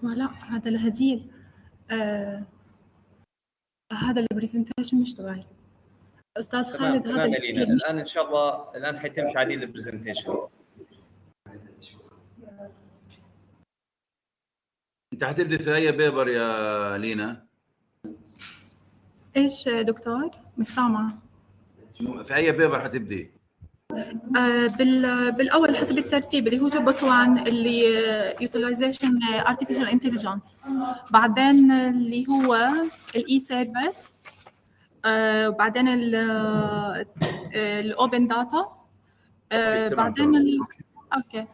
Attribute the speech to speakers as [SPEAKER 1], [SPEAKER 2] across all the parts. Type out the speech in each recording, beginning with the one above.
[SPEAKER 1] ولا هذا الهديل هذا البرزنتيشن مشتغل أستاذ خالد. هذا
[SPEAKER 2] لينا الآن إن شاء الله الآن حيتم تعديل البرزنتيشن.
[SPEAKER 3] انت حتبدي في اي بيبر يا لينا؟
[SPEAKER 1] ايش دكتور؟ مش سامعه.
[SPEAKER 3] في اي بيبر حتبدي؟
[SPEAKER 1] بالاول حسب الترتيب اللي هو توبك 1 اللي يوتيلايزيشن ارتفيشال انتليجنس، بعدين اللي هو الاي سيرفيس، وبعدين الاوبن داتا، بعدين اوكي.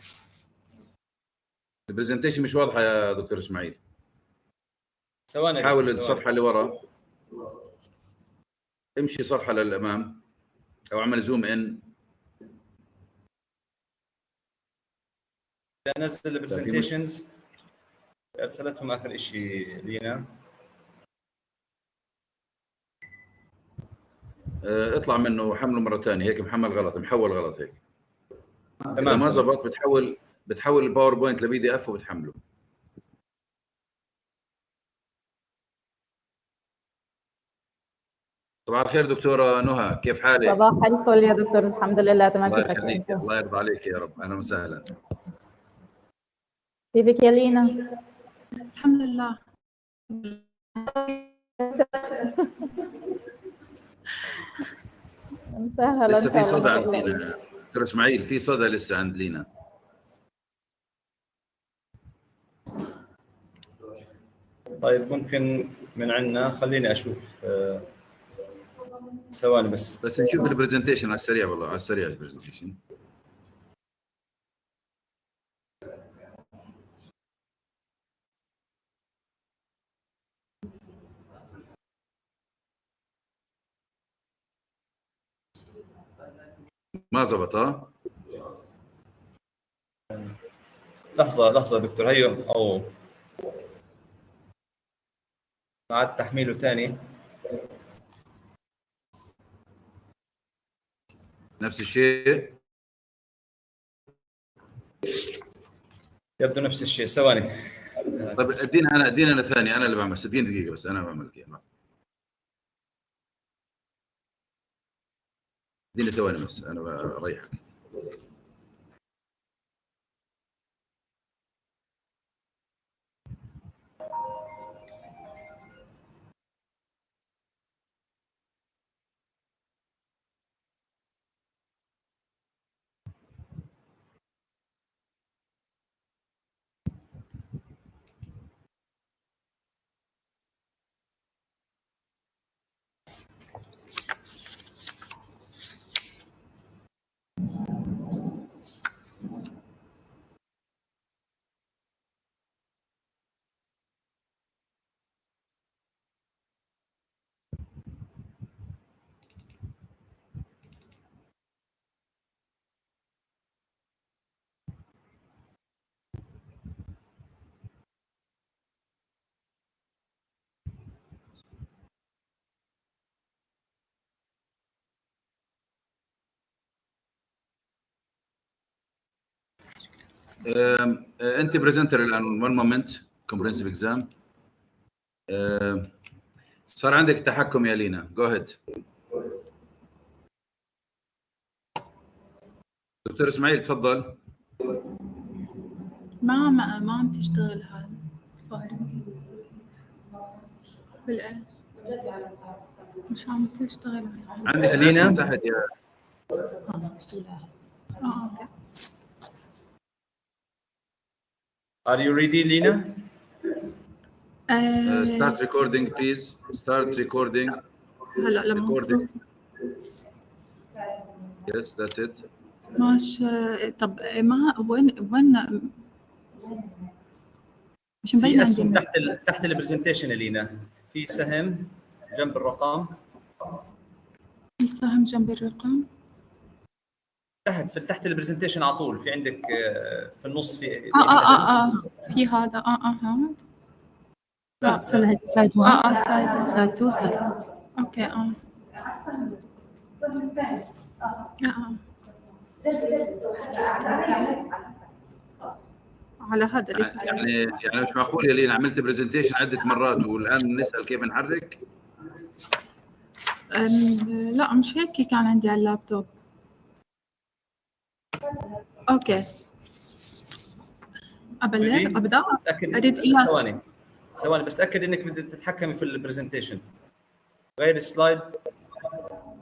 [SPEAKER 3] البرزنتيشن مش واضحه يا دكتور اسماعيل.
[SPEAKER 2] ثواني
[SPEAKER 3] حاول الصفحه اللي ورا، امشي صفحه للامام او اعمل زوم ان.
[SPEAKER 2] انزل البرزنتيشنز ارسلتهم اخر شيء لينا.
[SPEAKER 3] اطلع منه وحمله مره ثانيه. هيك محمل غلط، محول غلط هيك.
[SPEAKER 2] تمام.
[SPEAKER 3] اذا ما زبط بتحول الباوربوينت لبي دي اف وبتحمله. صباح الخير دكتوره نهى، كيف حالك؟
[SPEAKER 4] صباح الفل يا دكتور. الحمد لله تمام.
[SPEAKER 3] الله يخليك، الله يرضى عليك يا رب. اهلا وسهلا.
[SPEAKER 4] كيفك يا لينا؟
[SPEAKER 1] الحمد لله.
[SPEAKER 4] مسهلا.
[SPEAKER 3] لسه في صدى عند لينا دكتور اسماعيل، في صدى لسه عند لينا.
[SPEAKER 2] طيب ممكن من عندنا خليني اشوف ثواني بس
[SPEAKER 3] نشوف البرزنتيشن على السريع. والله على السريع البرزنتيشن. ما زبط.
[SPEAKER 2] لحظة دكتور. هيو او عاد تحميله ثاني.
[SPEAKER 3] نفس الشيء
[SPEAKER 2] يبدو نفس الشيء. ثواني.
[SPEAKER 3] طيب ادينا انا ثاني، انا اللي بعمل. 60 دقيقة بس انا بعمل كذا. اديني ثواني بس انا بريحك. انت بريزنتر الان. 1 مومنت. كومبريهنسيف اكزام. صار عندك التحكم يا لينا. جو هيد. دكتور اسماعيل تفضل.
[SPEAKER 1] ما عم تشتغل هذا فارق بالايش؟ مش عم تشتغل.
[SPEAKER 3] عندك لينا تحت يا
[SPEAKER 2] Are you ready, Lina?
[SPEAKER 3] start recording please. Start recording.
[SPEAKER 1] هلا لما
[SPEAKER 3] recording. Yes, that's it.
[SPEAKER 1] ماشي. طب ما وين مش مبين
[SPEAKER 2] في اسهم
[SPEAKER 1] عندي.
[SPEAKER 2] تحت البرزنتيشن لينا، في سهم جنب الرقم.
[SPEAKER 1] في سهم جنب الرقم
[SPEAKER 2] تحت البرزنتيشن على طول. في عندك في النص في
[SPEAKER 1] في هذا هذا.
[SPEAKER 4] لا سلايد 1 سلايد 2 سلايد.
[SPEAKER 1] اوكي على هذا اللي
[SPEAKER 3] يعني مش معقول يا لينا عملت برزنتيشن عدة مرات والآن نسأل كيف نحرك؟
[SPEAKER 1] لا مش هيك كان عندي على اللابتوب. اوكي ابدا
[SPEAKER 2] تاكد ثواني بس تاكد انك بدك تتحكمي في البرزنتيشن. غير السلايد.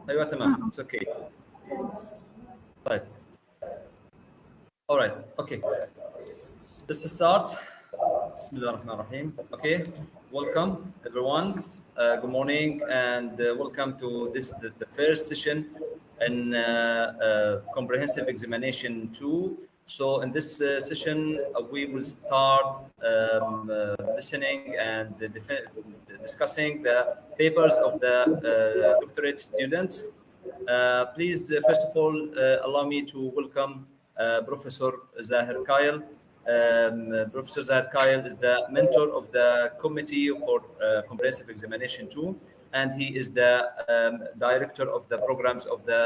[SPEAKER 2] ايوه تمام. اتس اوكي. طيب. alright okay let's start. بسم الله الرحمن الرحيم. Okay, welcome everyone. Good morning and welcome to the first session in comprehensive examination 2. So in this session we will start listening and discussing the papers of the doctorate students. Please first of all allow me to welcome Professor Zahir Kyle. Professor Zahir Kyle is the mentor of the committee for comprehensive examination 2, and he is the director of the programs of the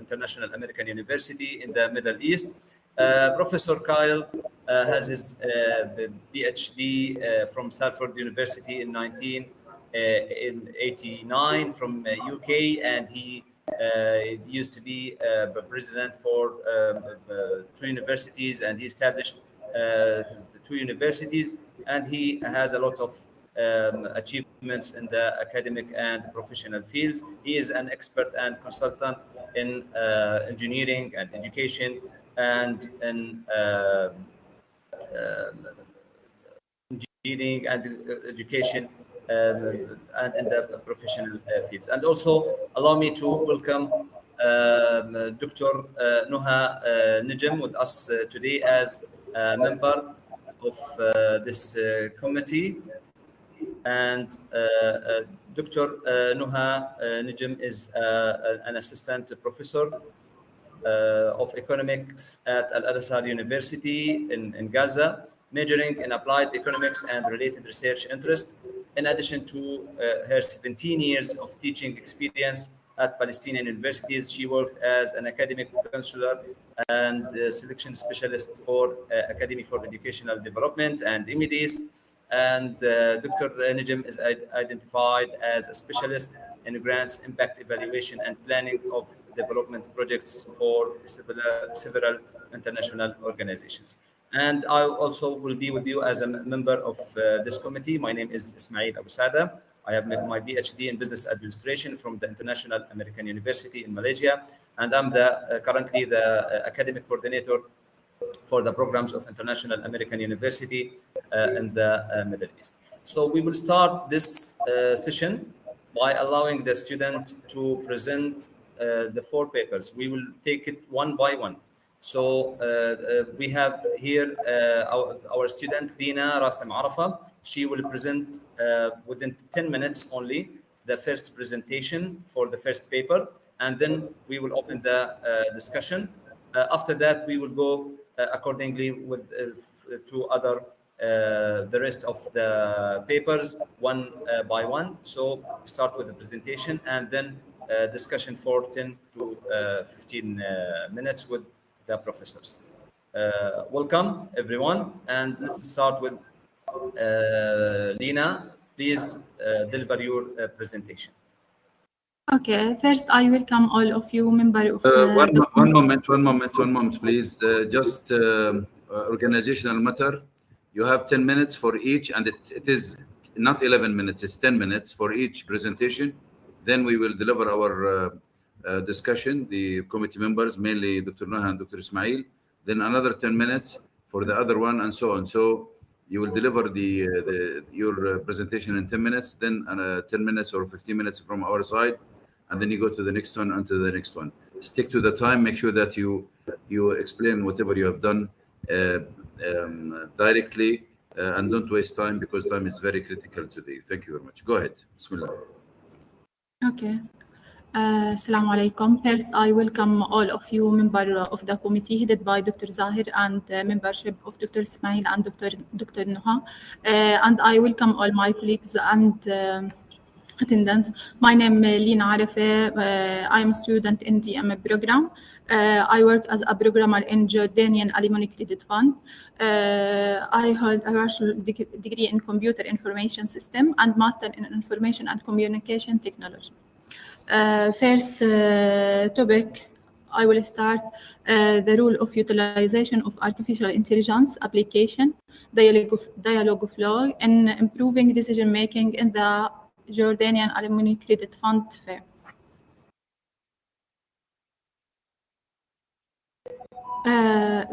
[SPEAKER 2] International American University in the Middle East. Professor Kyle has his PhD from Stanford University in 1989 from UK, and he used to be president for 2 universities, and he established 2 universities, and he has a lot of achievements in the academic and professional fields. He is an expert and consultant in engineering and education and in engineering and education and in the professional fields. And also allow me to welcome Dr. Nuha Najem with us today as a member of this committee. And Dr. Nuha Najem is an assistant professor of economics at Al-Azhar University in Gaza, majoring in applied economics and related research interest. In addition to her 17 years of teaching experience at Palestinian universities, she worked as an academic counselor and selection specialist for Academy for Educational Development and MEDs. And Dr. Najem is identified as a specialist in grants, impact evaluation, and planning of development projects for several international organizations. And I also will be with you as a member of this committee. My name is Ismail Abu Sada. I have my PhD in business administration from the International American University in Malaysia, and I'm currently the academic coordinator for the programs of International American University in the Middle East. So we will start this session by allowing the student to present the 4 papers. We will take it one by one. So we have here our student Lina Rasim Arafa. She will present within 10 minutes only the first presentation for the first paper, and then we will open the discussion. After that, we will go accordingly with to other the rest of the papers one by one. So start with the presentation and then discussion for 10 to 15 minutes with the professors. Welcome everyone, and let's start with Lina. Please deliver your presentation.
[SPEAKER 1] Okay, first I welcome all of you member of
[SPEAKER 3] one moment please. Just organizational matter. You have 10 minutes for each, and it is not 11 minutes, it's 10 minutes for each presentation. Then we will deliver our discussion, the committee members, mainly Dr. Nuha and Dr. Ismail. Then another 10 minutes for the other one, and so on. So you will deliver your presentation in 10 minutes, then 10 minutes or 15 minutes from our side, and then you go to the next one and to the next one. Stick to the time. Make sure that you explain whatever you have done directly, and don't waste time, because time is very critical today. Thank you very much. Go ahead. Bismillah.
[SPEAKER 1] Okay. Assalamu alaikum. First, I welcome all of you member of the committee headed by Dr. Zahir and membership of Dr. Ismail and Dr. Nuha. And I welcome all my colleagues and attendance. My name is Lina Arefe. I am a student in DM program. I work as a programmer in Jordanian Alimony Credit Fund. I hold a bachelor degree in Computer Information System and Master in Information and Communication Technology. First topic, I will start the role of utilization of artificial intelligence application, dialogue flow, and improving decision making in the Jordanian Alimony Credit Fund fair.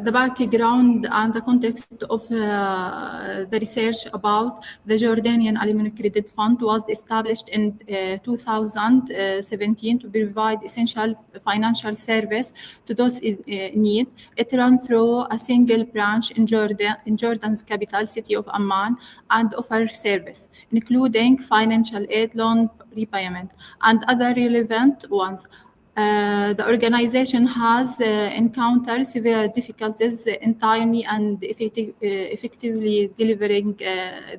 [SPEAKER 1] The background and the context of the research about the Jordanian Alimony Credit Fund was established in 2017 to provide essential financial service to those in need. It runs through a single branch in Jordan's capital city of Amman and offers service, including financial aid, loan repayment, and other relevant ones. The organization has encountered several difficulties in timely and effectively delivering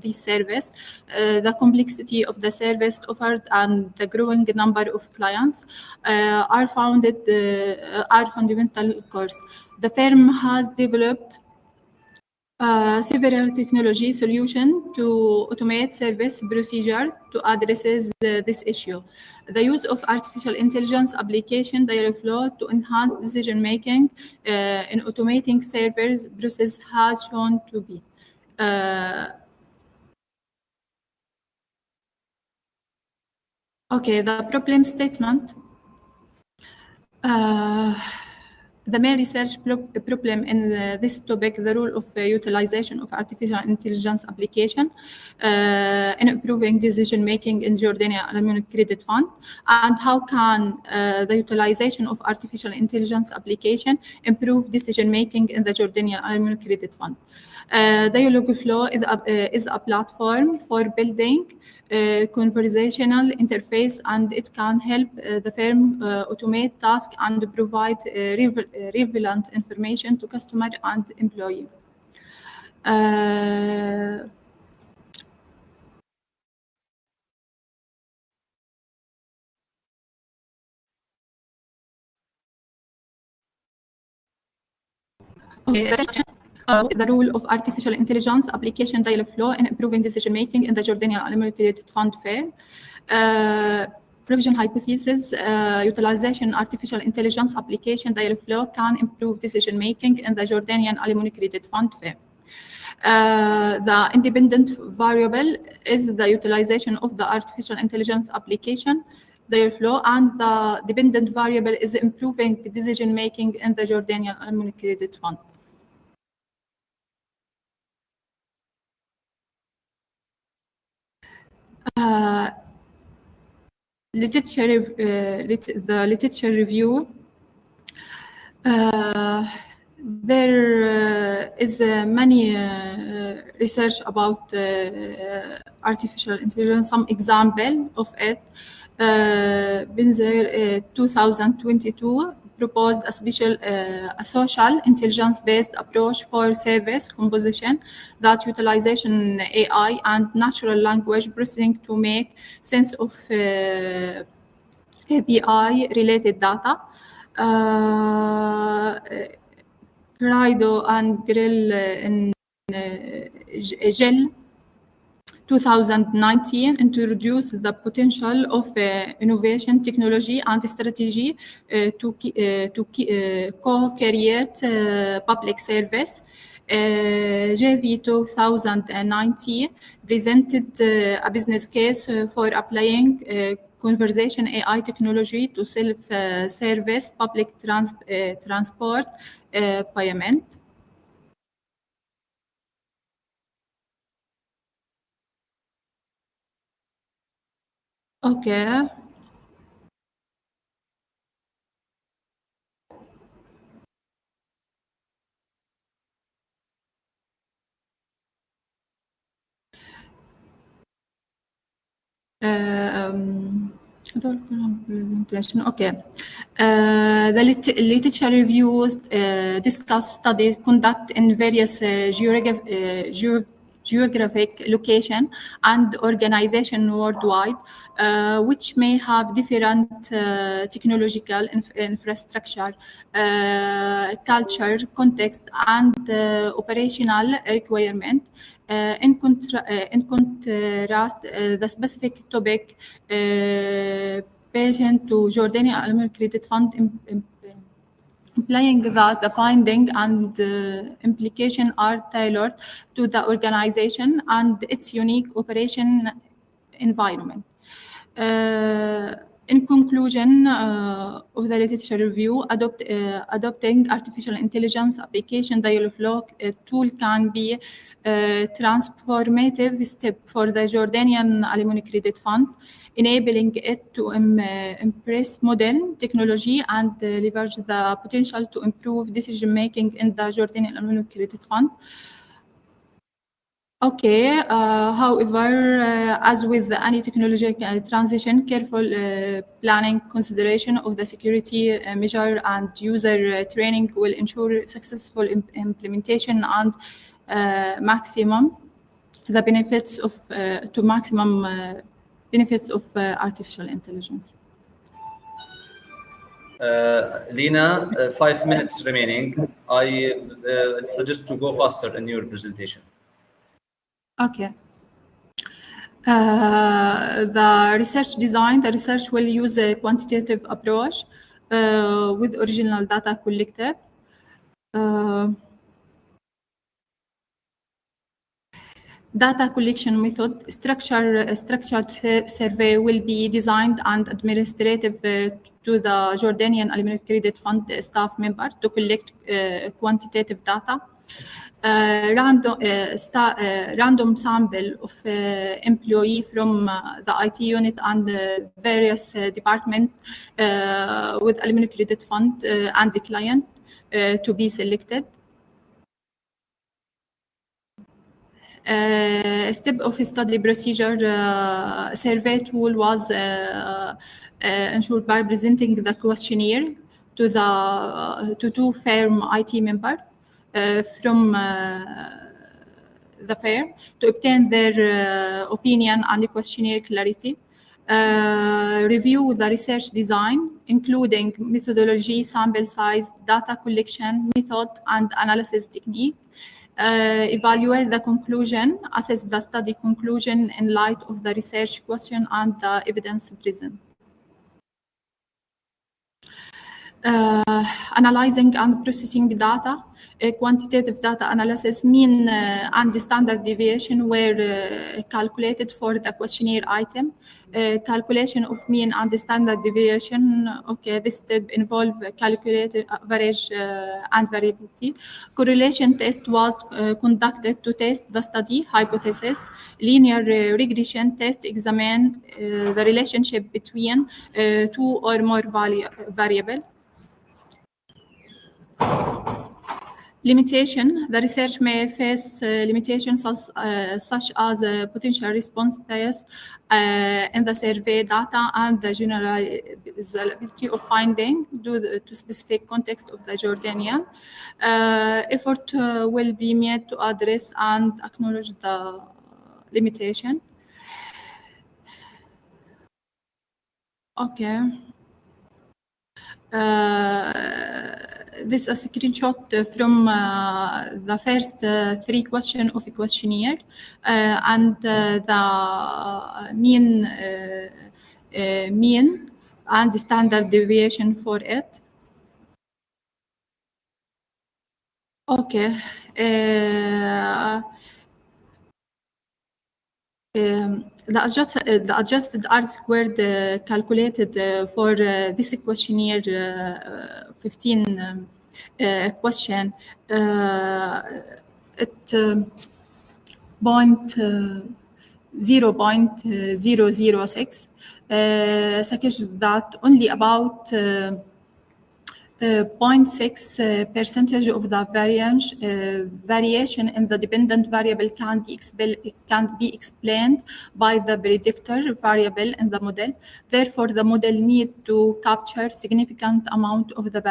[SPEAKER 1] this service. The complexity of the service offered and the growing number of clients are fundamental cause. The firm has developed several technology solutions to automate service procedure to address this issue. The use of artificial intelligence application dialogue flow to enhance decision making in automating service process has shown to be. Okay, the problem statement. The main research problem in this topic, the role of utilization of artificial intelligence application in improving decision making in Jordanian Alimony Credit Fund, and how can the utilization of artificial intelligence application improve decision making in the Jordanian Alimony Credit Fund. Dialogue Flow is a platform for building conversational interface, and it can help the firm automate tasks and provide relevant information to customer and employee. The role of artificial intelligence application dialogue flow in improving decision making in the Jordanian Alimony Credit Fund fair. Provision hypothesis, utilization artificial intelligence application dialogue flow can improve decision making in the Jordanian Alimony Credit Fund fair. The independent variable is the utilization of the artificial intelligence application dialogue flow, and the dependent variable is improving decision making in the Jordanian Alimony Credit Fund. The literature review. There is many research about artificial intelligence. Some example of it. Binzer 2022 proposed a social intelligence-based approach for service composition that utilization AI and natural language processing to make sense of API-related data. Rido and Grill in GEL 2019 introduced the potential of innovation, technology, and strategy to co-create public service. JV 2019 presented a business case for applying conversation AI technology to self-service public transport payment. Okay. Presentation. Okay. The literature reviews discuss studies conducted in various geographic location and organization worldwide, which may have different technological infrastructure, culture, context, and operational requirement. In contrast, the specific topic patient to Jordanian Aluminum Credit Fund implying that the finding and implication are tailored to the organization and its unique operation environment. In conclusion of the literature review, adopting artificial intelligence application dialogue tool can be a transformative step for the Jordanian Aluminum Credit Fund, enabling it to embrace modern technology and leverage the potential to improve decision-making in the Jordanian Aluminum Credit Fund. Okay, however, as with any technological transition, careful planning, consideration of the security measure and user training will ensure successful implementation and maximum benefits of artificial intelligence.
[SPEAKER 2] Lena, 5 minutes remaining. I suggest to go faster in your presentation.
[SPEAKER 1] Okay. The research design, the research will use a quantitative approach with original data collected. Data collection method, structured survey will be designed and administrative to the Jordanian Aluminum Credit Fund staff member to collect quantitative data. Random sample of employee from the IT unit and various departments with Aluminum Credit Fund and the client to be selected. Step of study procedure survey tool was ensured by presenting the questionnaire to two firm IT member from the firm to obtain their opinion and the questionnaire clarity. Review the research design, including methodology, sample size, data collection method, and analysis technique. Evaluate the conclusion, assess the study conclusion in light of the research question and the evidence present. Analyzing and processing data, quantitative data analysis, mean and the standard deviation were calculated for the questionnaire item. Calculation of mean and the standard deviation, okay, this step involved calculated average and variability. Correlation test was conducted to test the study hypothesis. Linear regression test examine the relationship between two or more variables. Limitation. The research may face limitations such as potential response bias in the survey data and the generalizability of finding due to specific context of the Jordanian. Effort will be made to address and acknowledge the limitation. Okay. This is a screenshot from the first 3 questions of a questionnaire and the mean and the standard deviation for it. Okay. The adjusted R-squared calculated for this questionnaire 15 question at 0.006 suggests that only about 0.6 percentage of the variation in the dependent variable can be explained by the predictor variable in the model. Therefore, the model need to capture significant amount of the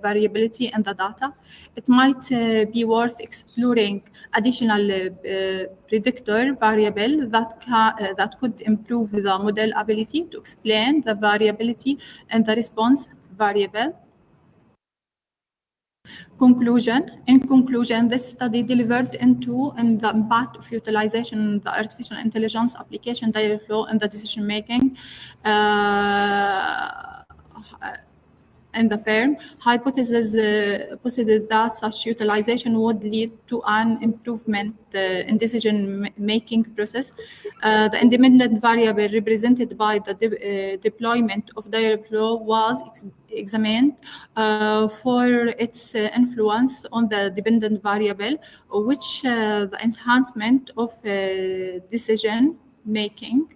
[SPEAKER 1] variability in the data. It might be worth exploring additional predictor variable that could improve the model ability to explain the variability in the response variable. In conclusion, this study delivered into the impact of utilization of the artificial intelligence application data flow in the decision making in the firm. Hypothesis posited that such utilization would lead to an improvement in decision-making process. The independent variable represented by the deployment of Dialogflow was examined for its influence on the dependent variable, which the enhancement of decision-making.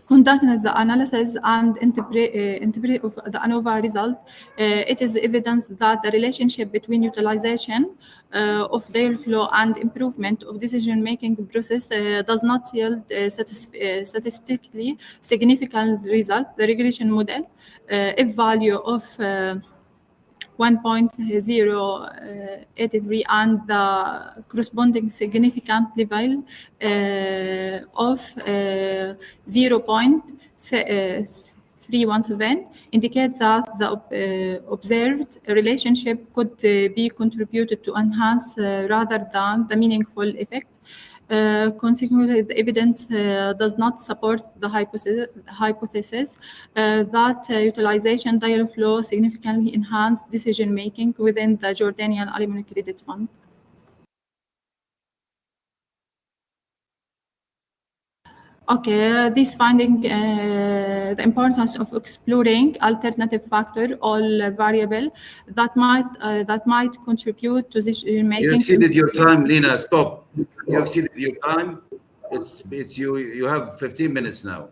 [SPEAKER 1] Conducting the analysis and interpret of the ANOVA result, it is evidence that the relationship between utilization of Dialogflow and improvement of decision-making process does not yield statistically significant result. The regression model, if value of 1.083 and the corresponding significant level of 0.317 indicate that the observed relationship could be contributed to enhance rather than the meaningful effect. Consequently, the evidence does not support the hypothesis that utilization Dialogflow significantly enhanced decision-making within the Jordanian Aluminum Credit Fund. Okay, this finding the importance of exploring alternative factor or variable that might contribute to decision-making.
[SPEAKER 3] You exceeded your time, Lena. Stop. You exceeded your time. It's you. You have 15 minutes now.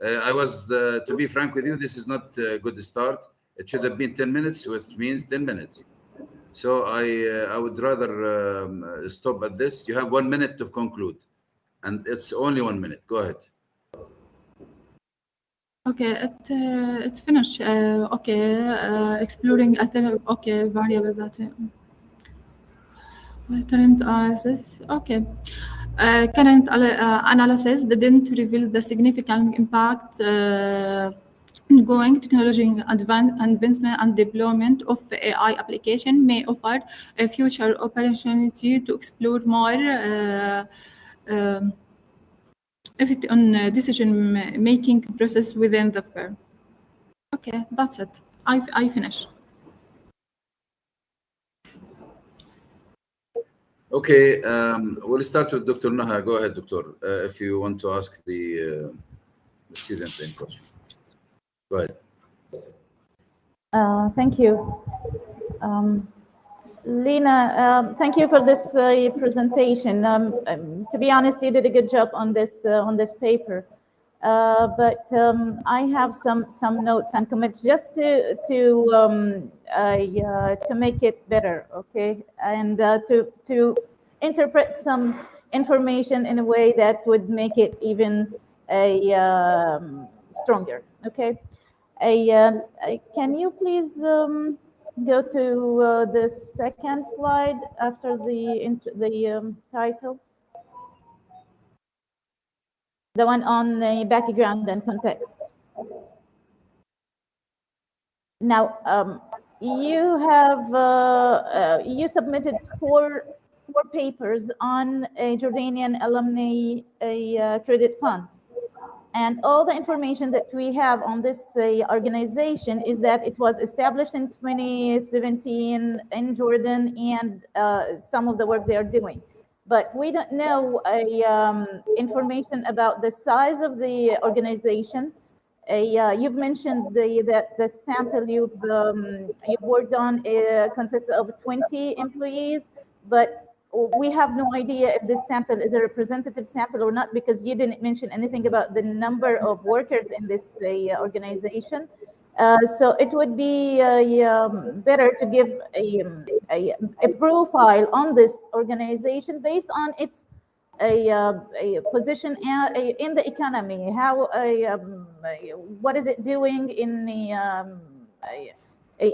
[SPEAKER 3] I was, to be frank with you, this is not a good start. It should have been 10 minutes, which means 10 minutes. So I would rather stop at this. You have 1 minute to conclude, and it's only 1 minute. Go ahead.
[SPEAKER 1] Okay, it's finished. Exploring alternative. Okay, variable that. Current analysis. Okay. Current analysis didn't reveal the significant impact ongoing technology advancement and deployment of AI application may offer a future opportunity to explore more effect on decision-making process within the firm. Okay, that's it. I finish.
[SPEAKER 3] Okay, we'll start with Dr. Naha. Go ahead, Doctor, if you want to ask the student in question. Go ahead.
[SPEAKER 5] Thank you. Lena, thank you for this presentation. To be honest, you did a good job on this paper. But I have some notes and comments just to make it better, okay, and to interpret some information in a way that would make it even stronger, okay. Can you please go to the second slide after the title? The one on the background and context. Now, you have you submitted four papers on a Jordanian alumni credit fund, and all the information that we have on this organization is that it was established in 2017 in Jordan, and some of the work they are doing. But we don't know information about the size of the organization. You've mentioned that the sample you've worked on consists of 20 employees, but we have no idea if this sample is a representative sample or not, because you didn't mention anything about the number of workers in this organization. So it would be better to give a profile on this organization based on its a position in the economy. How what is it doing in the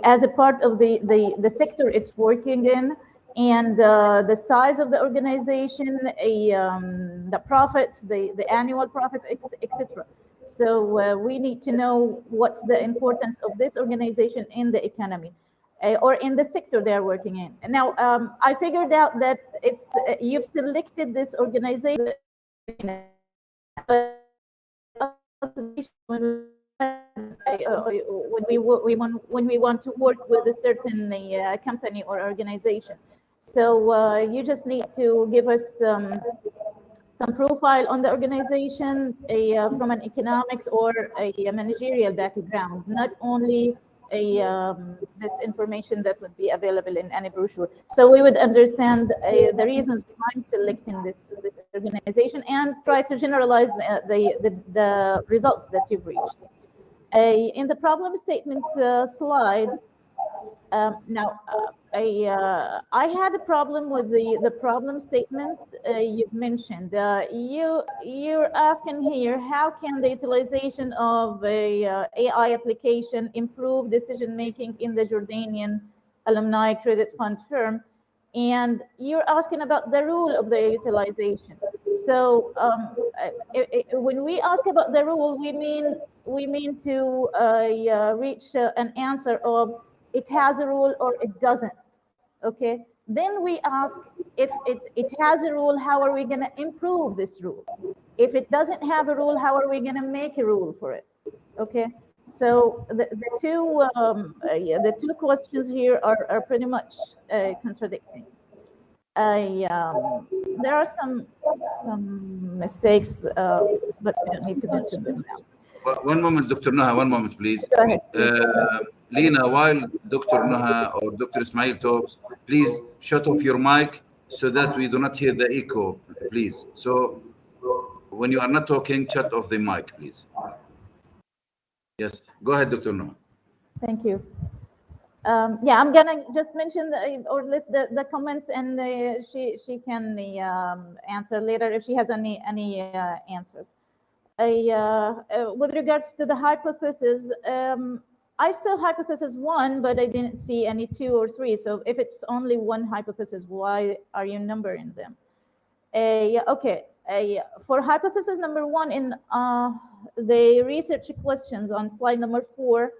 [SPEAKER 5] as a part of the sector it's working in, and the size of the organization, the profits, the annual profits, etc. So we need to know what's the importance of this organization in the economy or in the sector they are working in. And now I figured out that it's you've selected this organization, but when we want to work with a certain company or organization. So you just need to give us some profile on the organization from an economics or a managerial background, not only this information that would be available in any brochure. So we would understand the reasons behind selecting this organization and try to generalize the results that you've reached. In the problem statement slide, now, I had a problem with the problem statement you've mentioned. You're asking here, how can the utilization of a AI application improve decision making in the Jordanian Alumni Credit Fund firm? And you're asking about the rule of the utilization. So when we ask about the rule, we mean to reach an answer of it has a rule or it doesn't. Okay, then we ask, if it has a rule, how are we going to improve this rule? If it doesn't have a rule, how are we going to make a rule for it? Okay, so the two questions here are pretty much contradicting. There are some mistakes, but I don't need to mention them now.
[SPEAKER 3] One moment, Dr. Noha, one moment, please.
[SPEAKER 5] Go ahead.
[SPEAKER 3] Lena, while Dr. Noha or Dr. Ismail talks, please shut off your mic so that we do not hear the echo, please. So when you are not talking, shut off the mic, please. Yes, go ahead, Dr. Noha.
[SPEAKER 5] Thank you. Yeah, I'm gonna just mention or list the comments, and she can answer later if she has any answers. With regards to the hypothesis, I saw hypothesis 1, but I didn't see any 2 or 3. So if it's only one hypothesis, why are you numbering them? Yeah, okay. For hypothesis number 1 in the research questions on slide number 4,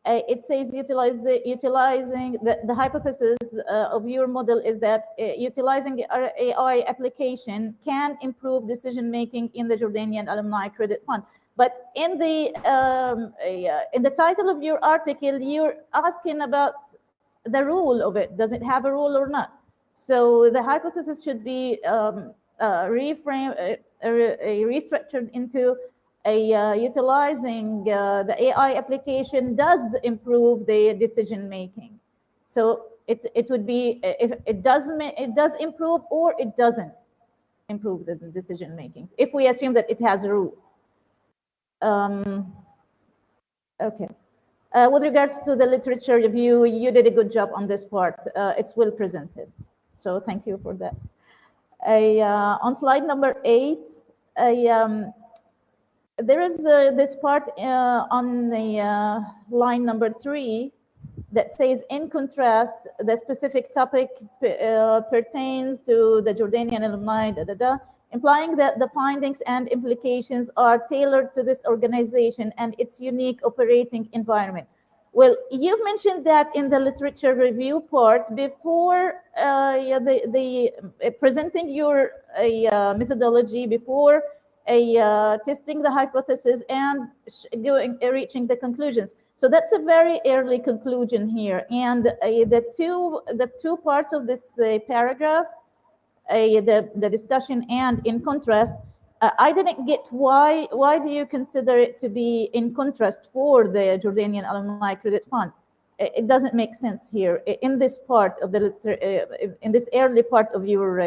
[SPEAKER 5] it says utilizing the hypothesis of your model is that utilizing AI application can improve decision making in the Jordanian Alumni Credit Fund. But in the title of your article, you're asking about the rule of it. Does it have a rule or not? So the hypothesis should be restructured into utilizing the AI application does improve the decision making. So it would be if it does improve or it doesn't improve the decision making, if we assume that it has a rule. Okay. With regards to the literature review, you did a good job on this part. It's well presented. So thank you for that. On slide number 8, there is this part on the line number 3 that says, in contrast, the specific topic pertains to the Jordanian alumni, implying that the findings and implications are tailored to this organization and its unique operating environment. Well, you've mentioned that in the literature review part before presenting your methodology, before testing the hypothesis and reaching the conclusions. So that's a very early conclusion here. And the two parts of this paragraph, the discussion and in contrast, I didn't get why do you consider it to be in contrast for the Jordanian Alumni Credit Fund? It doesn't make sense here in this part of the in this early part of your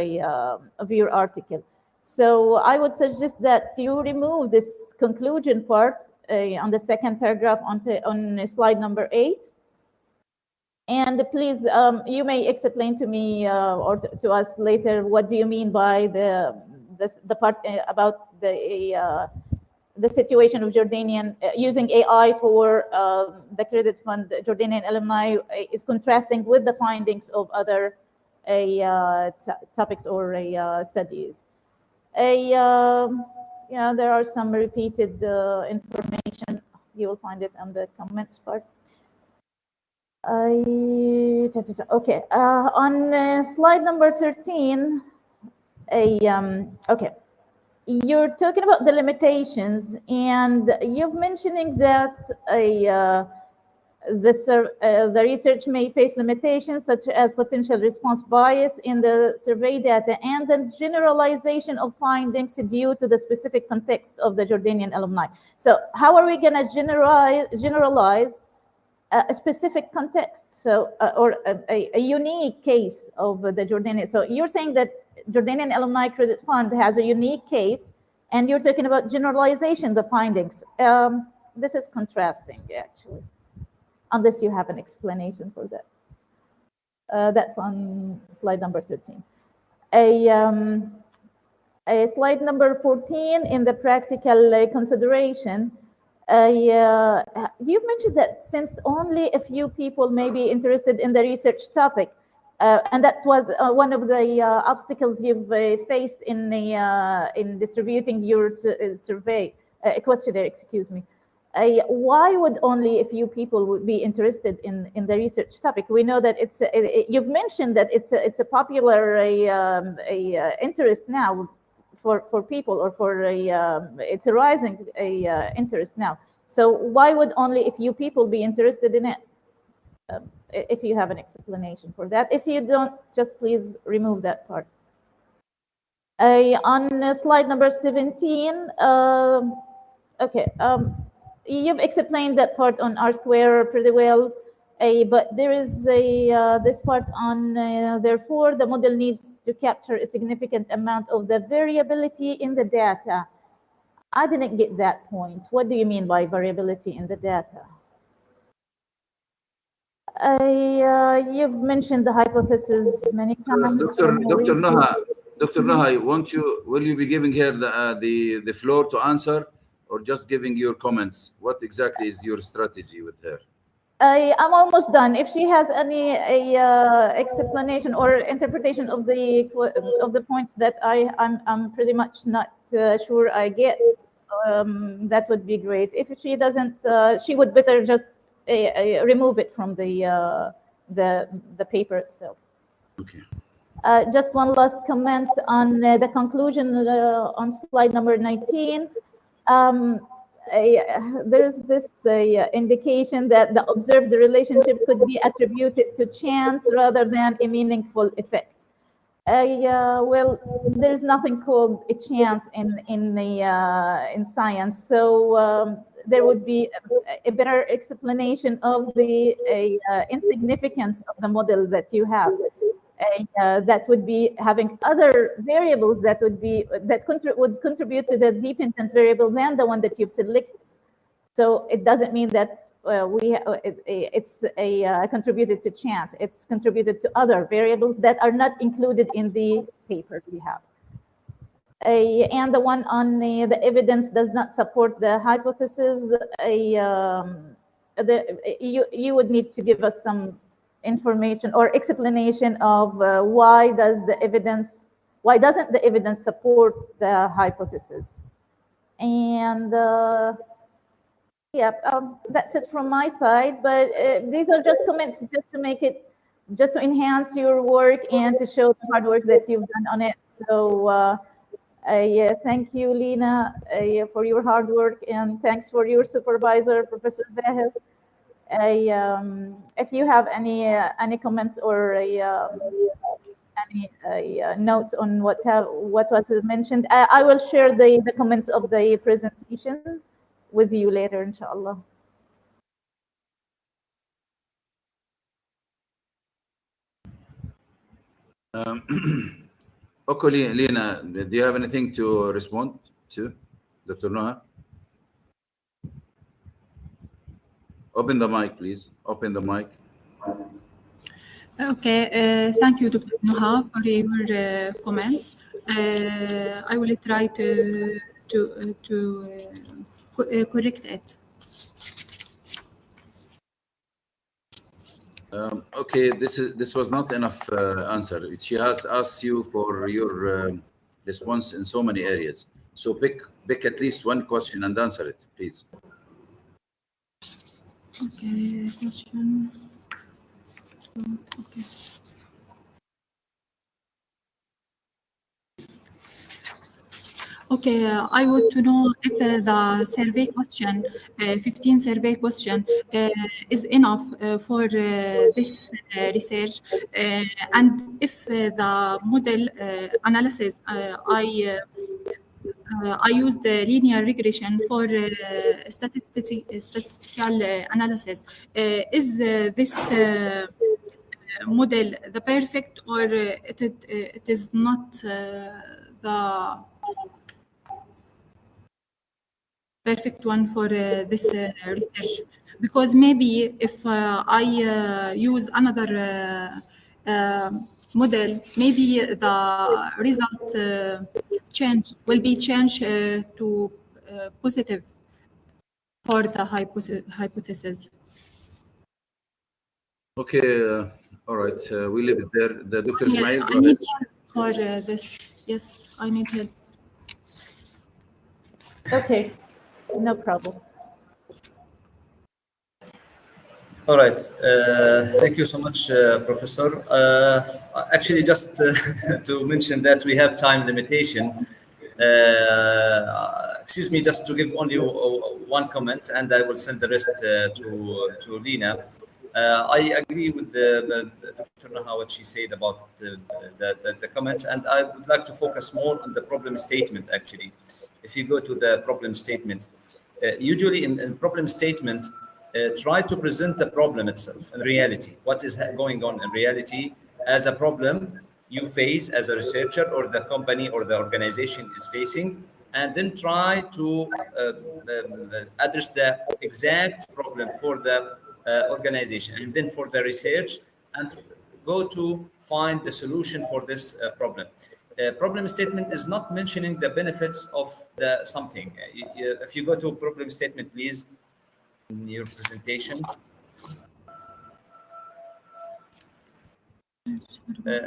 [SPEAKER 5] article. So I would suggest that you remove this conclusion part on the second paragraph on slide number 8. And please, you may explain to me or to us later, what do you mean by the part about the situation of Jordanian using AI for the credit fund, Jordanian alumni is contrasting with the findings of other topics or studies. Yeah, there are some repeated information. You will find it on the comments part. Okay, on slide number 13, okay, you're talking about the limitations, and you're mentioning that the research may face limitations such as potential response bias in the survey data and the generalization of findings due to the specific context of the Jordanian alumni. So how are we going to generalize a specific context, so or a unique case of the Jordanian? So you're saying that Jordanian Alumni Credit Fund has a unique case, and you're talking about generalization, the findings. This is contrasting, actually, unless you have an explanation for that. That's on slide number 13. A slide number 14 in the practical consideration. You've mentioned that since only a few people may be interested in the research topic, and that was one of the obstacles you've faced in distributing your survey questionnaire. Excuse me. Why would only a few people would be interested in the research topic? We know that you've mentioned that it's a popular interest now for people, or for it's a rising interest now. So why would only a few people be interested in it? If you have an explanation for that. If you don't, just please remove that part. On slide number 17, okay, you've explained that part on R-square pretty well, but there is this part on, therefore, the model needs to capture a significant amount of the variability in the data. I didn't get that point. What do you mean by variability in the data? You've mentioned the hypothesis many times.
[SPEAKER 3] Dr. Naha, will you be giving her the floor to answer, or just giving your comments? What exactly is your strategy with her?
[SPEAKER 5] I'm almost done. If she has any explanation or interpretation of the points that I'm pretty much not sure I get, that would be great. If she doesn't, she would better just remove it from the paper itself. Okay. Just one last comment on the conclusion on slide number 19. There's this indication that the observed relationship could be attributed to chance rather than a meaningful effect. Well, there's nothing called a chance in science, so there would be a better explanation of the insignificance of the model that you have. That would be having other variables that would contribute to the dependent variable than the one that you've selected. So it doesn't mean that it's contributed to chance. It's contributed to other variables that are not included in the paper we have. And the one on the evidence does not support the hypothesis. You would need to give us some information or explanation of why doesn't the evidence support the hypothesis. And yeah, that's it from my side, but these are just comments just to enhance your work and to show the hard work that you've done on it. So yeah, thank you, Lina, for your hard work, and thanks for your supervisor, Professor Zahir. If you have any comments or any notes on what was mentioned, I will share the comments of the presentation with you later, inshallah.
[SPEAKER 3] Okay, Lina, do you have anything to respond to, Dr. Noha? Open the mic, please. Open the mic.
[SPEAKER 1] Okay, thank you, Dr. Nuha, for your comments. I will try to correct it.
[SPEAKER 3] Okay, this was not enough answer. She has asked you for your response in so many areas. So pick at least one question and answer it, please.
[SPEAKER 1] Okay, question. Okay. Okay, I want to know if the survey question, 15 survey question, is enough for this research, and if the model analysis I used the linear regression for statistical analysis. Is this model the perfect, or it is not the perfect one for this research? Because maybe if I use another model, maybe the result will be changed to positive for the hypothesis.
[SPEAKER 3] Okay, all right. We leave it there. The Dr.
[SPEAKER 1] Yes,
[SPEAKER 3] Ismail,
[SPEAKER 1] I
[SPEAKER 3] go
[SPEAKER 1] need
[SPEAKER 3] ahead.
[SPEAKER 1] help for this. Yes, I need help.
[SPEAKER 5] Okay, no problem.
[SPEAKER 2] All right. Thank you so much, Professor. Actually, just to mention that we have time limitation. Excuse me, just to give only one comment, and I will send the rest to Lina. I agree with Dr. Naha, what she said about the comments, and I would like to focus more on the problem statement, actually. If you go to the problem statement, usually in problem statement, try to present the problem itself in reality. What is going on in reality as a problem you face as a researcher, or the company or the organization is facing, and then try to address the exact problem for the organization, and then for the research, and go to find the solution for this problem. Problem statement is not mentioning the benefits of the something. If you go to problem statement, please, in your presentation.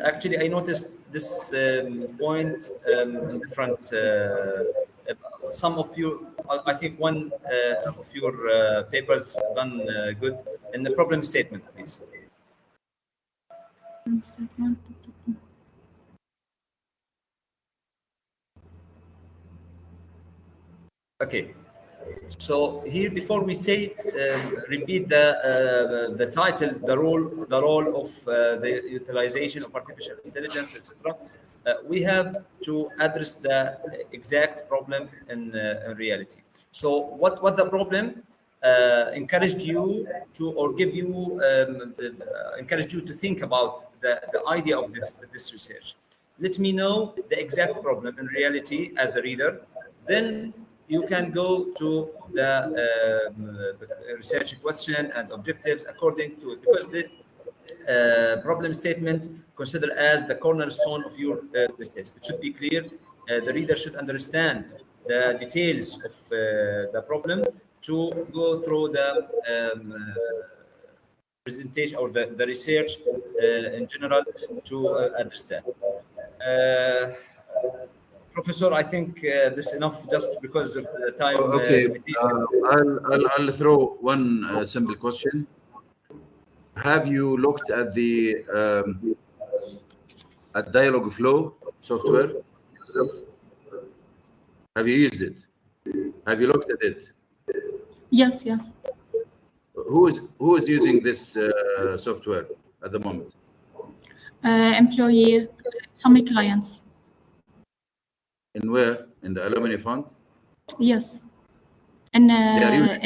[SPEAKER 2] Actually, I noticed this point in different. Some of you, I think one of your papers done good in the problem statement, please. Okay. So here, before we say, repeat the title, the role of the utilization of artificial intelligence, etc. We have to address the exact problem in reality. So, what the problem encouraged you to, or give you, encouraged you to think about the idea of this research. Let me know the exact problem in reality as a reader. Then you can go to the research question and objectives according to it, because the problem statement considered as the cornerstone of your research. It should be clear. The reader should understand the details of the problem to go through the presentation or the research in general to understand. Professor, I think this is enough just because of the time
[SPEAKER 3] Okay,
[SPEAKER 2] limitation.
[SPEAKER 3] I'll throw one simple question. Have you looked at the at Dialogflow software yourself? Have you used it? Have you looked at it?
[SPEAKER 1] Yes, yes.
[SPEAKER 3] Who is using this software at the moment?
[SPEAKER 1] Employee, some clients.
[SPEAKER 3] In where? In the alumni fund?
[SPEAKER 1] Yes. And
[SPEAKER 3] They are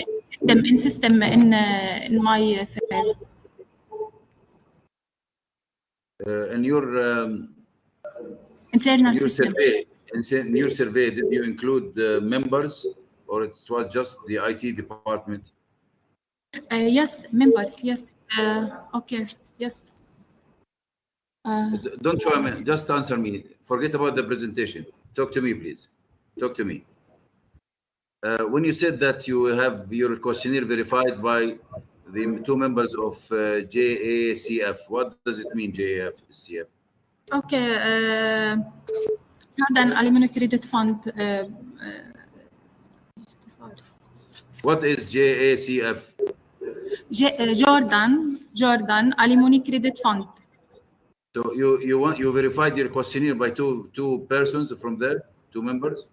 [SPEAKER 3] using
[SPEAKER 1] system in my firm.
[SPEAKER 3] in your
[SPEAKER 1] Internal
[SPEAKER 3] your
[SPEAKER 1] system.
[SPEAKER 3] survey. In your survey, did you include members, or it was just the IT department?
[SPEAKER 1] Yes, member. Yes. Okay. Yes.
[SPEAKER 3] Don't show me. Just answer me. Forget about the presentation. Talk to me, please. Talk to me. When you said that you have your questionnaire verified by the two members of JACF, what does it mean, JACF?
[SPEAKER 1] Okay. Jordan Aluminum Credit Fund.
[SPEAKER 3] What is JACF?
[SPEAKER 1] Jordan Aluminum Credit Fund.
[SPEAKER 3] So you verified your questionnaire by two persons from there, two members?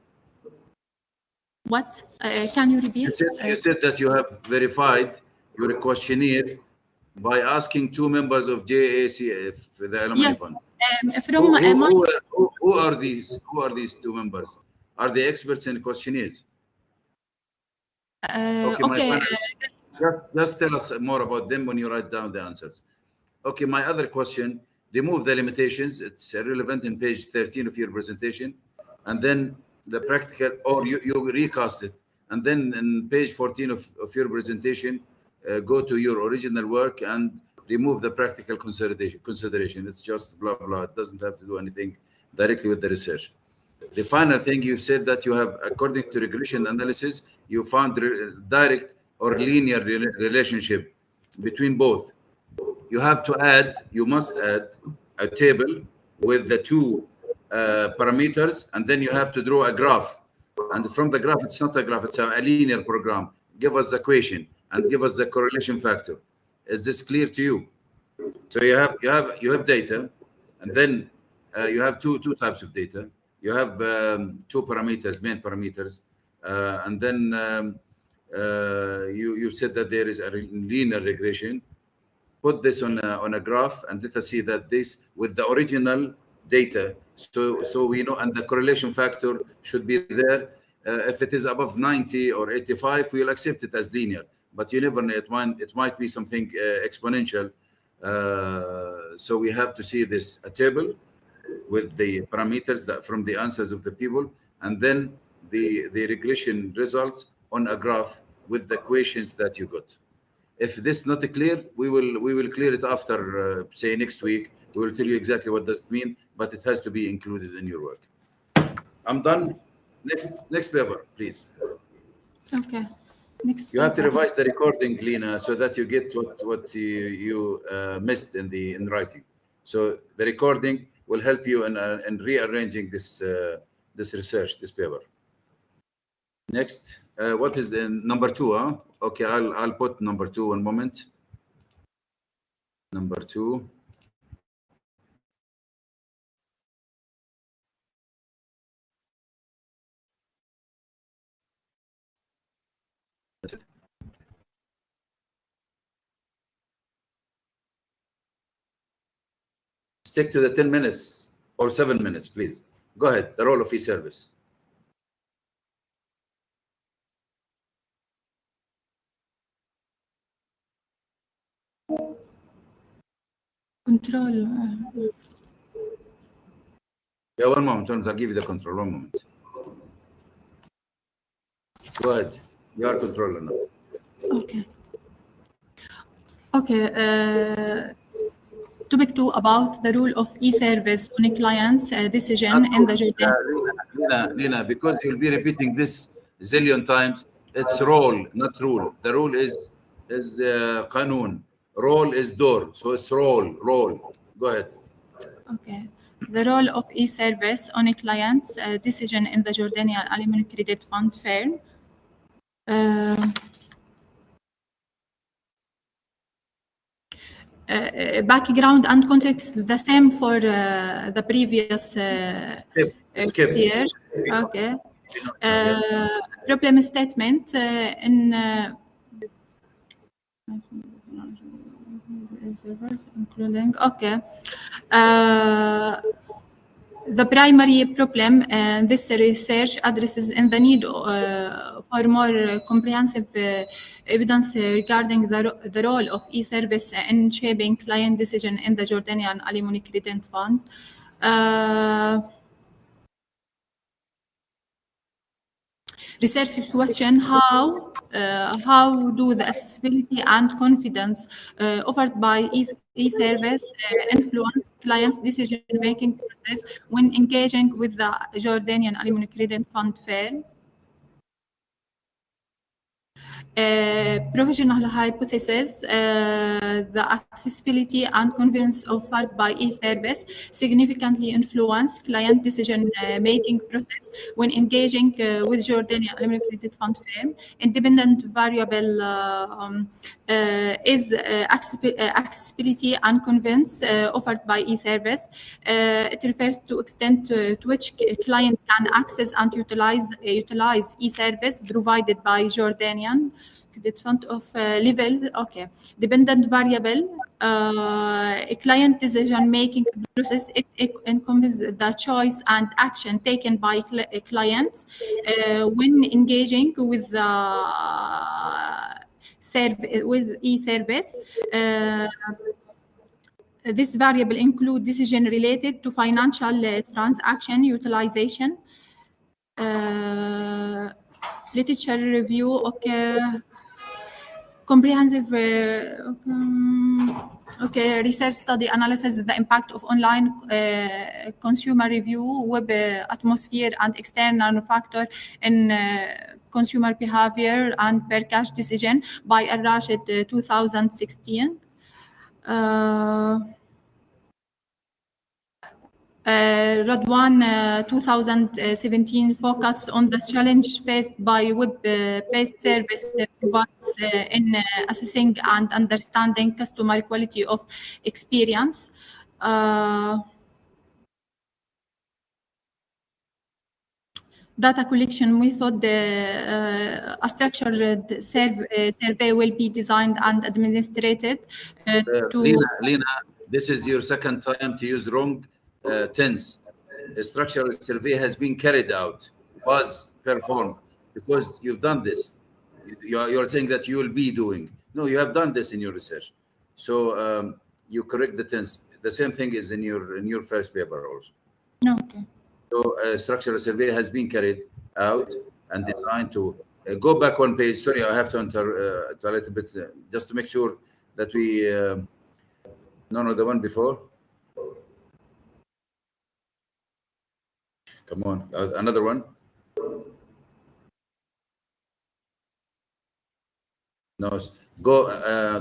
[SPEAKER 1] What? Can you repeat?
[SPEAKER 3] You said that you have verified your questionnaire by asking two members of JACF, the alumni
[SPEAKER 1] Yes.
[SPEAKER 3] fund.
[SPEAKER 1] From
[SPEAKER 3] Who are these? Who are these two members? Are they experts in questionnaires?
[SPEAKER 1] okay.
[SPEAKER 3] Just tell us more about them when you write down the answers. Okay, my other question, remove the limitations. It's irrelevant in page 13 of your presentation. And then the practical, or you recast it. And then in page 14 of your presentation, go to your original work and remove the practical consideration. It's just blah, blah. It doesn't have to do anything directly with the research. The final thing you said that you have, according to regression analysis, you found direct or linear relationship between both. You must add a table with the two parameters, and then you have to draw a graph. And from the graph, it's not a graph, it's a linear program. Give us the equation and give us the correlation factor. Is this clear to you? So you have data, and then you have two types of data. You have two parameters, main parameters, and then you said that there is a linear regression. Put this on a graph, and let us see that this with the original data. So we know, and the correlation factor should be there. If it is above 90 or 85, we'll accept it as linear. But you never know; it might be something exponential. So we have to see this a table with the parameters that from the answers of the people, and then the regression results on a graph with the equations that you got. If this is not clear, we will clear it after say next week. We will tell you exactly what does it mean, but it has to be included in your work. I'm done. Next paper, please.
[SPEAKER 1] Okay. Next.
[SPEAKER 3] You have to revise the recording, Lena, so that you get what you missed in writing. So the recording will help you in rearranging this research, this paper. Next, what is the number 2? Huh? Okay, I'll put number 2. 1 moment. Number 2. Stick to the 10 minutes or 7 minutes, please. Go ahead. The role of e-service.
[SPEAKER 1] Control.
[SPEAKER 3] Yeah, 1 moment. I'll give you the control. 1 moment. Go ahead. You are controller now.
[SPEAKER 1] Okay. Okay. Topic 2 about the role of e-service on a client's decision in the Jordan.
[SPEAKER 3] Lena, because you'll be repeating this zillion times, it's role, not rule. The rule is قانون. Role is door, so it's role. Go ahead.
[SPEAKER 1] Okay. The role of e-service on a client's decision in the Jordanian Aluminum Credit Fund firm. Background and context the same for the previous year. Okay. Problem statement in including the primary problem this research addresses in the need for more comprehensive evidence regarding the role of e-service in shaping client decision in the Jordanian Aluminum Credit Fund. Research question: how do the accessibility and confidence offered by e-service influence clients' decision-making process when engaging with the Jordanian Aluminum Credit Fund firm? Provisional hypothesis: the accessibility and convenience offered by e-service significantly influence client decision-making process when engaging with Jordanian Aluminum Credit Fund firm. Independent variable is accessibility and convenience offered by e-service. It refers to extent to which client can access and utilize e-service provided by Jordanian Credit Fund of level. Okay, dependent variable, a client decision-making process. It encompasses the choice and action taken by a client when engaging with the with e-service. This variable include decision related to financial transaction utilization, literature review. Okay, comprehensive. Okay, research study analysis the impact of online consumer review, web atmosphere, and external factor in consumer behavior and per cash decision by Al-Rashid 2016. Radwan 2017 focus on the challenge faced by web-based service providers in assessing and understanding customer quality of experience. Data collection method: a structured survey will be designed and administered to...
[SPEAKER 3] Lena, this is your second time to use wrong tense. The structural survey has been carried out, was performed, because you've done this. You're saying that you will be doing. No, you have done this in your research. So you correct the tense. The same thing is in your first paper also.
[SPEAKER 1] Okay.
[SPEAKER 3] So structural survey has been carried out and designed to go back one page. Sorry, I have to enter to a little bit just to make sure that we no, the one before. Come on, another one. No, go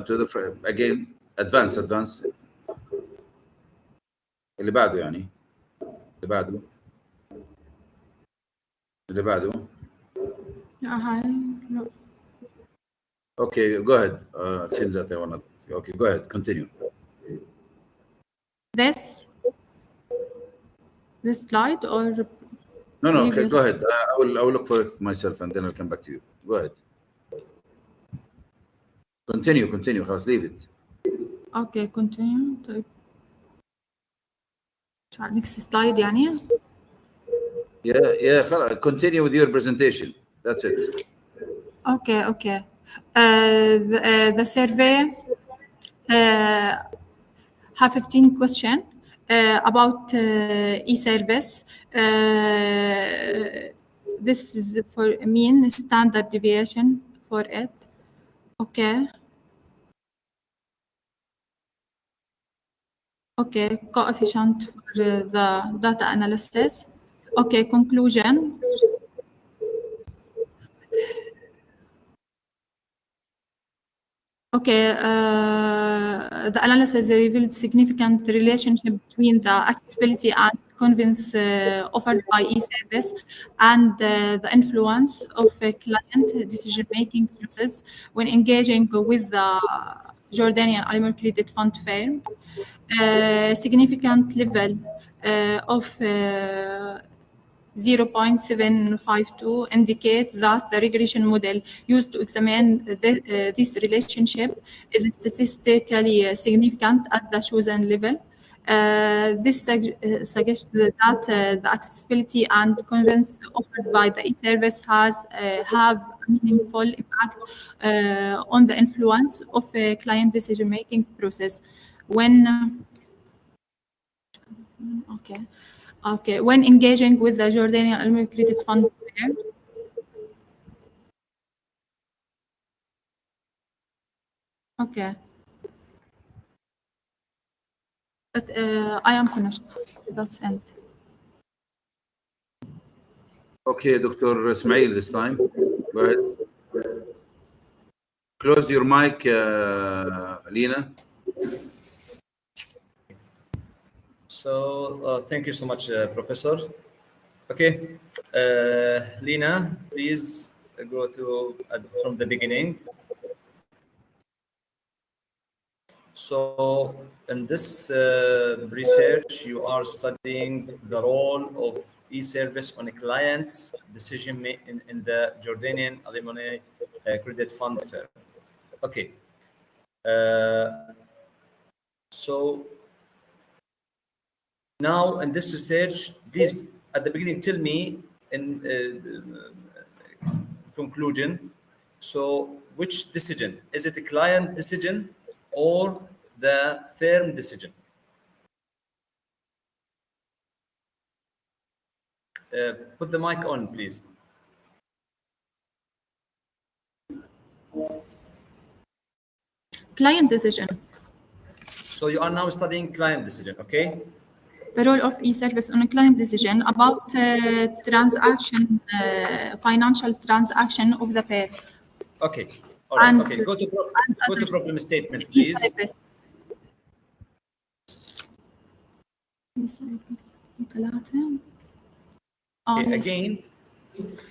[SPEAKER 3] to the again. Advance. اللي بعده يعني. اللي بعده. Okay, go ahead. It seems that I want to. Okay, go ahead. Continue.
[SPEAKER 1] This slide or
[SPEAKER 3] no. Okay, go ahead. I will look for it myself and then I'll come back to you. Go ahead. Continue. خلاص, leave it.
[SPEAKER 1] Okay, continue. طيب. next slide يعني.
[SPEAKER 3] Yeah. خلاص. Continue with your presentation. That's it.
[SPEAKER 1] Okay. The survey have 15 questions about e-service. This is for mean standard deviation for it. Okay, coefficient for the data analysis. Okay, conclusion. Okay, the analysis revealed significant relationship between the accessibility and convenience offered by e-service and the influence of a client decision-making process when engaging with the Jordanian Aluminum Credit Fund firm. Significant level of 0.752 indicate that the regression model used to examine this relationship is statistically significant at the chosen level. This suggests that the accessibility and convenience offered by the e-service have a meaningful impact on the influence of a client decision-making process. When engaging with the Jordanian Aluminum Credit Fund, Okay. But, I am finished. That's it.
[SPEAKER 3] Okay, Dr. Ismail, this time. Go ahead. Close your mic, Lena.
[SPEAKER 2] So thank you so much, Professor. Okay, Lena, please go to from the beginning. So in this research, you are studying the role of e-service on a client's decision in the Jordanian Alumni Credit Fund firm. Okay. So now in this research, please at the beginning tell me in conclusion. So which decision? Is it a client decision or the firm decision? Put the mic on, please.
[SPEAKER 1] Client decision.
[SPEAKER 2] So you are now studying client decision, okay?
[SPEAKER 1] The role of e-service on a client decision about transaction, financial transaction of the firm.
[SPEAKER 2] Okay, all right,
[SPEAKER 1] And-
[SPEAKER 2] okay. Go to problem statement,
[SPEAKER 1] The
[SPEAKER 2] please.
[SPEAKER 1] e-service.
[SPEAKER 2] Okay,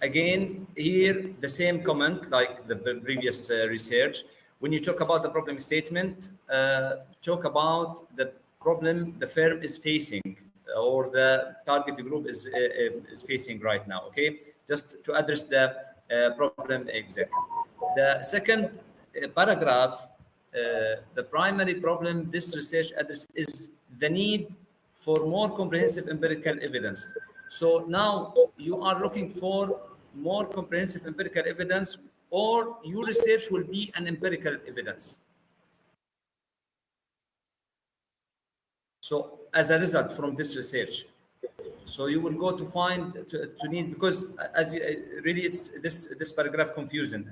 [SPEAKER 2] again, here the same comment like the previous research. When you talk about the problem statement, talk about the problem the firm is facing or the target group is facing right now. Okay, just to address the problem exactly. The second paragraph, the primary problem this research addresses is the need for more comprehensive empirical evidence. So now you are looking for more comprehensive empirical evidence, or your research will be an empirical evidence. So as a result from this research, so you will go to find to need, because as you, really it's this paragraph confusing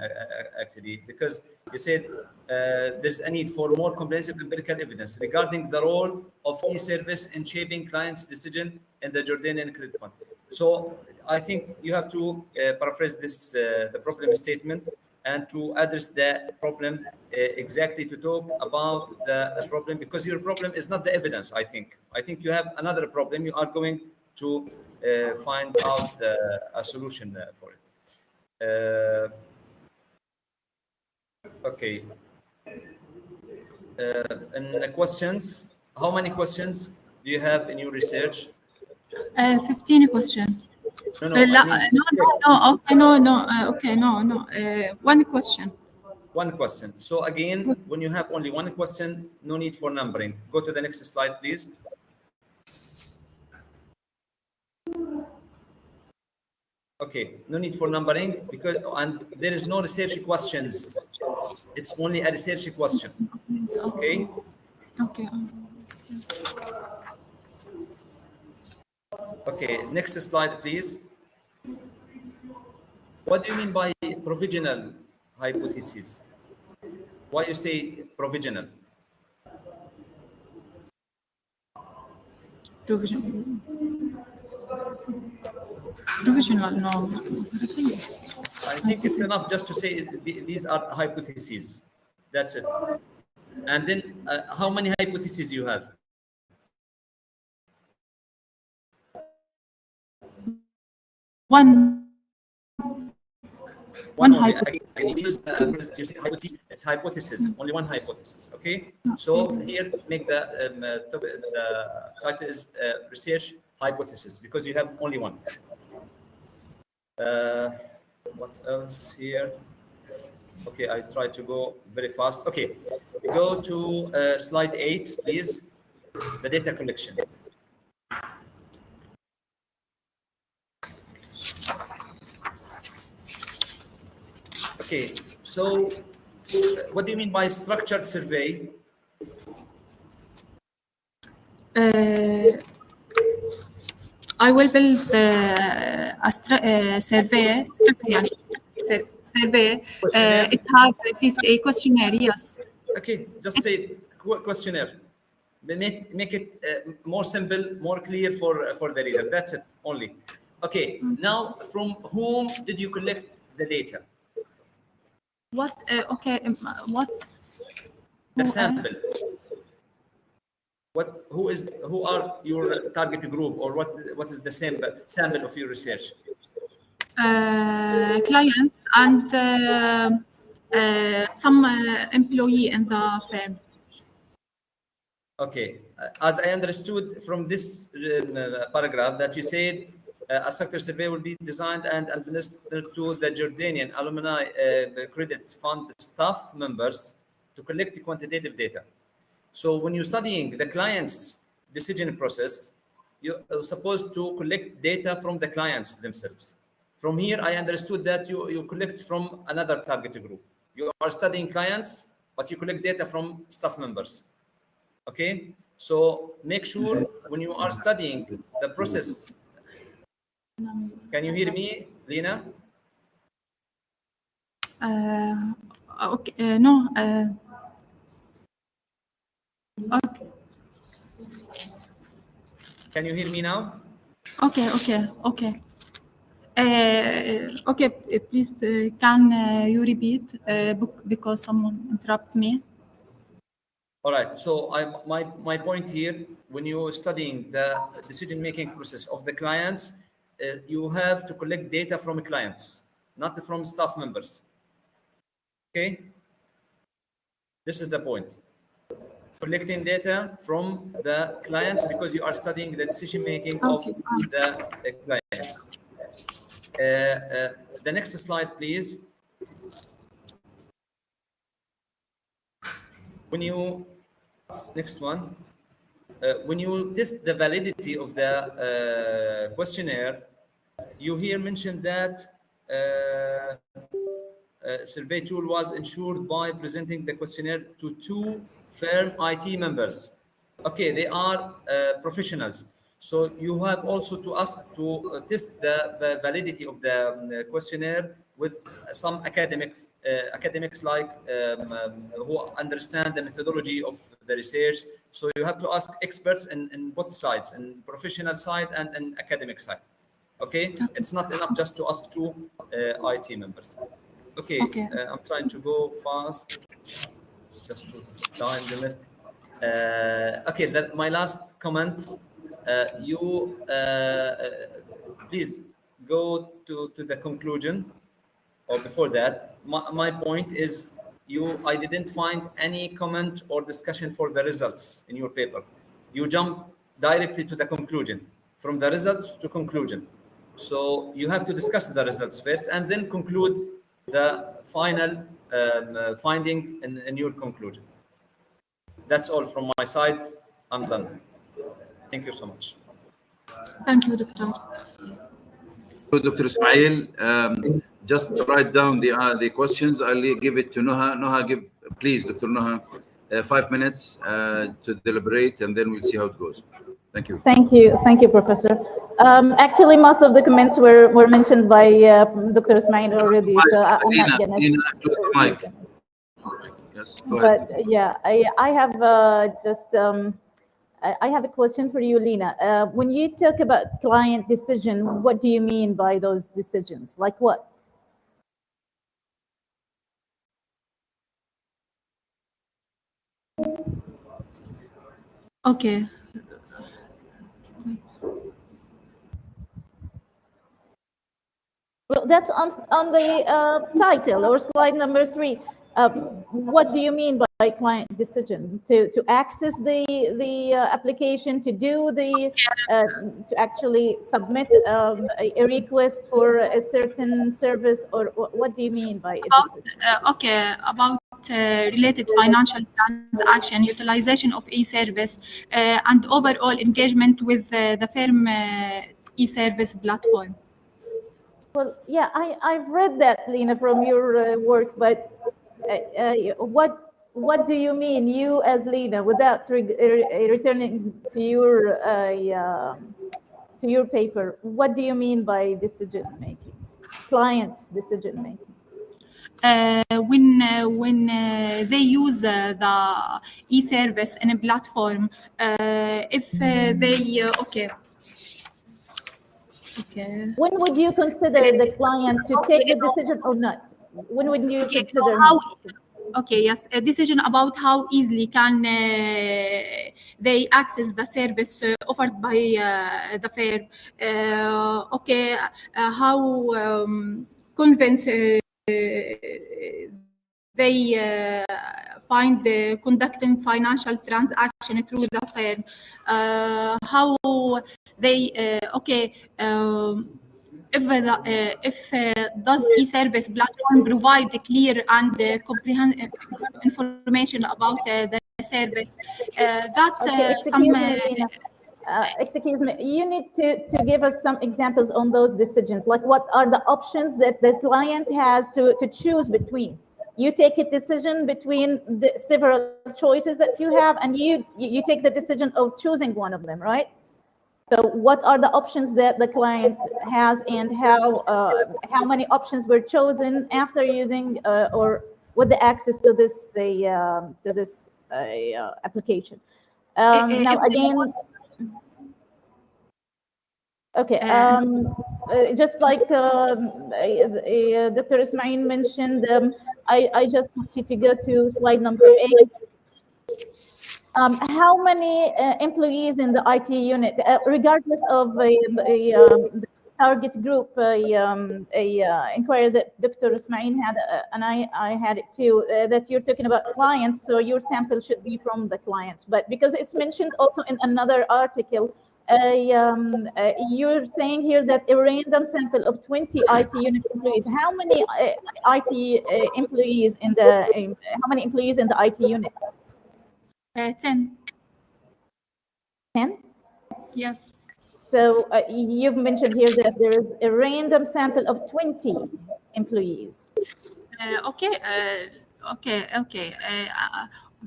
[SPEAKER 2] actually, because you said there's a need for more comprehensive empirical evidence regarding the role of e-service in shaping clients' decision in the Jordanian credit fund. So I think you have to paraphrase this the problem statement and to address the problem exactly, to talk about the problem, because your problem is not the evidence. I think you have another problem. You are going to find out a solution for it. Okay. And the questions, how many questions do you have in your research?
[SPEAKER 1] 15 questions.
[SPEAKER 2] No,
[SPEAKER 1] Okay, one question.
[SPEAKER 2] One question. So again, when you have only one question, no need for numbering. Go to the next slide, please. Okay, no need for numbering, because and there is no research questions. It's only a research question. Okay.
[SPEAKER 1] Okay.
[SPEAKER 2] Okay, next slide, please. What do you mean by provisional hypothesis? Why you say provisional?
[SPEAKER 1] Provisional, no.
[SPEAKER 2] I think it's enough just to say these are hypotheses. That's it. And then how many hypotheses you have?
[SPEAKER 1] One
[SPEAKER 2] only.
[SPEAKER 1] hypothesis.
[SPEAKER 2] Again, use hypothesis. It's hypothesis. Only one hypothesis. Okay. So here make the title is research hypothesis, because you have only one. What else here? Okay, I try to go very fast. Okay, go to slide 8, please. The data collection. Okay, so what do you mean by structured survey?
[SPEAKER 1] I will build a survey. Survey. It have 50 questionnaire. Yes.
[SPEAKER 2] Okay, just say questionnaire. Make it more simple, more clear for the reader. That's it only. Okay, now from whom did you collect the data?
[SPEAKER 1] What? Okay. What?
[SPEAKER 2] The sample. Who are your target group, or what is the sample of your research?
[SPEAKER 1] Clients and some employee in the firm.
[SPEAKER 2] Okay, as I understood from this paragraph that you said a structured survey will be designed and administered to the Jordanian alumni credit fund staff members to collect quantitative data. So when you're studying the client's decision process, you're supposed to collect data from the clients themselves. From here, I understood that you collect from another target group. You are studying clients, but you collect data from staff members. Okay, so make sure when you are studying the process. Can you hear me, Lena?
[SPEAKER 1] Okay. No. Okay.
[SPEAKER 2] Can you hear me now?
[SPEAKER 1] Okay. Okay. Please, can you repeat? Because someone interrupted me.
[SPEAKER 2] All right. So my point here, when you're studying the decision-making process of the clients, you have to collect data from clients, not from staff members. Okay. This is the point. Collecting data from the clients because you are studying the decision-making of the clients. The next slide, please. Next one. When you test the validity of the questionnaire, you here mentioned that survey tool was ensured by presenting the questionnaire to 2 firm IT members. Okay, they are professionals. So you have also to ask to test the validity of the questionnaire with some academics like who understand the methodology of the research. So you have to ask experts in both sides, in professional side and academic side. Okay, it's not enough just to ask 2 IT members. Okay, I'm trying to go fast, just to time limit. Okay, my last comment. You please go to the conclusion, or before that. My point is, I didn't find any comment or discussion for the results in your paper. You jump directly to the conclusion, from the results to conclusion. So you have to discuss the results first and then conclude the final finding in your conclusion. That's all from my side. I'm done. Thank you so much.
[SPEAKER 1] Thank you, Doctor.
[SPEAKER 3] So, Dr. Ismail, just write down the questions. I'll give it to Noha. Noha, please, Dr. Noha, 5 minutes to deliberate, and then we'll see how it goes. Thank you.
[SPEAKER 5] Thank you, Professor. Actually, most of the comments were mentioned by Dr. Ismail already, so I'm not gonna.
[SPEAKER 3] Lena, close the mic. Yes, go ahead.
[SPEAKER 5] But yeah, I have I have a question for you, Lena. When you talk about client decision, what do you mean by those decisions? Like what?
[SPEAKER 1] Okay.
[SPEAKER 5] Well, that's on the title or slide number 3. What do you mean by client decision? To access the application, to do the to actually submit a request for a certain service, or what do you mean by a decision?
[SPEAKER 1] About related financial transaction, utilization of e-service, and overall engagement with the firm e-service platform.
[SPEAKER 5] Well, yeah, I've read that, Lena, from your work, but what do you mean, you as Lena, without returning to your paper? What do you mean by decision making, clients' decision making?
[SPEAKER 1] when they use the e-service in a platform, if they okay.
[SPEAKER 5] When would you consider the client to take the decision or not? When would you consider
[SPEAKER 1] yes, a decision about how easily can they access the service offered by the firm. How convince they find conducting financial transaction through the firm. How they if does e-service platform provide clear and comprehensive information about the service
[SPEAKER 5] excuse me, you need to give us some examples on those decisions, like what are the options that the client has to choose between. You take a decision between the several choices that you have, and you take the decision of choosing one of them, right? So what are the options that the client has, and how many options were chosen after using or with the access to this application? Now again, okay, just like Dr. Ismail mentioned, I just want you to go to slide number 8. How many employees in the IT unit, regardless of the target group, inquiry that Dr. Ismail had, and I had it too, that you're talking about clients, so your sample should be from the clients. But because it's mentioned also in another article, you're saying here that a random sample of 20 IT unit employees. How many IT employees in the how many employees in the IT unit?
[SPEAKER 1] 10.
[SPEAKER 5] 10?
[SPEAKER 1] Yes.
[SPEAKER 5] So you've mentioned here that there is a random sample of 20 employees.
[SPEAKER 1] Okay.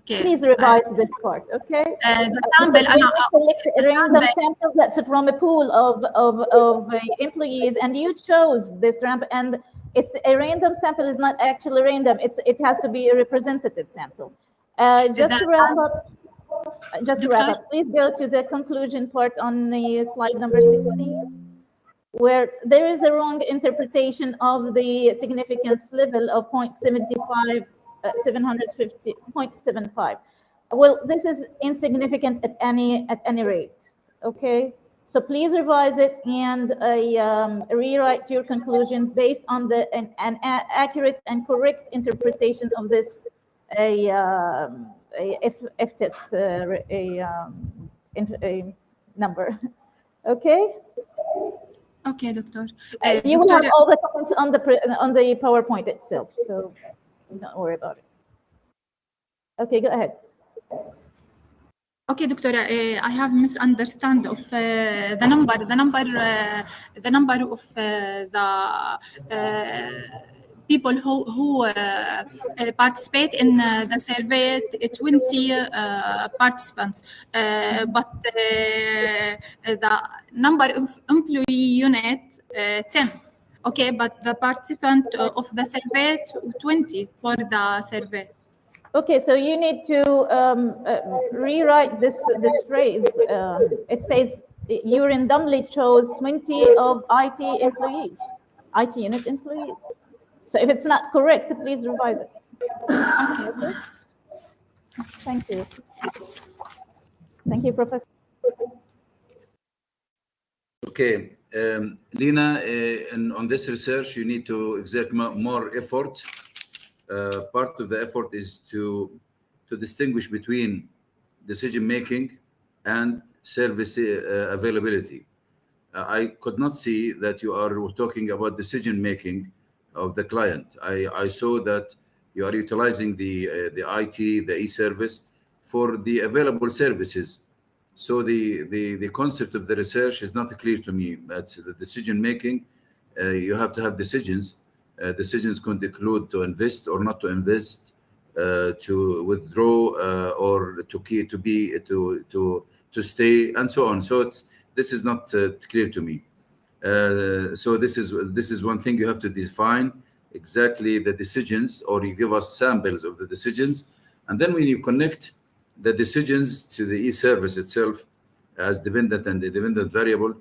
[SPEAKER 5] Please revise this part, okay?
[SPEAKER 1] The sample,
[SPEAKER 5] collect a random sample that's from a pool of employees, and you chose this ramp, and it's a random sample is not actually random. It has to be a representative sample. Just to wrap up, please go to the conclusion part on the slide number 16, where there is a wrong interpretation of the significance level of 0.75, 0.75. Well, this is insignificant at any rate. Okay, so please revise it and rewrite your conclusion based on an accurate and correct interpretation of this F test number. Okay.
[SPEAKER 1] Okay, doctor.
[SPEAKER 5] You will have all the comments on the PowerPoint itself, so don't worry about it. Okay, go ahead.
[SPEAKER 1] Okay, doctor. I have misunderstood of the number of the people who participate in the survey, 20 participants, but the number of employee unit 10. Okay, but the participant of the survey 20 for the survey.
[SPEAKER 5] Okay, so you need to rewrite this phrase. It says you randomly chose 20 of IT employees, IT unit employees. So if it's not correct, please revise it. Okay. Thank you. Thank you, Professor.
[SPEAKER 3] Okay, Lina, on this research, you need to exert more effort. Part of the effort is to distinguish between decision making and service availability. I could not see that you are talking about decision making of the client. I saw that you are utilizing the IT, the e-service for the available services. So the concept of the research is not clear to me. That's the decision making. You have to have decisions. Decisions could include to invest or not to invest, to withdraw or to stay, and so on. So this is not clear to me. So this is one thing you have to define exactly the decisions, or you give us samples of the decisions. And then when you connect the decisions to the e-service itself as dependent and independent variable,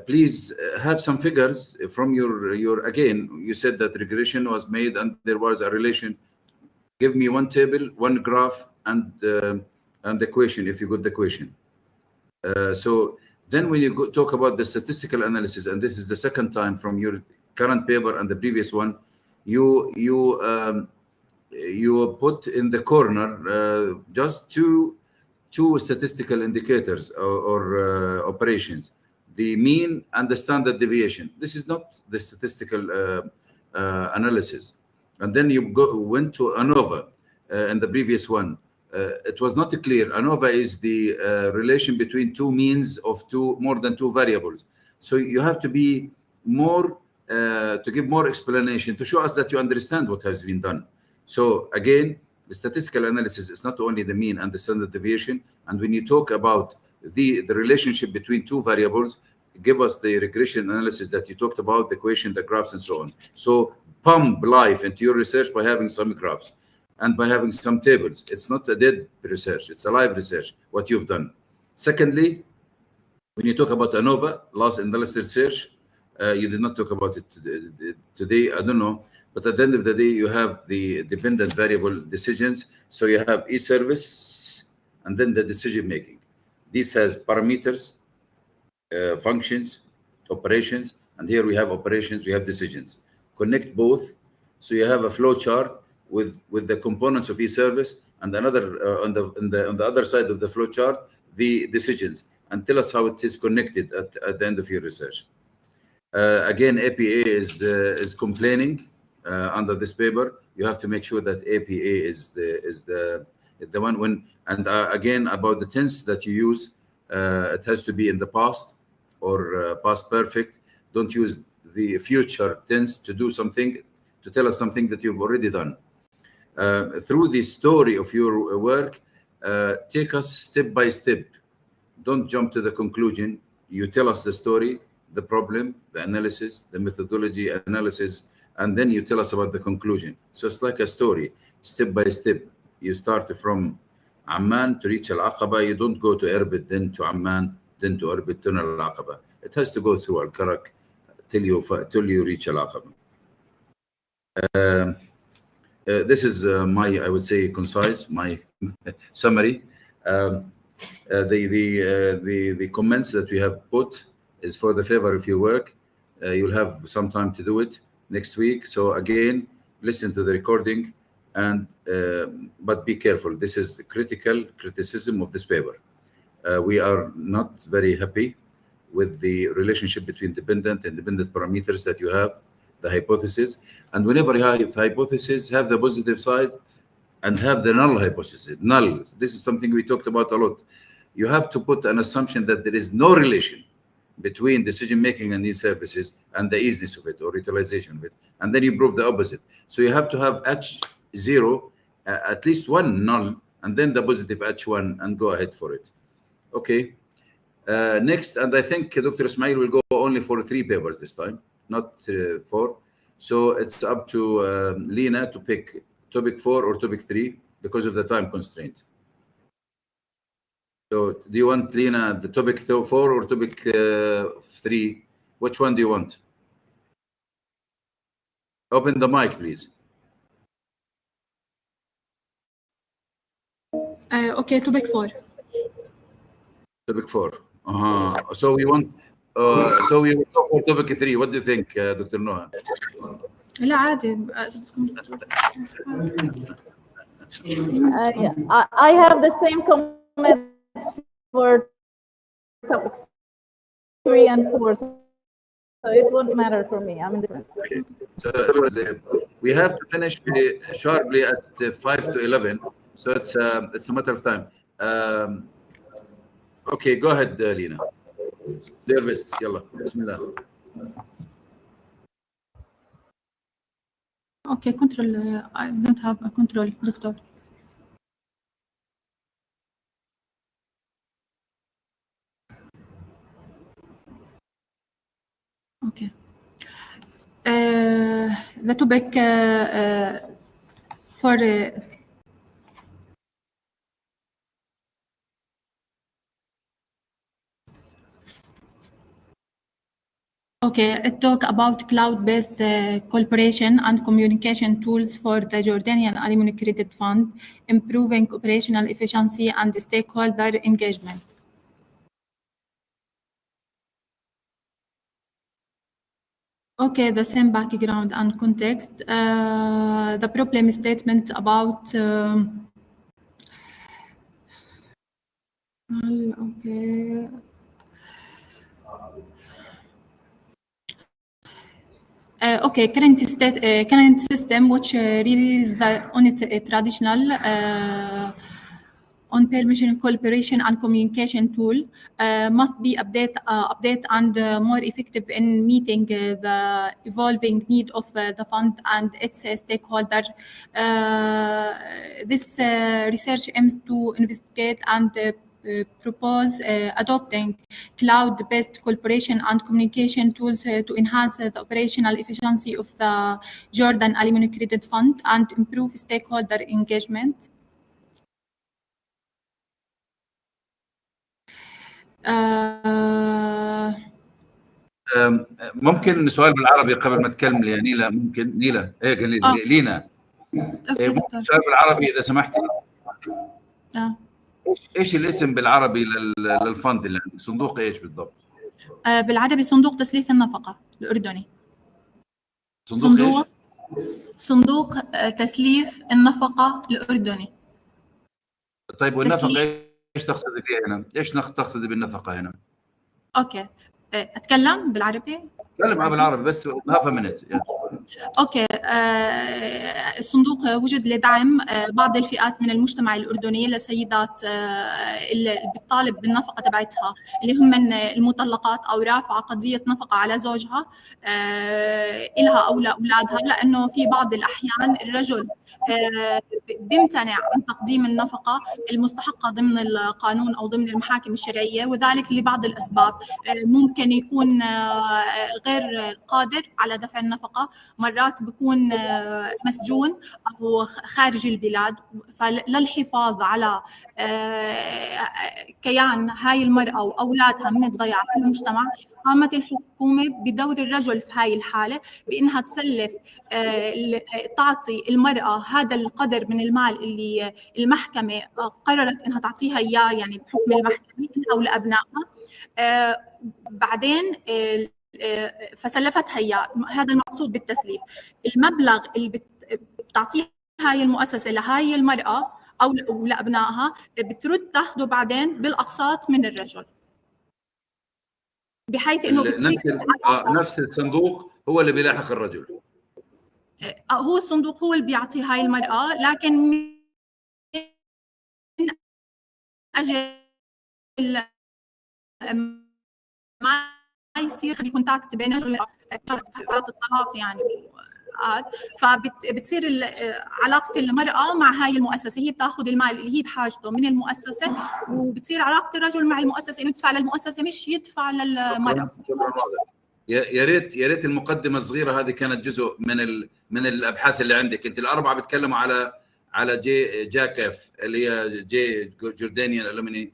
[SPEAKER 3] please have some figures from your again, you said that regression was made and there was a relation. Give me one table, one graph, and the equation, if you got the equation. So then when you talk about the statistical analysis, and this is the second time from your current paper and the previous one, you put in the corner just two statistical indicators or operations, the mean and the standard deviation. This is not the statistical analysis. And then you went to ANOVA in the previous one. It was not clear. ANOVA is the relation between two means of more than two variables. So you have to be more, to give more explanation to show us that you understand what has been done. So again, the statistical analysis is not only the mean and the standard deviation. And when you talk about the relationship between two variables, give us the regression analysis that you talked about, the equation, the graphs, and so on. So pump life into your research by having some graphs and by having some tables. It's not a dead research, it's a live research, what you've done. Secondly, when you talk about ANOVA, last in the last research, you did not talk about it today, I don't know, but at the end of the day, you have the dependent variable decisions. So you have e-service and then the decision making. This has parameters, functions, operations, and here we have operations, we have decisions. Connect both, so you have a flow chart with the components of e-service, and another on the other side of the flow chart, the decisions, and tell us how it is connected at the end of your research. Again, APA is complaining under this paper. You have to make sure that APA is the one when, and again about the tense that you use, it has to be in the past or past perfect. Don't use the future tense to do something, to tell us something that you've already done. Through the story of your work, take us step by step. Don't jump to the conclusion. You tell us the story, the problem, the analysis, the methodology analysis, and then you tell us about the conclusion. So it's like a story, step by step. You start from Amman to reach Al-Aqaba. You don't go to Erbil, then to Amman, then to Erbil, then Al-Aqaba. It has to go through Al-Karak till you reach Al-Aqaba. This is my, I would say, concise, my summary. The comments that we have put is for the favor of your work. You'll have some time to do it next week. So again, listen to the recording, and but be careful. This is critical criticism of this paper. We are not very happy with the relationship between dependent and independent parameters that you have, the hypothesis. And whenever you have hypothesis, have the positive side and have the null hypothesis. Null. This is something we talked about a lot. You have to put an assumption that there is no relation between decision making and these services and the easiness of it or utilization of it, and then you prove the opposite. So you have to have H0, at least one null, and then the positive H1, and go ahead for it. Okay. Next, and I think Dr. Ismail will go only for 3 papers this time, not 4. So it's up to Lena to pick topic 4 or topic 3 because of the time constraint. So do you want, Lena, the topic 4 or topic 3? Which one do you want? Open the mic, please.
[SPEAKER 1] Okay, topic 4.
[SPEAKER 3] Topic 4. So we want. So we will go for topic 3. What do you think, Dr. Noha?
[SPEAKER 1] لا عادي.
[SPEAKER 5] I have the same comments for topic 3 and 4, so it won't matter for me. I'm indifferent.
[SPEAKER 3] Okay. So we have to finish sharply at 5 to 11. So it's a matter of time. Okay, go ahead, Lena. Do your best. Yalla. Bismillah.
[SPEAKER 1] Okay, control. I don't have a control, doctor. Okay. the topic for okay, it talk about cloud-based collaboration and communication tools for the Jordanian Aluminum Credit Fund, improving operational efficiency and stakeholder engagement. Okay, the same background and context. The problem statement about okay. Okay, current system which really is the only traditional on permission collaboration and communication tool must be update and more effective in meeting the evolving need of the fund and its stakeholder. This research aims to investigate and propose adopting cloud-based collaboration and communication tools to enhance the operational efficiency of the Jordan Aluminum Credit Fund and improve stakeholder engagement.
[SPEAKER 3] ممكن سؤال بالعربي قبل ما تكلم لي نيلا؟ ممكن نيلا لينا ممكن سؤال بالعربي اذا سمحتي. ايش الاسم بالعربي للفند اللي عندك؟ صندوق ايش بالضبط؟
[SPEAKER 1] بالعربي صندوق تسليف النفقه الاردني.
[SPEAKER 3] صندوق ايش؟
[SPEAKER 1] صندوق تسليف النفقه الاردني.
[SPEAKER 3] طيب والنفقه ايش تقصدي فيها هنا؟ ايش تقصدي بالنفقه هنا؟
[SPEAKER 1] اوكي اتكلم بالعربي؟
[SPEAKER 3] اتكلم بالعربي بس هاف منت.
[SPEAKER 1] اوكي الصندوق وجد لدعم بعض الفئات من المجتمع الاردني لسيدات اللي بتطالب بالنفقه تبعتها اللي هم من المطلقات او رافعه قضيه نفقه على زوجها إلها او لاولادها، لانه في بعض الاحيان الرجل بيمتنع عن تقديم النفقه المستحقه ضمن القانون او ضمن المحاكم الشرعيه، وذلك لبعض الاسباب. ممكن يكون غير قادر على دفع النفقه، مرات بيكون مسجون او خارج البلاد. فللحفاظ على كيان هاي المراه واولادها من الضياع في المجتمع، قامت الحكومه بدور الرجل في هاي الحاله بانها تسلف تعطي المراه هذا القدر من المال اللي المحكمه قررت انها تعطيها اياه، يعني بحكم المحكمه او لابنائها. بعدين فسلفتها اياه. هذا المقصود بالتسليف. المبلغ اللي بتعطيه هاي المؤسسه لهاي المراه او لابنائها بترد تاخذه بعدين بالاقساط من الرجل، بحيث انه
[SPEAKER 3] نفس الصندوق هو اللي بيلاحق الرجل.
[SPEAKER 1] هو الصندوق هو اللي بيعطي هاي المراه، لكن من اجل ما يصير كونتاكت بين الرجل حالة الطلاق يعني، فبتصير علاقة المرأة مع هاي المؤسسة، هي بتاخذ المال اللي هي بحاجته من المؤسسة، وبتصير علاقة الرجل مع المؤسسة انه يدفع للمؤسسة مش يدفع للمرأة.
[SPEAKER 3] يا ريت المقدمة الصغيرة هذه كانت جزء من الابحاث اللي عندك انت. الاربعة بيتكلموا على جاكف اللي هي جوردانيان ألومني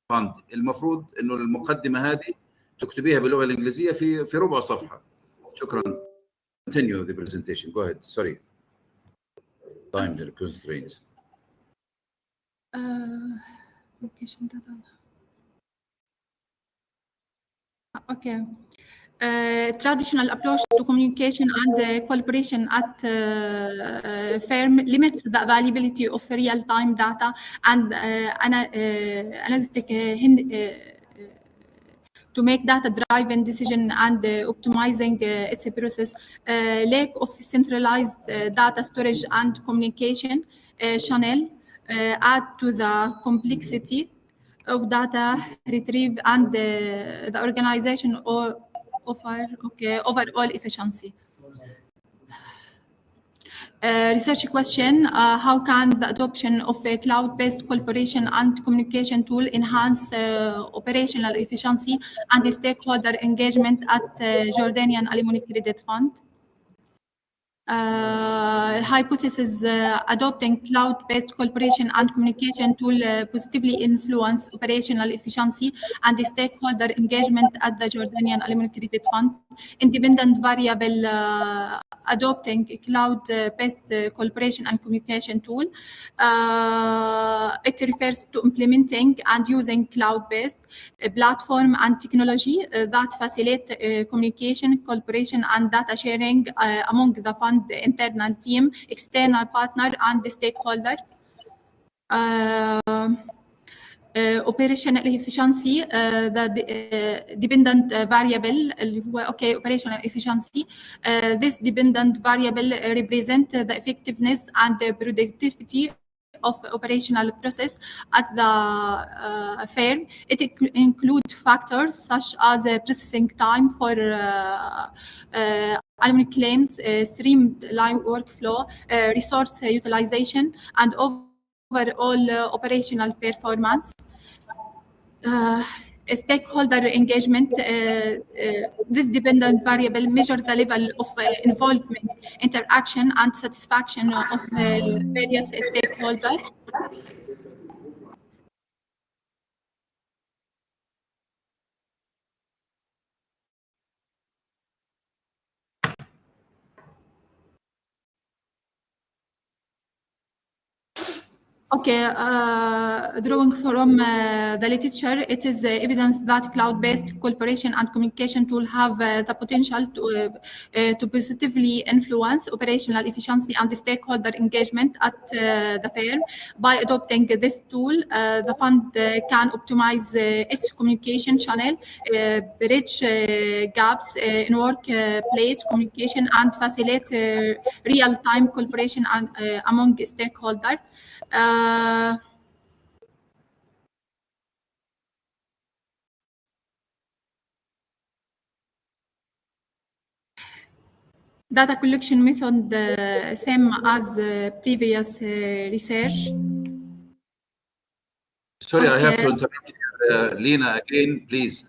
[SPEAKER 3] فاند. المفروض انه المقدمة هذه تكتبيها باللغة الإنجليزية في ربع صفحة. شكرا. Continue the presentation. Go ahead. Sorry. Time constraints.
[SPEAKER 1] Okay. Traditional approach to communication and collaboration at firm limits the availability of real-time data and analytic to make data-driven decision and optimizing its process. Lack of centralized data storage and communication channel add to the complexity of data retrieve and the organization overall efficiency. Research question, how can the adoption of a cloud-based collaboration and communication tool enhance operational efficiency and stakeholder engagement at Jordanian Alimony Credit Fund? Hypothesis, adopting cloud-based collaboration and communication tool positively influence operational efficiency and stakeholder engagement at the Jordanian Alimony Credit Fund. Independent variable, adopting a cloud-based collaboration and communication tool. It refers to implementing and using cloud-based platform and technology that facilitate communication, collaboration, and data sharing among the fund internal team, external partner, and the stakeholder. Operational efficiency, the dependent variable, operational efficiency. This dependent variable represent the effectiveness and the productivity of operational process at the firm. It includes factors such as processing time for alumni claims, streamlined workflow, resource utilization, and overall operational performance. Stakeholder engagement, this dependent variable measures the level of involvement, interaction, and satisfaction of various stakeholders. Okay, drawing from the literature, it is evidence that cloud-based collaboration and communication tools have the potential to positively influence operational efficiency and stakeholder engagement at the firm. By adopting this tool, the fund can optimize its communication channel, bridge gaps in workplace communication, and facilitate real-time collaboration among stakeholders. Data collection method, same as previous research.
[SPEAKER 3] Sorry, I have to
[SPEAKER 1] Okay.
[SPEAKER 3] interrupt Lena again, please.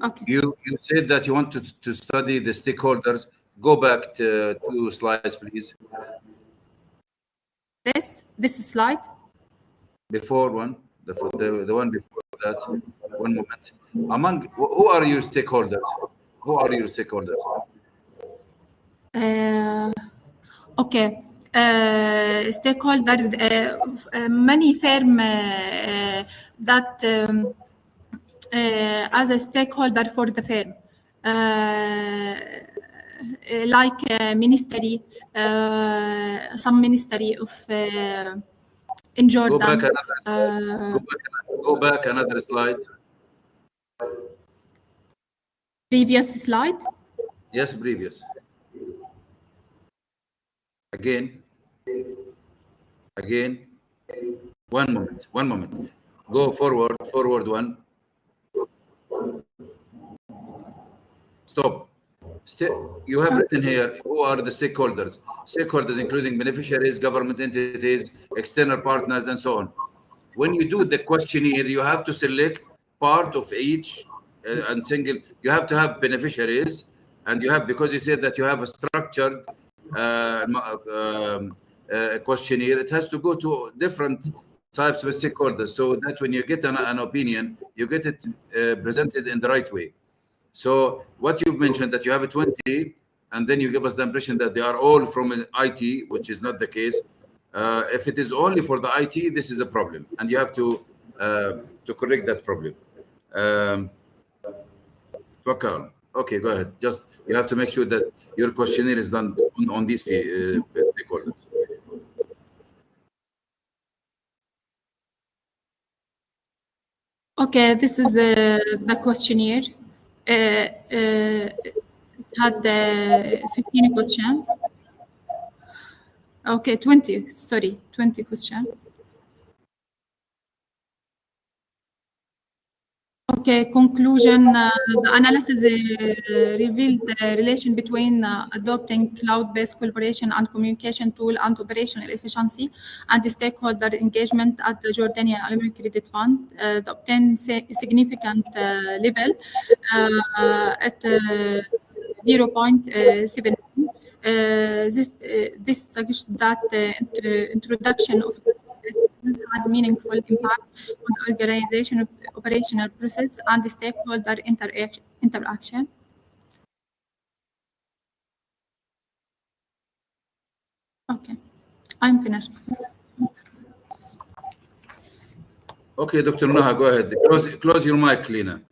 [SPEAKER 1] Okay.
[SPEAKER 3] You said that you want to study the stakeholders. Go back to 2 slides, please.
[SPEAKER 1] This slide.
[SPEAKER 3] Before one, the one before that. One moment. Who are your stakeholders? Who are your stakeholders?
[SPEAKER 1] Okay. Stakeholder, many firm that as a stakeholder for the firm, like ministry, some ministry of in Jordan.
[SPEAKER 3] Go back another slide.
[SPEAKER 1] Previous slide.
[SPEAKER 3] Yes, previous. Again. One moment. Go forward one. Stop. You have written here, who are the stakeholders? Stakeholders including beneficiaries, government entities, external partners, and so on. When you do the questionnaire, you have to select part of each and single. You have to have beneficiaries, and you have, because you said that you have a structured questionnaire, it has to go to different types of stakeholders, so that when you get an opinion, you get it presented in the right way. So what you've mentioned, that you have a 20, and then you give us the impression that they are all from IT, which is not the case. If it is only for the IT, this is a problem, and you have to correct that problem. Okay, go ahead. Just you have to make sure that your questionnaire is done on these stakeholders.
[SPEAKER 1] Okay, this is the questionnaire. It had 15 questions. Okay, 20. Sorry, 20 questions. Okay. Okay, conclusion. The analysis revealed the relation between adopting cloud-based collaboration and communication tool and operational efficiency and the stakeholder engagement at the Jordanian Alumni Credit Fund. The obtained significant level at 0.7. This suggests that the introduction of has meaningful impact on organization, operational process, and the stakeholder interaction. Okay, I'm finished.
[SPEAKER 3] Okay, Dr. Nuha, go ahead. Close your mic, Lena.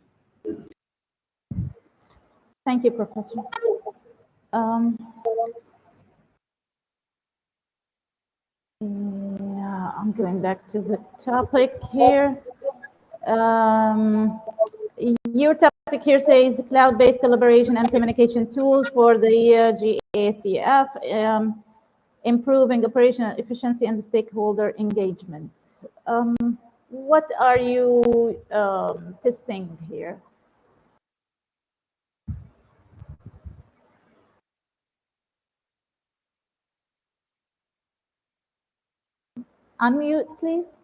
[SPEAKER 5] Thank you, Professor. Yeah, I'm going back to the topic here. Your topic here says cloud-based collaboration and communication tools for the GACF, improving operational efficiency and stakeholder engagement. What are you testing here? Unmute, please.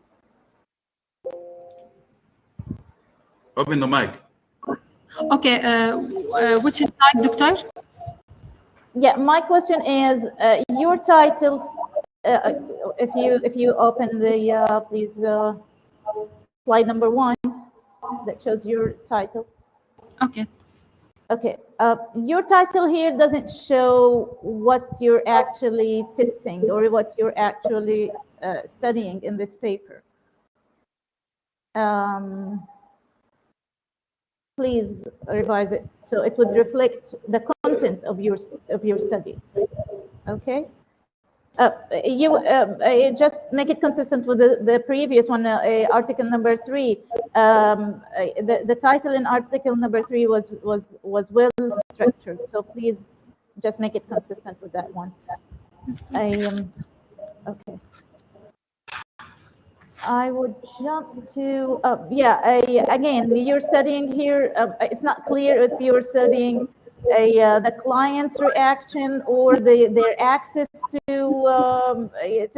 [SPEAKER 3] Open the mic.
[SPEAKER 1] Okay, which slide, Doctor?
[SPEAKER 5] Yeah, my question is your titles. If you open the please slide number 1 that shows your title.
[SPEAKER 1] Okay.
[SPEAKER 5] Okay, your title here doesn't show what you're actually testing or what you're actually studying in this paper. Please revise it so it would reflect the content of your study. Okay. You just make it consistent with the previous one, article number 3. The title in article number 3 was well structured, so please just make it consistent with that one. Okay. I would jump to again, you're studying here. It's not clear if you're studying the client's reaction or their access to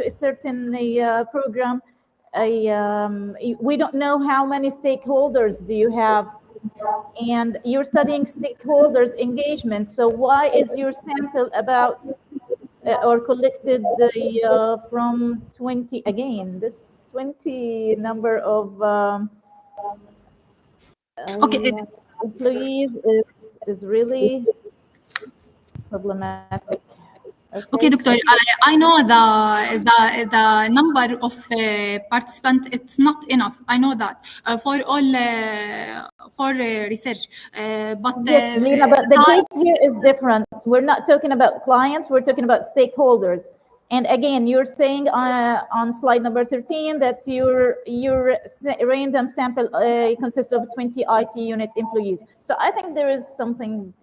[SPEAKER 5] a certain program. We don't know how many stakeholders do you have, and you're studying stakeholders engagement. So why is your sample about or collected from 20 again? This 20 number of employees is really problematic.
[SPEAKER 1] Okay, Doctor. I know the number of participants. It's not enough. I know that for all for research, but
[SPEAKER 5] yes, Lena, but the case here is different. We're not talking about clients. We're talking about stakeholders. And again, you're saying on slide number 13 that your random sample consists of 20 IT unit employees. So I think there is something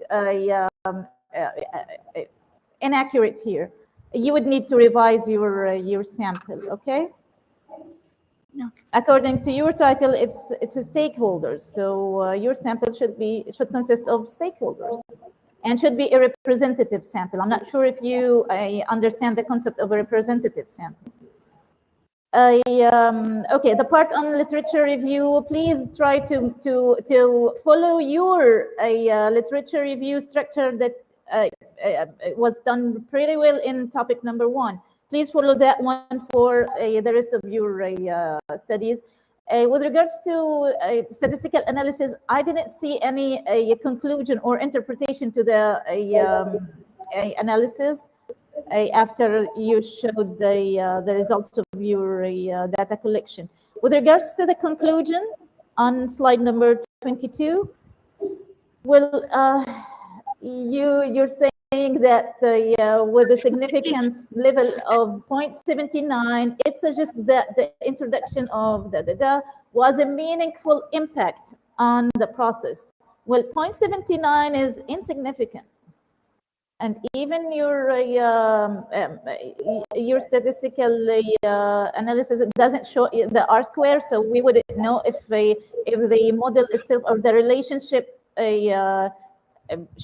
[SPEAKER 5] inaccurate here. You would need to revise your sample, okay?
[SPEAKER 1] No.
[SPEAKER 5] According to your title, it's a stakeholders. So your sample should consist of stakeholders and should be a representative sample. I'm not sure if you understand the concept of a representative sample. Okay, the part on literature review, please try to follow your literature review structure that was done pretty well in topic number 1. Please follow that one for the rest of your studies. With regards to statistical analysis, I didn't see any conclusion or interpretation to the analysis after you showed the results of your data collection. With regards to the conclusion on slide number 22, well, you're saying that with the significance level of 0.79, it suggests that the introduction of the was a meaningful impact on the process. Well, 0.79 is insignificant, and even your statistical analysis doesn't show the R square, so we wouldn't know if if the model itself or the relationship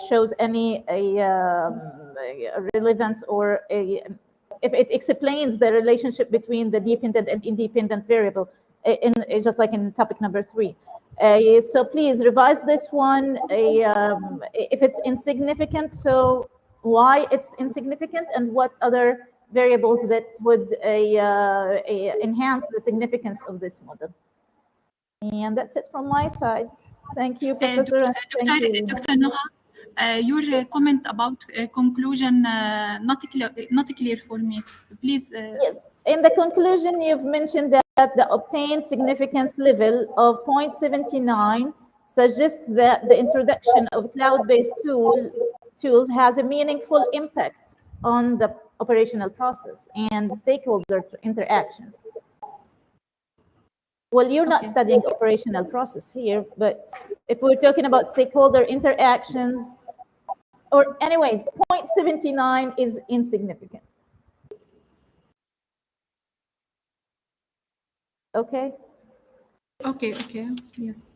[SPEAKER 5] shows any relevance, or if it explains the relationship between the dependent and independent variable, in just like in topic number 3. So please revise this one. If it's insignificant, so why it's insignificant, and what other variables that would enhance the significance of this model. And that's it from my side. Thank you, Professor. Thank you.
[SPEAKER 1] Dr. Noha, your comment about conclusion not clear for me. Please.
[SPEAKER 5] Yes. In the conclusion, you've mentioned that the obtained significance level of 0.79 suggests that the introduction of cloud-based tools has a meaningful impact on the operational process and stakeholder interactions. Well, you're not studying operational process here, but if we're talking about stakeholder interactions, or anyways, 0.79 is insignificant. Okay?
[SPEAKER 1] Okay, yes.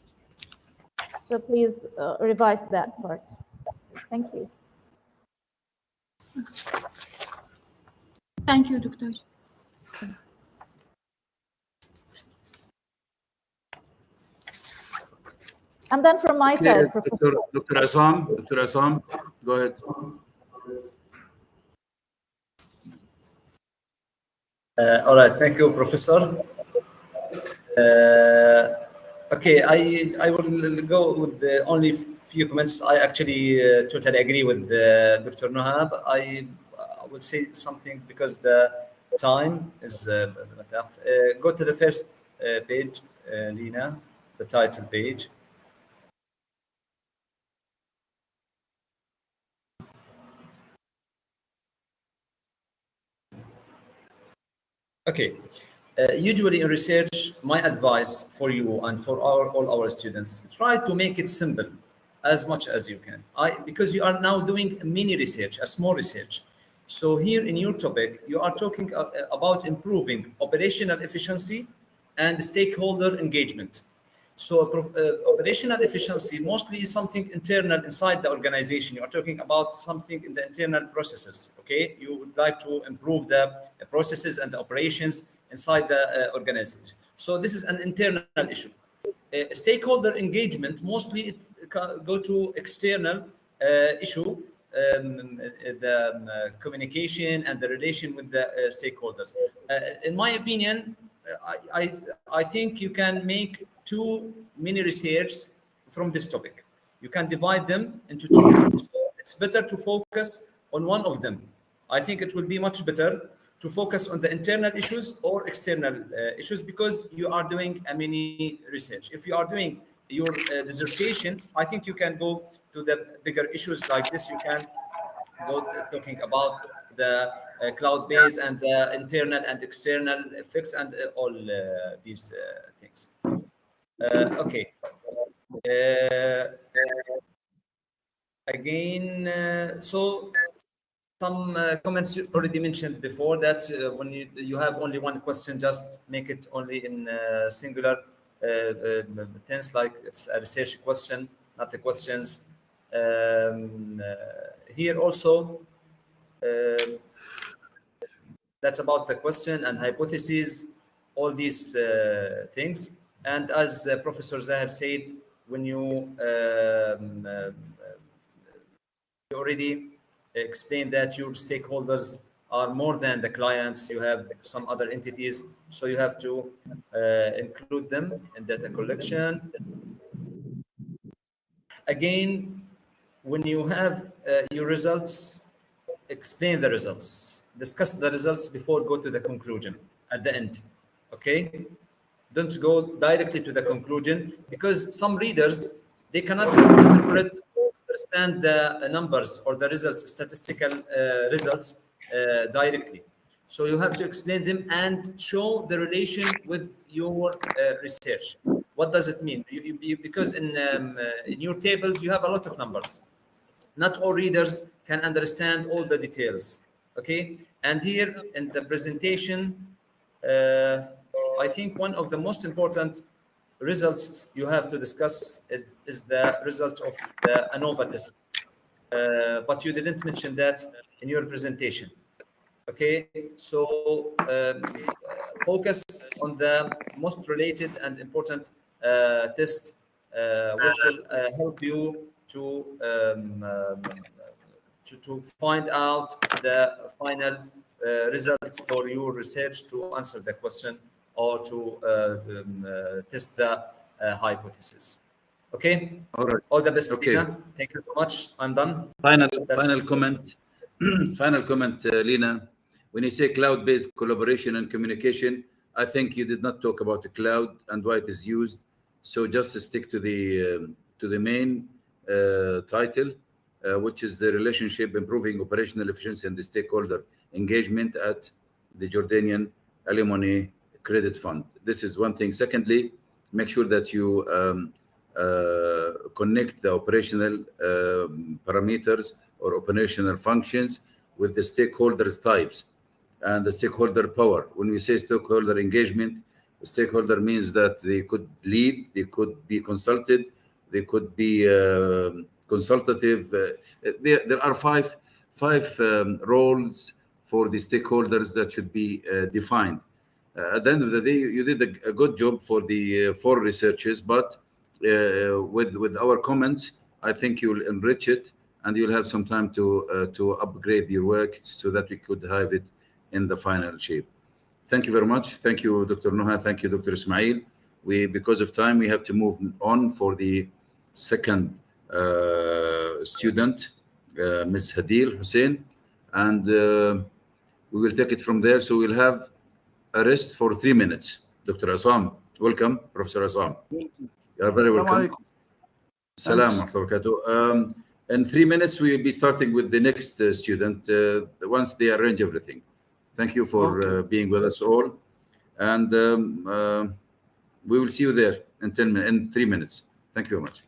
[SPEAKER 5] So please revise that part. Thank you.
[SPEAKER 1] Thank you, Doctor.
[SPEAKER 5] I'm done from my side.
[SPEAKER 3] Dr. Assam, go ahead.
[SPEAKER 2] All right, thank you, Professor. Okay, I will go with the only few comments. I actually totally agree with Dr. Noha. I will say something because the time is tough. Go to the first page, Lina, the title page. Okay. Usually in research, my advice for you and for all our students, try to make it simple as much as you can. Because you are now doing a mini research, a small research. So here in your topic, you are talking about improving operational efficiency and stakeholder engagement. So operational efficiency mostly is something internal inside the organization. You are talking about something in the internal processes, okay? You would like to improve the processes and the operations inside the organization. So this is an internal issue. Stakeholder engagement, mostly it go to external issue, the communication and the relation with the stakeholders. In my opinion, I think you can make 2 mini researches from this topic. You can divide them into 2. So it's better to focus on one of them. I think it will be much better to focus on the internal issues or external issues, because you are doing a mini research. If you are doing your dissertation, I think you can go to the bigger issues like this. You can go talking about the cloud-based and the internal and external effects and all these things. Okay. Again, so some comments you already mentioned before, that when you have only one question, just make it only in singular tense, like it's a research question, not the questions. Here also, that's about the question and hypotheses, all these things. And as Professor Zahir said, when you already explained that your stakeholders are more than the clients, you have some other entities, so you have to include them in data collection. Again, when you have your results, explain the results, discuss the results before go to the conclusion at the end. Okay, don't go directly to the conclusion, because some readers, they cannot interpret, understand the numbers or the results, statistical results directly. So you have to explain them and show the relation with your research. What does it mean? Because in your tables you have a lot of numbers. Not all readers can understand all the details. Okay, and here in the presentation, I think one of the most important results you have to discuss is the result of the ANOVA test. But you didn't mention that in your presentation. Okay, so focus on the most related and important test, which will help you to find out the final results for your research to answer the question or to test the hypothesis. Okay.
[SPEAKER 3] All right.
[SPEAKER 2] All the best,
[SPEAKER 3] Okay.
[SPEAKER 2] Lina. Thank you so much. I'm done.
[SPEAKER 3] Final comment. Final comment, Lina. When you say cloud-based collaboration and communication, I think you did not talk about the cloud and why it is used. So just stick to the main title, which is the relationship improving operational efficiency and the stakeholder engagement at the Jordanian Alimony Credit Fund. This is one thing. Secondly, make sure that you connect the operational parameters or operational functions with the stakeholders types and the stakeholder power. When we say stakeholder engagement, stakeholder means that they could lead, they could be consulted, they could be consultative. There are five roles for the stakeholders that should be defined. At the end of the day, you did a good job for the four researches, but with our comments, I think you'll enrich it and you'll have some time to upgrade your work so that we could have it in the final shape. Thank you very much. Thank you, Dr. Nuha. Thank you, Dr. Ismail. Because of time, we have to move on for the second student, Ms. Hadil Hussein, and we will take it from there. So we'll have a rest for 3 minutes. Dr. Assam, welcome, Professor Assam. You are very welcome. Salam wa rahmatullahi. In 3 minutes, we will be starting with the next student once they arrange everything. Thank you for being with us all. And we will see you there in 3 minutes. Thank you very much.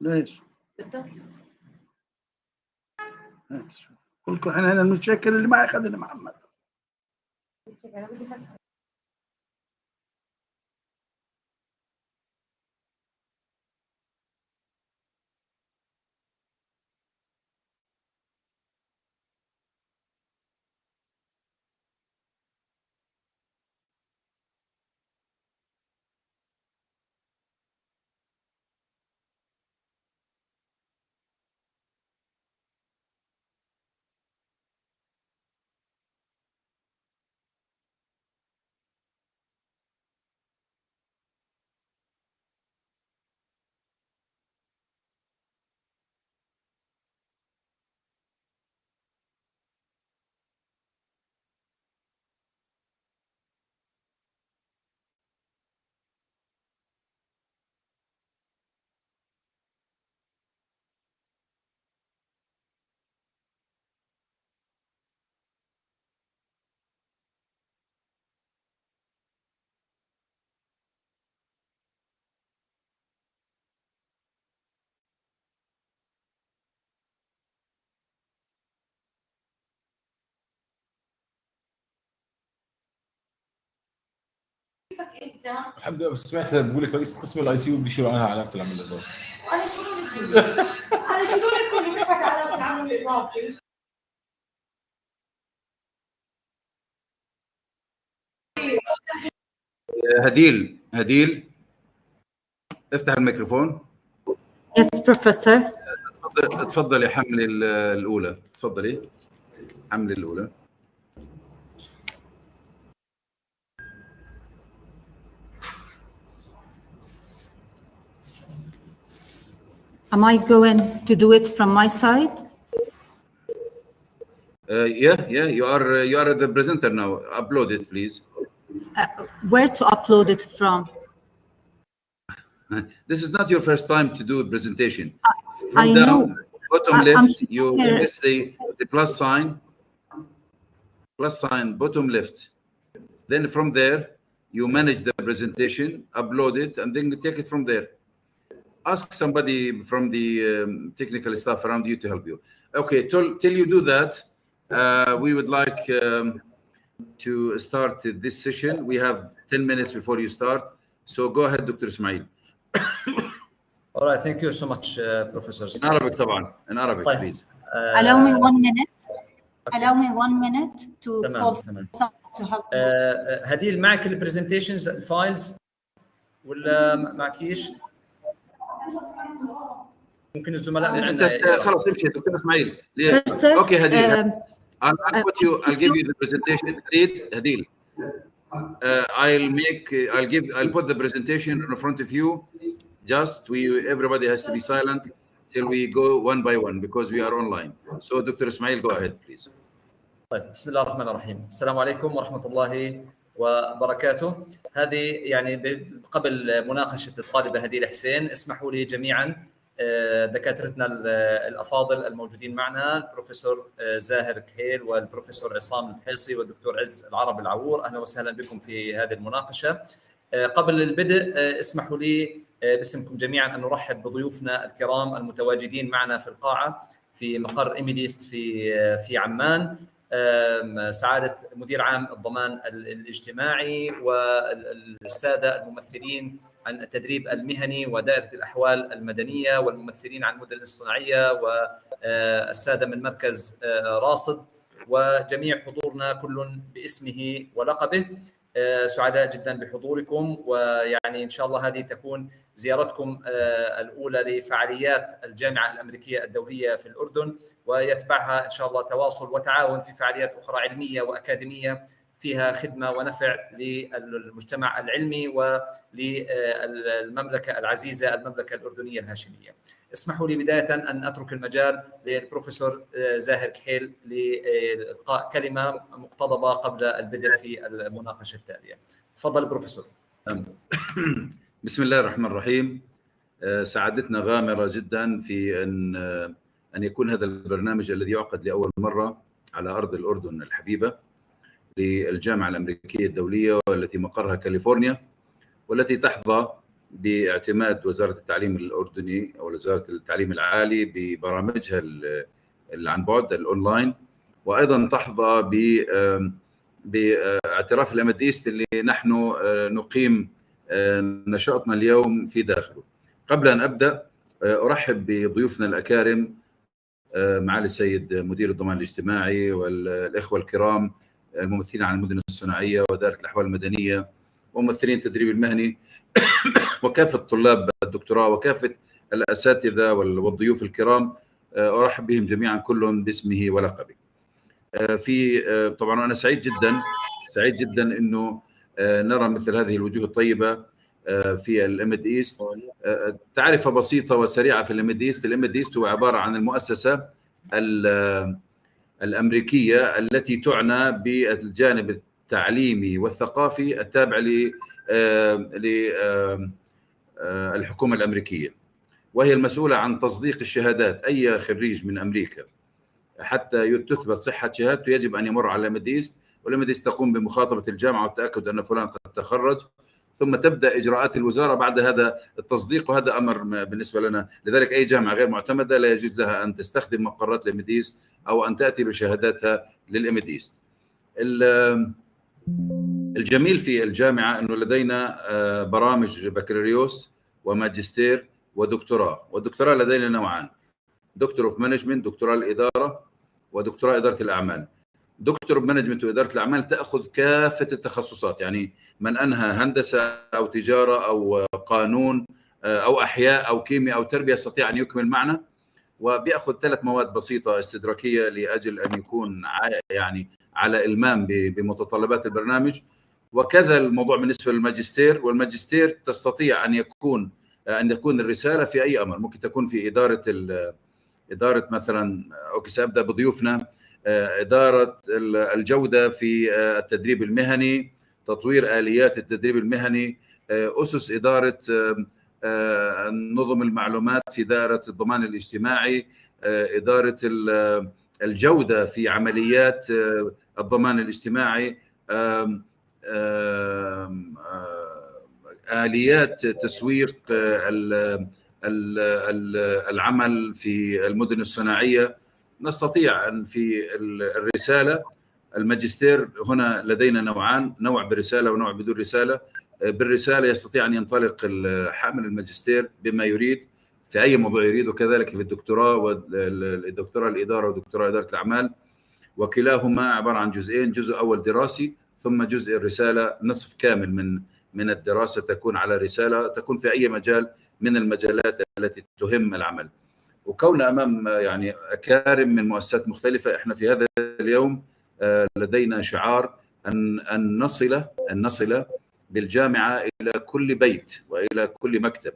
[SPEAKER 6] ليش؟ هات شوف كلكم احنا هنا المتشكل اللي معي خلينا محمد.
[SPEAKER 7] كيفك انت؟
[SPEAKER 8] الحمد لله. بس سمعت بقول لك رئيس قسم الاي سي يو بيشيلوا عنها علامه العمل الاضافي.
[SPEAKER 7] انا شنو لكم؟ انا شنو لكم مش بس علامه العمل الاضافي.
[SPEAKER 3] هديل افتح الميكروفون.
[SPEAKER 4] Yes, Professor.
[SPEAKER 3] تفضلي حملي الاولى. تفضلي حملي الاولى.
[SPEAKER 4] Am I going to do it from my side?
[SPEAKER 3] Yeah. You are the presenter now. Upload it, please.
[SPEAKER 4] Where to upload it from?
[SPEAKER 3] This is not your first time to do a presentation.
[SPEAKER 4] I
[SPEAKER 3] From
[SPEAKER 4] know.
[SPEAKER 3] down, bottom left, you press the plus sign, bottom left. Then from there, you manage the presentation, upload it, and then you take it from there. Ask somebody from the technical staff around you to help you. Okay, till you do that, we would like to start this session. We have 10 minutes before you start. So go ahead, Dr. Ismail.
[SPEAKER 2] All right, thank you so much, professors.
[SPEAKER 3] In Arabic طبعا. In Arabic, please.
[SPEAKER 4] Allow me 1 minute. Allow me 1 minute to call someone to help me.
[SPEAKER 2] هديل معك البرزنتيشنز الفايلز ولا معكيش؟ ممكن الزملاء اللي عندنا
[SPEAKER 3] خلاص امشي دكتور اسماعيل.
[SPEAKER 4] Okay,
[SPEAKER 3] هديل. I'll give you the presentation. هديل. I'll put the presentation in front of you. Everybody has to be silent till we go one by one because we are online. So Dr. Ismail, go ahead, please.
[SPEAKER 2] طيب بسم الله الرحمن الرحيم. السلام عليكم ورحمة الله وبركاته. هذه يعني قبل مناقشة الطالبة هديل حسين اسمحوا لي جميعا دكاترتنا الأفاضل الموجودين معنا البروفيسور زاهر كهيل والبروفيسور عصام الحيصي والدكتور عز العرب العوور. أهلا وسهلا بكم في هذه المناقشة. قبل البدء اسمحوا لي باسمكم جميعا أن نرحب بضيوفنا الكرام المتواجدين معنا في القاعة في مقر إميديست في عمان. سعادة مدير عام الضمان الاجتماعي والسادة الممثلين عن التدريب المهني ودائرة الأحوال المدنية والممثلين عن المدن الصناعية والسادة من مركز راصد وجميع حضورنا كل باسمه ولقبه. سعداء جدا بحضوركم ويعني إن شاء الله هذه تكون زيارتكم الأولى لفعاليات الجامعة الأمريكية الدولية في الأردن ويتبعها إن شاء الله تواصل وتعاون في فعاليات أخرى علمية وأكاديمية فيها خدمة ونفع للمجتمع العلمي وللمملكة العزيزة المملكة الأردنية الهاشمية. اسمحوا لي بداية أن أترك المجال للبروفيسور زاهر كحيل لإلقاء كلمة مقتضبة قبل البدء في المناقشة التالية. تفضل بروفيسور.
[SPEAKER 3] بسم الله الرحمن الرحيم. سعادتنا غامرة جدا في أن يكون هذا البرنامج الذي يعقد لأول مرة على أرض الأردن الحبيبة للجامعة الأمريكية الدولية والتي مقرها كاليفورنيا والتي تحظى باعتماد وزارة التعليم الأردني أو وزارة التعليم العالي ببرامجها عن بعد الأونلاين وأيضا تحظى باعتراف الأمديست اللي نحن نقيم نشاطنا اليوم في داخله. قبل أن أبدأ أرحب بضيوفنا الأكارم معالي السيد مدير الضمان الاجتماعي والإخوة الكرام الممثلين عن المدن الصناعية ودائرة الأحوال المدنية وممثلين التدريب المهني وكافة طلاب الدكتوراه وكافة الأساتذة والضيوف الكرام. أرحب بهم جميعا كل باسمه ولقبه. طبعا أنا سعيد جدا إنه نرى مثل هذه الوجوه الطيبة في الإمد إيست. تعرفة بسيطة وسريعة في الإمد إيست هو عبارة عن المؤسسة الأمريكية التي تعنى بالجانب التعليمي والثقافي التابع للحكومة الأمريكية وهي المسؤولة عن تصديق الشهادات. أي خريج من أمريكا حتى تثبت صحة شهادته يجب أن يمر على الإمد إيست والإمد إيست تقوم بمخاطبة الجامعة والتأكد أن فلان قد تخرج ثم تبدأ إجراءات الوزارة بعد هذا التصديق وهذا أمر بالنسبة لنا. لذلك أي جامعة غير معتمدة لا يجوز لها أن تستخدم مقرات الإمد إيست أو أن تأتي بشهاداتها للإمد إيست. الجميل في الجامعة أنه لدينا برامج بكالوريوس وماجستير ودكتوراه. والدكتوراه لدينا نوعان: دكتور اوف مانجمنت، دكتوراه الإدارة، ودكتوراه إدارة الأعمال. دكتور مانجمنت وإدارة الأعمال تأخذ كافة التخصصات، يعني من أنهى هندسة أو تجارة أو قانون أو أحياء أو كيمياء أو تربية يستطيع أن يكمل معنا، وبيأخذ 3 مواد بسيطة استدراكية لأجل أن يكون يعني على إلمام بمتطلبات البرنامج. وكذا الموضوع بالنسبة للماجستير. والماجستير تستطيع أن يكون الرسالة في أي أمر، ممكن تكون في إدارة مثلا، أوكي سأبدأ بضيوفنا، إدارة الجودة في التدريب المهني، تطوير آليات التدريب المهني، أسس إدارة نظم المعلومات في دائرة الضمان الاجتماعي، إدارة الجودة في عمليات الضمان الاجتماعي، آليات تسويق العمل في المدن الصناعية. نستطيع أن في الرسالة، الماجستير هنا لدينا نوعان: نوع برسالة ونوع بدون رسالة. بالرسالة يستطيع أن ينطلق حامل الماجستير بما يريد في أي موضوع يريد، وكذلك في الدكتوراه والدكتوراه الإدارة ودكتوراه إدارة الأعمال، وكلاهما عبارة عن جزئين: جزء أول دراسي، ثم جزء الرسالة نصف كامل من الدراسة تكون على رسالة تكون في أي مجال من المجالات التي تهم العمل. وكوننا أمام يعني أكارم من مؤسسات مختلفة، إحنا في هذا اليوم لدينا شعار أن نصل بالجامعة إلى كل بيت وإلى كل مكتب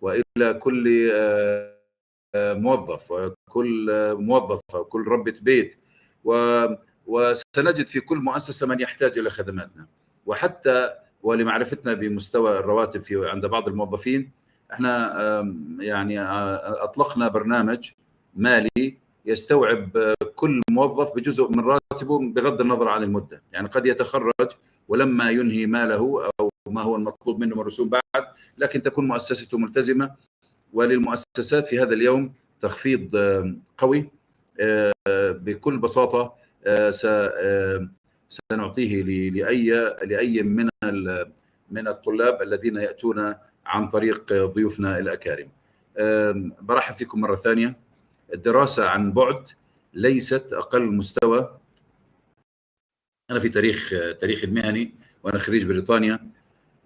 [SPEAKER 3] وإلى كل موظف وكل ربة بيت، وسنجد في كل مؤسسة من يحتاج إلى خدماتنا. وحتى ولمعرفتنا بمستوى الرواتب عند بعض الموظفين، احنا يعني أطلقنا برنامج مالي يستوعب كل موظف بجزء من راتبه بغض النظر عن المدة. يعني قد يتخرج ولما ينهي ماله أو ما هو المطلوب منه من الرسوم بعد، لكن تكون مؤسسته ملتزمة. وللمؤسسات في هذا اليوم تخفيض قوي بكل بساطة سنعطيه لأي من الطلاب الذين يأتون عن طريق ضيوفنا الأكارم. برحب فيكم مرة ثانية. الدراسة عن بعد ليست أقل مستوى. أنا في تاريخ المهني وأنا خريج بريطانيا،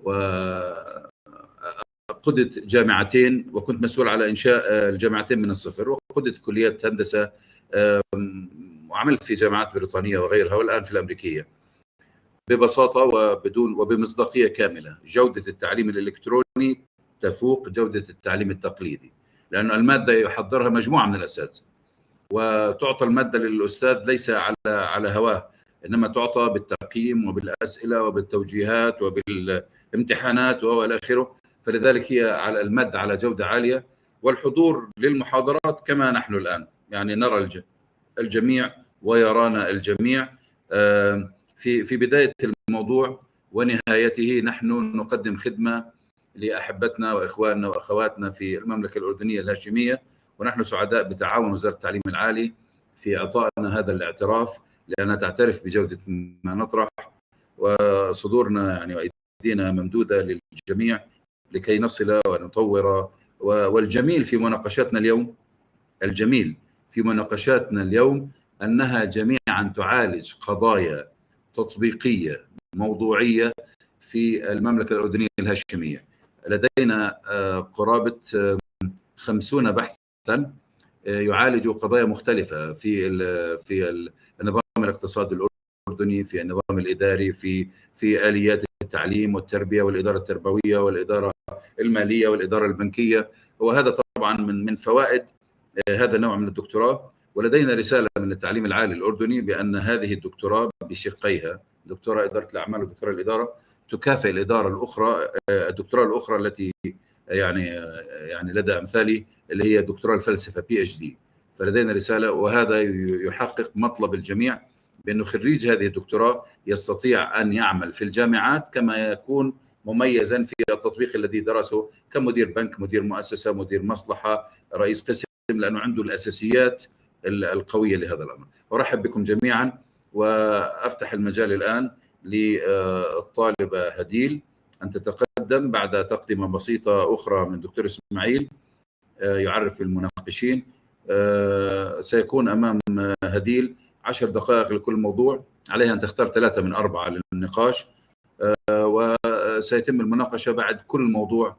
[SPEAKER 3] وقدت جامعتين وكنت مسؤول على إنشاء الجامعتين من الصفر، وقدت كليات هندسة وعملت في جامعات بريطانية وغيرها والآن في الأمريكية. ببساطة وبمصداقية كاملة، جودة التعليم الإلكتروني تفوق جودة التعليم التقليدي، لأن المادة يحضرها مجموعة من الأساتذة، وتعطى المادة للأستاذ ليس على هواه، إنما تعطى بالتقييم وبالأسئلة وبالتوجيهات وبالامتحانات وإلى آخره. فلذلك هي على المادة على جودة عالية، والحضور للمحاضرات كما نحن الآن، يعني نرى الجميع ويرانا الجميع. في بداية الموضوع ونهايته نحن نقدم خدمة لأحبتنا وإخواننا وأخواتنا في المملكة الأردنية الهاشمية، ونحن سعداء بتعاون وزارة التعليم العالي في إعطائنا هذا الاعتراف، لأنها تعترف بجودة ما نطرح، وصدورنا يعني وأيدينا ممدودة للجميع لكي نصل ونطور. والجميل في مناقشاتنا اليوم أنها جميعا تعالج قضايا تطبيقية موضوعية في المملكة الأردنية الهاشمية. لدينا قرابة 50 بحثا يعالجوا قضايا مختلفة في النظام الاقتصادي الأردني، في النظام الإداري، في آليات التعليم والتربية والإدارة التربوية والإدارة المالية والإدارة البنكية. وهذا طبعا من فوائد هذا النوع من الدكتوراه. ولدينا رسالة من التعليم العالي الأردني بأن هذه الدكتوراه بشقيها، دكتوراه إدارة الأعمال ودكتوراه الإدارة، تكافئ الدكتوراه الأخرى التي يعني لدى أمثالي اللي هي دكتوراه الفلسفة PhD. فلدينا رسالة، وهذا يحقق مطلب الجميع بأنه خريج هذه الدكتوراه يستطيع أن يعمل في الجامعات كما يكون مميزا في التطبيق الذي درسه كمدير بنك، مدير مؤسسة، مدير مصلحة، رئيس قسم، لأنه عنده الأساسيات القوية لهذا الأمر. أرحب بكم جميعا وأفتح المجال الآن للطالبة هديل أن تتقدم بعد تقدمة بسيطة أخرى من دكتور إسماعيل يعرف المناقشين. سيكون أمام هديل 10 دقائق لكل موضوع، عليها أن تختار 3 من 4 للنقاش، وسيتم المناقشة بعد كل موضوع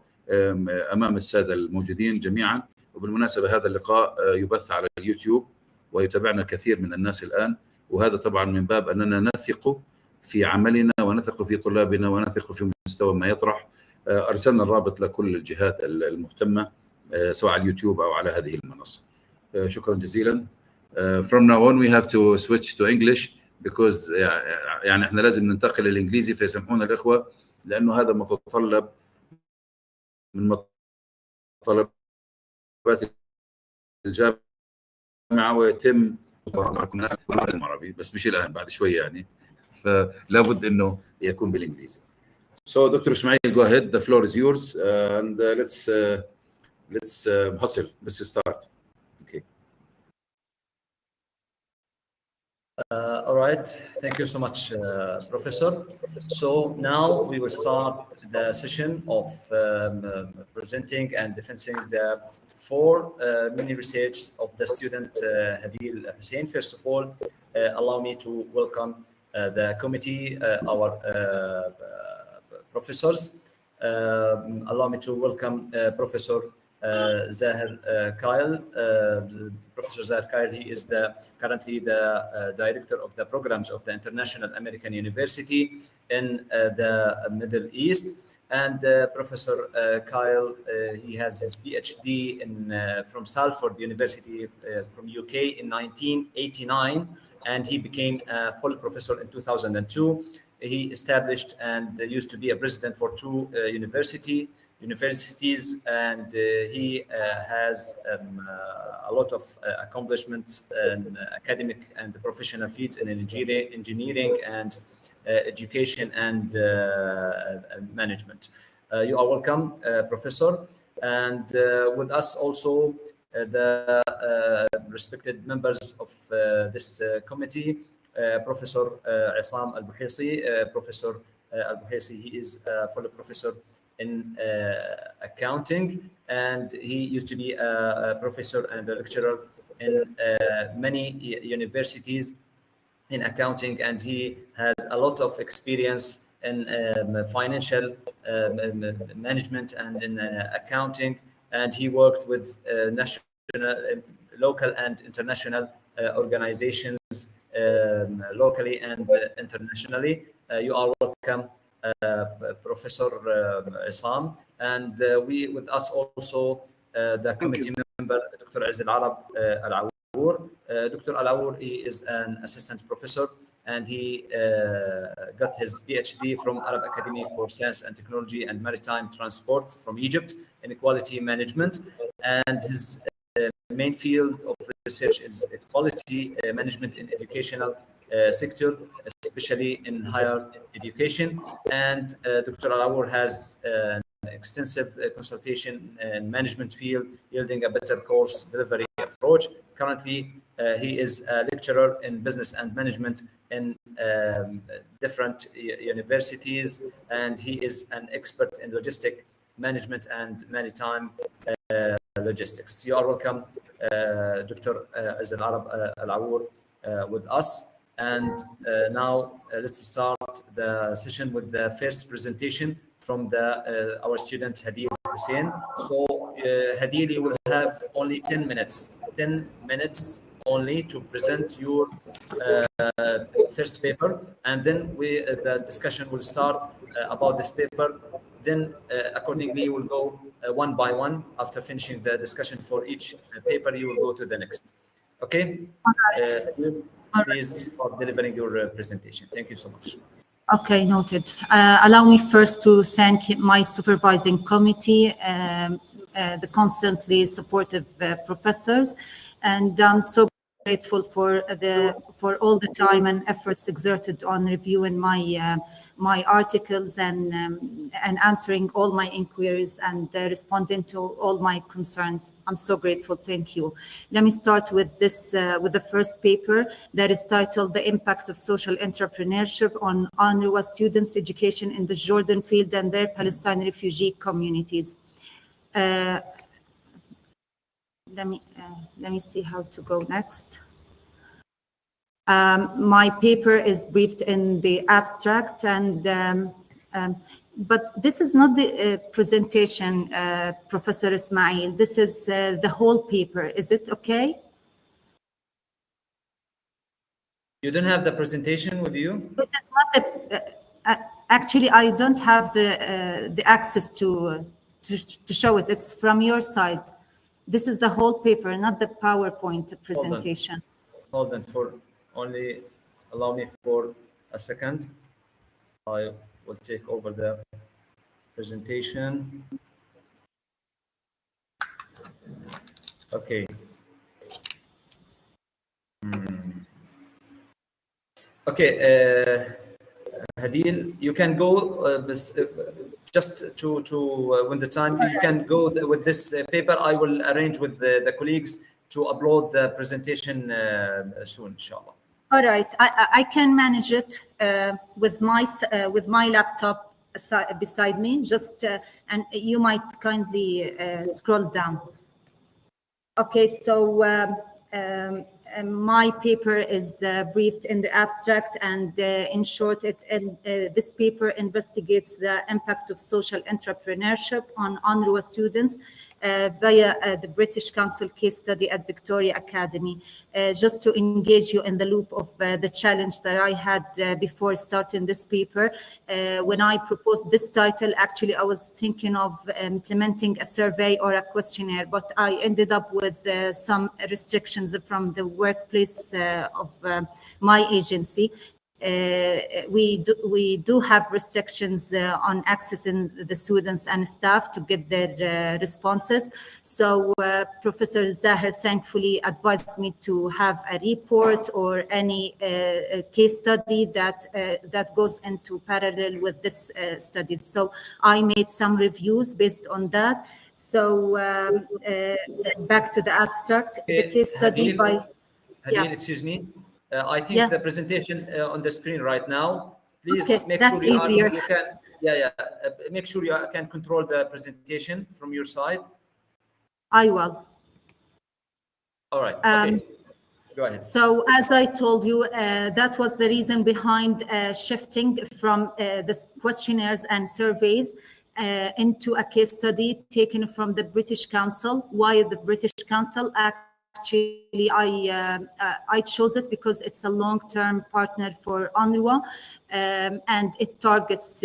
[SPEAKER 3] أمام السادة الموجودين جميعا. وبالمناسبة هذا اللقاء يبث على اليوتيوب ويتابعنا كثير من الناس الآن، وهذا طبعا من باب أننا نثق في عملنا ونثق في طلابنا ونثق في مستوى ما يطرح. أرسلنا الرابط لكل الجهات المهتمة سواء على اليوتيوب أو على هذه المنصة. شكرا جزيلا. From now on we have to switch to English because يعني احنا لازم ننتقل للإنجليزي، فيسامحونا الإخوة لأنه هذا متطلب من متطلبات الجامعة ويتم معكم بالعربي بس مش الآن، بعد شوية يعني، فلا بد إنه يكون بالإنجليزي. So Dr. Ismail, go ahead. The floor is yours, and let's hustle. Let's start. Okay.
[SPEAKER 2] All right. Thank you so much, Professor. So now we will start the session of presenting and defending the 4 mini research of the student Hadil Hussein. First of all, allow me to welcome the committee, our professors. Allow me to welcome Professor Zahir Kyle. Professor Zahir Kyle, he is currently the director of the programs of the International American University in the Middle East. And Professor Kyle, he has his PhD from Salford University from UK in 1989, and he became a full professor in 2002. He established and used to be a president for 2 universities, and he has a lot of accomplishments in academic and professional fields in engineering and education and management. You are welcome, Professor. And with us also the respected members of this committee, Professor Isam Al-Buhisi. Professor Al-Buhisi, he is a full professor in accounting, and he used to be a professor and a lecturer in many universities in accounting, and he has a lot of experience in financial management and in accounting, and he worked with national, local and international organizations locally and internationally. You are welcome, Professor Isam, and we with us also the committee member Dr. Aziz Al-Arab Al-Awour. Dr. Al-Awour, he is an assistant professor, and he got his PhD from Arab Academy for Science and Technology and Maritime Transport from Egypt in quality management, and his main field of research is quality management in educational sector, especially in higher education. And Dr. Al-Awour has extensive consultation and management field, yielding a better course delivery approach. Currently, he is a lecturer in business and management in different universities, and he is an expert in logistic management and maritime logistics. You are welcome, Dr. Aziz Al-Arab Al-Awour, with us. And now let's start the session with the first presentation from our student Hadil Hussein. So Hadil, you will have only 10 minutes. 10 minutes only to present your first paper, and then the discussion will start about this paper. Then accordingly, you will go one by one. After finishing the discussion for each paper, you will go to the next. Okay? Please start delivering your presentation. Thank you so much.
[SPEAKER 4] Okay, noted. Allow me first to thank my supervising committee, the constantly supportive professors, and I'm so grateful for all the time and efforts exerted on reviewing my articles and answering all my inquiries and responding to all my concerns. I'm so grateful. Thank you. Let me start with this with the first paper that is titled "The Impact of Social Entrepreneurship on UNRWA Students' Education in the Jordan Field and Their Palestine Refugee Communities." Let me see how to go next. My paper is briefed in the abstract, and but this is not the presentation, Professor Ismail. This is the whole paper. Is it okay?
[SPEAKER 2] You don't have the presentation with you?
[SPEAKER 4] This is not the. Actually, I don't have the access to show it. It's from your side. This is the whole paper, not the PowerPoint presentation.
[SPEAKER 2] Hold on for only allow me for a second. I will take over the presentation. Okay. Okay, Hadil, you can go just to when the time you can go with this paper. I will arrange with the colleagues to upload the presentation soon, inshallah.
[SPEAKER 4] All right, I can manage it with my laptop beside me. Just and you might kindly scroll down. Okay, so my paper is briefed in the abstract, and in short, this paper investigates the impact of social entrepreneurship on UNRWA students via the British Council case study at Victoria Academy. Just to engage you in the loop of the challenge that I had before starting this paper, when I proposed this title, actually I was thinking of implementing a survey or a questionnaire, but I ended up with some restrictions from the workplace of my agency. We do have restrictions on accessing the students and staff to get their responses. So Professor Zahir thankfully advised me to have a report or any case study that goes into parallel with this study. So I made some reviews based on that. So back to the abstract, the case study by...
[SPEAKER 2] Hadil, excuse me. I think the presentation on the screen right now. Please make
[SPEAKER 4] sure
[SPEAKER 2] you can. Make sure you can control the presentation from your side.
[SPEAKER 4] I will.
[SPEAKER 2] All right. Okay. Go ahead.
[SPEAKER 4] So as I told you, that was the reason behind shifting from the questionnaires and surveys into a case study taken from the British Council. Why the British Council? Actually, I chose it because it's a long-term partner for UNRWA, and it targets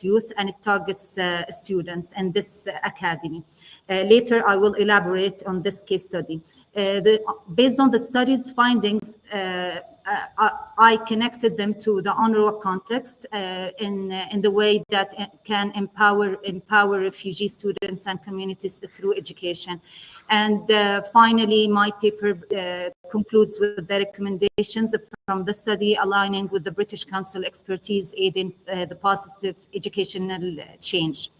[SPEAKER 4] youth and it targets students in this academy. Later, I will elaborate on this case study. Based on the study's findings, I connected them to the UNRWA context in the way that can empower refugee students and communities through education. And finally, my paper concludes with the recommendations from the study aligning with the British Council expertise aiding the positive educational change.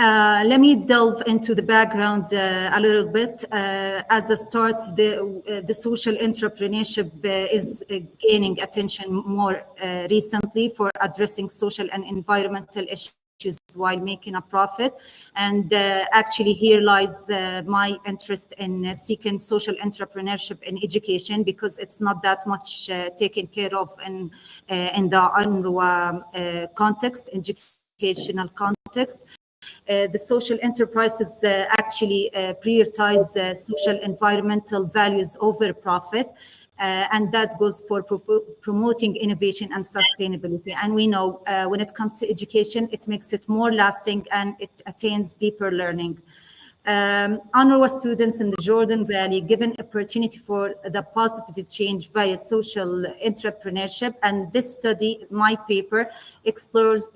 [SPEAKER 4] Let me delve into the background a little bit. As a start, the social entrepreneurship is gaining attention more recently for addressing social and environmental issues while making a profit. And actually here lies my interest in seeking social entrepreneurship in education, because it's not that much taken care of in the UNRWA context, educational context. The social enterprises actually prioritize social environmental values over profit, and that goes for promoting innovation and sustainability. And we know when it comes to education, it makes it more lasting and it attains deeper learning. UNRWA students in the Jordan Valley given opportunity for the positive change via social entrepreneurship, and this study, my paper, explores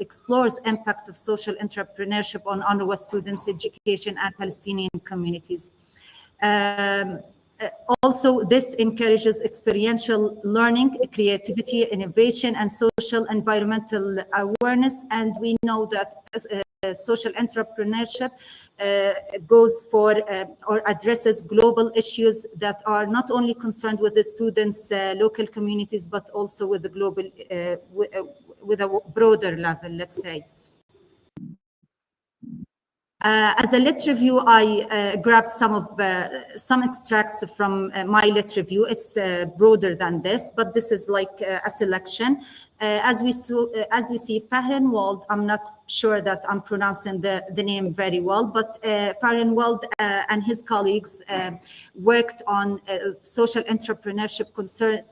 [SPEAKER 4] impact of social entrepreneurship on UNRWA students' education and Palestinian communities. Also, this encourages experiential learning, creativity, innovation, and social environmental awareness. And we know that social entrepreneurship goes for or addresses global issues that are not only concerned with the students' local communities, but also with the global, with a broader level, let's say. As a lit review, I grabbed some extracts from my lit review. It's broader than this, but this is like a selection. As we see, Fahrenwald, I'm not sure that I'm pronouncing the name very well, but Fahrenwald and his colleagues worked on social entrepreneurship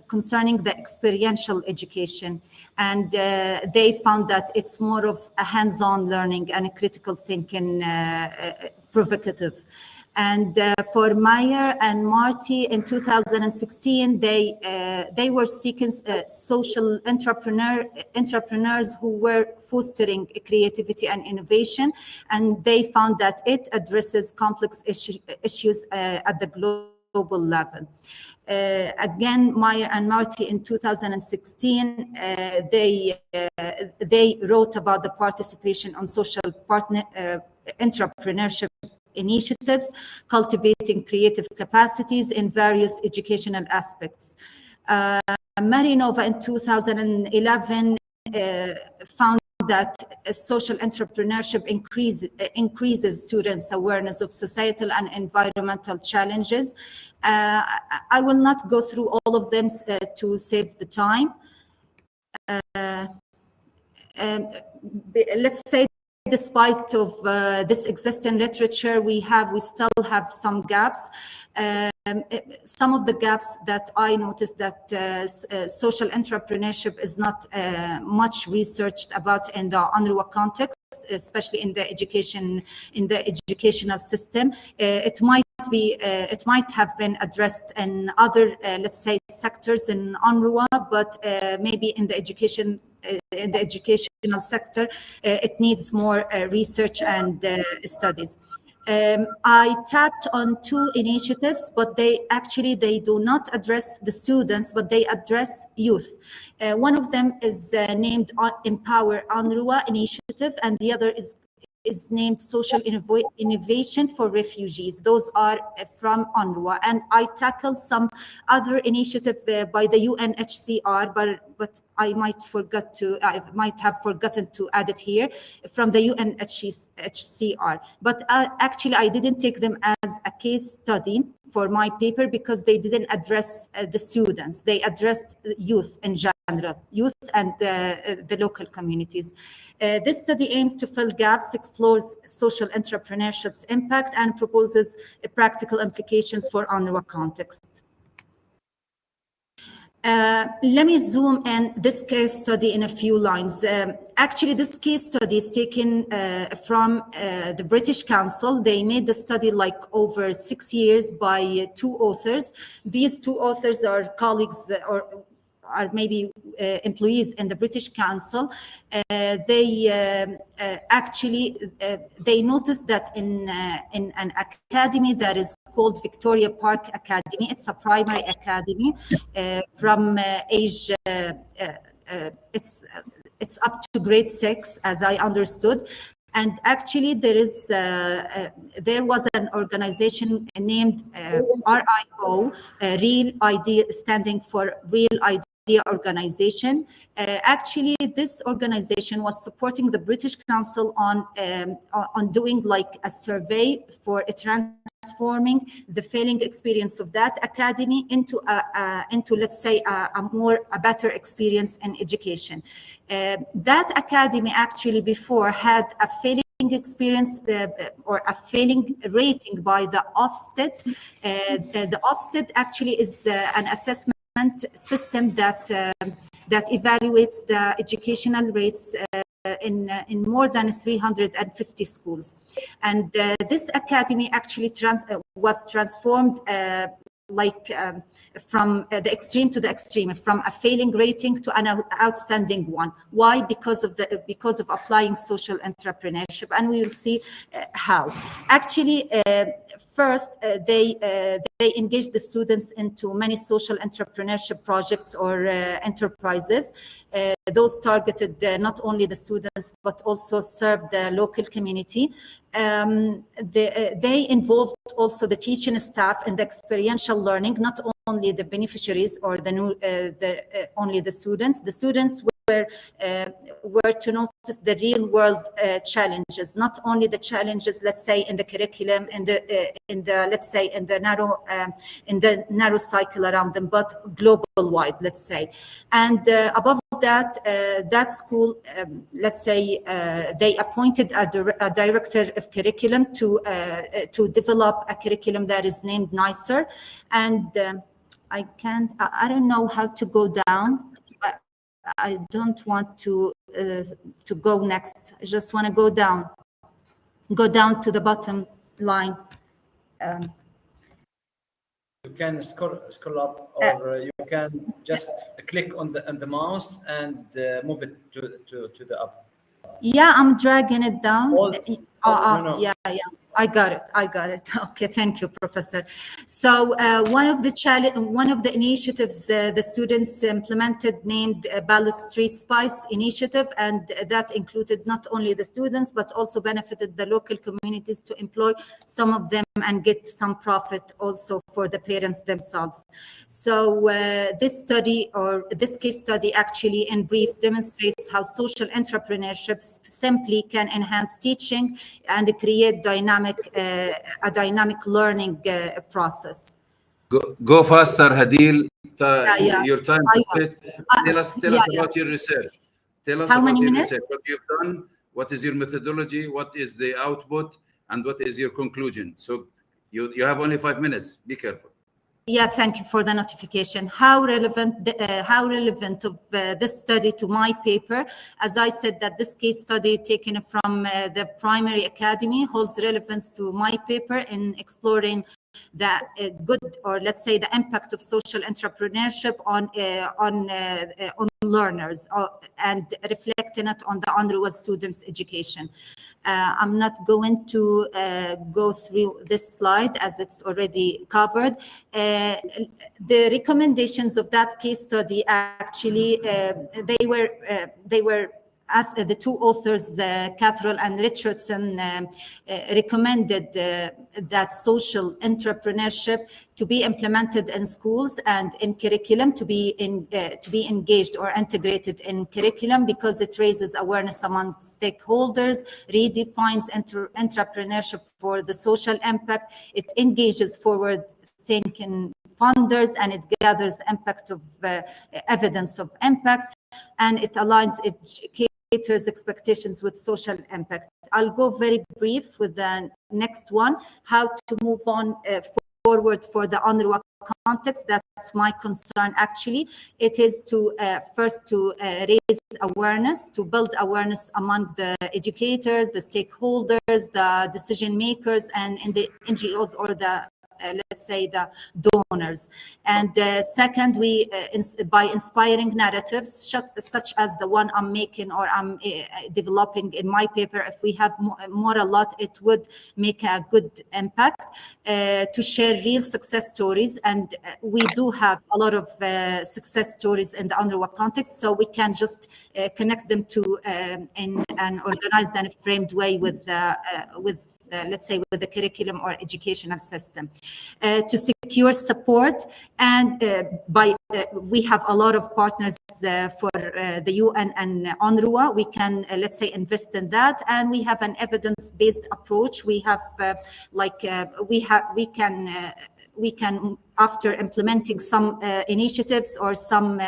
[SPEAKER 4] concerning the experiential education. And they found that it's more of a hands-on learning and a critical thinking provocative. And for Meyer and Marty in 2016, they were seeking social entrepreneurs who were fostering creativity and innovation, and they found that it addresses complex issues at the global level. Again, Meyer and Marty in 2016, they wrote about the participation on social entrepreneurship initiatives, cultivating creative capacities in various educational aspects. Marinova in 2011 found that social entrepreneurship increases students' awareness of societal and environmental challenges. I will not go through all of them to save the time. Let's say, despite of this existing literature we still have some gaps. Some of the gaps that I noticed that social entrepreneurship is not much researched about in the UNRWA context, especially in the educational system. It might have been addressed in other, let's say, sectors in UNRWA, but maybe in the educational sector, it needs more research and studies. I tapped on two initiatives, but they do not address the students, but they address youth. One of them is named Empower UNRWA Initiative, and the other is named Social Innovation for Refugees. Those are from UNRWA. And I tackled some other initiative by the UNHCR, but I might have forgotten to add it here, from the UNHCR. But actually, I didn't take them as a case study for my paper because they didn't address the students. They addressed youth in general, youth and the local communities. This study aims to fill gaps, explores social entrepreneurship's impact, and proposes practical implications for UNRWA context. Let me zoom in this case study in a few lines. Actually, this case study is taken from the British Council. They made the study like over 6 years by two authors. These two authors are colleagues or are maybe employees in the British Council. They noticed that in an academy that is called Victoria Park Academy, it's a primary academy from age, it's up to grade 6, as I understood. And actually, there was an organization named RIO, Real Idea, standing for Real Idea Organization. Actually, this organization was supporting the British Council on doing like a survey for transforming the failing experience of that academy into let's say a better experience in education. That academy actually before had a failing experience or a failing rating by the Ofsted. The Ofsted actually is an assessment system that evaluates the educational rates in more than 350 schools. And this academy actually was transformed from the extreme to the extreme, from a failing rating to an outstanding one. Why? Because of applying social entrepreneurship, and we will see how. Actually, first, they engage the students into many social entrepreneurship projects or enterprises. Those targeted not only the students, but also serve the local community. They involved also the teaching staff in the experiential learning, not only the beneficiaries or only the students. The students were to notice the real world challenges, not only the challenges, let's say, in the curriculum, in the let's say in the narrow cycle around them, but global wide, let's say. And above that, that school, let's say, they appointed a director of curriculum to develop a curriculum that is named NICER. And I don't know how to go down. I don't want to go next. I just want to go down to the bottom line.
[SPEAKER 2] You can scroll up, or you can just click on the mouse and move it to the up.
[SPEAKER 4] Yeah, I'm dragging it down.
[SPEAKER 2] No.
[SPEAKER 4] Yeah. I got it. Okay, thank you, Professor. So one of the initiatives the students implemented named Ballot Street Spice Initiative, and that included not only the students, but also benefited the local communities to employ some of them and get some profit also for the parents themselves. So this case study actually in brief demonstrates how social entrepreneurship simply can enhance teaching and create a dynamic learning process.
[SPEAKER 3] Go faster, Hadil.
[SPEAKER 4] Yeah.
[SPEAKER 3] Your time. Tell us about your research. Tell us
[SPEAKER 4] how
[SPEAKER 3] about
[SPEAKER 4] many
[SPEAKER 3] your
[SPEAKER 4] minutes?
[SPEAKER 3] research. What you've done, what is your methodology, what is the output, and what is your conclusion. So you have only 5 minutes. Be careful.
[SPEAKER 4] Yeah, thank you for the notification. How relevant of this study to my paper? As I said, that this case study taken from the primary academy holds relevance to my paper in exploring the good, or let's say the impact of social entrepreneurship on learners and reflecting it on the UNRWA students' education. I'm not going to go through this slide as it's already covered. The recommendations of that case study actually they were as the two authors, Cattrall and Richardson, recommended that social entrepreneurship to be implemented in schools and in curriculum, to be engaged or integrated in curriculum, because it raises awareness among stakeholders, redefines entrepreneurship for the social impact, it engages forward-thinking funders, and it gathers impact of evidence of impact, and it aligns educators' expectations with social impact. I'll go very brief with the next one, how to move on forward for the UNRWA context. That's my concern actually. It is to first to raise awareness, to build awareness among the educators, the stakeholders, the decision makers, and in the NGOs or the let's say the donors. And second, we by inspiring narratives such as the one I'm making or I'm developing in my paper, if we have more a lot, it would make a good impact, to share real success stories. And we do have a lot of success stories in the UNRWA context, so we can just connect them to in an organized and framed way with let's say with the curriculum or educational system, to secure support. And we have a lot of partners for the UN and UNRWA. We can let's say invest in that, and we have an evidence-based approach. We have we can after implementing some initiatives or some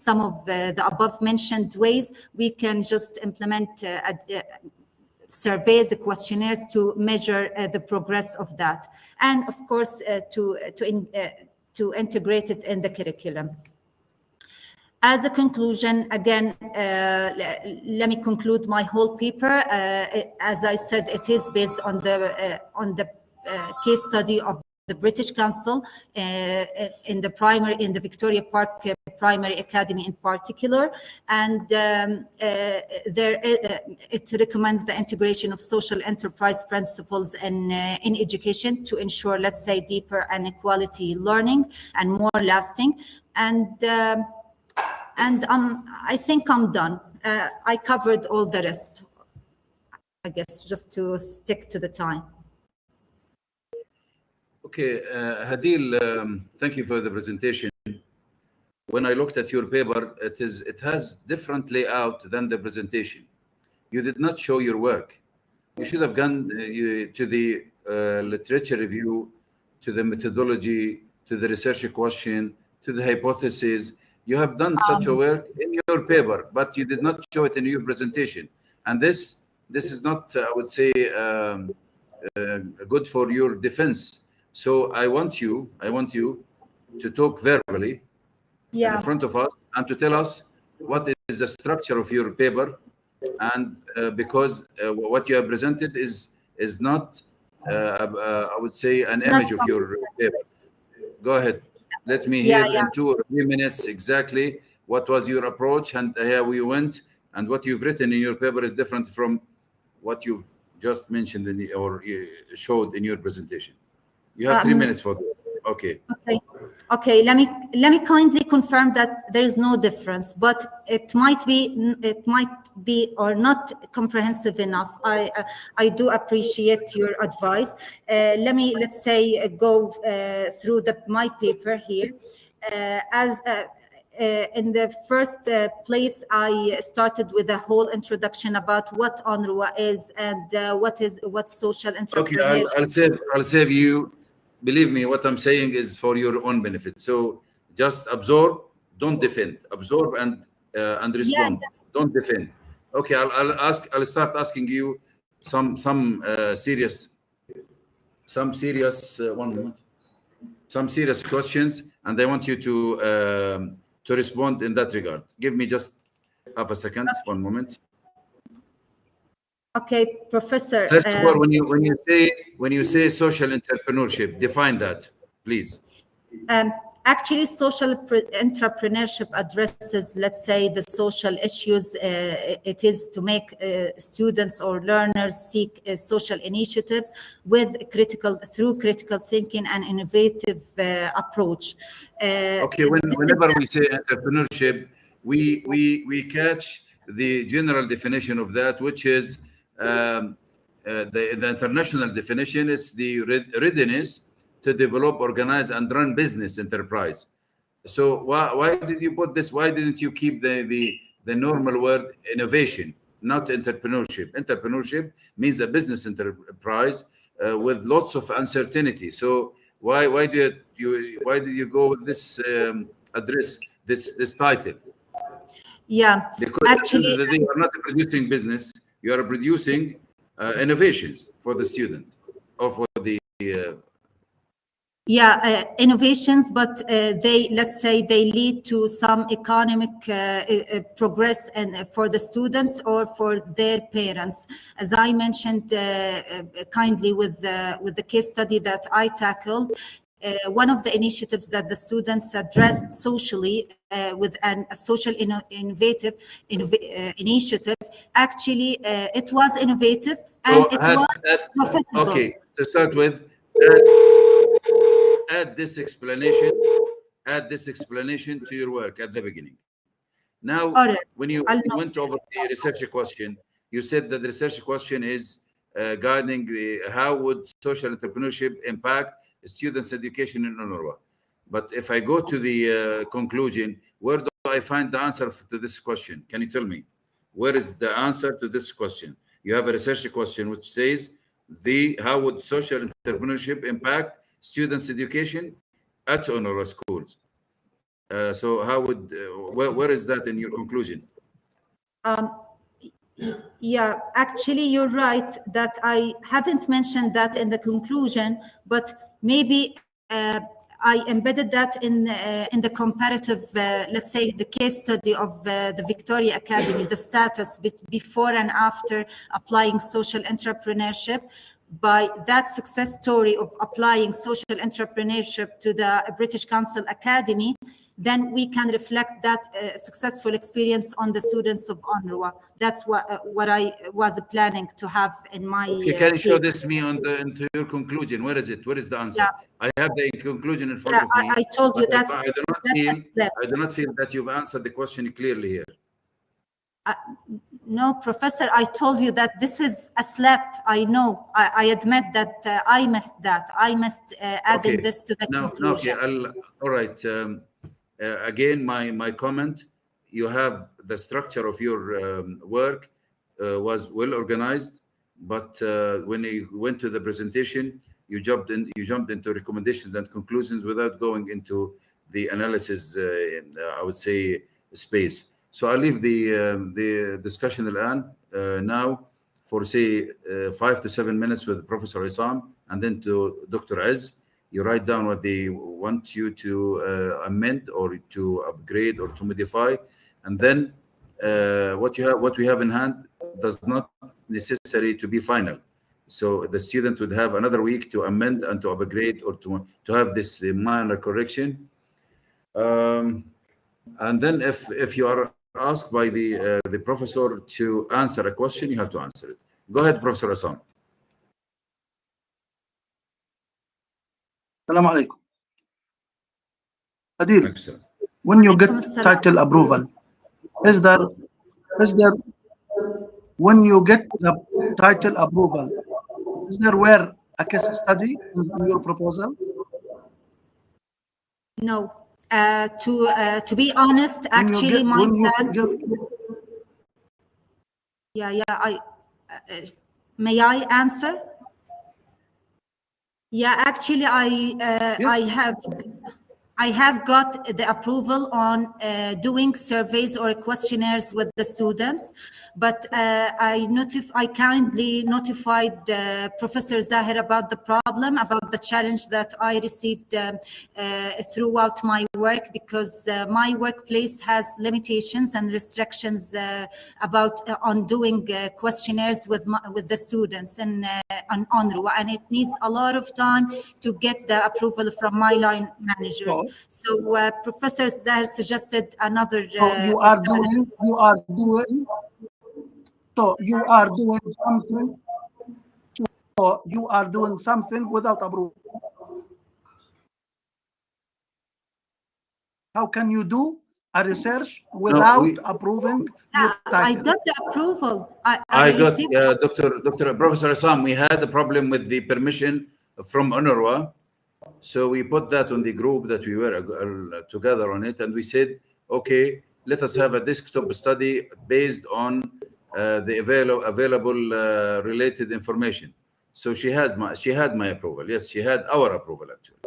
[SPEAKER 4] of the above mentioned ways, we can just implement surveys, questionnaires to measure the progress of that, and of course to integrate it in the curriculum. As a conclusion, again, let me conclude my whole paper. As I said, it is based on the case study of the British Council in the Victoria Park Primary Academy in particular, and it recommends the integration of social enterprise principles in education to ensure, let's say, deeper and quality learning and more lasting. And I think I'm done. I covered all the rest, I guess, just to stick to the time.
[SPEAKER 3] Okay, Hadil, thank you for the presentation. When I looked at your paper, it has different layout than the presentation. You did not show your work. You should have gone to the literature review, to the methodology, to the research question, to the hypothesis. You have done such a work in your paper, but you did not show it in your presentation. And this is not, I would say, good for your defense. So I want you to talk verbally in front of us and to tell us what is the structure of your paper, and because what you have presented is not, I would say, an image of your paper. Go ahead. Let me hear in 2 or 3 minutes exactly what was your approach and how you went, and what you've written in your paper is different from what you've just mentioned or showed in your presentation. You have 3 minutes for this. Okay.
[SPEAKER 4] Okay. Let me kindly confirm that there is no difference, but it might be or not comprehensive enough. I do appreciate your advice. Let's say go through my paper here. In the first place, I started with a whole introduction about what UNRWA is and what social entrepreneurship.
[SPEAKER 3] Okay, I'll save you. Believe me, what I'm saying is for your own benefit. So just absorb, don't defend. Absorb and respond. Don't defend. Okay, I'll start asking you some serious 1 moment. Some serious questions, and I want you to respond in that regard. Give me just half a second. 1 moment.
[SPEAKER 4] Okay, Professor.
[SPEAKER 3] First of all, when you say social entrepreneurship, define that, please.
[SPEAKER 4] Actually, social entrepreneurship addresses, let's say, the social issues. It is to make students or learners seek social initiatives through critical thinking and innovative approach.
[SPEAKER 3] Okay, whenever we say entrepreneurship, we catch the general definition of that, which is the international definition is the readiness to develop, organize, and run business enterprise. So why did you put this? Why didn't you keep the normal word innovation, not entrepreneurship? Entrepreneurship means a business enterprise with lots of uncertainty. So why did you go with this address, this title?
[SPEAKER 4] Yeah,
[SPEAKER 3] because actually they are not producing business. You are producing innovations for the student or for the
[SPEAKER 4] innovations, but let's say they lead to some economic progress and for the students or for their parents. As I mentioned kindly with the case study that I tackled, one of the initiatives that the students addressed socially with a social initiative, actually it was innovative and it was profitable.
[SPEAKER 3] Okay, to start with, add this explanation to your work at the beginning. Now, when you went over the research question, you said that the research question is guiding how would social entrepreneurship impact students' education in UNRWA. But if I go to the conclusion, where do I find the answer to this question? Can you tell me? Where is the answer to this question? You have a research question which says, how would social entrepreneurship impact students' education at UNRWA schools? So how would, where is that in your conclusion?
[SPEAKER 4] Yeah, actually, you're right that I haven't mentioned that in the conclusion, but maybe I embedded that in the comparative, let's say, the case study of the Victoria Academy, the status before and after applying social entrepreneurship. by that success story of applying social entrepreneurship to the British Council Academy, then we can reflect that successful experience on the students of UNRWA. That's what I was planning to have in my.
[SPEAKER 3] Okay, can you show this me into your conclusion? Where is it? Where is the answer?
[SPEAKER 4] Yeah.
[SPEAKER 3] I have the conclusion in front of me.
[SPEAKER 4] I told you
[SPEAKER 3] but
[SPEAKER 4] that's.
[SPEAKER 3] I do not feel that you've answered the question clearly here.
[SPEAKER 4] No, Professor, I told you that this is a slap. I know. I admit that I missed that. I missed adding this to the conclusion.
[SPEAKER 3] Okay. All right. Again, my comment, you have the structure of your work was well organized, but when you went to the presentation, you jumped into recommendations and conclusions without going into the analysis, I would say, space. So I'll leave the discussion now for say 5 to 7 minutes with Professor Issam, and then to Dr. Az. You write down what they want you to amend or to upgrade or to modify, and then what we have in hand does not necessary to be final. So the student would have another week to amend and to upgrade or to have this minor correction. And then if you are asked by the professor to answer a question, you have to answer it. Go ahead, Professor Issam.
[SPEAKER 6] Assalamu alaikum. Adil, when you get title approval, is there when you get the title approval, is there where a case study in your proposal?
[SPEAKER 4] No. To be honest, actually, my plan. May I answer? Yeah, actually, I have got the approval on doing surveys or questionnaires with the students, but I kindly notified Professor Zahir about the problem, about the challenge that I received throughout my work, because my workplace has limitations and restrictions on doing questionnaires with the students on UNRWA, and it needs a lot of time to get the approval from my line managers. So Professor Zahir suggested another.
[SPEAKER 6] You are doing something without approval. How can you do a research without approving your title?
[SPEAKER 4] I got the approval.
[SPEAKER 3] I got Dr. Professor Issam. We had a problem with the permission from UNRWA. So we put that on the group that we were together on it, and we said, okay, let us have a desktop study based on the available related information. So she had my approval. Yes, she had our approval actually.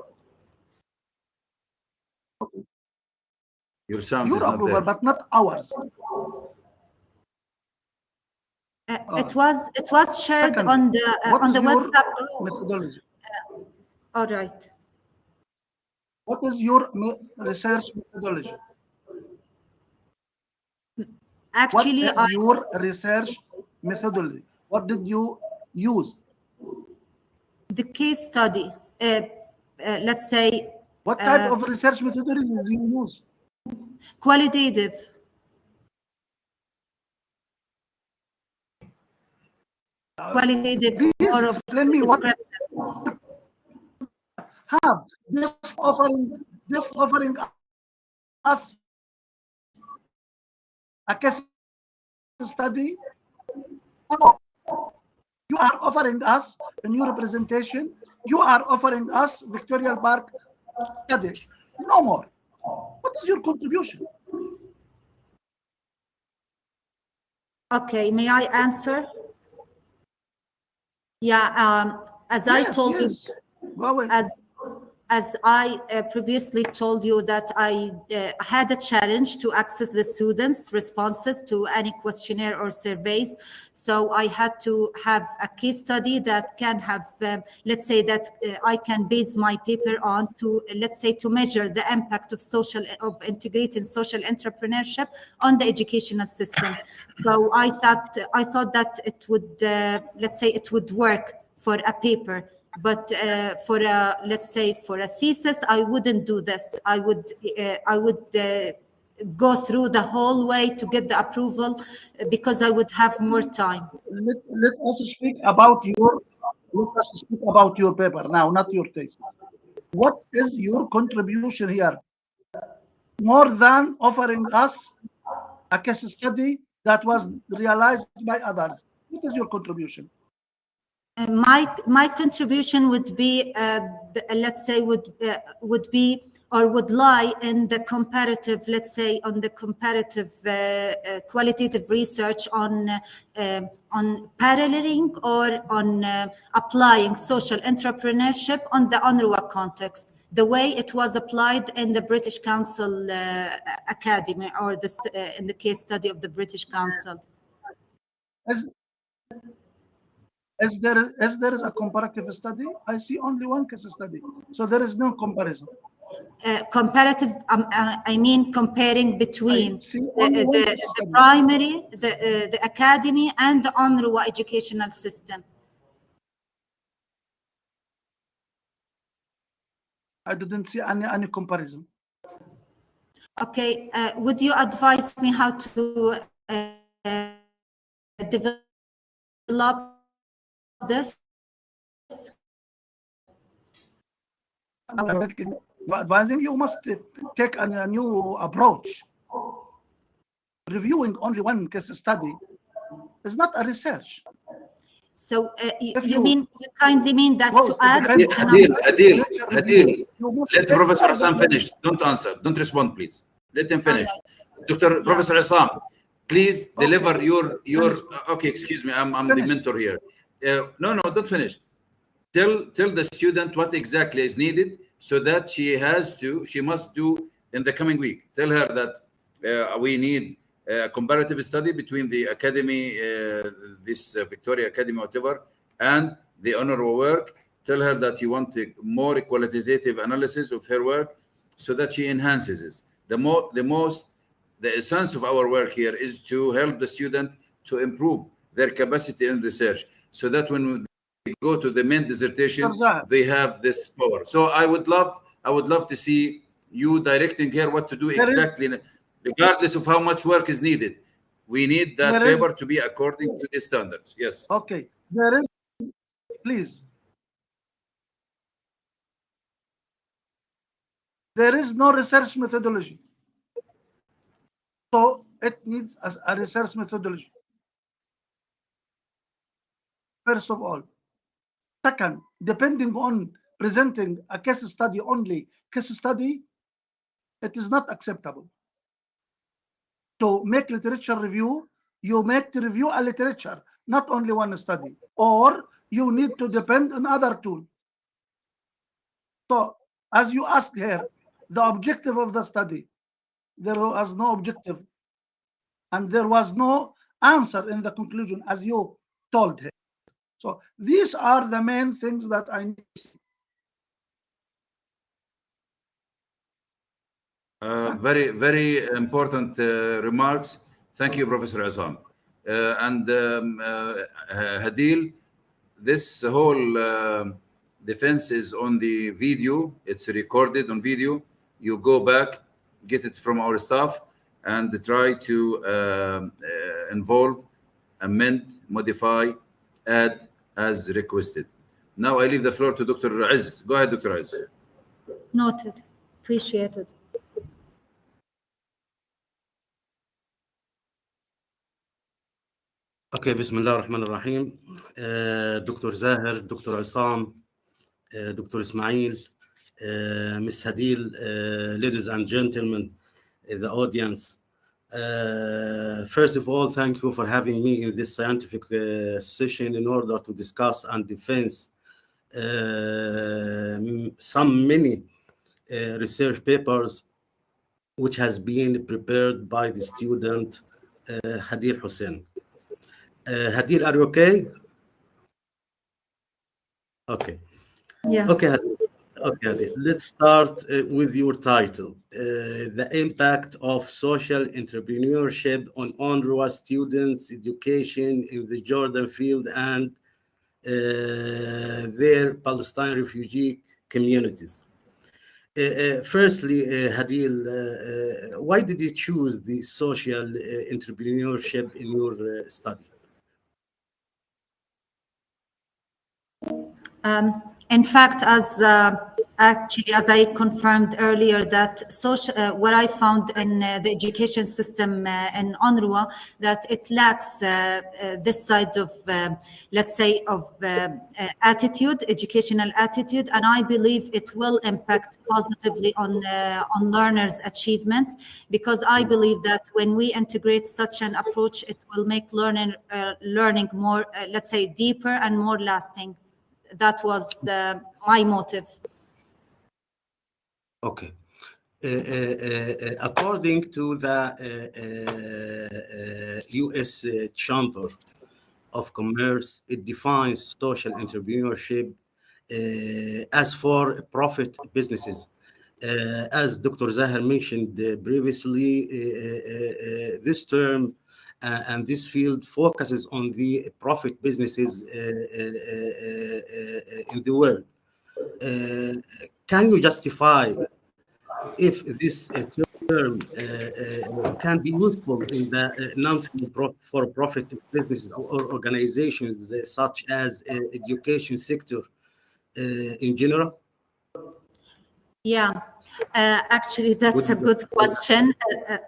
[SPEAKER 6] Okay.
[SPEAKER 3] Your sound
[SPEAKER 6] your
[SPEAKER 3] is not
[SPEAKER 6] approval,
[SPEAKER 3] there.
[SPEAKER 6] but not ours.
[SPEAKER 4] It was shared on the WhatsApp group.
[SPEAKER 6] Methodology.
[SPEAKER 4] All right.
[SPEAKER 6] What is your research methodology?
[SPEAKER 4] Actually,
[SPEAKER 6] what is your research methodology? What did you use?
[SPEAKER 4] The case study. Let's say.
[SPEAKER 6] What type of research methodology do you use?
[SPEAKER 4] Qualitative. Qualitative.
[SPEAKER 6] Please
[SPEAKER 4] or
[SPEAKER 6] explain me what have just offering us a case study. No. You are offering us a new representation. You are offering us Victoria Park study. No more. What is your contribution?
[SPEAKER 4] Okay, may I answer? Yeah, as I told you, as I previously told you that I had a challenge to access the students' responses to any questionnaire or surveys. So I had to have a case study that can have, let's say that I can base my paper on to, let's say, to measure the impact of integrating social entrepreneurship on the educational system. So I thought that it would, let's say, it would work for a paper. But for a, let's say, for a thesis, I wouldn't do this. I would go through the whole way to get the approval because I would have more time.
[SPEAKER 6] Let us speak about your paper now, not your thesis. What is your contribution here? More than offering us a case study that was realized by others. What is your contribution?
[SPEAKER 4] My contribution would be, let's say, would be or would lie in the comparative, let's say, on the comparative qualitative research on paralleling or on applying social entrepreneurship on the UNRWA context, the way it was applied in the British Council Academy, or in the case study of the British Council.
[SPEAKER 6] As there is a comparative study, I see only one case study, so there is no comparison.
[SPEAKER 4] Comparative, I mean comparing between the primary, the academy, and the UNRWA educational system.
[SPEAKER 6] I didn't see any comparison.
[SPEAKER 4] Okay, would you advise me how to develop this?
[SPEAKER 6] Advising you must take a new approach. Reviewing only one case study is not a research.
[SPEAKER 4] So you kindly mean that to add
[SPEAKER 3] Adil, let Professor Assam finish. Don't answer. Don't respond, please. Let him finish. Professor Assam, please deliver your. Okay, excuse me. I'm the mentor here. No, don't finish. Tell the student what exactly is needed, so that she must do in the coming week. Tell her that we need a comparative study between the academy, this Victoria Academy, whatever, and the UNRWA work. Tell her that you want more qualitative analysis of her work, so that she enhances it. The essence of our work here is to help the student to improve their capacity in research, so that when they go to the main dissertation, they have this power. So I would love to see you directing her what to do exactly, regardless of how much work is needed. We need that paper to be according to the standards. Yes.
[SPEAKER 6] Okay. There is no research methodology. So it needs a research methodology. First of all. Second, depending on presenting a case study only, it is not acceptable. To make literature review, you make to review a literature, not only one study, or you need to depend on other tools. So, as you asked here, the objective of the study, there was no objective, and there was no answer in the conclusion, as you told her. So these are the main things that I need to see.
[SPEAKER 3] Very, very important remarks. Thank you, Professor Assam. And Hadil, this whole defense is on the video. It's recorded on video. You go back, get it from our staff, and try to involve, amend, modify, add as requested. Now I leave the floor to Dr. Aziz. Go ahead, Dr. Aziz.
[SPEAKER 4] Noted. Appreciated.
[SPEAKER 9] Okay, Bismillah ar-Rahman ar-Rahim. Dr. Zahir, Dr. Assam, Dr. Ismail, Ms. Hadil, ladies and gentlemen, the audience. First of all, thank you for having me in this scientific session in order to discuss and defend many research papers which has been prepared by the student Hadil Hussein. Hadil, are you okay? Okay.
[SPEAKER 4] Yeah.
[SPEAKER 9] Okay, Hadil. Let's start with your title, The Impact of Social Entrepreneurship on UNRWA Students' Education in the Jordan Field and their Palestine refugee communities. Firstly, Hadil, why did you choose the social entrepreneurship in your study?
[SPEAKER 4] In fact, as I confirmed earlier, that what I found in the education system in UNRWA, that it lacks this side of, let's say, of attitude, educational attitude, and I believe it will impact positively on learners' achievements, because I believe that when we integrate such an approach, it will make learning more, let's say, deeper and more lasting. That was my motive.
[SPEAKER 9] Okay. According to the U.S. Chamber of Commerce, it defines social entrepreneurship as for profit businesses. As Dr. Zahar mentioned previously, this term and this field focuses on the profit businesses in the world. Can you justify if this term can be useful in the non-for-profit businesses or organizations such as education sector in general?
[SPEAKER 4] Yeah, actually, that's a good question,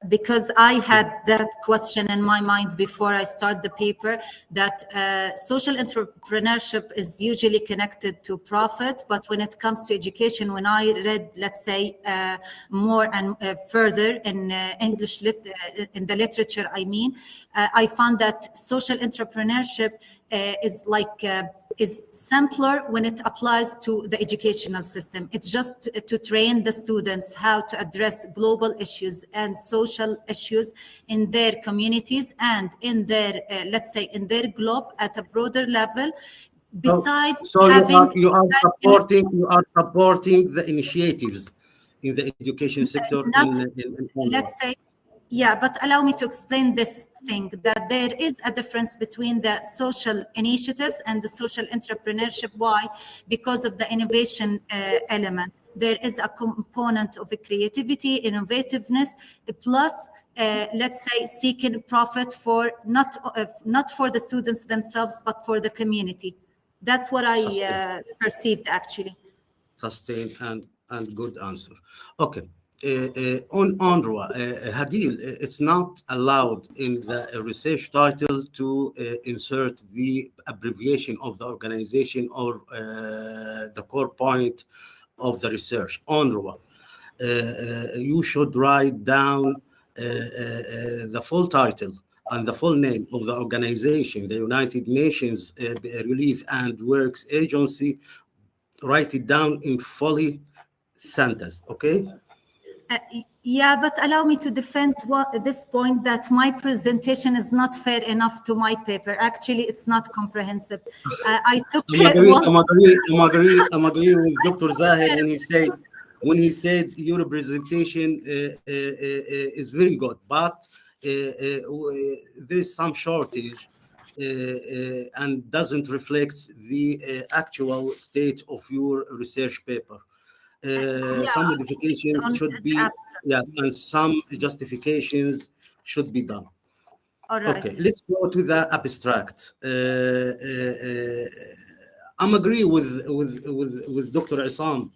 [SPEAKER 4] because I had that question in my mind before I start the paper, that social entrepreneurship is usually connected to profit, but when it comes to education, when I read, let's say, more and further in English, in the literature, I found that social entrepreneurship is simpler when it applies to the educational system. It's just to train the students how to address global issues and social issues in their communities and in their, let's say, in their globe at a broader level. Besides
[SPEAKER 9] you are supporting the initiatives in the education sector.
[SPEAKER 4] Let's say, yeah, but allow me to explain this thing, that there is a difference between the social initiatives and the social entrepreneurship. Why? Because of the innovation element. There is a component of creativity, innovativeness, plus, let's say, seeking profit for not for the students themselves, but for the community. That's what I perceived, actually.
[SPEAKER 9] Sustained and good answer. Okay. On UNRWA, Hadil, it's not allowed in the research title to insert the abbreviation of the organization or the core point of the research. UNRWA, you should write down the full title and the full name of the organization, the United Nations Relief and Works Agency. Write it down in fully sentence, okay?
[SPEAKER 4] Yeah, but allow me to defend this point, that my presentation is not fair enough to my paper. Actually, it's not comprehensive. I took
[SPEAKER 9] I'm agree with Dr. Zahir when he said your presentation is very good, but there is some shortage and doesn't reflect the actual state of your research paper. Some modifications should be, and some justifications should be done.
[SPEAKER 4] All right.
[SPEAKER 9] Okay, let's go to the abstract. I'm agree with Dr. Isam.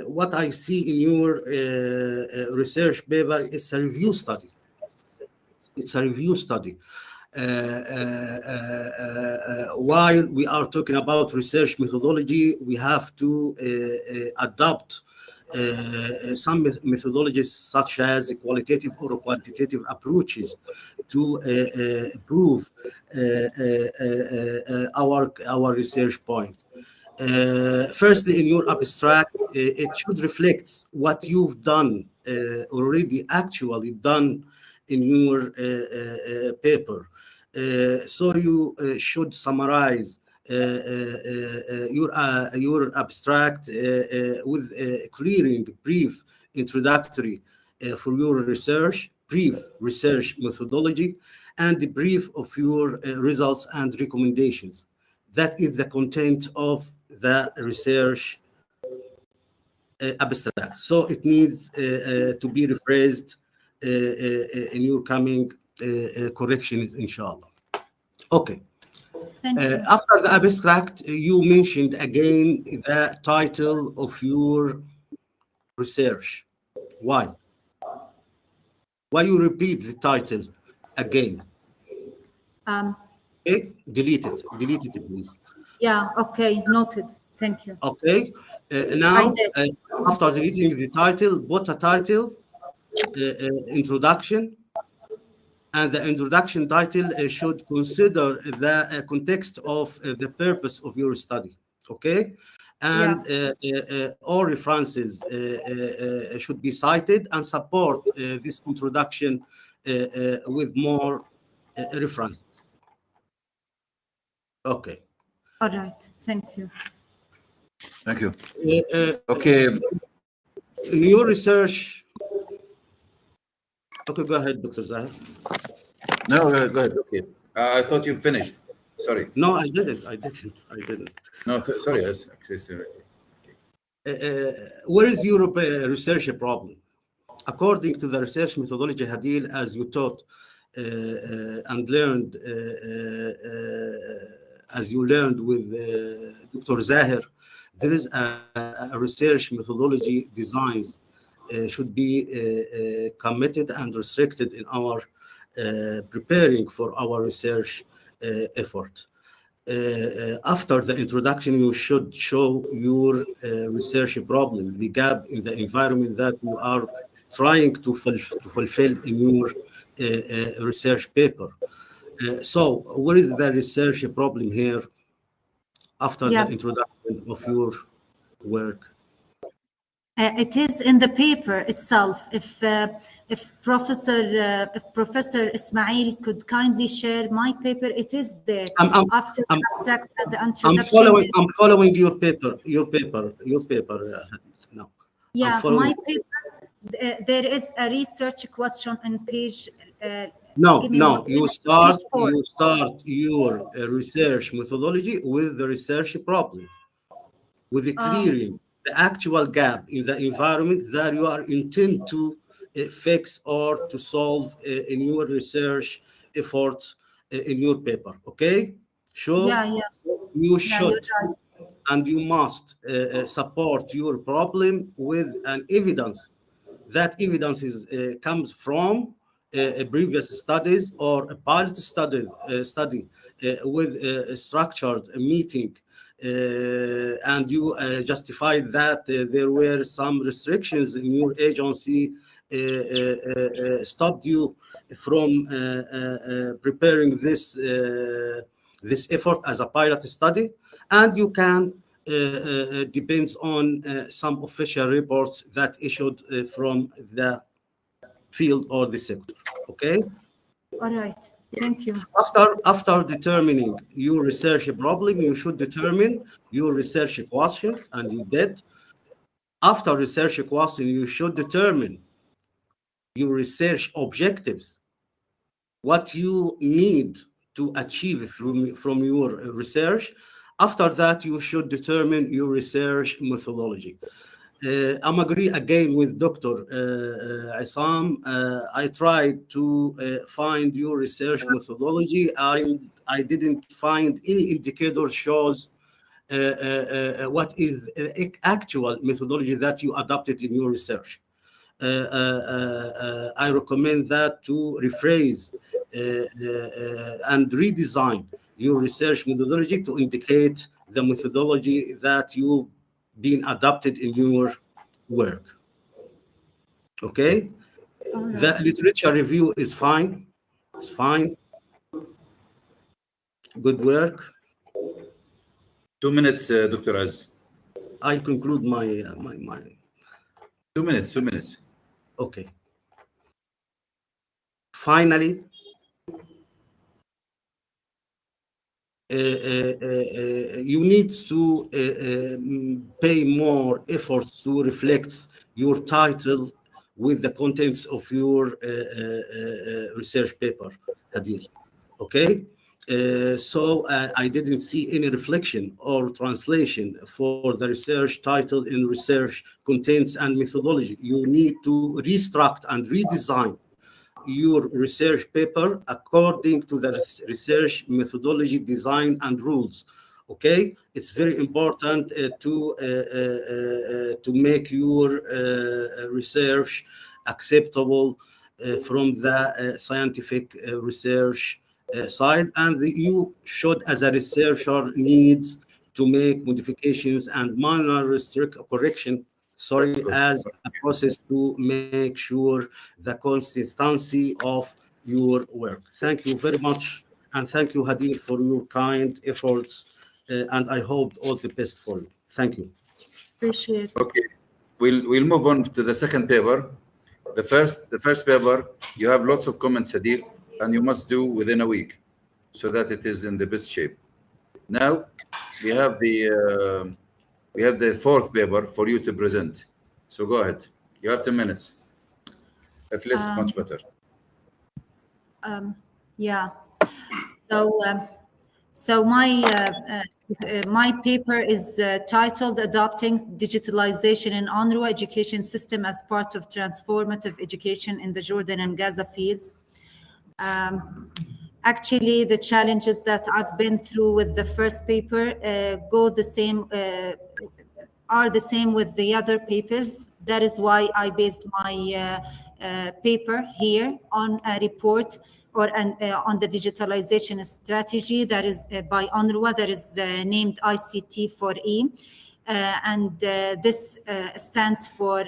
[SPEAKER 9] What I see in your research paper is a review study. It's a review study. While we are talking about research methodology, we have to adopt some methodologies such as qualitative or quantitative approaches to prove our research point. Firstly, in your abstract, it should reflect what you've done already, actually done in your paper. So you should summarize your abstract with a clearing, brief introductory for your research, brief research methodology, and the brief of your results and recommendations. that is the content of the research abstract. So it needs to be rephrased in your coming corrections, inshallah. Okay.
[SPEAKER 4] Thank you.
[SPEAKER 9] After the abstract, you mentioned again the title of your research. Why? Why you repeat the title again? Okay, delete it, please.
[SPEAKER 4] Yeah, okay, noted. Thank you.
[SPEAKER 9] Okay, now after deleting the title, put a title, introduction, and the introduction title should consider the context of the purpose of your study. Okay, and all references should be cited and support this introduction with more references. Okay.
[SPEAKER 4] All right. Thank you.
[SPEAKER 3] Thank you. Okay.
[SPEAKER 9] In your research, okay, go ahead, Dr. Zahir.
[SPEAKER 3] No, go ahead. Okay. I thought you finished. Sorry.
[SPEAKER 9] No, I didn't.
[SPEAKER 3] No, sorry.
[SPEAKER 9] Where is your research problem? According to the research methodology, Hadil, as you taught and learned, as you learned with Dr. Zahir, there is a research methodology designs should be committed and restricted in our preparing for our research effort. After the introduction, you should show your research problem, the gap in the environment that you are trying to fulfill in your research paper. So where is the research problem here after the introduction of your work?
[SPEAKER 4] It is in the paper itself. If Professor Ismail could kindly share my paper, it is there after the abstract and the introduction.
[SPEAKER 9] I'm following your paper. No.
[SPEAKER 4] Yeah, my paper. There is a research question on page.
[SPEAKER 9] No. You start your research methodology with the research problem, with the clearing the actual gap in the environment that you are intent to fix or to solve in your research efforts in your paper. Okay, sure. You should and you must support your problem with an evidence. That evidence comes from previous studies or a pilot study with a structured meeting. And you justified that there were some restrictions in your agency stopped you from preparing this effort as a pilot study, and you can depends on some official reports that issued from the field or the sector. Okay.
[SPEAKER 4] All right. Thank you.
[SPEAKER 9] After determining your research problem, you should determine your research questions, and you did. After research question, you should determine your research objectives, what you need to achieve from your research. After that, you should determine your research methodology. I'm agree again with Dr. Isam. I tried to find your research methodology. I didn't find any indicator shows what is the actual methodology that you adopted in your research. I recommend that to rephrase and redesign your research methodology to indicate the methodology that you've been adopted in your work. Okay? The literature review is fine. It's fine. Good work.
[SPEAKER 3] 2 minutes, Dr. Az.
[SPEAKER 9] I'll conclude my
[SPEAKER 3] 2 minutes. 2 minutes.
[SPEAKER 9] Okay. Finally, you need to pay more efforts to reflect your title with the contents of your research paper, Hadil. Okay? I didn't see any reflection or translation for the research title in research contents and methodology. You need to restructure and redesign your research paper according to the research methodology, design, and rules. Okay, it's very important to make your research acceptable from the scientific research side, and you should, as a researcher, needs to make modifications and minor correction, as a process to make sure the consistency of your work. Thank you very much, and thank you, Hadil, for your kind efforts, and I hope all the best for you. Thank you.
[SPEAKER 1] Appreciate it.
[SPEAKER 3] Okay, we'll move on to the second paper. The first paper, you have lots of comments, Hadil, and you must do within a week so that it is in the best shape. Now we have the fourth paper for you to present. So go ahead. You have 10 minutes. If less, much better.
[SPEAKER 4] Yeah. So my paper is titled "Adopting Digitalization in UNRWA Education System as Part of Transformative Education in the Jordan and Gaza Fields." Actually, the challenges that I've been through with the first paper are the same with the other papers. That is why I based my paper here on a report on the digitalization strategy that is by UNRWA, that is named ICT4E. And this stands for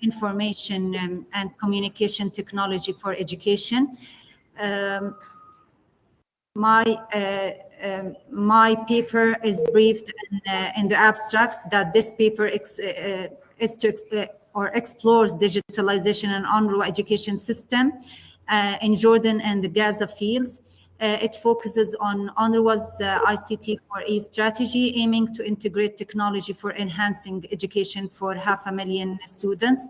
[SPEAKER 4] Information and Communication Technology for Education. My paper is briefed in the abstract that this paper explores digitalization in UNRWA education system in Jordan and the Gaza fields. It focuses on UNRWA's ICT4E strategy, aiming to integrate technology for enhancing education for 500,000 students.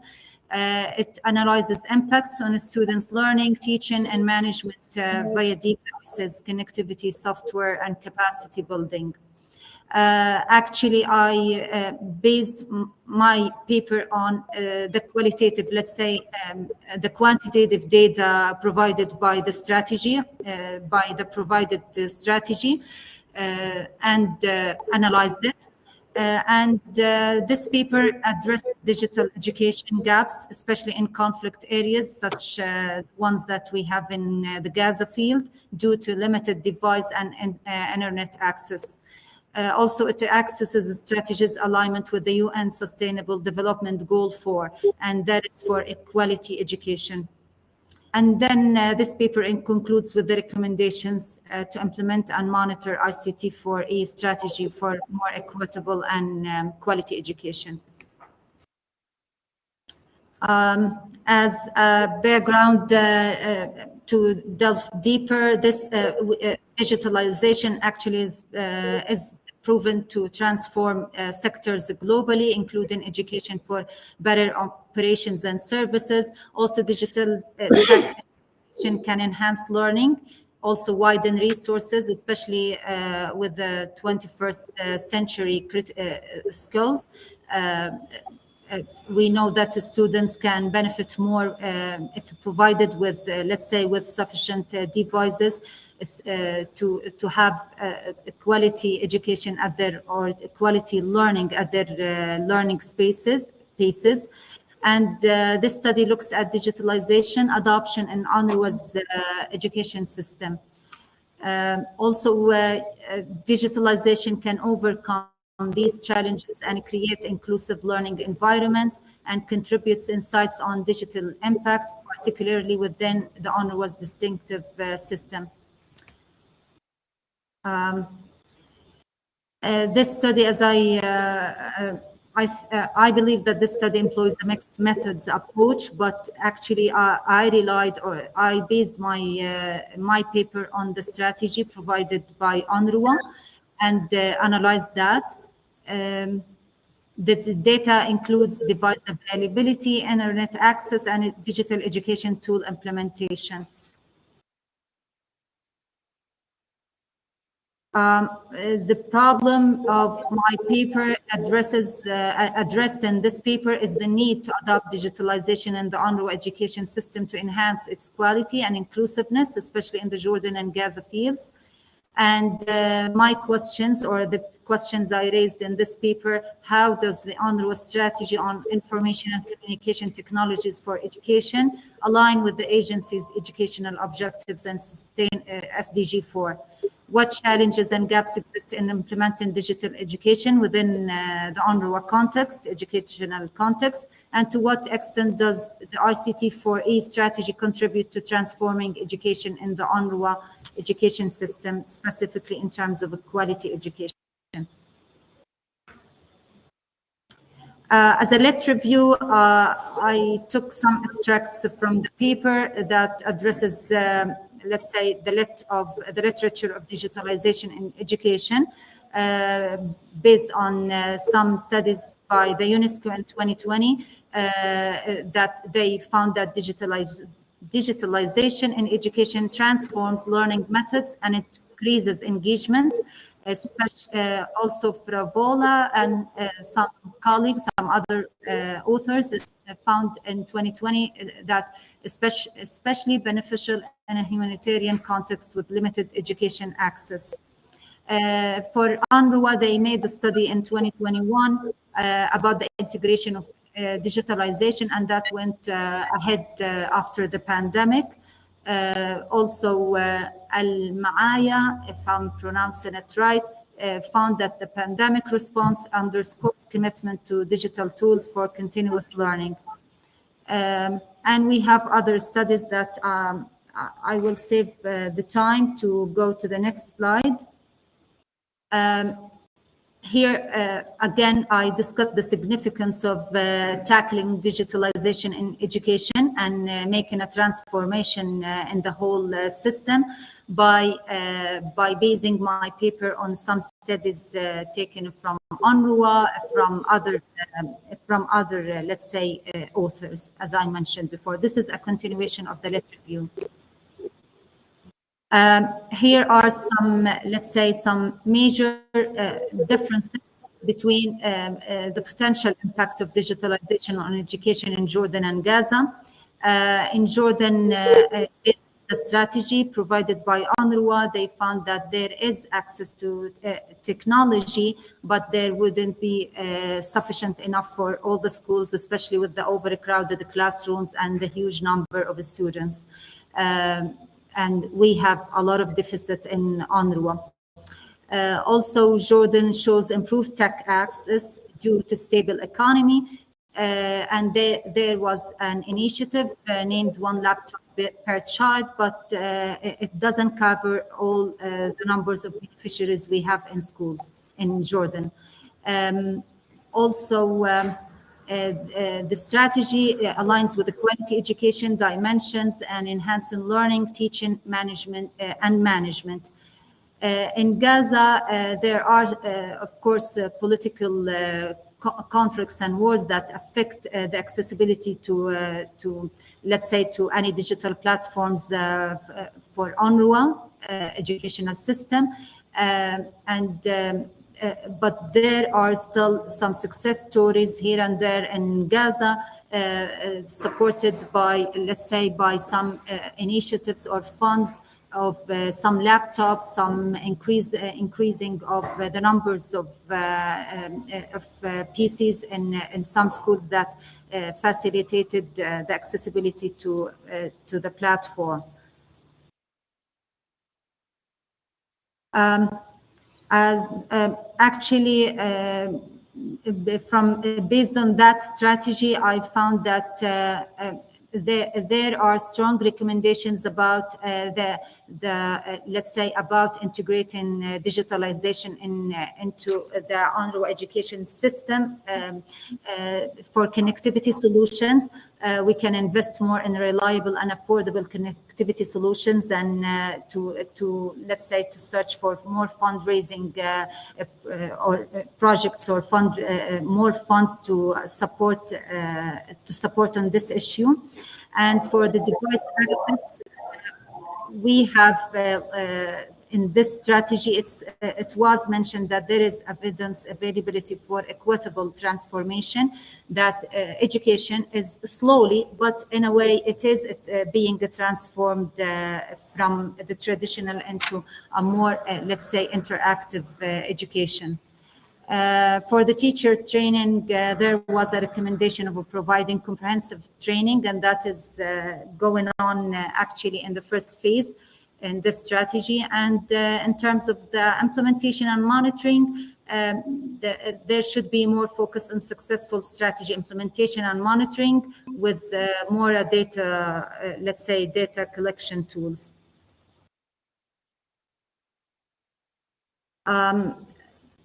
[SPEAKER 4] It analyzes impacts on students' learning, teaching, and management via devices, connectivity, software, and capacity building. Actually, I based my paper on the qualitative, let's say, the quantitative data provided by the strategy, and analyzed it. This paper addresses digital education gaps, especially in conflict areas, such ones that we have in the Gaza field, due to limited device and internet access. Also, it accesses strategies alignment with the UN Sustainable Development Goal 4, and that is for equality education. And then this paper concludes with the recommendations to implement and monitor ICT4E strategy for more equitable and quality education. As a background to delve deeper, this digitalization actually is proven to transform sectors globally, including education for better operations and services. Also, digital tech can enhance learning, also widen resources, especially with the 21st century skills. We know that students can benefit more if provided with, let's say, with sufficient devices to have quality education at their, or quality learning at their learning paces. And this study looks at digitalization adoption in UNRWA's education system. Also, digitalization can overcome these challenges and create inclusive learning environments, and contributes insights on digital impact, particularly within the UNRWA's distinctive system. This study, as I believe that this study employs a mixed methods approach, but actually I based my paper on the strategy provided by UNRWA and analyzed that. The data includes device availability, internet access, and digital education tool implementation. The problem of my paper addressed in this paper is the need to adopt digitalization in the UNRWA education system to enhance its quality and inclusiveness, especially in the Jordan and Gaza fields. And my questions, or the questions I raised in this paper, how does the UNRWA strategy on information and communication technologies for education align with the agency's educational objectives and sustain SDG 4? What challenges and gaps exist in implementing digital education within the UNRWA context, educational context, and to what extent does the ICT4E strategy contribute to transforming education in the UNRWA education system, specifically in terms of quality education? As a lit review, I took some extracts from the paper that addresses let's say, the literature of digitalization in education, based on some studies by the UNESCO in 2020, that they found that digitalization in education transforms learning methods and it increases engagement. Especially, also Fravola and some colleagues, some other authors found in 2020 that especially beneficial in a humanitarian context with limited education access. For UNRWA, they made a study in 2021 about the integration of digitalization, and that went ahead after the pandemic. Also, Al-Maaya, if I'm pronouncing it right, found that the pandemic response underscores commitment to digital tools for continuous learning. And we have other studies that I will save the time to go to the next slide. Here, again, I discussed the significance of tackling digitalization in education and making a transformation in the whole system by basing my paper on some studies taken from UNRWA, from other, let's say, authors, as I mentioned before. This is a continuation of the lit review. Here are some, let's say, some major differences between the potential impact of digitalization on education in Jordan and Gaza. In Jordan, based on the strategy provided by UNRWA, they found that there is access to technology, but there wouldn't be sufficient enough for all the schools, especially with the overcrowded classrooms and the huge number of students. And we have a lot of deficit in UNRWA. Also, Jordan shows improved tech access due to stable economy. And there was an initiative named One Laptop Per Child, but it doesn't cover all the numbers of beneficiaries we have in schools in Jordan. The strategy aligns with the quality education dimensions and enhancing learning, teaching, management, and management. In Gaza, there are, of course, political conflicts and wars that affect the accessibility to, let's say, to any digital platforms for UNRWA educational system. But there are still some success stories here and there in Gaza, supported by, let's say, by some initiatives or funds of some laptops, some increasing of the numbers of PCs in some schools that facilitated the accessibility to the platform. Based on that strategy, I found that there are strong recommendations about let's say, about integrating digitalization into the UNRWA education system. For connectivity solutions, we can invest more in reliable and affordable connectivity solutions, and to let's say, to search for more fundraising or projects or more funds to support on this issue. And for the device access, we have in this strategy, it was mentioned that there is evidence availability for equitable transformation, that education is slowly, but in a way it is being transformed from the traditional into a more, let's say, interactive education. For the teacher training, there was a recommendation of providing comprehensive training, and that is going on actually in the first phase in this strategy. And in terms of the implementation and monitoring, there should be more focus on successful strategy implementation and monitoring with more data, let's say, data collection tools.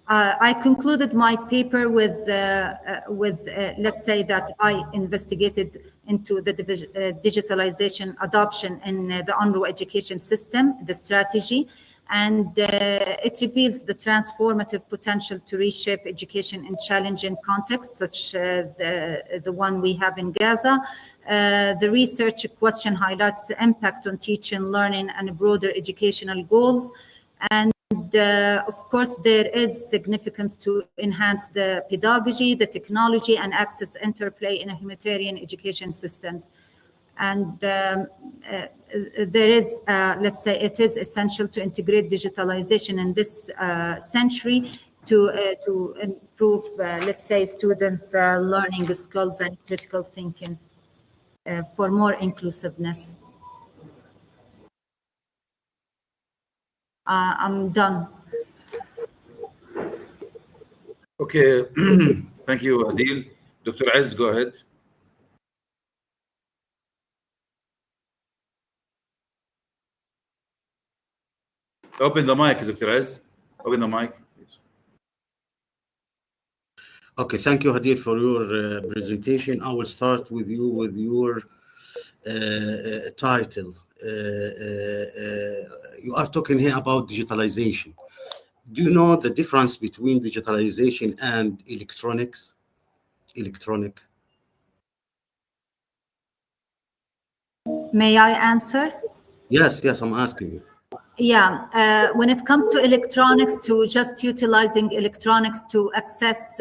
[SPEAKER 4] I concluded my paper with let's say that I investigated into the digitalization adoption in the UNRWA education system, the strategy, and it reveals the transformative potential to reshape education in challenging contexts, such the one we have in Gaza. The research question highlights the impact on teaching, learning, and broader educational goals. And of course, there is significance to enhance the pedagogy, the technology, and access interplay in a humanitarian education systems. And there is, let's say, it is essential to integrate digitalization in this century to improve, let's say, students' learning skills and critical thinking for more inclusiveness. I'm done.
[SPEAKER 3] Okay, thank you, Adil. Dr. Aziz, go ahead. Open the mic, Dr. Aziz. Open the mic, please.
[SPEAKER 9] Okay, thank you, Hadid, for your presentation. I will start with you with your title. You are talking here about digitalization. Do you know the difference between digitalization and electronics? Electronic.
[SPEAKER 4] May I answer?
[SPEAKER 9] Yes, I'm asking you.
[SPEAKER 4] Yeah, when it comes to electronics, to just utilizing electronics to access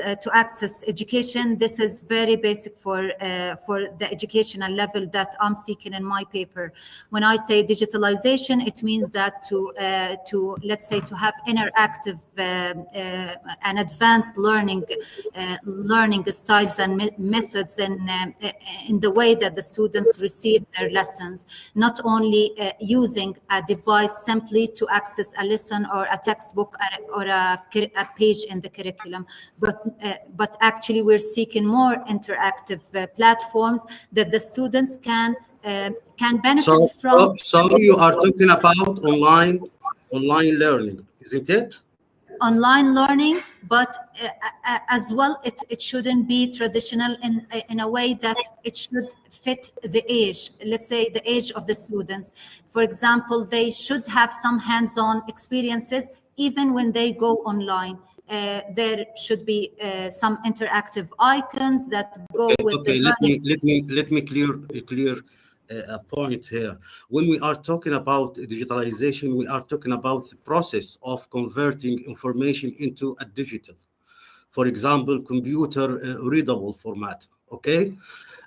[SPEAKER 4] education, this is very basic for the educational level that I'm seeking in my paper. When I say digitalization, it means that to let's say to have interactive and advanced learning styles and methods in the way that the students receive their lessons, not only using a device simply to access a lesson or a textbook or a page in the curriculum, but actually we're seeking more interactive platforms that the students can benefit from.
[SPEAKER 9] So you are talking about online learning, isn't it?
[SPEAKER 4] Online learning, but as well, it shouldn't be traditional in a way that it should fit the age, let's say the age of the students. For example, they should have some hands-on experiences even when they go online. There should be some interactive icons that go with the learning.
[SPEAKER 9] Let me clear a point here. When we are talking about digitalization, we are talking about the process of converting information into a digital, for example, computer readable format. Okay,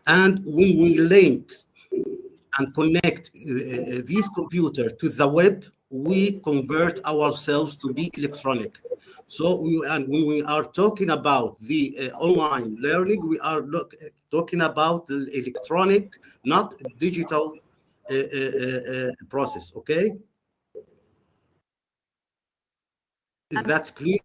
[SPEAKER 9] and when we link and connect this computer to the web, we convert ourselves to be electronic. So when we are talking about the online learning, we are talking about the electronic, not digital process. Okay, is that clear?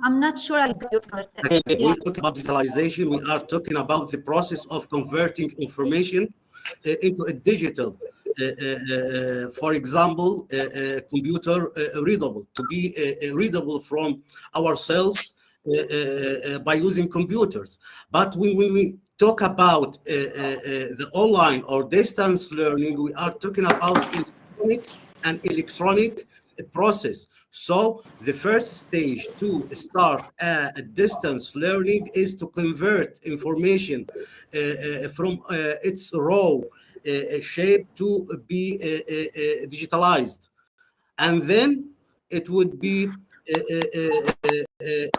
[SPEAKER 4] I'm not sure I got your point.
[SPEAKER 9] When we talk about digitalization, we are talking about the process of converting information into a digital, for example, computer readable, to be readable from ourselves by using computers. But when we talk about the online or distance learning, we are talking about electronic process. So the first stage to start a distance learning is to convert information from its raw shape to be digitalized, and then it would be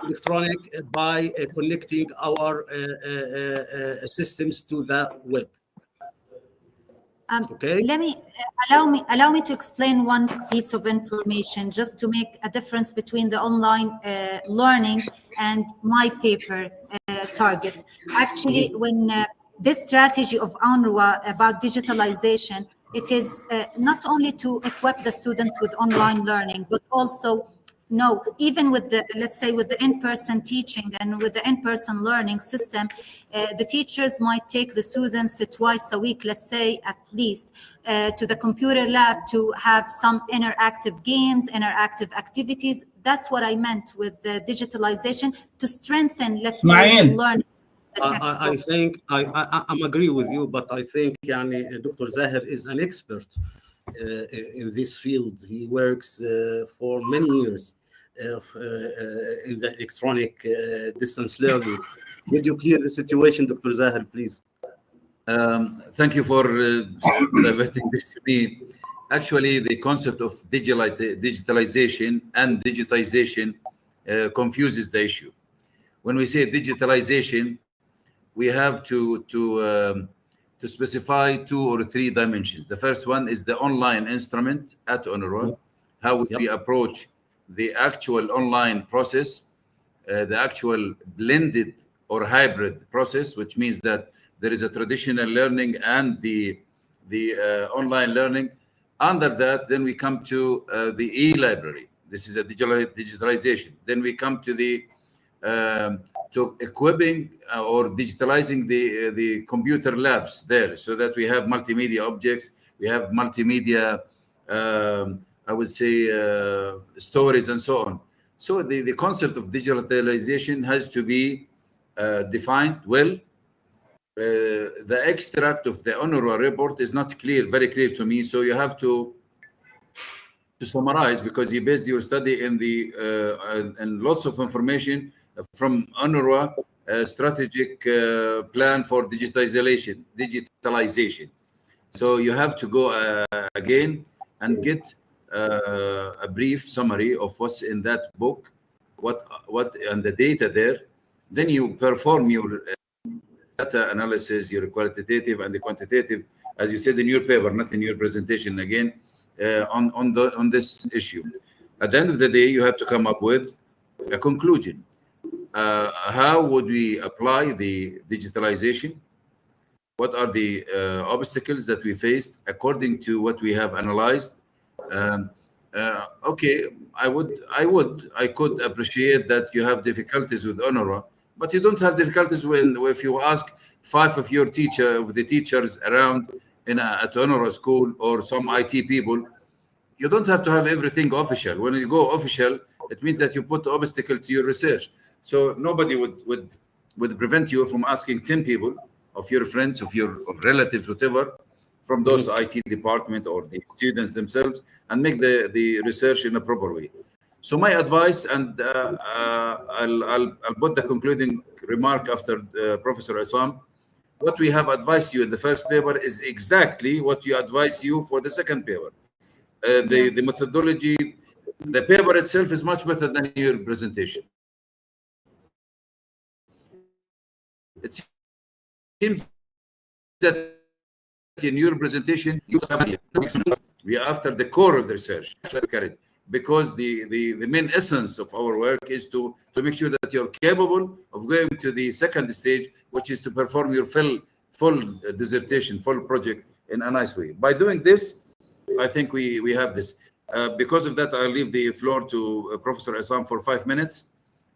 [SPEAKER 9] electronic by connecting our systems to the web. Okay.
[SPEAKER 4] Allow me to explain one piece of information just to make a difference between the online learning and my paper target. Actually, when this strategy of UNRWA about digitalization, it is not only to equip the students with online learning, but also even with the, let's say, with the in-person teaching and with the in-person learning system, the teachers might take the students twice a week, let's say at least, to the computer lab to have some interactive games, interactive activities. That's what I meant with the digitalization, to strengthen, let's say, the learning.
[SPEAKER 9] I think I'm agree with you, but I think Dr. Zahir is an expert in this field. He works for many years in the electronic distance learning. Would you clear the situation, Dr. Zahir, please?
[SPEAKER 3] Thank you for diverting this to me. Actually, the concept of digitalization and digitization confuses the issue. When we say digitalization, we have to specify 2 or 3 dimensions. The first one is the online instrument at UNRWA. How would we approach the actual online process, the actual blended or hybrid process, which means that there is a traditional learning and the online learning. Under that, then we come to the e-library. This is a digitalization. Then we come to the to equipping or digitalizing the computer labs there, so that we have multimedia objects, we have multimedia, I would say, stories and so on. So the concept of digitalization has to be defined well. The extract of the UNRWA report is not very clear to me. So you have to summarize, because you based your study in and lots of information from UNRWA strategic plan for digitalization. So you have to go again and get a brief summary of what's in that book, what and the data there. Then you perform your data analysis, your qualitative and the quantitative, as you said in your paper, not in your presentation again, on this issue. At the end of the day, you have to come up with a conclusion. How would we apply the digitalization? What are the obstacles that we faced according to what we have analyzed? Okay, I could appreciate that you have difficulties with UNRWA, but you don't have difficulties if you ask 5 of the teachers around at UNRWA school or some IT people. You don't have to have everything official. When you go official, it means that you put obstacle to your research. So nobody would prevent you from asking 10 people of your friends, of relatives, whatever, from those IT department or the students themselves, and make the research in a proper way. So my advice, and I'll put the concluding remark after Professor Assam. What we have advised you in the first paper is exactly what you advise you for the second paper. The methodology, the paper itself is much better than your presentation. It seems that in your presentation, we are after the core of the research, because the main essence of our work is to make sure that you're capable of going to the second stage, which is to perform your full dissertation, full project in a nice way. By doing this, I think we have this. Because of that, I'll leave the floor to Professor Assam for 5 minutes,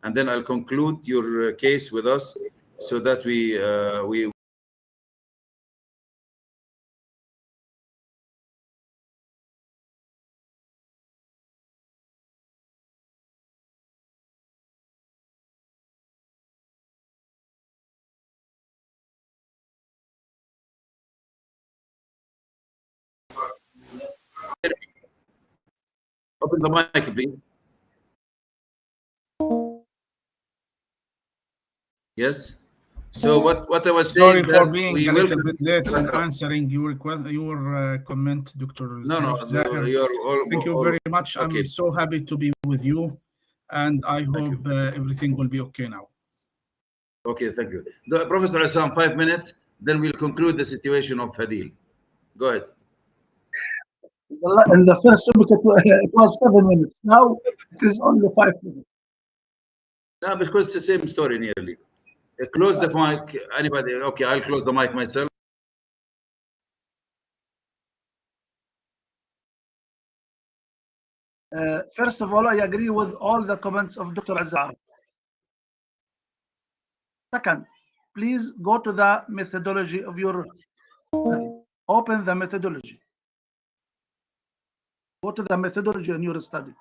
[SPEAKER 3] and then I'll conclude your case with us, so that we Open the mic, please. Yes. So what I was
[SPEAKER 10] Sorry
[SPEAKER 3] saying
[SPEAKER 10] for
[SPEAKER 3] that
[SPEAKER 10] being
[SPEAKER 3] we
[SPEAKER 10] a
[SPEAKER 3] will
[SPEAKER 10] little bit late in answering your comment, Dr.
[SPEAKER 3] No,
[SPEAKER 10] Zahir.
[SPEAKER 3] you're all.
[SPEAKER 10] Thank you very much.
[SPEAKER 3] Okay.
[SPEAKER 10] I'm so happy to be with you, and I hope everything will be okay now.
[SPEAKER 3] Okay, thank you. Professor Assam, 5 minutes, then we'll conclude the situation of Hadil. Go ahead.
[SPEAKER 6] In the first topic, it was 7 minutes. Now it is only 5 minutes.
[SPEAKER 3] No, because it's the same story nearly. Close the mic. Anybody? Okay, I'll close the mic myself.
[SPEAKER 6] First of all, I agree with all the comments of Dr. Azhar. Second, please go to the methodology of your study. Open the methodology. Go to the methodology in your study.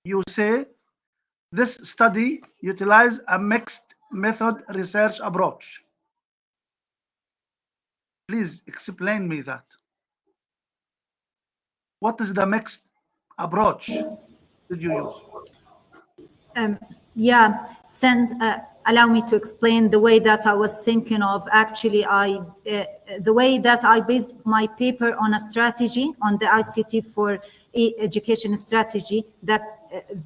[SPEAKER 6] You say this study utilized a mixed method research approach. Please explain me that. What is the mixed approach did you use?
[SPEAKER 4] Yeah, since allow me to explain the way that I was thinking of. Actually, the way that I based my paper on a strategy on the ICT for education strategy that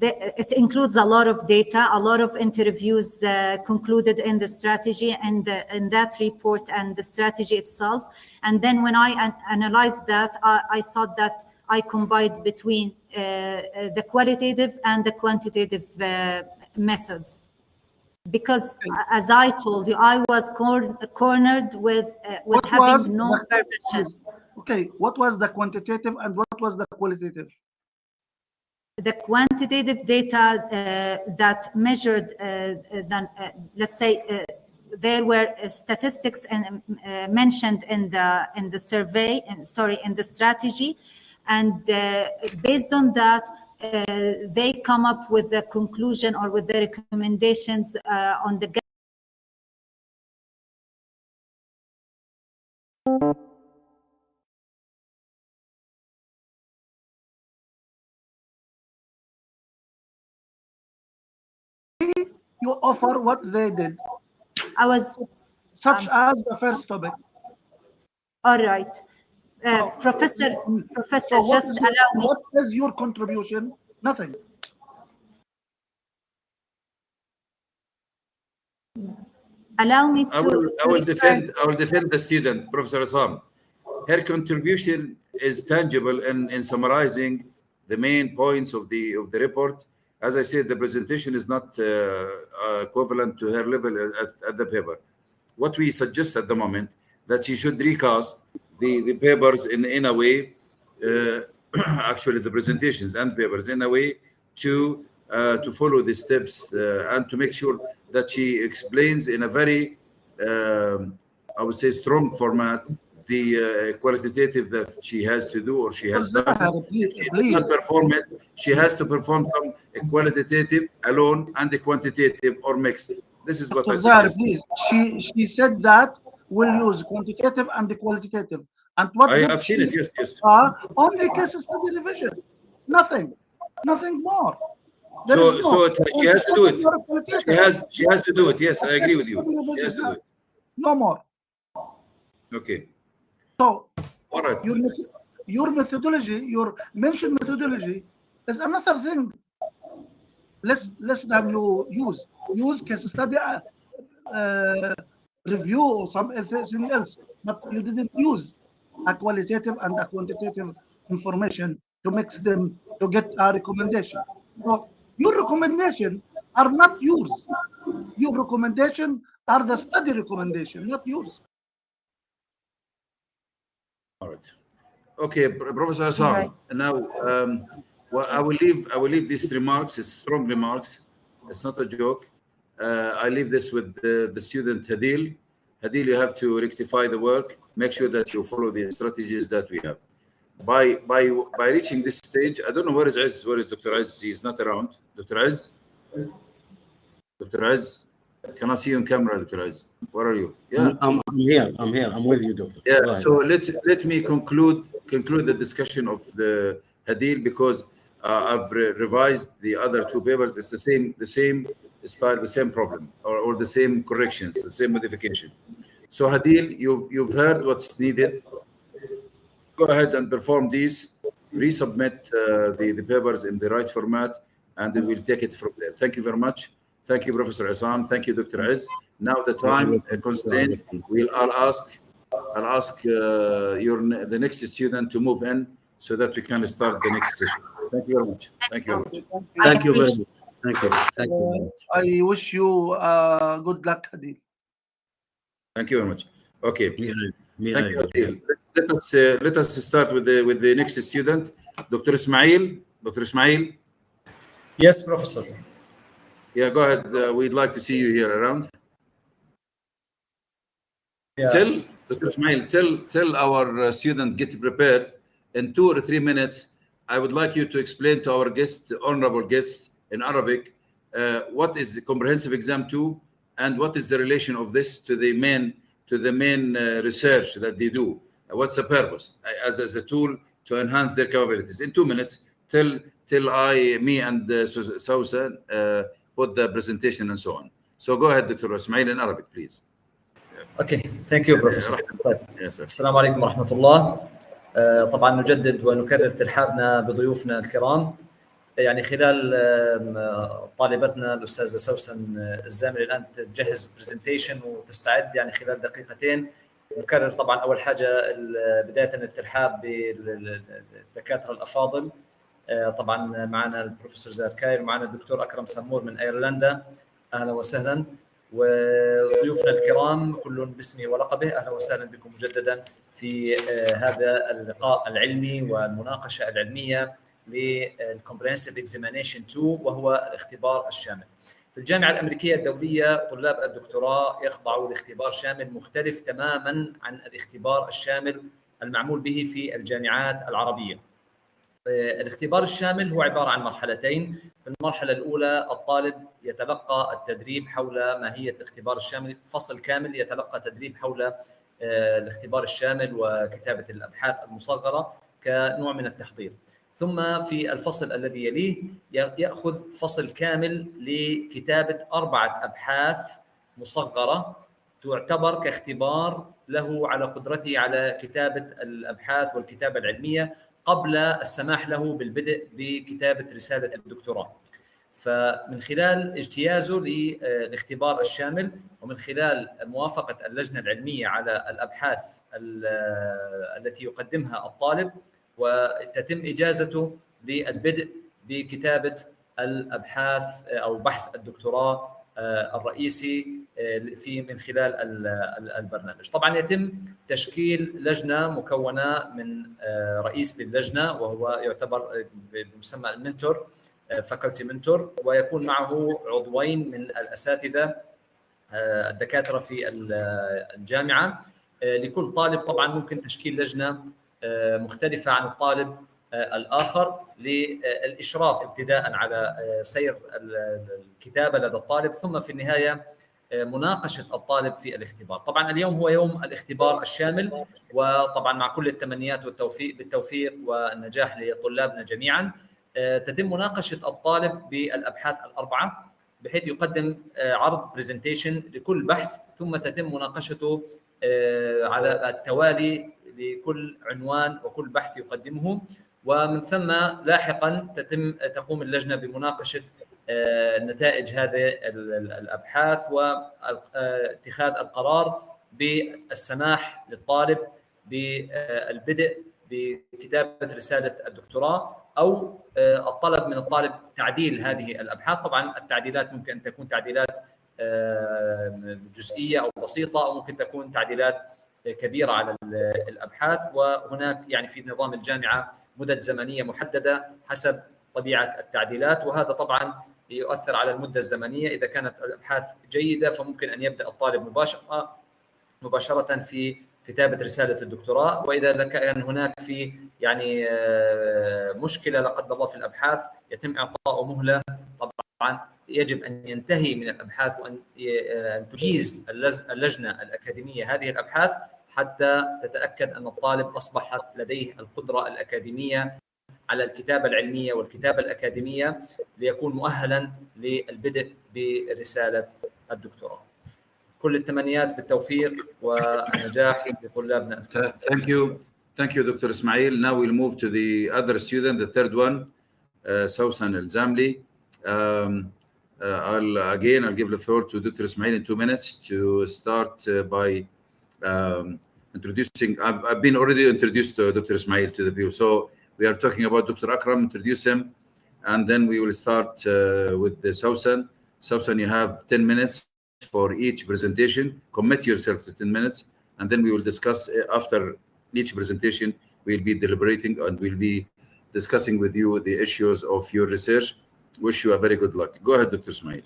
[SPEAKER 4] it includes a lot of data, a lot of interviews concluded in the strategy and in that report and the strategy itself. And then when I analyzed that, I thought that I combined between the qualitative and the quantitative methods, because as I told you, I was cornered with having no permissions.
[SPEAKER 6] Okay, what was the quantitative and what was the qualitative?
[SPEAKER 4] The quantitative data that measured, let's say, there were statistics mentioned in the survey, in the strategy, and based on that, they come up with the conclusion or with the recommendations on the.
[SPEAKER 6] You offer what they did.
[SPEAKER 4] I was
[SPEAKER 6] such as the first topic.
[SPEAKER 4] All right. Professor,
[SPEAKER 6] so
[SPEAKER 4] just allow me.
[SPEAKER 6] What is your contribution? Nothing.
[SPEAKER 4] Allow me to.
[SPEAKER 3] I will defend the student, Professor Assam. Her contribution is tangible in summarizing the main points of the report. As I said, the presentation is not equivalent to her level at the paper. What we suggest at the moment that she should recast the papers in a way, actually the presentations and papers in a way to follow the steps and to make sure that she explains in a very, I would say, strong format the qualitative that she has to do or she has done. If she did not perform it, she has to perform some qualitative alone and the quantitative or mixed. This is what I suggest.
[SPEAKER 6] Please. She said that we'll use quantitative and the qualitative. And what
[SPEAKER 3] I have seen it, yes.
[SPEAKER 6] Only case study revision. Nothing more.
[SPEAKER 3] She has to do it. She has to do it. Yes, I agree with you. She has to do it.
[SPEAKER 6] No more.
[SPEAKER 3] Okay.
[SPEAKER 6] So,
[SPEAKER 3] all right.
[SPEAKER 6] Your methodology, your mentioned methodology, is another thing. Less than you use case study review or something else, but you didn't use a qualitative and a quantitative information to mix them to get a recommendation. So your recommendation are not yours. Your recommendation are the study recommendation, not yours.
[SPEAKER 3] All right. Okay, Professor Assam. Right. Now, well, I will leave these remarks. It's strong remarks. It's not a joke. I leave this with the student Hadil. Hadil, you have to rectify the work. Make sure that you follow the strategies that we have. By reaching this stage, I don't know where is Aziz. Where is Dr. Aziz? He is not around. Dr. Aziz. Dr. Aziz. Can I see you on camera, Dr. Aziz? Where are you? Yeah.
[SPEAKER 9] I'm here. I'm with you, doctor.
[SPEAKER 3] Yeah. So let me conclude the discussion of the Hadil, because I've revised the other two papers. It's the same style, the same problem, or the same corrections, the same modification. So Hadil, you've heard what's needed. Go ahead and perform these. Resubmit the papers in the right format, and then we'll take it from there. Thank you very much. Thank you, Professor Isam. Thank you, Dr. Aziz. Now the time constraint. I'll ask the next student to move in so that we can start the next session. Thank you very much. Thank you very much.
[SPEAKER 9] Thank you very much. Thank you. Thank you very much.
[SPEAKER 6] I wish you good luck, Hadil.
[SPEAKER 3] Thank you very much. Okay. Thank you,
[SPEAKER 9] Hadil.
[SPEAKER 3] Let us start with the next student, Dr. Ismail. Dr. Ismail.
[SPEAKER 2] Yes, Professor.
[SPEAKER 3] Yeah, go ahead. We'd like to see you here around.
[SPEAKER 2] Yeah.
[SPEAKER 3] Dr. Ismail, tell our student, get prepared. In 2 or 3 minutes, I would like you to explain to our guests, honorable guests, in Arabic, what is the Comprehensive Exam 2, and what is the relation of this to the main research that they do. What's the purpose as a tool to enhance their capabilities? In 2 minutes, till me and Sousa put the presentation and so on. So go ahead, Dr. Ismail, in Arabic, please.
[SPEAKER 2] Okay, thank you, Professor. السلام عليكم ورحمة الله. طبعا نجدد ونكرر ترحابنا بضيوفنا الكرام. يعني خلال طالبتنا الأستاذة سوسن الزامل الآن تجهز برزنتيشن وتستعد يعني خلال دقيقتين. نكرر طبعا أول حاجة بداية الترحاب بالدكاترة الأفاضل. طبعا معنا البروفيسور زاركاير ومعنا الدكتور أكرم سمور من أيرلندا. أهلا وسهلا. وضيوفنا الكرام كل باسمه ولقبه، اهلا وسهلا بكم مجددا في هذا اللقاء العلمي والمناقشه العلميه للكومبريهنسيف اكزامينيشن 2 وهو الاختبار الشامل. في الجامعه الامريكيه الدوليه طلاب الدكتوراه يخضعوا لاختبار شامل مختلف تماما عن الاختبار الشامل المعمول به في الجامعات العربيه. الاختبار الشامل هو عبارة عن مرحلتين. في المرحلة الأولى الطالب يتلقى التدريب حول ماهية الاختبار الشامل، فصل كامل يتلقى تدريب حول الاختبار الشامل وكتابة الأبحاث المصغرة كنوع من التحضير. ثم في الفصل الذي يليه يأخذ فصل كامل لكتابة 4 أبحاث مصغرة تعتبر كاختبار له على قدرته على كتابة الأبحاث والكتابة العلمية قبل السماح له بالبدء بكتابة رسالة الدكتوراه. فمن خلال اجتيازه للاختبار الشامل ومن خلال موافقة اللجنة العلمية على الأبحاث التي يقدمها الطالب، وتتم إجازته للبدء بكتابة الأبحاث أو بحث الدكتوراه الرئيسي من خلال البرنامج. طبعا يتم تشكيل لجنة مكونة من رئيس للجنة وهو يعتبر بمسمى المنتور، فاكولتي منتور، ويكون معه عضوين من الأساتذة الدكاترة في الجامعة. لكل طالب طبعا ممكن تشكيل لجنة مختلفة عن الطالب الآخر للإشراف ابتداء على سير الكتابة لدى الطالب، ثم في النهاية مناقشة الطالب في الاختبار. طبعا اليوم هو يوم الاختبار الشامل، وطبعا مع كل التمنيات بالتوفيق والنجاح لطلابنا جميعا. تتم مناقشة الطالب بالأبحاث ال4 بحيث يقدم عرض برزنتيشن لكل بحث، ثم تتم مناقشته على التوالي لكل عنوان وكل بحث يقدمه، ومن ثم لاحقا تقوم اللجنة بمناقشة نتائج هذه الأبحاث واتخاذ القرار بالسماح للطالب بالبدء بكتابة رسالة الدكتوراه أو الطلب من الطالب تعديل هذه الأبحاث. طبعا التعديلات ممكن أن تكون تعديلات جزئية أو بسيطة، أو ممكن تكون تعديلات كبيرة على الأبحاث، وهناك يعني في نظام الجامعة مدد زمنية محددة حسب طبيعة التعديلات، وهذا طبعا يؤثر على المدة الزمنية. إذا كانت الأبحاث جيدة فممكن أن يبدأ الطالب مباشرة في كتابة رسالة الدكتوراه، وإذا كان هناك في يعني مشكلة لا قدر الله في الأبحاث يتم إعطاء مهلة طبعا يجب أن ينتهي من الأبحاث وأن تجيز اللجنة الأكاديمية هذه الأبحاث حتى تتأكد أن الطالب أصبحت لديه القدرة الأكاديمية على الكتابة العلمية والكتابة الأكاديمية ليكون مؤهلا للبدء برسالة الدكتوراه. كل التمنيات بالتوفيق والنجاح لطلابنا.
[SPEAKER 3] Thank you, Dr. Ismail. Now we'll move to the other student, the third one, Sausan Al-Zamli. I'll give the floor to Dr. Ismail in 2 minutes to start by introducing. I've been already introduced to Dr. Ismail to the people. So we are talking about Dr. Akram, introduce him, and then we will start with the Sausan. Sausan, you have 10 minutes for each presentation. Commit yourself to 10 minutes, and then we will discuss after each presentation. We'll be deliberating and we'll be discussing with you the issues of your research. Wish you a very good luck. Go ahead, Dr. Ismail.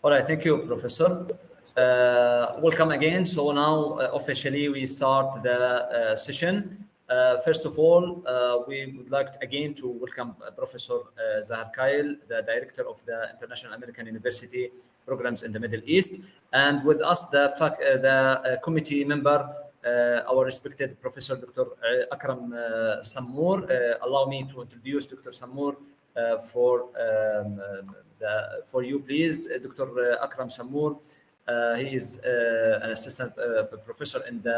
[SPEAKER 2] All right, thank you, Professor. Welcome again. So now officially we start the session. First of all, we would like again to welcome Professor Zahar Kyle, the Director of the International American University Programs in the Middle East, and with us the committee member, our respected Professor Dr. Akram Sammour. Allow me to introduce Dr. Sammour for you, please. Dr. Akram Sammour. He is an assistant professor in the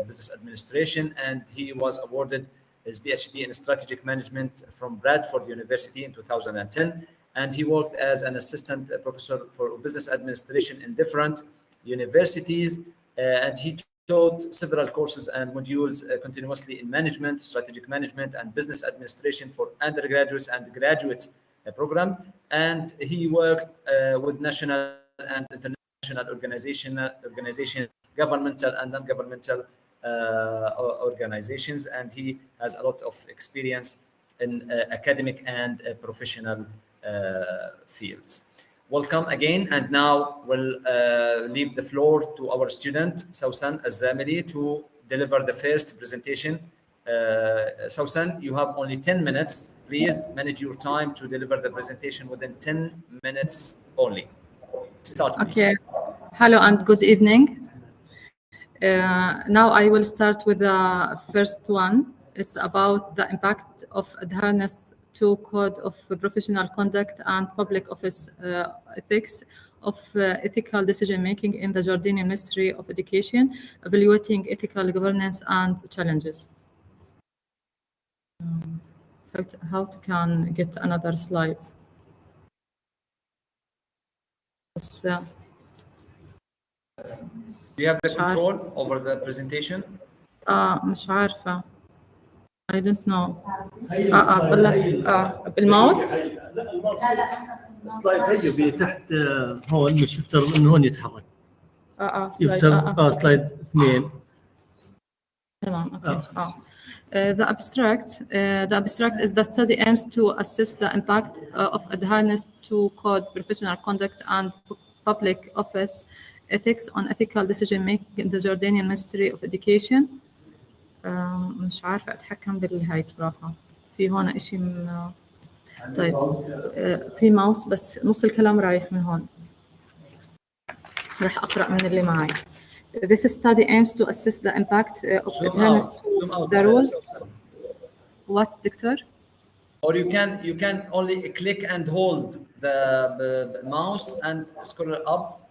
[SPEAKER 2] business administration, and he was awarded his PhD in strategic management from Bradford University in 2010. And he worked as an assistant professor for business administration in different universities, and he taught several courses and modules continuously in management, strategic management, and business administration for undergraduates and graduate program. And he worked with national and international organizations, governmental and non-governmental organizations, and he has a lot of experience in academic and professional fields. Welcome again, and now we'll leave the floor to our student, Sausan Al-Zamli, to deliver the first presentation. Sausan, you have only 10 minutes. Please manage your time to deliver the presentation within 10 minutes only. Start, please.
[SPEAKER 1] Okay. Hello and good evening. Now I will start with the first one. It's about the impact of adherence to Code of Professional Conduct and Public Office Ethics of ethical decision-making in the Jordanian Ministry of Education, evaluating ethical governance and challenges. How to can get another slide?
[SPEAKER 2] Do you have the control over the presentation?
[SPEAKER 1] مش عارفة. I don't know. بالماوس؟
[SPEAKER 11] السلايد هي تحت هون مش يفترض انه هون يتحرك.
[SPEAKER 1] سلايد.
[SPEAKER 11] سلايد 2.
[SPEAKER 1] تمام. Okay. The abstract is that study aims to assess the impact of adherence to code, professional conduct, and public office ethics on ethical decision making in the Jordanian Ministry of Education. مش عارفة أتحكم بالهاي بصراحة. في هون إشي طيب في ماوس بس نص الكلام رايح من هون. رح أقرأ من اللي معي. This study aims to assess the impact of adherence to the rules. What, Doctor?
[SPEAKER 2] Or you can only click and hold the mouse and scroll up.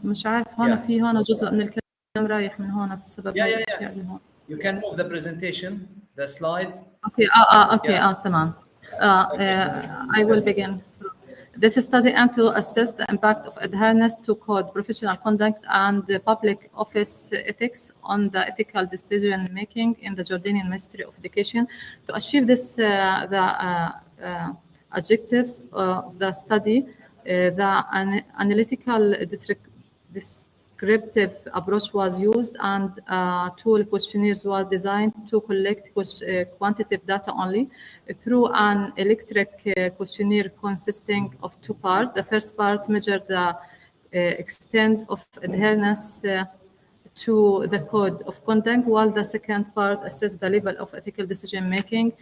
[SPEAKER 1] مش عارف هون في هون جزء من الكلام رايح من هون بسبب الأشياء اللي هون.
[SPEAKER 2] You can move the presentation, the slide.
[SPEAKER 1] Okay. Okay. تمام. I will begin. This study aims to assess the impact of adherence to code, professional conduct, and public office ethics on the ethical decision making in the Jordanian Ministry of Education. To achieve this, the objectives of the study, the analytical descriptive approach was used, and tool questionnaires were designed to collect quantitative data only through an electronic questionnaire consisting of 2 parts. The first part measured the extent of adherence to the code of conduct, while the second part assesses the level of ethical decision making.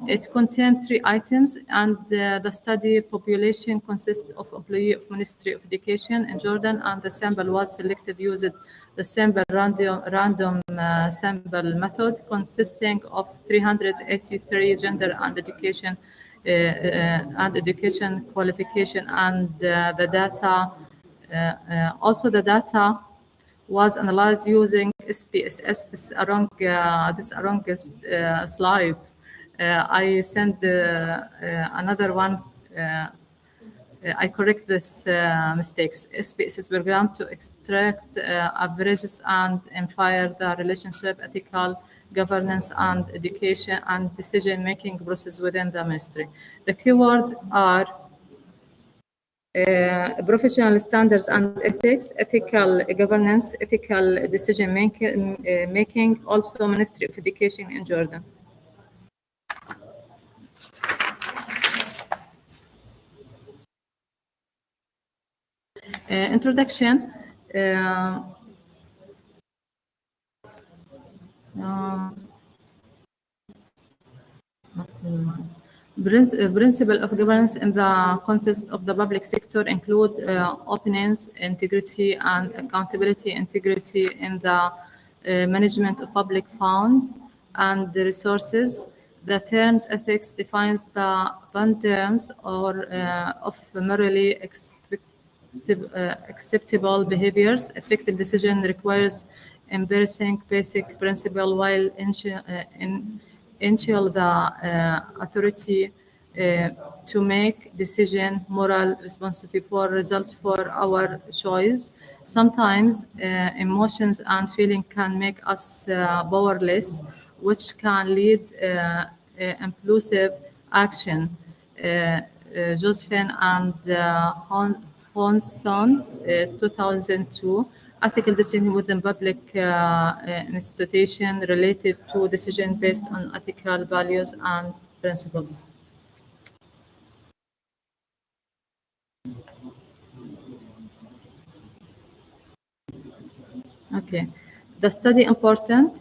[SPEAKER 1] It contains 3 items, and the study population consists of employees of Ministry of Education in Jordan, and the sample was selected using the sample random sample method, consisting of 383 gender and education qualification, and the data. Also, the data was analyzed using SPSS. This wrongest slide. I sent another one. I correct this mistakes. SPSS program to extract averages and infer the relationship, ethical governance, and education and decision-making process within the ministry. The keywords are professional standards and ethics, ethical governance, ethical decision making, also Ministry of Education in Jordan. Introduction. Principle of governance in the context of the public sector include openness, integrity, and accountability. Integrity in the management of public funds and the resources. The terms ethics defines the terms or of morally acceptable behaviors. Effective decision requires embracing basic principle while ensure the authority to make decision moral responsibility for results for our choice. Sometimes emotions and feeling can make us powerless, which can lead impulsive action. Josephine and Honson, 2002, ethical decision within public institution related to decision based on ethical values and principles. Okay, the study important.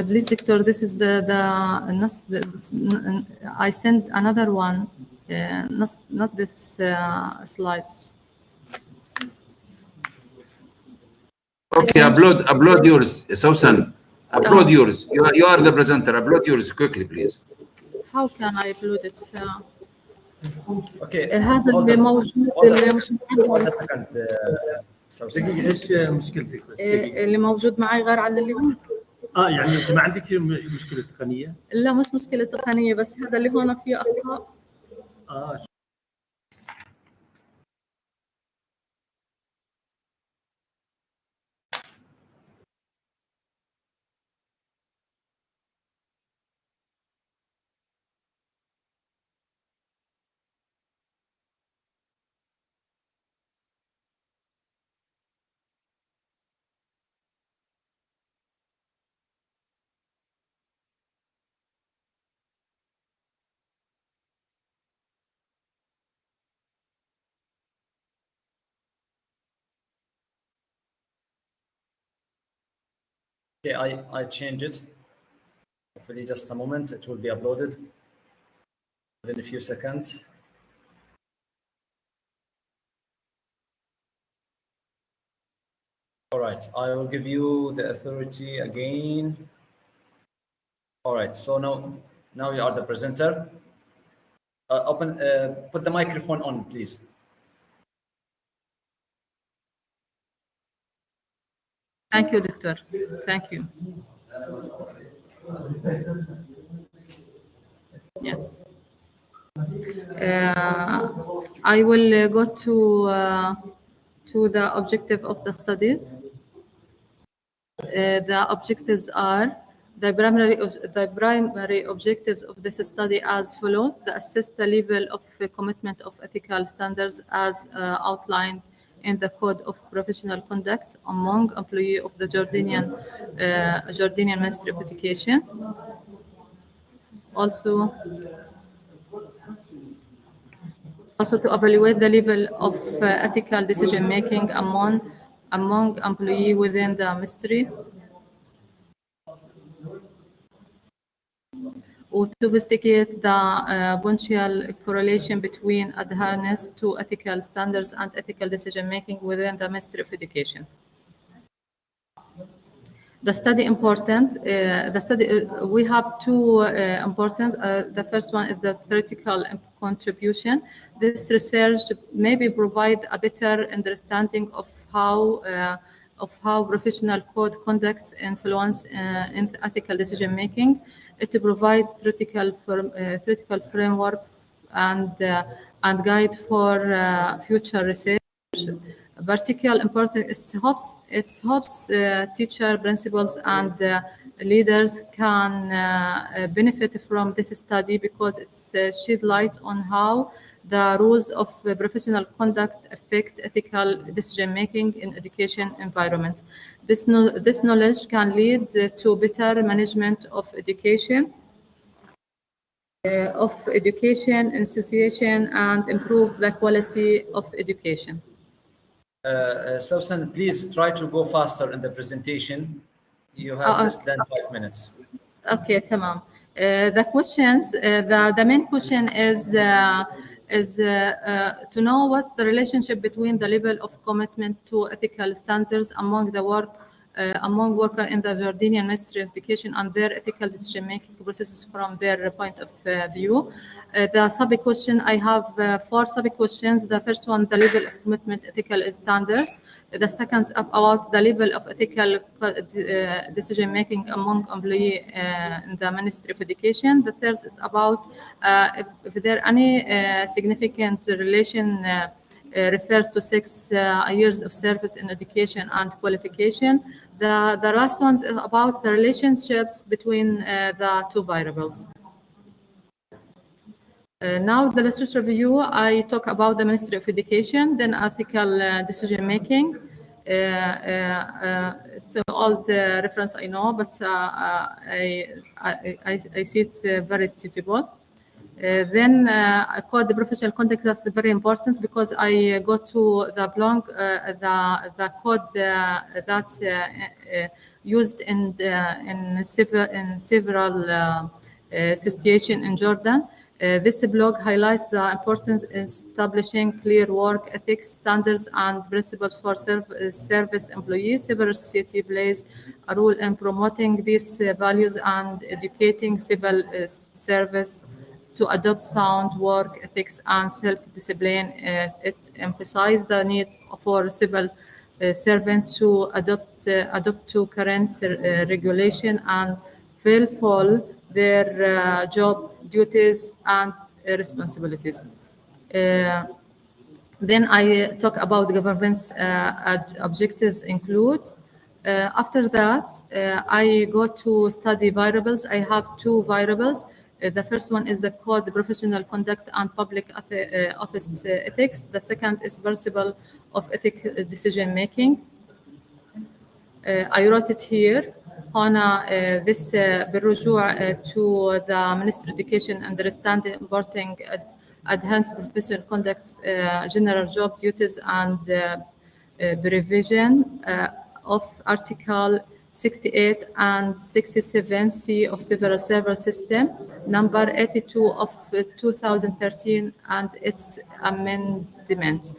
[SPEAKER 1] Please, Doctor, this is the I sent another one, not this slides.
[SPEAKER 3] Okay, upload yours, Susan. Upload yours. You are the presenter. Upload yours quickly, please.
[SPEAKER 1] How can I upload it?
[SPEAKER 2] Okay.
[SPEAKER 1] هذا اللي موجود
[SPEAKER 11] ايش مشكلتك بس؟
[SPEAKER 1] اللي موجود معي غير عن اللي هون.
[SPEAKER 11] يعني انت ما عندك مشكله تقنيه؟
[SPEAKER 1] لا مش مشكله تقنيه، بس هذا اللي هون فيه اخطاء.
[SPEAKER 2] Okay, I change it. Hopefully, just a moment, it will be uploaded within a few seconds. All right, I will give you the authority again. All right, so now you are the presenter. Put the microphone on, please.
[SPEAKER 1] Thank you, Doctor. Thank you. Yes. I will go to the objective of the studies. The objectives are the primary objectives of this study as follows: to assess the level of commitment of ethical standards as outlined in the Code of Professional Conduct among employees of the Jordanian Ministry of Education. Also, Also to evaluate the level of ethical decision making among employees within the ministry. Or to investigate the potential correlation between adherence to ethical standards and ethical decision making within the Ministry of Education. The study important. We have two important. The first one is the theoretical contribution. This research maybe provide a better understanding of how professional code conduct influence in ethical decision making. It provide theoretical framework and guide for future research. Particularly important, it helps teacher, principals, and leaders can benefit from this study because it's shed light on how the rules of professional conduct affect ethical decision making in education environment. This knowledge can lead to better management of education association and improve the quality of education.
[SPEAKER 2] Susan, please try to go faster in the presentation. You have less than 5 minutes.
[SPEAKER 1] Okay, tamam. The questions, the main question is to know what the relationship between the level of commitment to ethical standards among workers in the Jordanian Ministry of Education and their ethical decision-making processes from their point of view. The sub-question, I have 4 sub-questions. The first one, the level of commitment ethical standards. The second is about the level of ethical decision-making among employees in the Ministry of Education. The third is about if there are any significant relation refers to 6 years of service in education and qualification. The last one is about the relationships between the 2 variables. Now the literature review, I talk about the Ministry of Education, then ethical decision making. It's an old reference, I know, but I see it's very suitable. Then code the professional context, that's very important because I go to the blog, the code that used in several situations in Jordan. This blog highlights the importance in establishing clear work ethics standards and principles for service employees. Civil society plays a role in promoting these values and educating civil service to adopt sound work ethics and self-discipline. It emphasizes the need for civil servants to adopt to current regulation and fulfill their job duties and responsibilities. Then I talk about government's objectives include. After that, I go to study variables. I have 2 variables. The first one is the code, professional conduct and public office ethics. The second is principle of ethical decision making. I wrote it here. هنا this بالرجوع to the Ministry of Education understanding importing advanced professional conduct, general job duties and provision of Article 68 and 67C of Civil Service System, number 82 of 2013 and its amendments.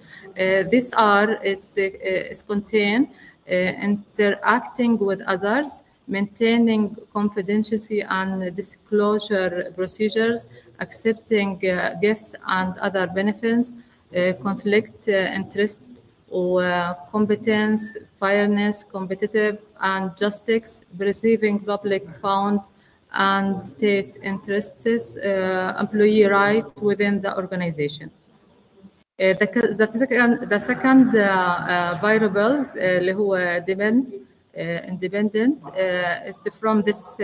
[SPEAKER 1] These are, it's contain interacting with others, maintaining confidentiality and disclosure procedures, accepting gifts and other benefits, conflict interest, competence, fairness, competitive and justice, preserving public fund and state interests, employee right within the organization. The second variables اللي هو independent is from this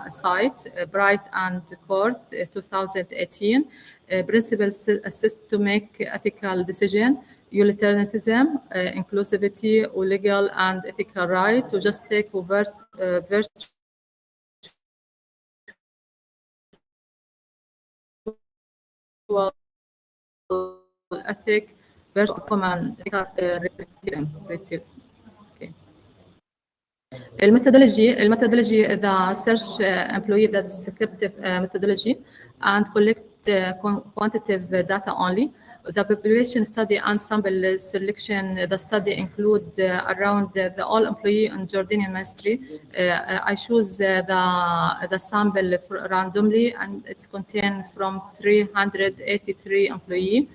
[SPEAKER 1] site Bright and Court 2018. Principles assist to make ethical decision, utilitarianism, inclusivity, legal and ethical right to just take overt virtual
[SPEAKER 12] ethic versus common okay. Methodology, the search employee that descriptive methodology and collect quantitative data only. The population study and sample selection, the study include around the all employee in Jordanian ministry. I choose the sample randomly, and it's contained from 383 employee.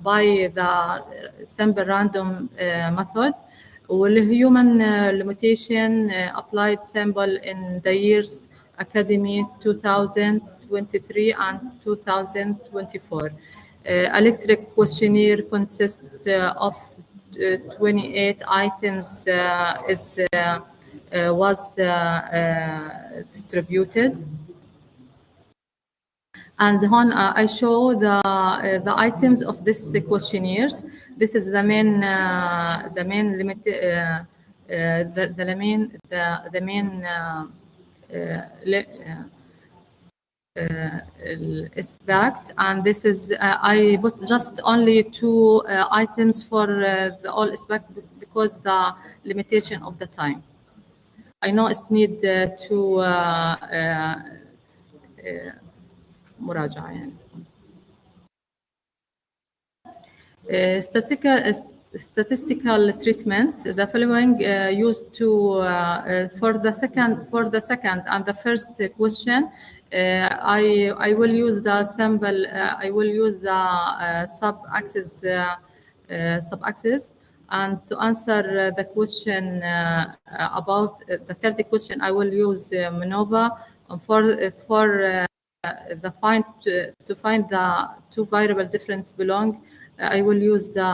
[SPEAKER 12] By the sample random method. Human limitation applied sample in the years academy 2023 and 2024. Electric questionnaire consists of 28 items was distributed. And on I show the items of this questionnaires. This is the main limit, the main aspect, and this is I put just only 2 items for the all aspect because the limitation of the time. I know it's need to مراجعة يعني. Statistical treatment. The following used to for the second and the first question. I will use the sample. I will use the sub-axis. And to answer the question about the third question, I will use MANOVA for to find the 2 variable different belong. I will use the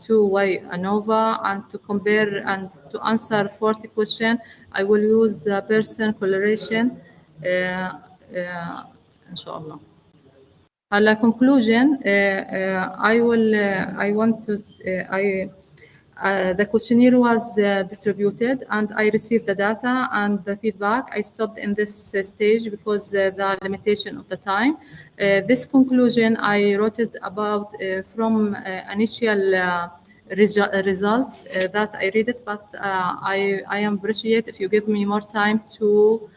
[SPEAKER 12] 2-way ANOVA, and to compare and to answer fourth question, I will use the Pearson correlation. Inshallah. على conclusion, the questionnaire was distributed, and I received the data and the feedback. I stopped in this stage because the limitation of the time. This conclusion I wrote it about from initial results that I read it, but I appreciate if you give me more time to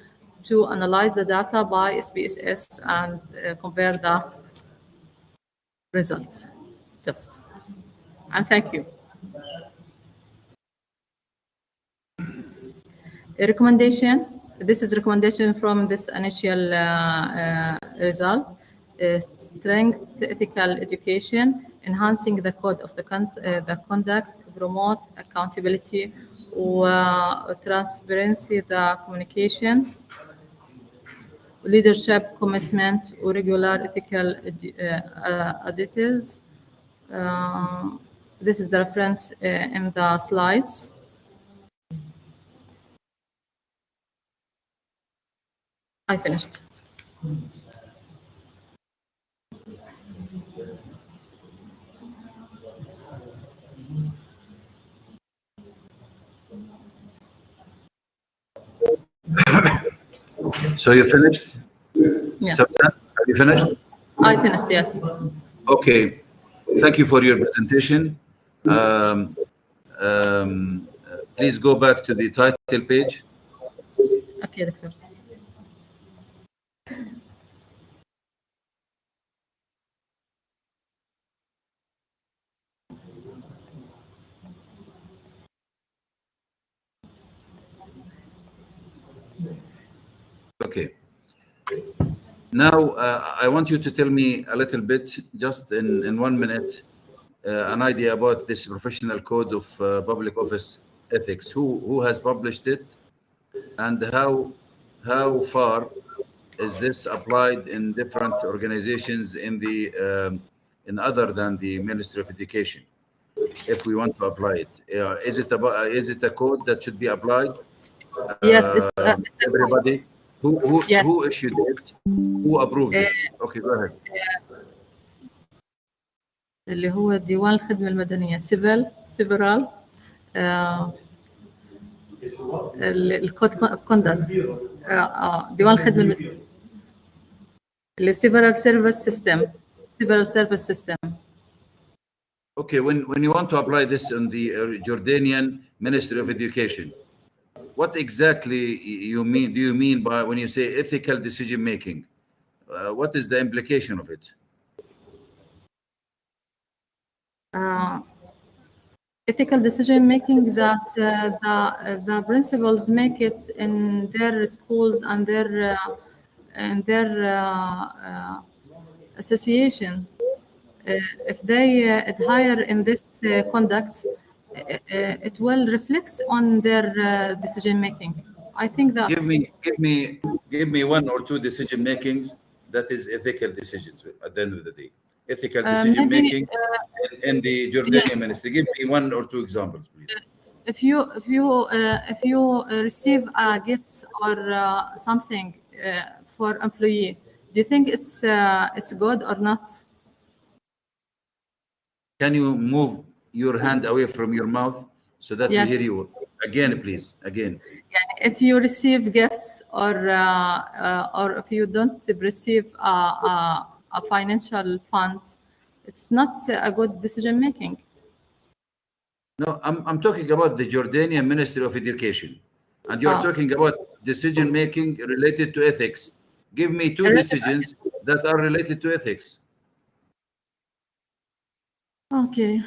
[SPEAKER 12] analyze the data by SPSS and compare the results. Just. And thank you. A recommendation. This is recommendation from this initial result. Strength ethical education, enhancing the code of the conduct, promote accountability, transparency, the communication, leadership commitment, or regular ethical audits. This is the reference in the slides. I finished.
[SPEAKER 3] So you finished?
[SPEAKER 12] Yes.
[SPEAKER 3] Have you finished?
[SPEAKER 12] I finished, yes.
[SPEAKER 3] Okay. Thank you for your presentation. Please go back to the title page.
[SPEAKER 12] Okay, Doctor.
[SPEAKER 3] Okay. Now, I want you to tell me a little bit, just in 1 minute, an idea about this professional code of public office ethics. Who has published it, and how far is this applied in different organizations in other than the Ministry of Education? If we want to apply it, is it a code that should be applied?
[SPEAKER 12] Yes, it's
[SPEAKER 3] everybody.
[SPEAKER 12] Yes.
[SPEAKER 3] Who issued it? Who approved it? Okay, go ahead.
[SPEAKER 12] اللي هو ديوان الخدمة المدنية سيفرال الكود كوندكت ديوان الخدمة المدنية The several service system.
[SPEAKER 3] Okay, when you want to apply this on the Jordanian Ministry of Education, what exactly you mean? Do you mean by when you say ethical decision making? What is the implication of it?
[SPEAKER 12] Ethical decision making that the principals make it in their schools and their association. If they adhere in this conduct, it will reflect on their decision making. I think that.
[SPEAKER 3] Give me one or two decision makings that is ethical decisions at the end of the day. Ethical decision making in the Jordanian ministry. Give me one or two examples, please.
[SPEAKER 12] If you receive a gift or something for employee, do you think it's good or not?
[SPEAKER 3] Can you move your hand away from your mouth so that
[SPEAKER 12] Yes.
[SPEAKER 3] we hear you? Again, please. Again.
[SPEAKER 12] If you receive gifts or if you don't receive a financial fund, it's not a good decision making.
[SPEAKER 3] No, I'm talking about the Jordanian Ministry of Education, and you're talking about decision making related to ethics. Give me two decisions that are related to ethics.
[SPEAKER 12] Okay.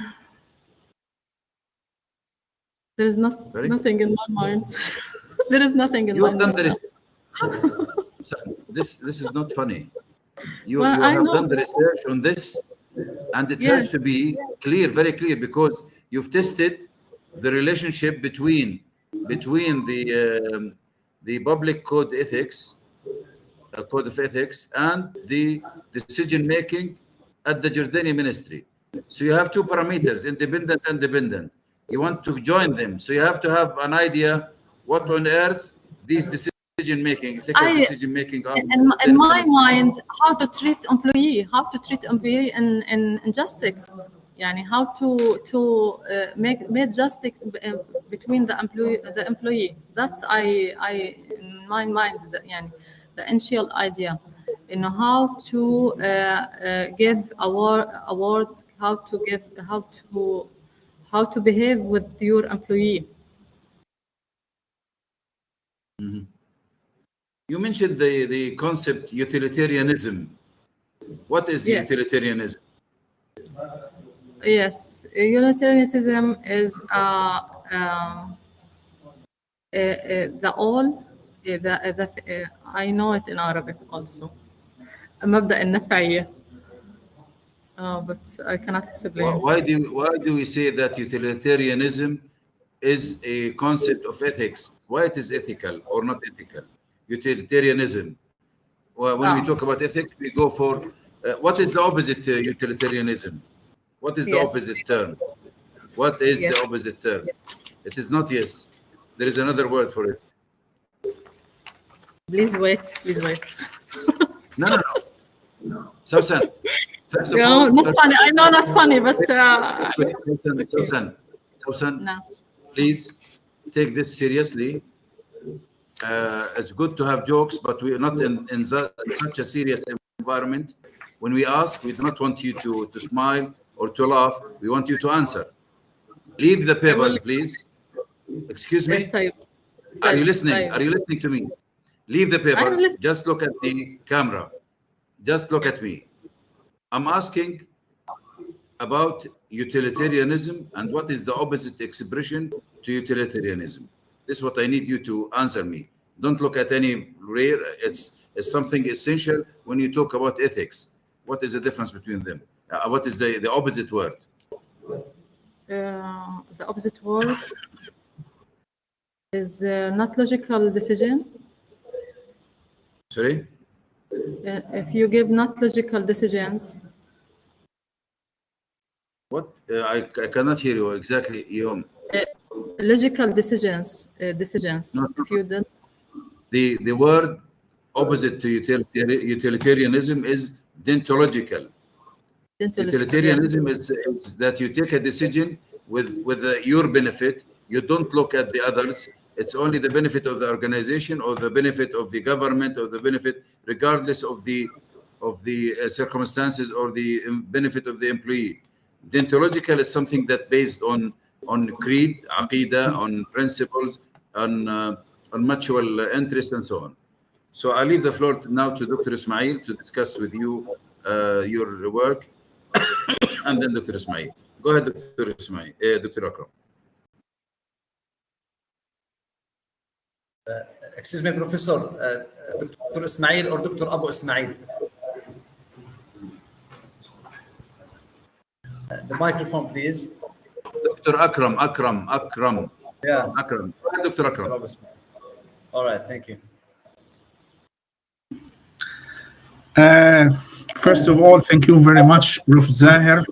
[SPEAKER 12] There is nothing in my mind. There is nothing in my mind.
[SPEAKER 3] This is not funny. You
[SPEAKER 12] Well,
[SPEAKER 3] have done the research on this, and it has to be clear, very clear, because you've tested the relationship between the public code ethics, code of ethics, and the decision making at the Jordanian ministry. So you have two parameters, independent. You want to join them, so you have to have an idea what on earth these decision making are.
[SPEAKER 12] In my mind, how to treat employee in justice. Yani how to make justice between the employee. That's I in my mind the initial idea. How to give award, how to behave with your employee.
[SPEAKER 3] Mm-hmm. You mentioned the concept utilitarianism. What is utilitarianism?
[SPEAKER 12] Yes, utilitarianism is the all. I know it in Arabic also. مبدأ النفعية. But I cannot explain.
[SPEAKER 3] Why do we say that utilitarianism is a concept of ethics? Why it is ethical or not ethical? Utilitarianism. Well, when we talk about ethics, we go for what is the opposite to utilitarianism? What is the opposite term? What is the opposite term? It is not yes. There is another word for it.
[SPEAKER 12] Please wait.
[SPEAKER 3] No. Susan. First of
[SPEAKER 12] no,
[SPEAKER 3] all,
[SPEAKER 12] not funny. I know not funny, but
[SPEAKER 3] Susan,
[SPEAKER 12] no.
[SPEAKER 3] Please take this seriously. It's good to have jokes, but we are not in such a serious environment. When we ask, we do not want you to smile or to laugh. We want you to answer. Leave the papers, please. Excuse me? Are you listening? Are you listening to me? Leave the papers. Just look at the camera. Just look at me. I'm asking about utilitarianism and what is the opposite expression to utilitarianism. This is what I need you to answer me. Don't look at any rare. It's something essential when you talk about ethics. What is the difference between them? What is the opposite word?
[SPEAKER 12] The opposite word is not logical decision.
[SPEAKER 3] Sorry?
[SPEAKER 12] If you give not logical decisions.
[SPEAKER 3] What? I cannot hear you exactly, Yom.
[SPEAKER 12] Logical decisions. No. If you don't.
[SPEAKER 3] The word opposite to utilitarianism is deontological. Utilitarianism is that you take a decision with your benefit. You don't look at the others. It's only the benefit of the organization or the benefit of the government or the benefit, regardless of the the circumstances or the benefit of the employee. Deontological is something that based on creed, aqidah, on principles, on mutual interest, and so on. So I leave the floor now to Dr. Ismail to discuss with you your work, and then Dr. Ismail. Go ahead, Dr. Ismail, Dr. Akram.
[SPEAKER 2] Excuse me, Professor, Dr. Ismail or Dr. Abu Ismail? The microphone, please.
[SPEAKER 3] Dr. Akram.
[SPEAKER 2] Yeah.
[SPEAKER 3] Akram. Dr. Akram.
[SPEAKER 2] All right, thank you.
[SPEAKER 10] First of all, thank you very much, Prof. Zahir.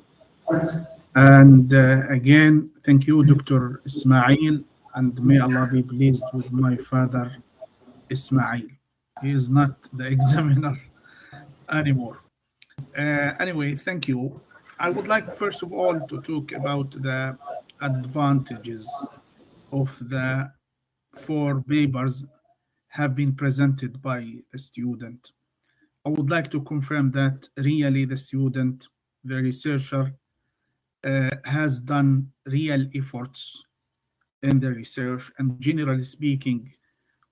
[SPEAKER 10] And again, thank you, Dr. Ismail. And may Allah be pleased with my father, Ismail. He is not the examiner anymore. Anyway, thank you. I would like, first of all, to talk about the advantages of the 4 papers have been presented by the student. I would like to confirm that really the student, the researcher, has done real efforts in the research, and generally speaking,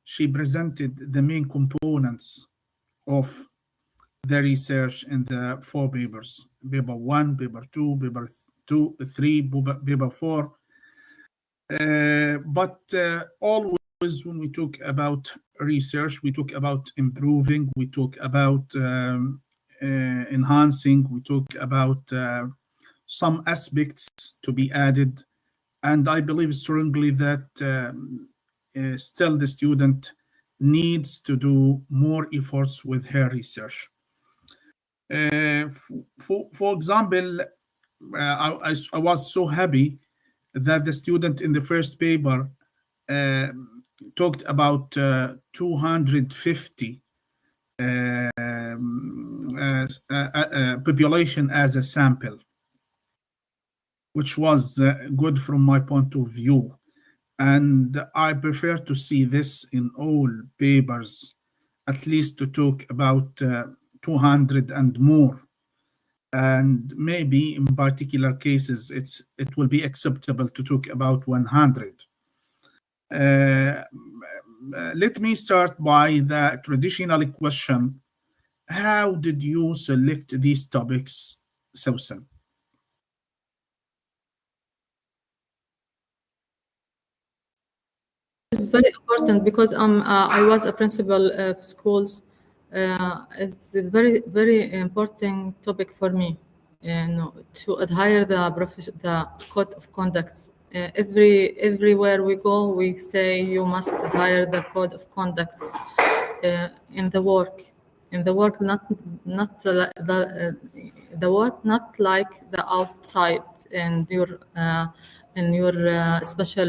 [SPEAKER 10] she presented the main components of the research in the 4 papers, paper 1, paper 2, paper 3, paper 4. But always when we talk about research, we talk about improving, we talk about enhancing, we talk about some aspects to be added. And I believe strongly that still the student needs to do more efforts with her research. For example, I was so happy that the student in the first paper talked about 250 population as a sample, which was good from my point of view. And I prefer to see this in all papers, at least to talk about 200 and more. And maybe in particular cases, it will be acceptable to talk about 100. Let me start by the traditional question. How did you select these topics, Susan?
[SPEAKER 12] It's very important because I was a principal of schools. It's a very, very important topic for me, to adhere the code of conduct. Everywhere we go, we say you must adhere the code of conduct in the work. In the work, not the work, not like the outside in your special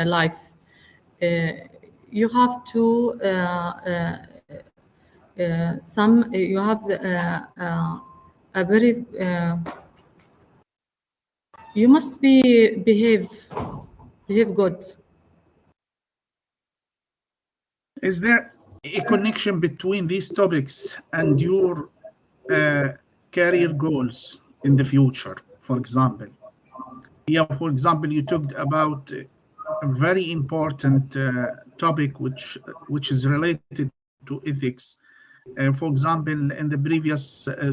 [SPEAKER 12] life. You have to you have a very you must behave good.
[SPEAKER 10] Is there a connection between these topics and your career goals in the future? For example, for example, you talked about a very important topic which is related to ethics. For example, in the previous, in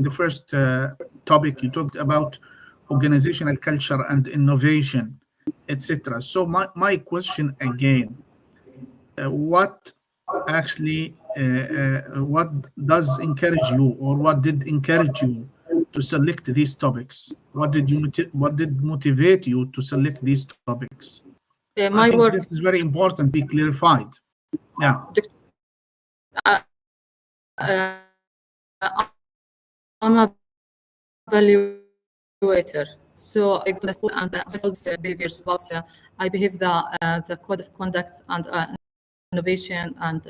[SPEAKER 10] the first topic, you talked about organizational culture and innovation, etc. So my question again, what actually, what does encourage you, or what did encourage you to select these topics? What did motivate you to select these topics?
[SPEAKER 12] My work.
[SPEAKER 10] This is very important. Be clarified. Yeah.
[SPEAKER 12] I'm a evaluator, so I go to school and behaviors about I behave the code of conduct and innovation, and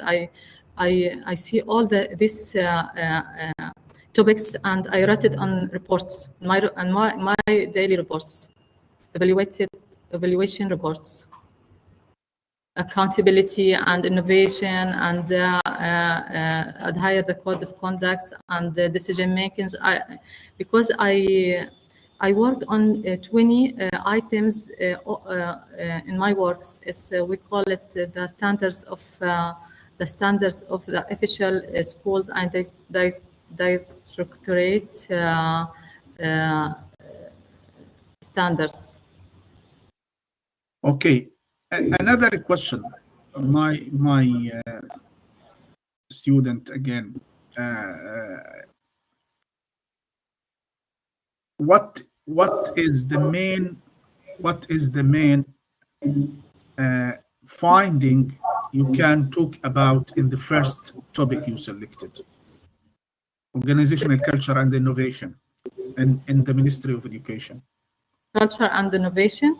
[SPEAKER 12] I see all these topics, and I write it on reports, my daily reports, evaluation reports. accountability and innovation and adhere the code of conduct and the decision makings. Because I worked on 20 items in my works. It's we call it the standards of the official schools and the directorate standards.
[SPEAKER 10] Okay, another question. My student again. What is the main finding you can talk about in the first topic you selected? Organizational culture and innovation in the Ministry of Education.
[SPEAKER 12] Culture and innovation.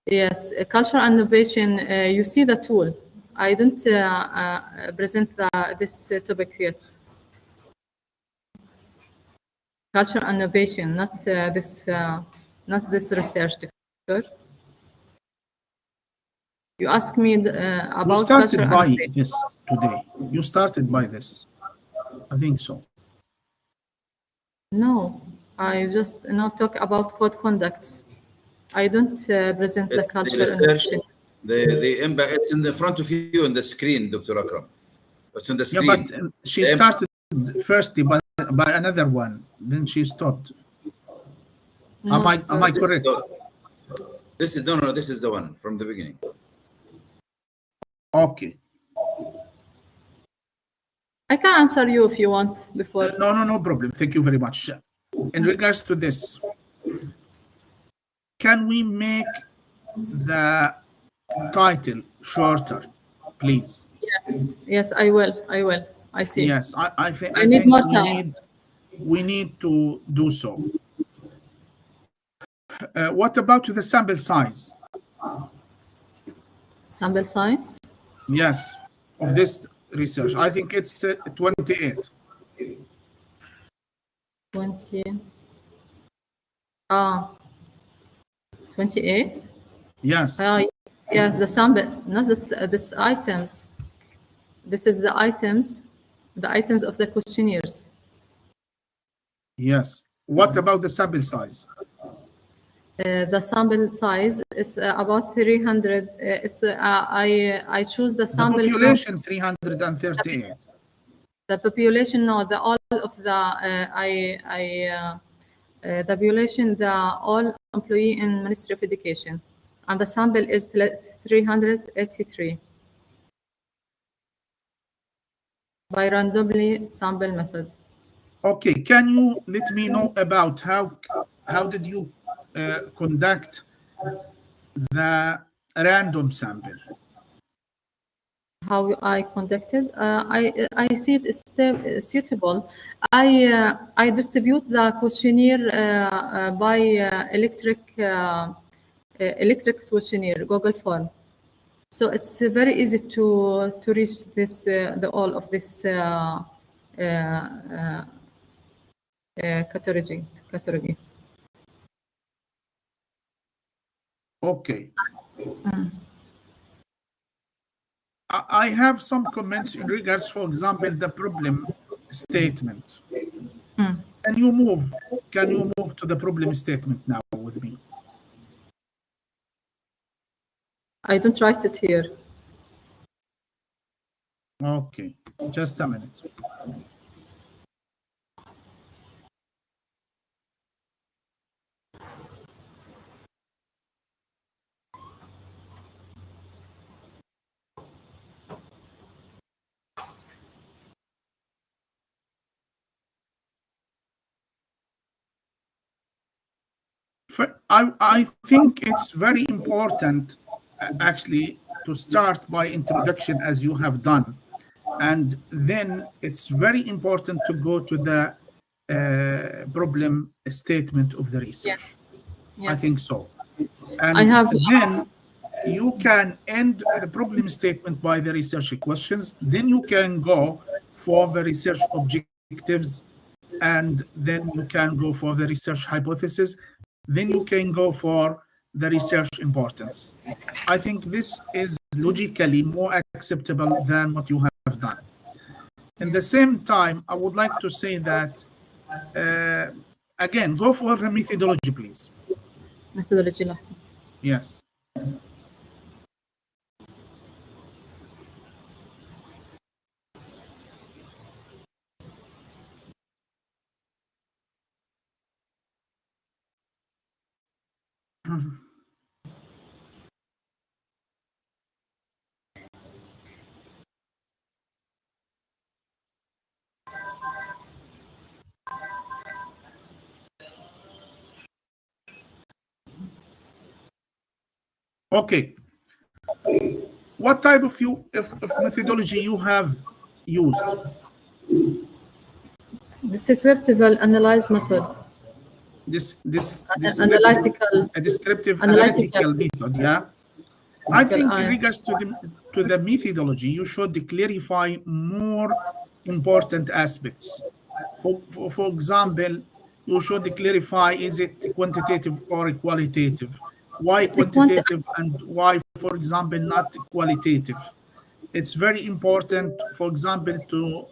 [SPEAKER 12] Yes, culture and innovation. You see the tool. I don't present this topic yet. Culture and innovation, not this research, doctor. You ask me about
[SPEAKER 10] you started
[SPEAKER 12] culture
[SPEAKER 10] by
[SPEAKER 12] and
[SPEAKER 10] this today. You started by this. I think so.
[SPEAKER 12] No, I just now talk about code conduct. I don't present the culture and innovation.
[SPEAKER 3] The impact, it's in the front of you on the screen, Dr. Akram. It's on the screen.
[SPEAKER 10] Yeah, but she started first by another one, then she stopped.
[SPEAKER 12] No,
[SPEAKER 10] am I correct?
[SPEAKER 3] This is no, this is the one from the beginning.
[SPEAKER 10] Okay.
[SPEAKER 12] I can answer you if you want before.
[SPEAKER 10] No problem. Thank you very much. In regards to this, can we make the title shorter, please?
[SPEAKER 12] Yes, I will. I see.
[SPEAKER 10] Yes, I think
[SPEAKER 12] I need more time.
[SPEAKER 10] We need to do so. What about the sample size?
[SPEAKER 12] Sample size?
[SPEAKER 10] Yes, of this research. I think it's 28.
[SPEAKER 12] 20. 28?
[SPEAKER 10] Yes.
[SPEAKER 12] Yes, the sample, not this items. This is the items of the questionnaires.
[SPEAKER 10] Yes. What about the sample size?
[SPEAKER 12] The sample size is about 300. I choose the sample.
[SPEAKER 10] The population 338.
[SPEAKER 12] The population, no, the all of the the population, the all employee in Ministry of Education, and the sample is 383 by randomly sample method.
[SPEAKER 10] Okay, can you let me know about how did you conduct the random sample?
[SPEAKER 12] How I conducted? I see it is suitable. I distribute the questionnaire by electric questionnaire, Google form. So it's very easy to reach this the all of this category.
[SPEAKER 10] Okay. I have some comments in regards, for example, the problem statement. Can you move to the problem statement now with me?
[SPEAKER 12] I don't write it here.
[SPEAKER 10] Okay, just a minute. I think it's very important actually to start by introduction as you have done, and then it's very important to go to the problem statement of the research.
[SPEAKER 12] Yes.
[SPEAKER 10] I think so. And then you can end the problem statement by the research questions, then you can go for the research objectives, and then you can go for the research hypothesis. Then you can go for the research importance. I think this is logically more acceptable than what you have done. In the same time, I would like to say that, again, go for the methodology, please.
[SPEAKER 12] methodology لحظة.
[SPEAKER 10] Yes. Okay. What type of methodology you have used?
[SPEAKER 12] Descriptive analyze method. Analytical.
[SPEAKER 10] A descriptive
[SPEAKER 12] Analytical.
[SPEAKER 10] analytical method, yeah. I think in
[SPEAKER 12] eyes.
[SPEAKER 10] regards to the methodology, you should clarify more important aspects. For example, you should clarify, is it quantitative or qualitative? Why
[SPEAKER 12] It's a
[SPEAKER 10] quantitative and why, for example, not qualitative? It's very important, for example, to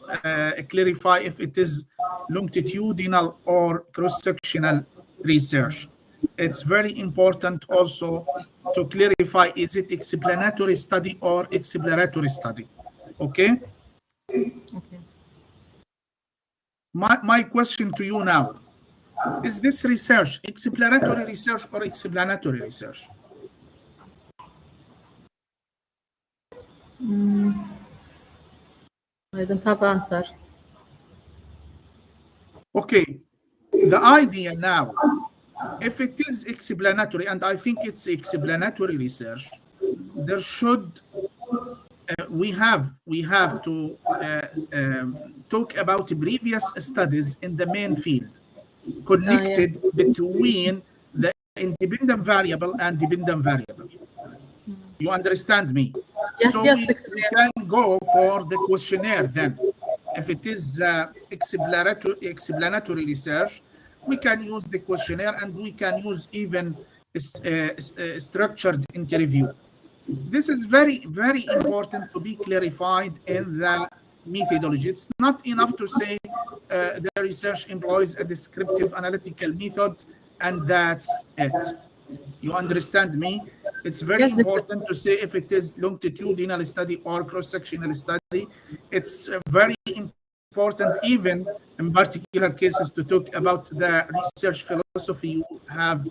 [SPEAKER 10] clarify if it is longitudinal or cross-sectional research. It's very important also to clarify, is it explanatory study or exploratory study? Okay?
[SPEAKER 12] Okay.
[SPEAKER 10] My question to you now, is this research exploratory research or explanatory research?
[SPEAKER 12] I don't have answer.
[SPEAKER 10] Okay, the idea now, if it is explanatory, and I think it's explanatory research, there should we have to talk about previous studies in the main field connected between the independent variable and dependent variable. You understand me?
[SPEAKER 12] Yes,
[SPEAKER 10] so
[SPEAKER 12] yes.
[SPEAKER 10] we can go for the questionnaire then. If it is explanatory research, we can use the questionnaire, and we can use even a structured interview. This is very, very important to be clarified in the methodology. It's not enough to say the research employs a descriptive analytical method and that's it. You understand me? It's very important to say if it is longitudinal study or cross-sectional study. It's very important, even in particular cases, to talk about the research philosophy you have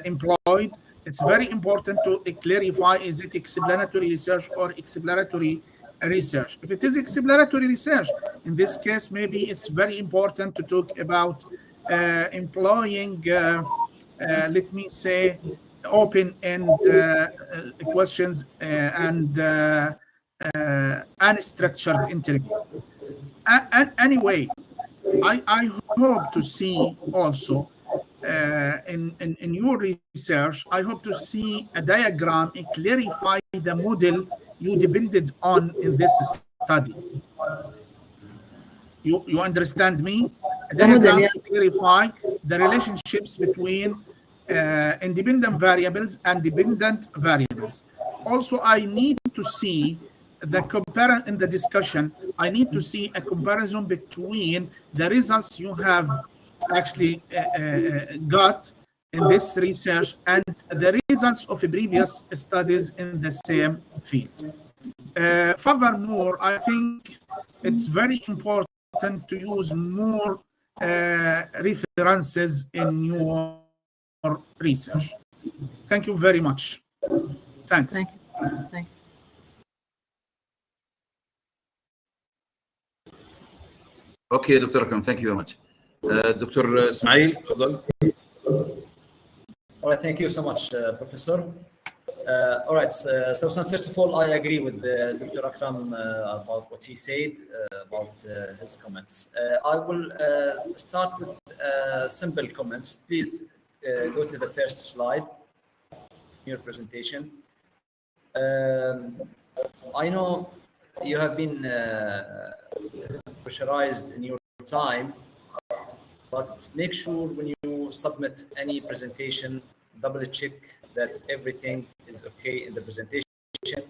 [SPEAKER 10] employed. It's very important to clarify, is it explanatory research or exploratory research? If it is exploratory research, in this case, maybe it's very important to talk about employing, let me say, open-end questions and unstructured interview. Anyway, I hope to see also in your research, I hope to see a diagram and clarify the model you depended on in this study. You understand me? A diagram to clarify the relationships between independent variables and dependent variables. Also, I need to see the comparison in the discussion. I need to see a comparison between the results you have actually got in this research and the results of previous studies in the same field. Furthermore, I think it's very important to use more references in your research. Thank you very much. Thanks.
[SPEAKER 12] Thank you. Thank you.
[SPEAKER 3] Okay, Dr. Akram, thank you very much. Dr. Ismail, تفضل.
[SPEAKER 2] All right, thank you so much, Professor. All right, so first of all, I agree with Dr. Akram about what he said about his comments. I will start with simple comments. Please go to the first slide in your presentation. I know you have been pressurized in your time, but make sure when you submit any presentation double check that everything is okay in the presentation,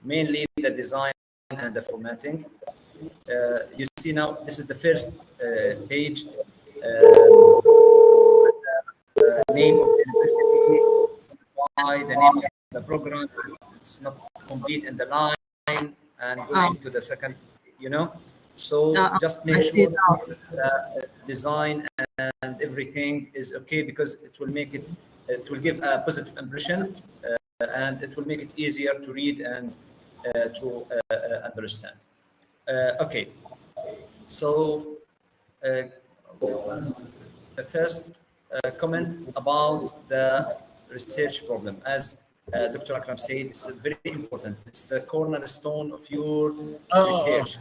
[SPEAKER 2] mainly the design and the formatting. You see now, this is the first page. Name of the university, why the name of the program, it's not complete in the line, and going to the second, So just make sure the design and everything is okay, because it will give a positive impression, and it will make it easier to read and to understand. Okay, so the first comment about the research problem. As Dr. Akram said, it's very important. It's the cornerstone of your research.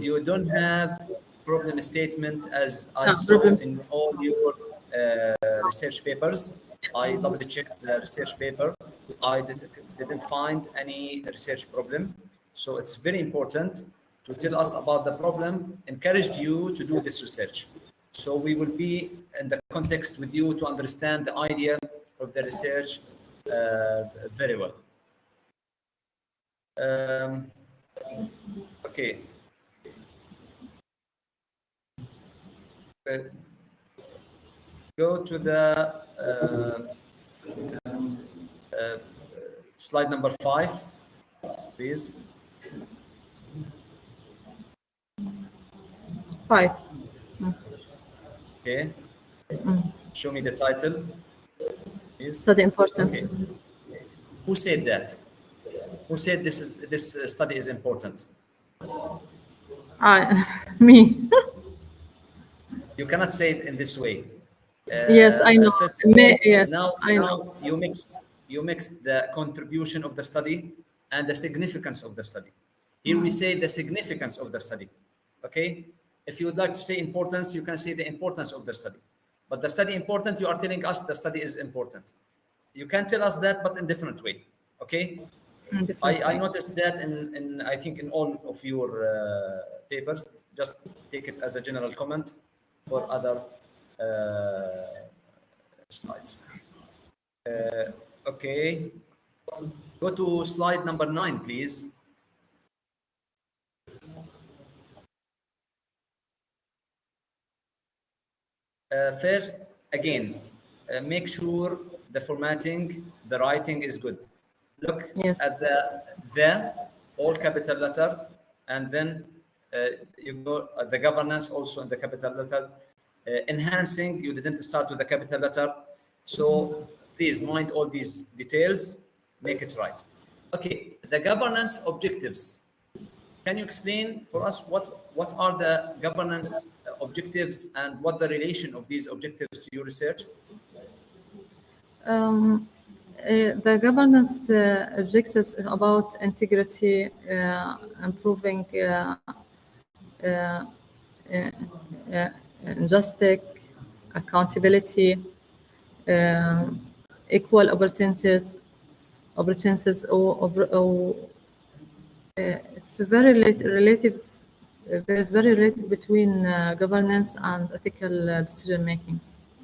[SPEAKER 2] You don't have problem statement as I saw in all your research papers. I double checked the research paper. I didn't find any research problem. So it's very important to tell us about the problem, encouraged you to do this research. So we will be in the context with you to understand the idea of the research very well. Okay. Go to the slide number 5, please.
[SPEAKER 12] 5.
[SPEAKER 2] Okay. Show me the title, please.
[SPEAKER 12] Study important.
[SPEAKER 2] Okay. Who said that? Who said this study is important?
[SPEAKER 12] Me.
[SPEAKER 2] You cannot say it in this way.
[SPEAKER 12] Yes, I know.
[SPEAKER 2] First of all,
[SPEAKER 12] Yes,
[SPEAKER 2] now
[SPEAKER 12] I know.
[SPEAKER 2] you mixed the contribution of the study and the significance of the study. Here we say the significance of the study. Okay. If you would like to say importance, you can say the importance of the study. But the study important, you are telling us the study is important. You can tell us that, but in different way. Okay. I noticed that in I think in all of your papers. Just take it as a general comment for other slides. Okay. Go to slide number 9, please. First, again, make sure the formatting, the writing is good. Look at the all capital letter, and then you go at the governance also in the capital letter. Enhancing, you didn't start with the capital letter. So please mind all these details, make it right. Okay, the governance objectives. Can you explain for us what are the governance objectives and what the relation of these objectives to your research?
[SPEAKER 12] The governance objectives about integrity, improving justice, accountability, equal opportunities, it's very relative. There is very relative between governance and ethical decision making.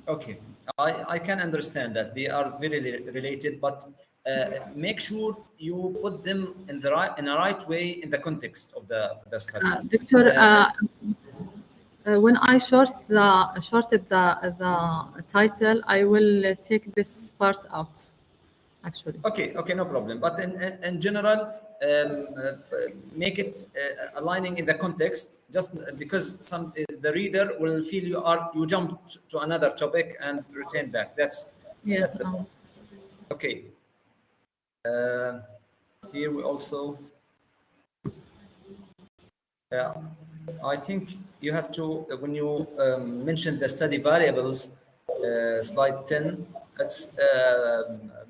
[SPEAKER 2] Okay, I can understand that they are very related, but make sure you put them in the right way in the context of the study.
[SPEAKER 12] Doctor, when I shorted the title, I will take this part out. Actually.
[SPEAKER 2] Okay, no problem. But in general, make it aligning in the context. Just because the reader will feel you jumped to another topic and return back. That's the point. Okay. Here we also. I think you have to, when you mention the study variables, slide 10, it's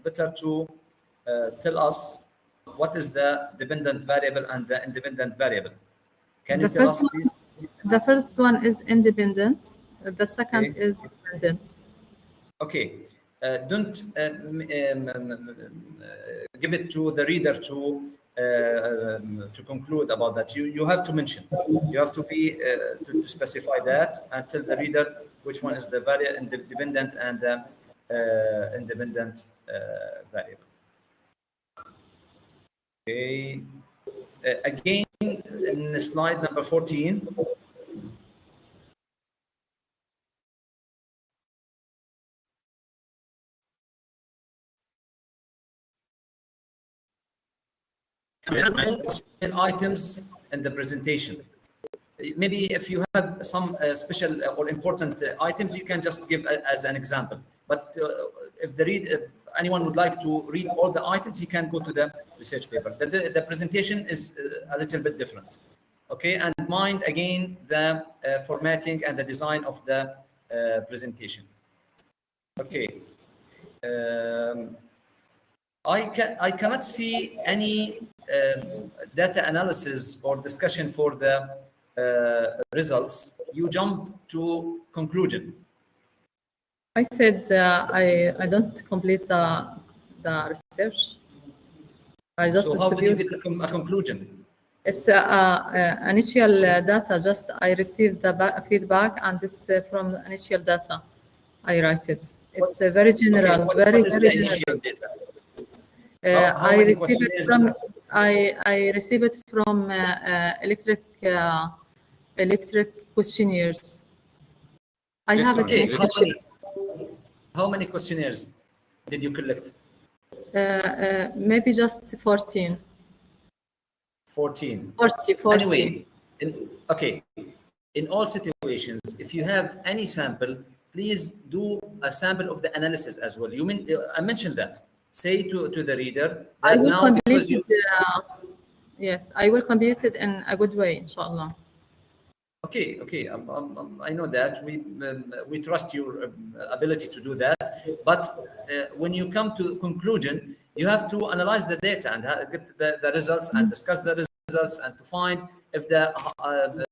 [SPEAKER 2] better to tell us what is the dependent variable and the independent variable. Can you tell us, please?
[SPEAKER 12] The first one is independent. The second is dependent.
[SPEAKER 2] Okay. Don't give it to the reader to conclude about that. You have to mention. You have to be to specify that and tell the reader which one is the independent and the independent variable. Okay. Again, in slide number 14, items in the presentation. Maybe if you have some special or important items, you can just give as an example. But if anyone would like to read all the items, he can go to the research paper. The presentation is a little bit different. Okay, and mind again the formatting and the design of the presentation. Okay. I cannot see any data analysis or discussion for the results. You jumped to conclusion.
[SPEAKER 12] I said I don't complete the research. I just
[SPEAKER 2] So how did you
[SPEAKER 12] distribute.
[SPEAKER 2] get a conclusion?
[SPEAKER 12] It's initial data. Just I received the feedback, and it's from initial data. I write it. It's very general,
[SPEAKER 2] Okay,
[SPEAKER 12] very
[SPEAKER 2] what is
[SPEAKER 12] very
[SPEAKER 2] the
[SPEAKER 12] general.
[SPEAKER 2] initial data? How
[SPEAKER 12] I
[SPEAKER 2] many
[SPEAKER 12] receive it
[SPEAKER 2] questionnaires?
[SPEAKER 12] from I receive it from electric questionnaires. I have it
[SPEAKER 2] Okay,
[SPEAKER 12] in Excel.
[SPEAKER 2] how many questionnaires did you collect?
[SPEAKER 12] Maybe just 14.
[SPEAKER 2] 14.
[SPEAKER 12] 40.
[SPEAKER 2] Anyway, in all situations, if you have any sample, please do a sample of the analysis as well. You mean I mentioned that. Say to the reader
[SPEAKER 12] I
[SPEAKER 2] that
[SPEAKER 12] will
[SPEAKER 2] now
[SPEAKER 12] complete
[SPEAKER 2] because you.
[SPEAKER 12] it. Yes, I will complete it in a good way, inshallah.
[SPEAKER 2] Okay, I know that we trust your ability to do that. But when you come to conclusion, you have to analyze the data and get the results and discuss the results and to find if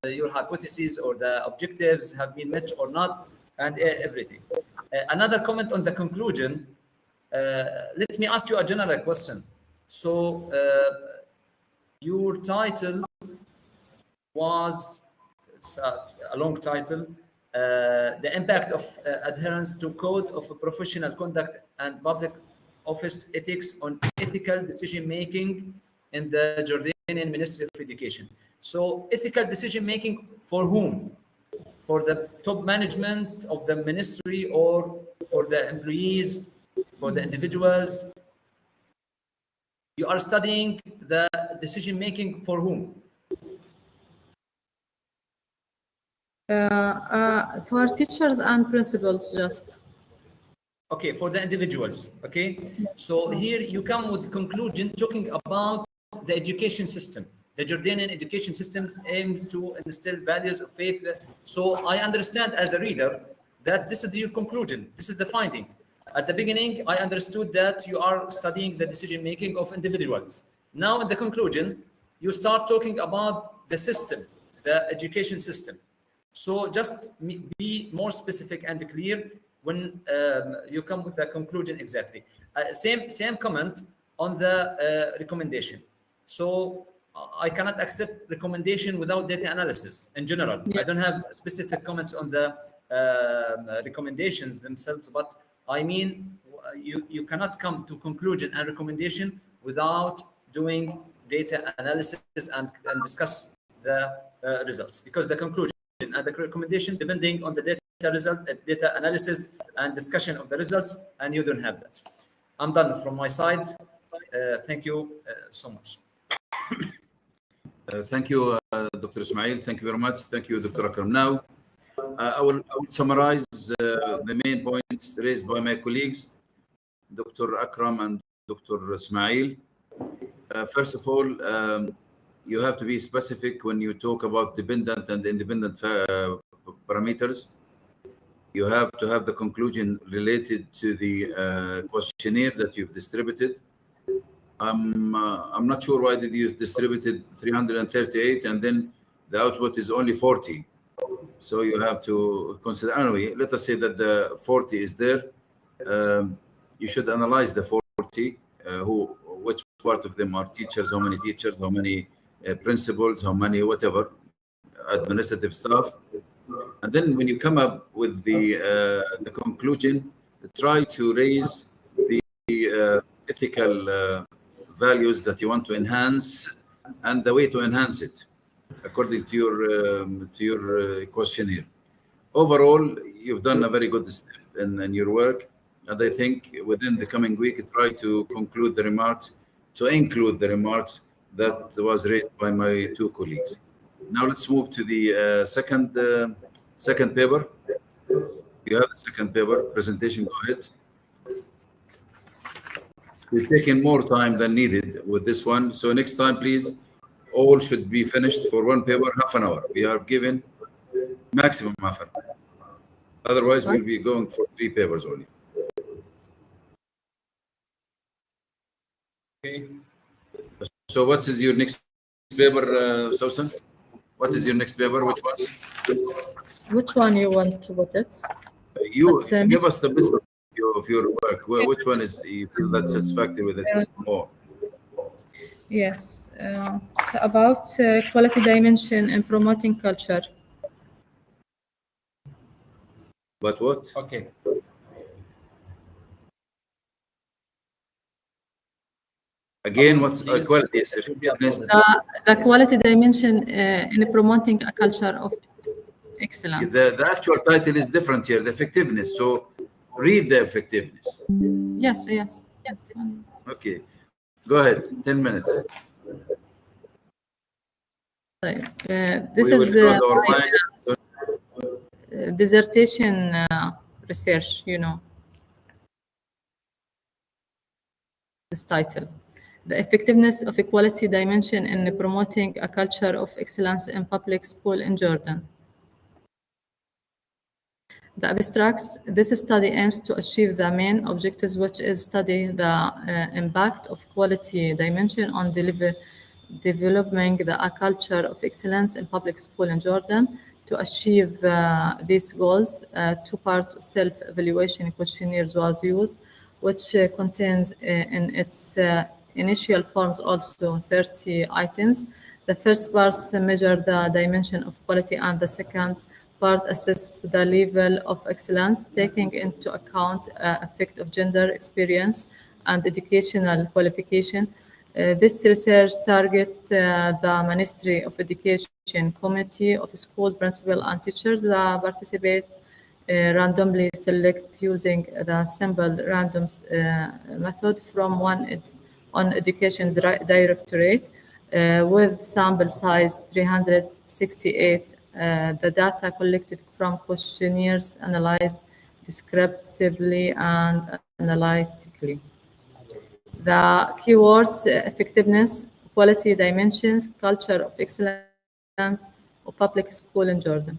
[SPEAKER 2] your hypotheses or the objectives have been met or not, and everything. Another comment on the conclusion. Let me ask you a general question. So your title was a long title, the impact of adherence to code of professional conduct and public office ethics on ethical decision making in the Jordanian Ministry of Education. So ethical decision making for whom? For the top management of the ministry or for the employees, for the individuals? You are studying the decision making for whom?
[SPEAKER 12] For teachers and principals, just.
[SPEAKER 2] Okay, for the individuals. Okay, so here you come with conclusion talking about the education system. The Jordanian education system aims to instill values of faith. So I understand as a reader that this is your conclusion. This is the finding. At the beginning, I understood that you are studying the decision making of individuals. Now, in the conclusion, you start talking about the system, the education system. So just be more specific and clear when you come with the conclusion exactly. Same comment on the recommendation. So I cannot accept recommendation without data analysis in general.
[SPEAKER 12] Yeah.
[SPEAKER 2] I don't have specific comments on the recommendations themselves, but I mean, you cannot come to conclusion and recommendation without doing data analysis and discuss the results, because the conclusion and the recommendation depending on the data analysis and discussion of the results, and you don't have that. I'm done from my side. Thank you so much.
[SPEAKER 3] Thank you, Dr. Ismail. Thank you very much. Thank you, Dr. Akram. Now, I will summarize the main points raised by my colleagues, Dr. Akram and Dr. Ismail. First of all, you have to be specific when you talk about dependent and independent parameters. You have to have the conclusion related to the questionnaire that you've distributed. I'm not sure why did you distributed 338 and then the output is only 40. So you have to consider, anyway, let us say that the 40 is there. You should analyze the 40, which part of them are teachers, how many teachers, how many principals, how many whatever, administrative staff. And then when you come up with the conclusion, try to raise the ethical values that you want to enhance and the way to enhance it according to your questionnaire. Overall, you've done a very good step in your work, and I think within the coming week, try to conclude the remarks, to include the remarks that was raised by my two colleagues. Now let's move to the second paper. You have the second paper presentation. Go ahead. We've taken more time than needed with this one, so next time, please, all should be finished for one paper, half an hour. We have given maximum half an hour. Otherwise, we'll be going for 3 papers only.
[SPEAKER 2] Okay.
[SPEAKER 3] So what is your next paper, Susan? What is your next paper? Which one?
[SPEAKER 12] Which one you want to put it?
[SPEAKER 3] You give us the best of your work. Which one is you feel that satisfactory with it more?
[SPEAKER 12] Yes, it's about quality dimension in promoting culture.
[SPEAKER 3] But what?
[SPEAKER 2] Okay.
[SPEAKER 3] Again, what's quality?
[SPEAKER 12] The quality dimension in promoting a culture of excellence.
[SPEAKER 3] The actual title is different here, the effectiveness. So read the effectiveness.
[SPEAKER 12] Yes.
[SPEAKER 3] Okay. Go ahead, 10 minutes.
[SPEAKER 12] This is dissertation research, this title. The effectiveness of equality dimension in promoting a culture of excellence in public school in Jordan. The abstracts, this study aims to achieve the main objectives, which is study the impact of quality dimension on developing a culture of excellence in public school in Jordan. To achieve these goals, 2-part self-evaluation questionnaires was used, which contains in its initial forms also 30 items. The first part measures the dimension of quality, and the second part assess the level of excellence, taking into account effect of gender, experience, and educational qualification. This research targets the Ministry of Education Committee of school principal and teachers that participate randomly select using the simple random method from one education directorate with sample size 368. The data collected from questionnaires analyzed descriptively and analytically. The keywords: effectiveness, quality dimensions, culture of excellence, or public school in Jordan.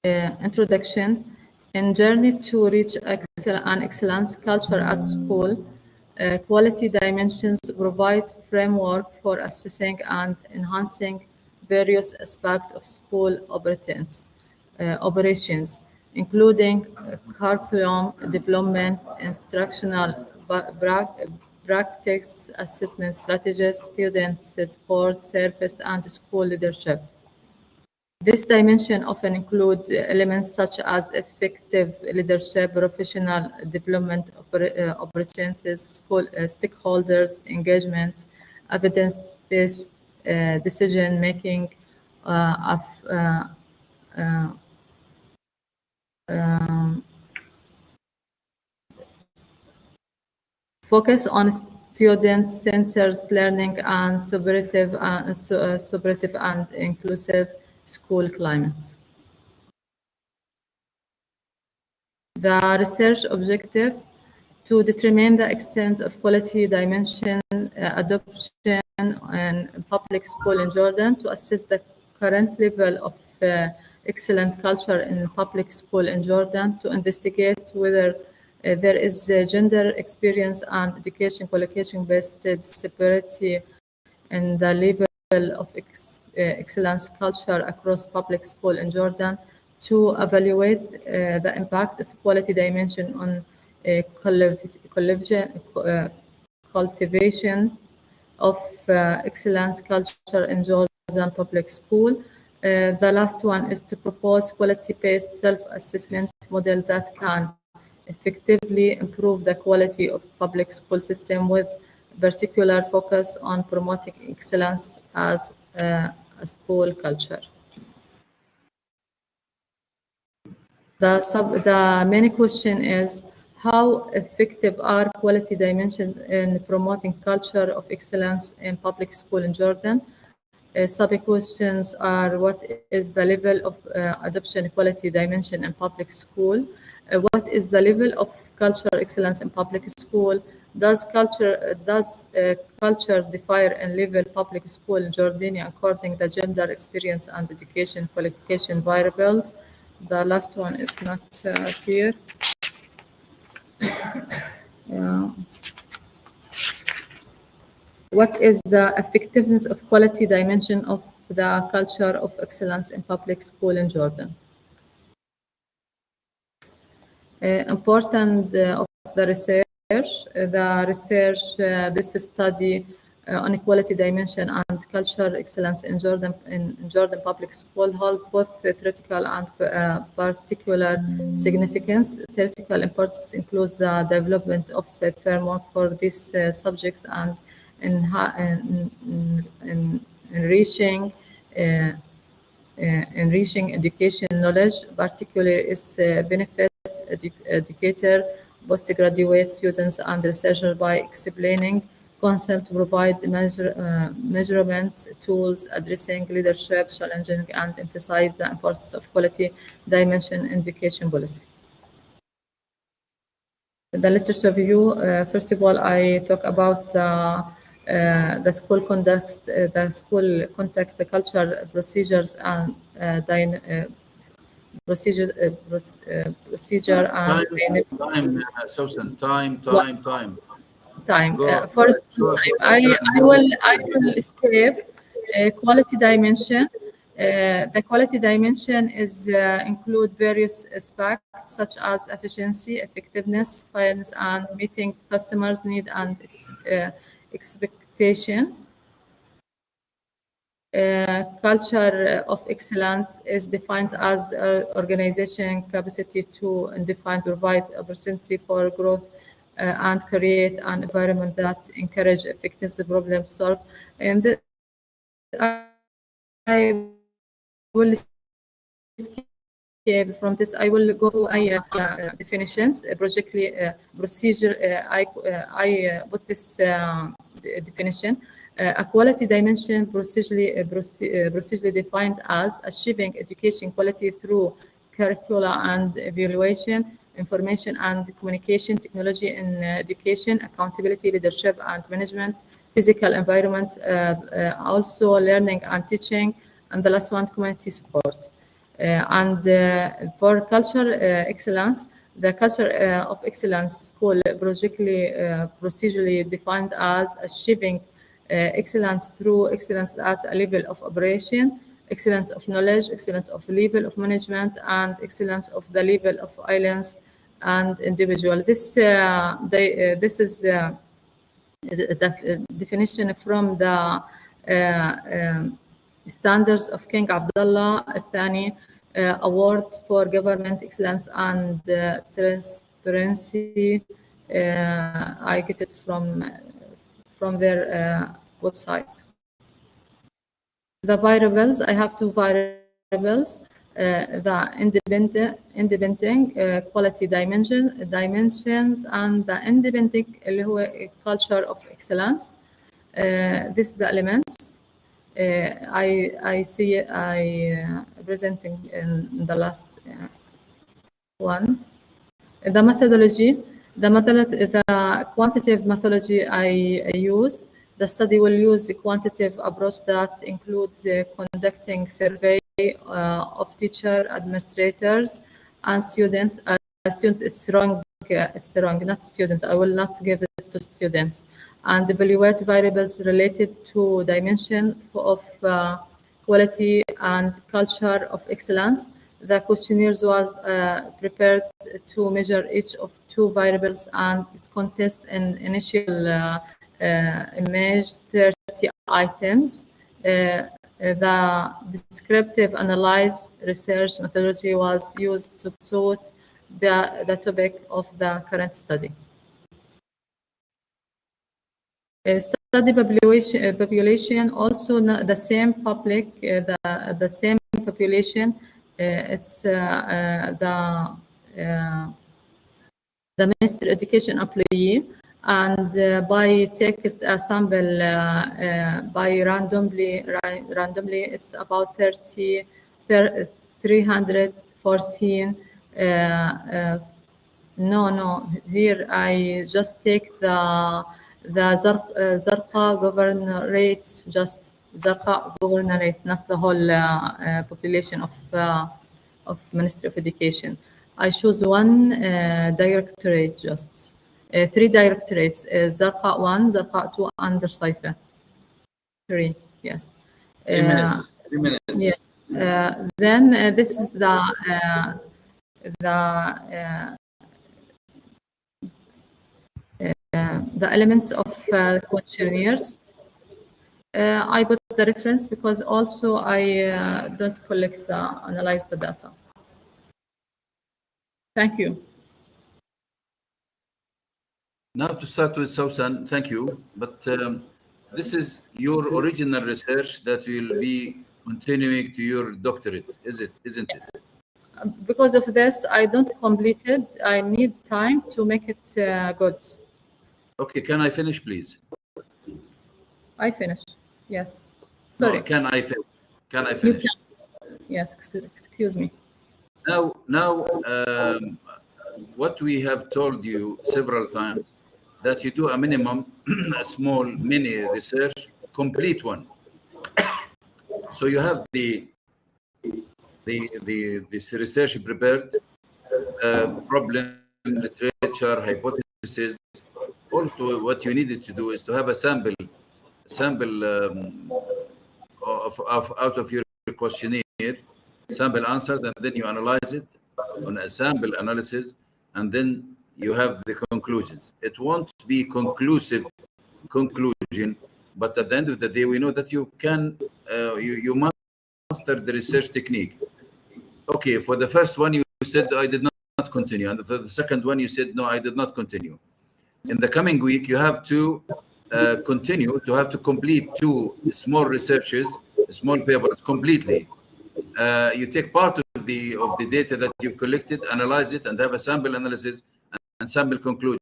[SPEAKER 12] Introduction. In journey to reach an excellence culture at school, quality dimensions provide framework for assessing and enhancing various aspects of school operations, including curriculum development, instructional practice, assessment strategies, student support service, and school leadership. This dimension often includes elements such as effective leadership, professional development, opportunities, school stakeholders, engagement, evidence-based decision-making, focus on student-centered learning and supportive and inclusive school climate. The research objective: to determine the extent of quality dimension adoption in public school in Jordan, to assess the current level of excellent culture in public school in Jordan, to investigate whether there is gender, experience, and education qualification-based disparity in the level of excellence culture across public school in Jordan, to evaluate the impact of quality dimension on cultivation of excellence culture in Jordan public school, The last one is to propose quality-based self-assessment model that can effectively improve the quality of public school system with particular focus on promoting excellence as a school culture. The main question is, how effective are quality dimensions in promoting culture of excellence in public school in Jordan? Sub-questions are, what is the level of adoption quality dimension in public school? What is the level of cultural excellence in public school? Does culture differ in level public school in Jordania according to gender, experience, and education qualification variables? The last one is not here. What is the effectiveness of quality dimension of the culture of excellence in public school in Jordan? Important of the research. This study on equality dimension and cultural excellence in Jordan public school hold both theoretical and particular significance. Theoretical importance includes the development of a framework for these subjects and enriching education knowledge, particularly its benefit educator, postgraduate students, and researchers by explaining concepts, provide measurement tools, addressing leadership challenges, and emphasize the importance of quality dimension in education policy. The literature review. First of all, I talk about the school context, the culture, procedures, and procedure and
[SPEAKER 3] Susan, time.
[SPEAKER 12] Time.
[SPEAKER 3] Go.
[SPEAKER 12] First time, I will skip quality dimension. The quality dimension is include various aspects such as efficiency, effectiveness, fairness, and meeting customers' need and expectation. Culture of excellence is defined as organization capacity to provide opportunity for growth and create an environment that encourage effective problem solve. And I will skip from this. I will go to definitions, procedure. I put this definition. A quality dimension procedurally defined as achieving education quality through curricula and evaluation, information and communication technology in education, accountability, leadership and management, physical environment, also learning and teaching, and the last one, community support. For culture excellence, the culture of excellence school procedurally defined as achieving excellence through excellence at a level of operation, excellence of knowledge, excellence of level of management, and excellence of the level of islands and individual. This is the definition from the standards of King Abdullah Thani Award for Government Excellence and Transparency. I get it from their website. The variables, I have two variables. The independent quality dimensions and the independent culture of excellence. This is the elements I presenting in the last one. The methodology, the quantitative methodology I used. The study will use a quantitative approach that includes conducting survey of teacher, administrators, and students. Students is wrong. It's wrong, not students. I will not give it to students. And evaluate variables related to dimension of quality and culture of excellence. The questionnaires was prepared to measure each of two variables and it contains an initial image 30 items. The descriptive analyze research methodology was used to suit the topic of the current study. Study population also the same public, the same population. It's the Ministry of Education employee, and by take a sample by randomly, it's about 314. No, here I just take the Zarqa governorate, just Zarqa governorate, not the whole population of Ministry of Education. I choose one directorate, just 3 directorates: Zarqa 1, Zarqa 2, and Saifa 3. Yes.
[SPEAKER 3] 3 minutes. 3 minutes.
[SPEAKER 12] Yes. Then this is the elements of questionnaires. I put the reference because also I don't analyze the data. Thank you.
[SPEAKER 3] Now to start with Sausan, thank you. But this is your original research that will be continuing to your doctorate, isn't it?
[SPEAKER 12] Because of this, I don't complete it. I need time to make it good.
[SPEAKER 3] Okay, can I finish, please?
[SPEAKER 12] I finish. Yes. Sorry.
[SPEAKER 3] No, can I finish? Can I finish?
[SPEAKER 12] You can. Yes, excuse me.
[SPEAKER 3] Now, what we have told you several times, that you do a minimum, a small mini research, complete one. So you have this research prepared, problem, literature, hypothesis. Also, what you needed to do is to have a sample out of your questionnaire, sample answers, and then you analyze it on a sample analysis, and then you have the conclusions. It won't be conclusive conclusion, but at the end of the day, we know that you can you master the research technique. Okay, for the first one, you said I did not continue, and for the second one, you said no, I did not continue. In the coming week, you have to continue to have to complete 2 small researches, small papers completely. You take part of the data that you've collected, analyze it, and have a sample analysis and sample conclusion,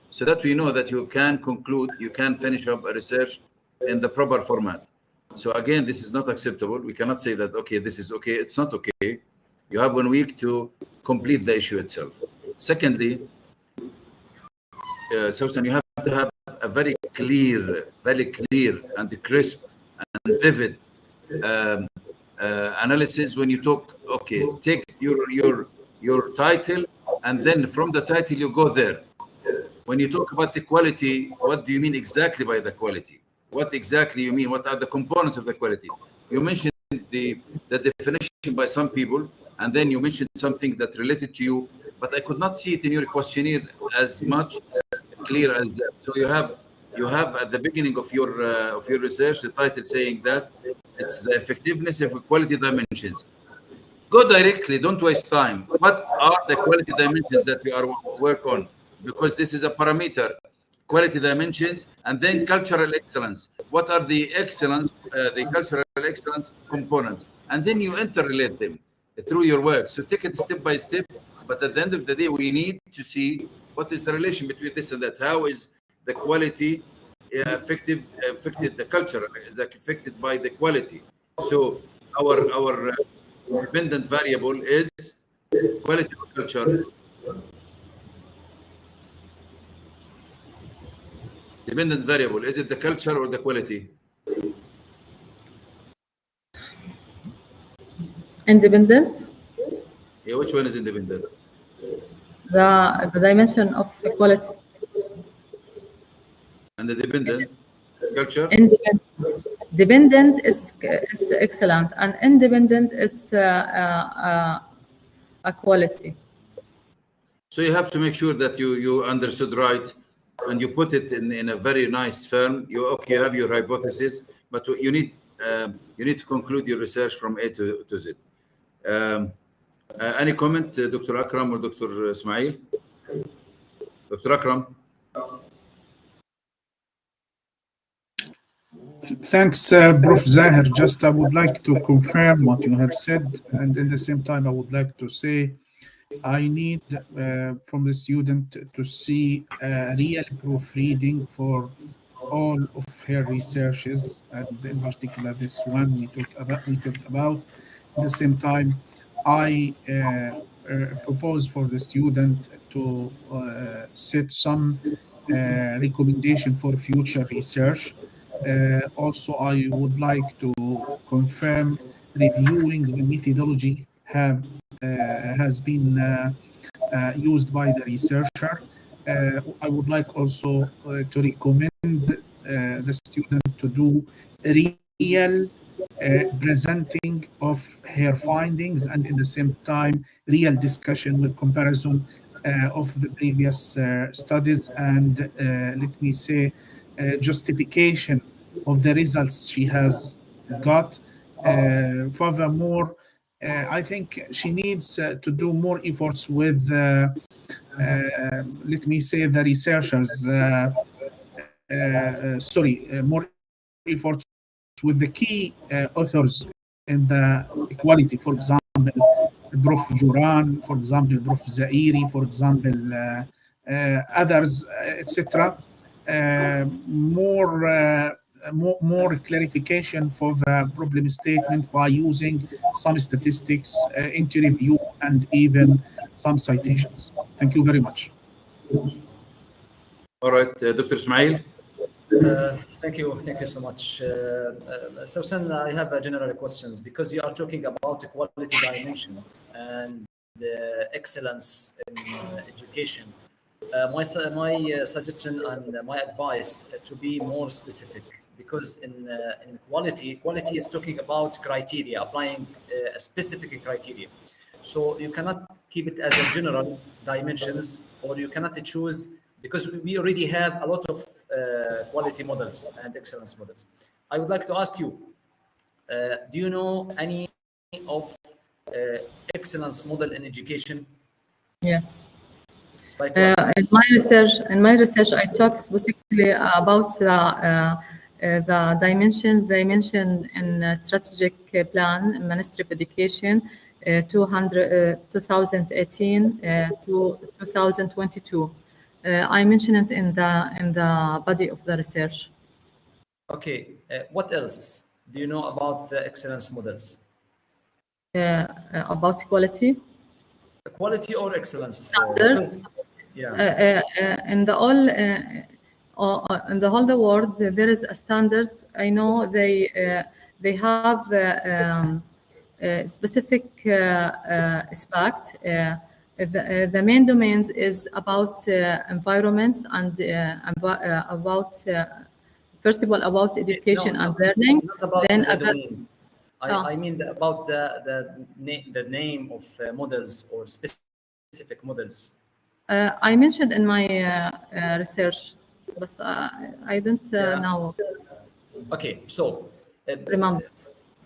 [SPEAKER 3] so that we know that you can conclude, you can finish up a research in the proper format. So again, this is not acceptable. We cannot say that, okay, this is okay. It's not okay. You have 1 week to complete the issue itself. Secondly, Susan, you have to have a very clear and crisp and vivid analysis when you talk. Okay, take your title, and then from the title you go there. When you talk about the quality, what do you mean exactly by the quality? What exactly you mean? What are the components of the quality? You mentioned the definition by some people, and then you mentioned something that related to you, but I could not see it in your questionnaire as much clear as that. So you have at the beginning of your research the title saying that it's the effectiveness of quality dimensions. Go directly, don't waste time. What are the quality dimensions that you are work on? Because this is a parameter, quality dimensions, and then cultural excellence. What are the excellence, the cultural excellence components? And then you interrelate them through your work. So take it step by step. But at the end of the day, we need to see what is the relation between this and that. How is the quality affected? The culture is affected by the quality. So our dependent variable is quality of culture. Dependent variable, is it the culture or the quality?
[SPEAKER 12] Independent.
[SPEAKER 3] Yeah, which one is independent?
[SPEAKER 12] The dimension of equality.
[SPEAKER 3] And the dependent culture?
[SPEAKER 12] Dependent is excellent, and independent is a quality.
[SPEAKER 3] So you have to make sure that you understood right, and you put it in a very nice form. You have your hypothesis, but you need you need to conclude your research from A to Z. Any comment, Dr. Akram or Dr. Ismail? Dr. Akram?
[SPEAKER 10] Thanks, Prof. Zahir. Just I would like to confirm what you have said, and at the same time, I would like to say I need from the student to see real proofreading for all of her researches, and in particular this one we talked about. At the same time, I propose for the student to set some recommendation for future research. Also, I would like to confirm reviewing the methodology has been used by the researcher. I would like also to recommend the student to do real presenting of her findings, and in the same time real discussion with comparison of the previous studies, and let me say justification of the results she has got. Furthermore, I think she needs to do more efforts with, let me say, the researchers. More efforts with the key authors in the equality. For example, Prof. Juran, for example, Prof. Zairi, for example, others, etc. More clarification for the problem statement by using some statistics, interview, and even some citations. Thank you very much.
[SPEAKER 3] All right, Dr. Ismail.
[SPEAKER 2] Thank you so much. So, Sen, I have a general questions because you are talking about equality dimensions and excellence in education. My suggestion and my advice to be more specific, because in quality is talking about criteria, applying a specific criteria. So you cannot keep it as a general dimensions, or you cannot choose, because we already have a lot of quality models and excellence models. I would like to ask you, do you know any of excellence model in education?
[SPEAKER 12] Yes.
[SPEAKER 2] Like
[SPEAKER 12] in my research, I talk specifically about the dimensions they mentioned in strategic plan, Ministry of Education, 2018 to 2022. I mentioned it in the body of the research.
[SPEAKER 2] Okay. What else do you know about the excellence models?
[SPEAKER 12] About quality.
[SPEAKER 2] Quality or excellence?
[SPEAKER 12] Standards.
[SPEAKER 2] Yeah.
[SPEAKER 12] In the whole the world, there is a standard. I know they have specific aspect. The main domains is about environments and about first of all about education and learning.
[SPEAKER 2] Not about
[SPEAKER 12] then
[SPEAKER 2] the domains. I mean about the name of models or specific models.
[SPEAKER 12] I mentioned in my research, but I don't know.
[SPEAKER 2] Okay, so
[SPEAKER 12] remember.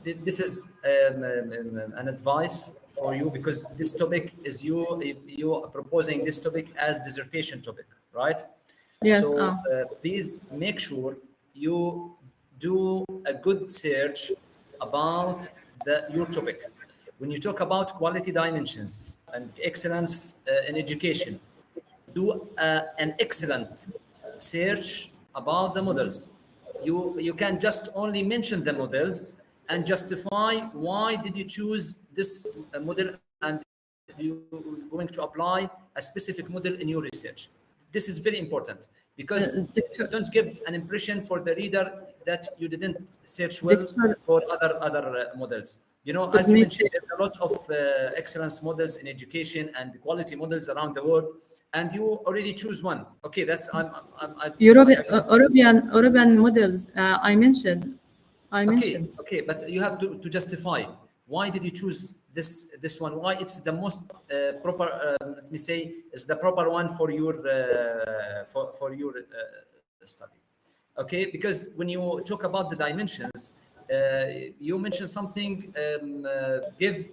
[SPEAKER 2] This is an advice for you, because this topic is you are proposing this topic as dissertation topic, right?
[SPEAKER 12] Yes.
[SPEAKER 2] So please make sure you do a good search about your topic. When you talk about quality dimensions and excellence in education, do an excellent search about the models. You can just only mention the models and justify why did you choose this model, and you going to apply a specific model in your research. This is very important, because don't give an impression for the reader that you didn't search well for other models. You know, as you mentioned, there's a lot of excellence models in education and quality models around the world, and you already choose one. Okay, that's
[SPEAKER 12] European models. I mentioned.
[SPEAKER 2] Okay, but you have to justify why did you choose this one? Why it's the most proper? Let me say, is the proper one for your study. Okay, because when you talk about the dimensions, you mentioned something, give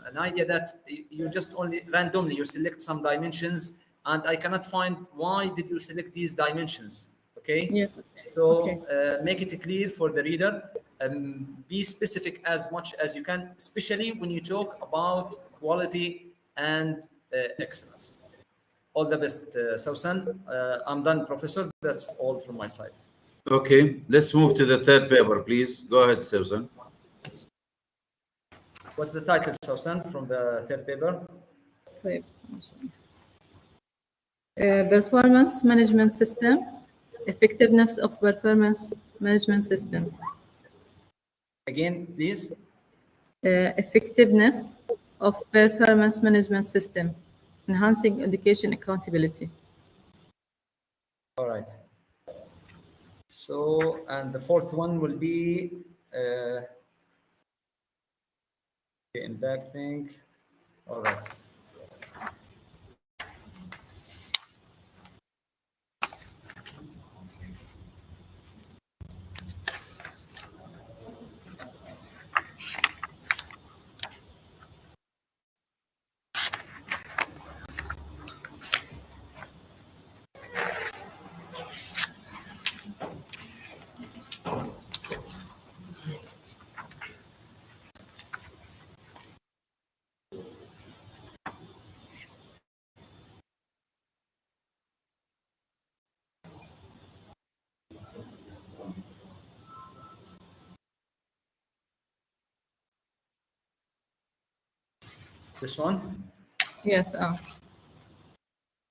[SPEAKER 2] an idea that you just only randomly you select some dimensions, and I cannot find why did you select these dimensions. Okay.
[SPEAKER 12] Yes.
[SPEAKER 2] So
[SPEAKER 12] Okay.
[SPEAKER 2] make it clear for the reader. Be specific as much as you can, especially when you talk about quality and excellence. All the best, Sausan. I'm done, Professor. That's all from my side.
[SPEAKER 3] Okay, let's move to the third paper, please. Go ahead, Susan.
[SPEAKER 2] What's the title, Sausan, from the third paper?
[SPEAKER 12] Performance management system, effectiveness of performance management system.
[SPEAKER 2] Again, please.
[SPEAKER 12] Effectiveness of performance management system, enhancing education accountability.
[SPEAKER 2] All right. So, and the fourth one will be impacting. All right. This one?
[SPEAKER 12] Yes.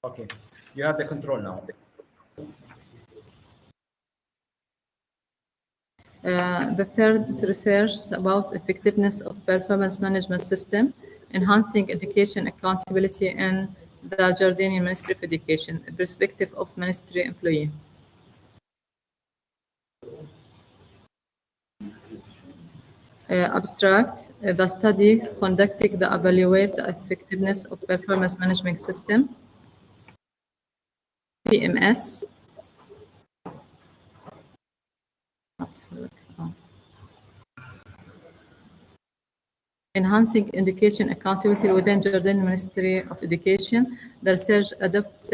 [SPEAKER 2] Okay. You have the control now.
[SPEAKER 12] The third research is about effectiveness of performance management system, enhancing education accountability in the Jordanian Ministry of Education, the perspective of ministry employee. Abstract, the study conducted to evaluate the effectiveness of performance management system, PMS, enhancing education accountability within Jordan Ministry of Education. The research adopts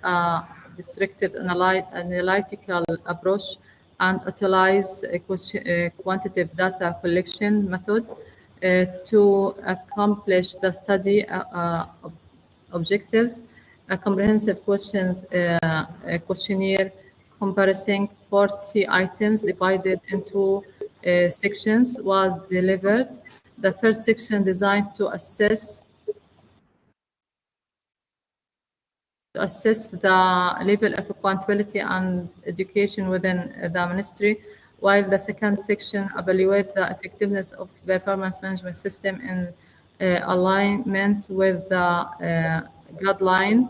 [SPEAKER 12] a distributed analytical approach and utilize a quantitative data collection method to accomplish the study objectives. A comprehensive questionnaire comprising 40 items divided into sections was delivered. The first section designed to assess the level of accountability and education within the ministry, while the second section evaluates the effectiveness of performance management system in alignment with the guideline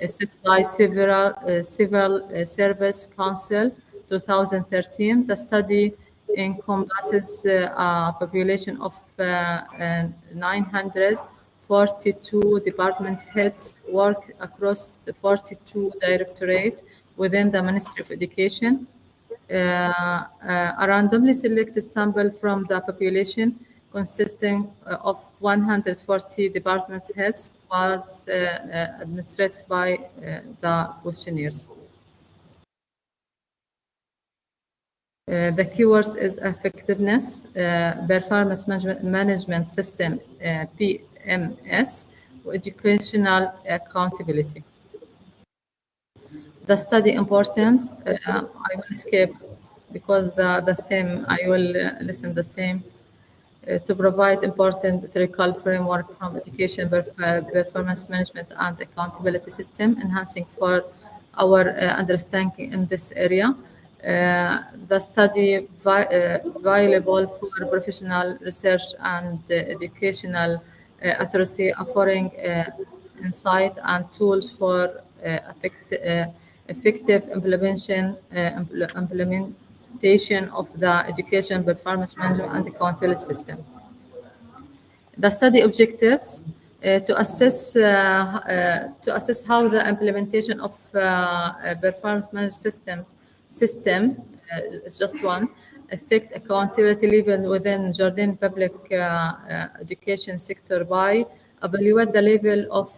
[SPEAKER 12] set by Civil Service Council 2013. The study encompasses a population of 942 department heads work across 42 directorates within the Ministry of Education. A randomly selected sample from the population consisting of 140 department heads was administered by the questionnaires. The keywords is effectiveness, performance management system, PMS, educational accountability. The study important, I will skip because the same, I will listen the same. To provide important theoretical framework from education performance management and accountability system, enhancing for our understanding in this area. The study valuable for professional research and educational authority, offering insight and tools for effective implementation of the education performance management and accountability system. The study objectives to assess how the implementation of performance management system is just one affect accountability level within Jordan public education sector by evaluate the level of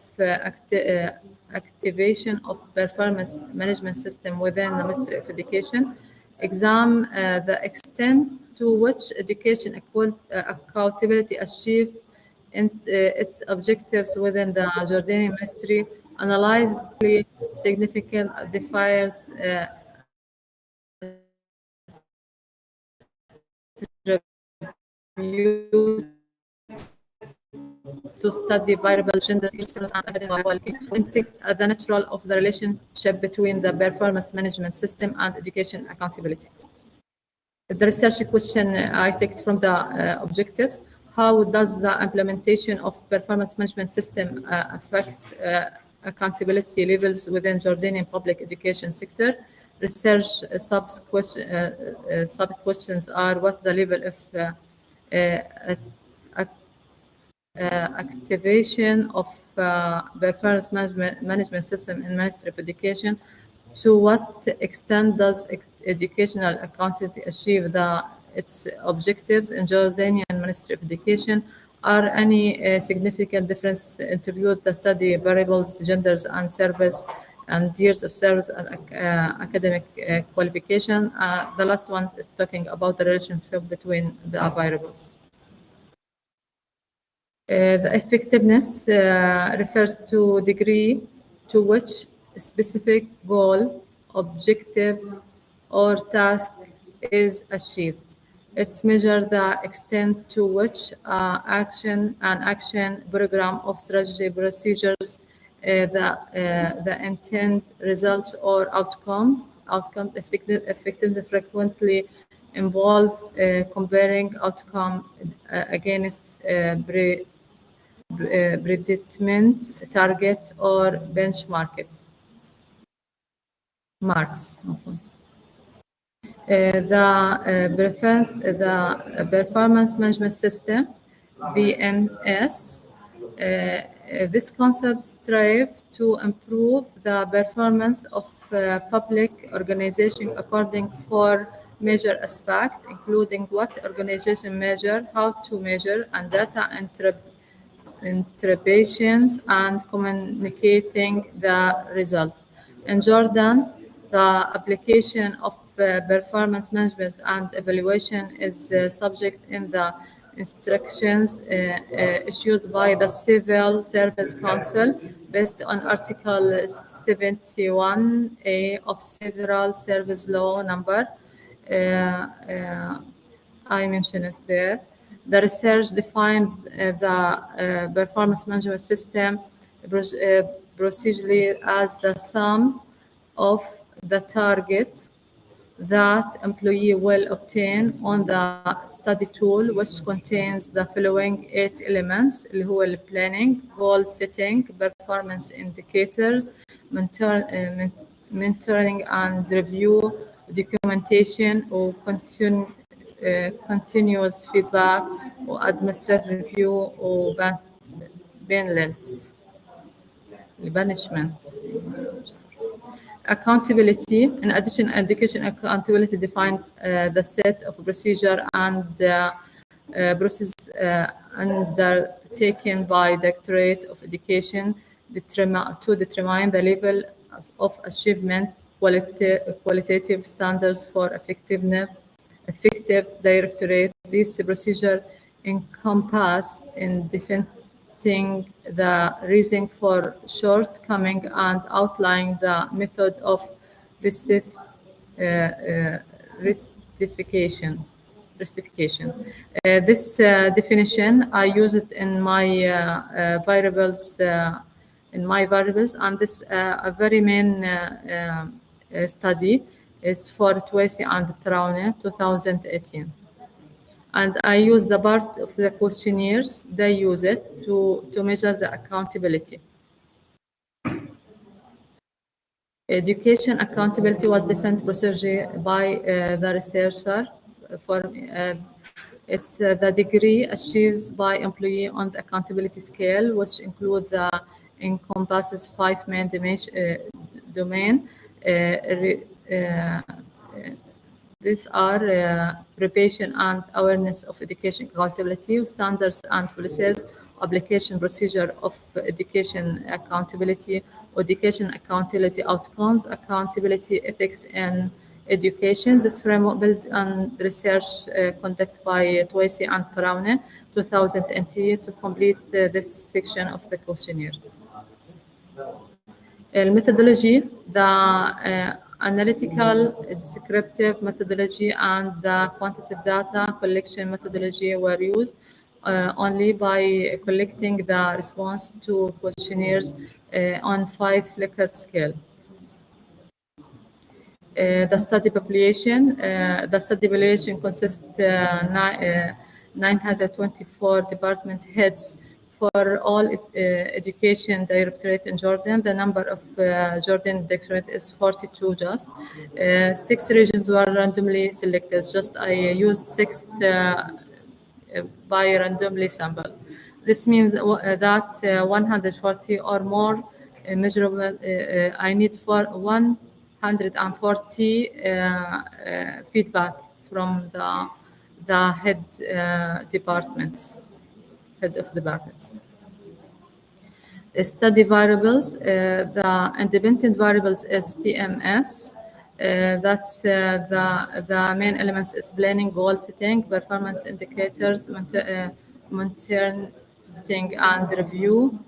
[SPEAKER 12] activation of performance management system within the Ministry of Education, examine the extent to which education accountability achieve its objectives within the Jordanian ministry, analyze the significant defiers to study variable gender and academic quality, identify the nature of the relationship between the performance management system and education accountability. The research question I take from the objectives: how does the implementation of performance management system affect accountability levels within Jordanian public education sector? Research sub-questions are what the level of activation of performance management system in Ministry of Education. To what extent does educational accountability achieve its objectives in Jordanian Ministry of Education? Are any significant difference interviewed the study variables, genders and service and years of service and academic qualification? The last one is talking about the relationship between the variables. The effectiveness refers to degree to which a specific goal, objective, or task is achieved. It measures the extent to which action program of strategy procedures, the intent, results, or outcomes effectiveness frequently involve comparing outcome against predetermined target or benchmarks. The performance management system, BMS. This concept strives to improve the performance of public organization according four major aspects, including what organization measure, how to measure, and data interpretations and communicating the results. In Jordan, the application of performance management and evaluation is subject in the instructions issued by the Civil Service Council based on Article 71A of Civil Service Law number. I mentioned it there. The research defined the performance management system procedurally as the sum of the target that employee will obtain on the study tool, which contains the following 8 elements: اللي هو planning, goal setting, performance indicators, mentoring and review, documentation, or continuous feedback, or administrative review, or banishments. Accountability. In addition, education accountability defined the set of procedure and process undertaken by Directorate of Education to determine the level of achievement, qualitative standards for effective directorate. These procedures encompass in defining the reason for shortcoming and outlining the method of rectification. This definition, I use it in my variables, and this a very main study is for Twesi and Traune, 2018. And I use the part of the questionnaires, they use it to measure the accountability. Education accountability was defined procedure by the researcher. It's the degree achieved by employee on the accountability scale, which include encompasses 5 main domain. These are preparation and awareness of education accountability, standards and policies, application procedure of education accountability, education accountability outcomes, accountability ethics in education. This framework built on research conducted by Twaisi and Traune 2010 to complete this section of the questionnaire. Methodology, the analytical, descriptive methodology, and the quantitative data collection methodology were used only by collecting the response to questionnaires on 5 Likert scale. The study population consists 924 department heads for all education directorate in Jordan. The number of Jordan directorate is 42 just. 6 regions were randomly selected. Just I used 6 by randomly sample. This means that 140 or more measurable, I need for 140 feedback from the head departments, head of departments. Study variables, the independent variables is PMS. That's the main elements is planning, goal setting, performance indicators, monitoring and review,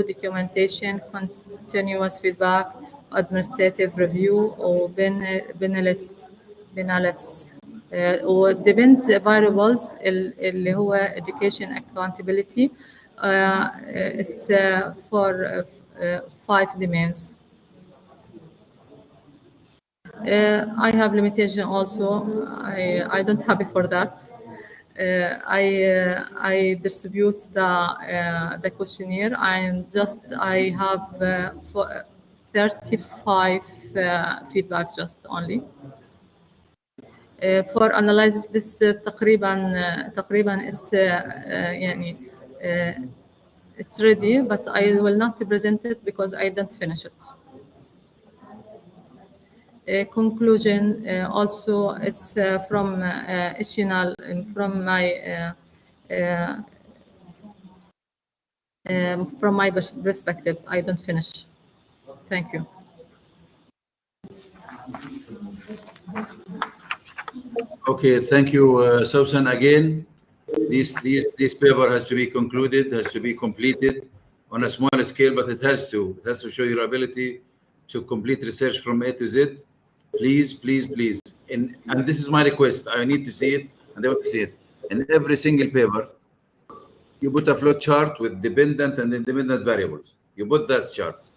[SPEAKER 12] documentation, continuous feedback, administrative review, or penalists. وديبند variables اللي هو education accountability it's for 5 domains. I have limitation also. I don't happy for that. I distribute the questionnaire and just I have 35 feedback just only. For analysis this تقريبا is يعني it's ready, but I will not present it because I didn't finish it. Conclusion also it's from Ishinal from my perspective. I don't finish. Thank you.
[SPEAKER 3] Okay, thank you, Susan. Again, this paper has to be concluded, has to be completed on a smaller scale, but it has to show your ability to complete research from A to Z. Please, please, please. And this is my request. I need to see it, and I want to see it. In every single paper, you put a flow chart with dependent and independent variables. You put that chart,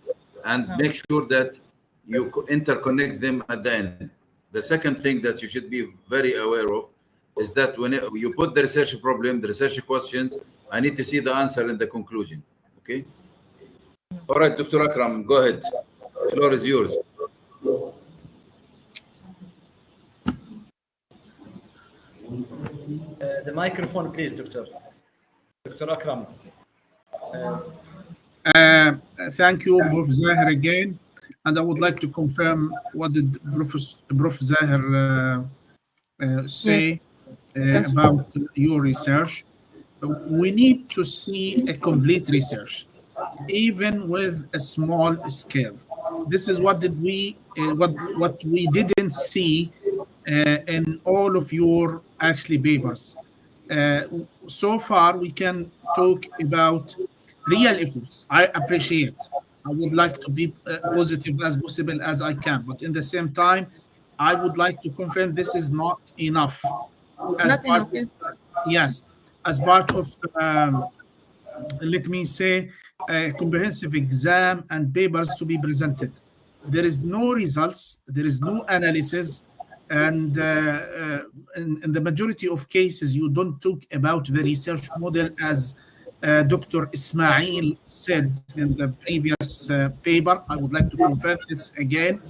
[SPEAKER 3] and make sure that you interconnect them at the end. The second thing that you should be very aware of is that when you put the research problem, the research questions, I need to see the answer in the conclusion. Okay? All right, Dr. Akram, go ahead. The floor is yours.
[SPEAKER 2] The microphone, please, Dr. Akram.
[SPEAKER 10] Thank you, Prof. Zahir, again. And I would like to confirm what did Prof. Zahir say about your research. We need to see a complete research, even with a small scale. This is what we didn't see in all of your actually papers. So far, we can talk about real efforts. I appreciate. I would like to be positive as possible as I can, but in the same time, I would like to confirm this is not enough. As part of let me say, a comprehensive exam and papers to be presented. There is no results, there is no analysis, and in the majority of cases, you don't talk about the research model as Dr. Ismail said in the previous paper. I would like to confirm this again.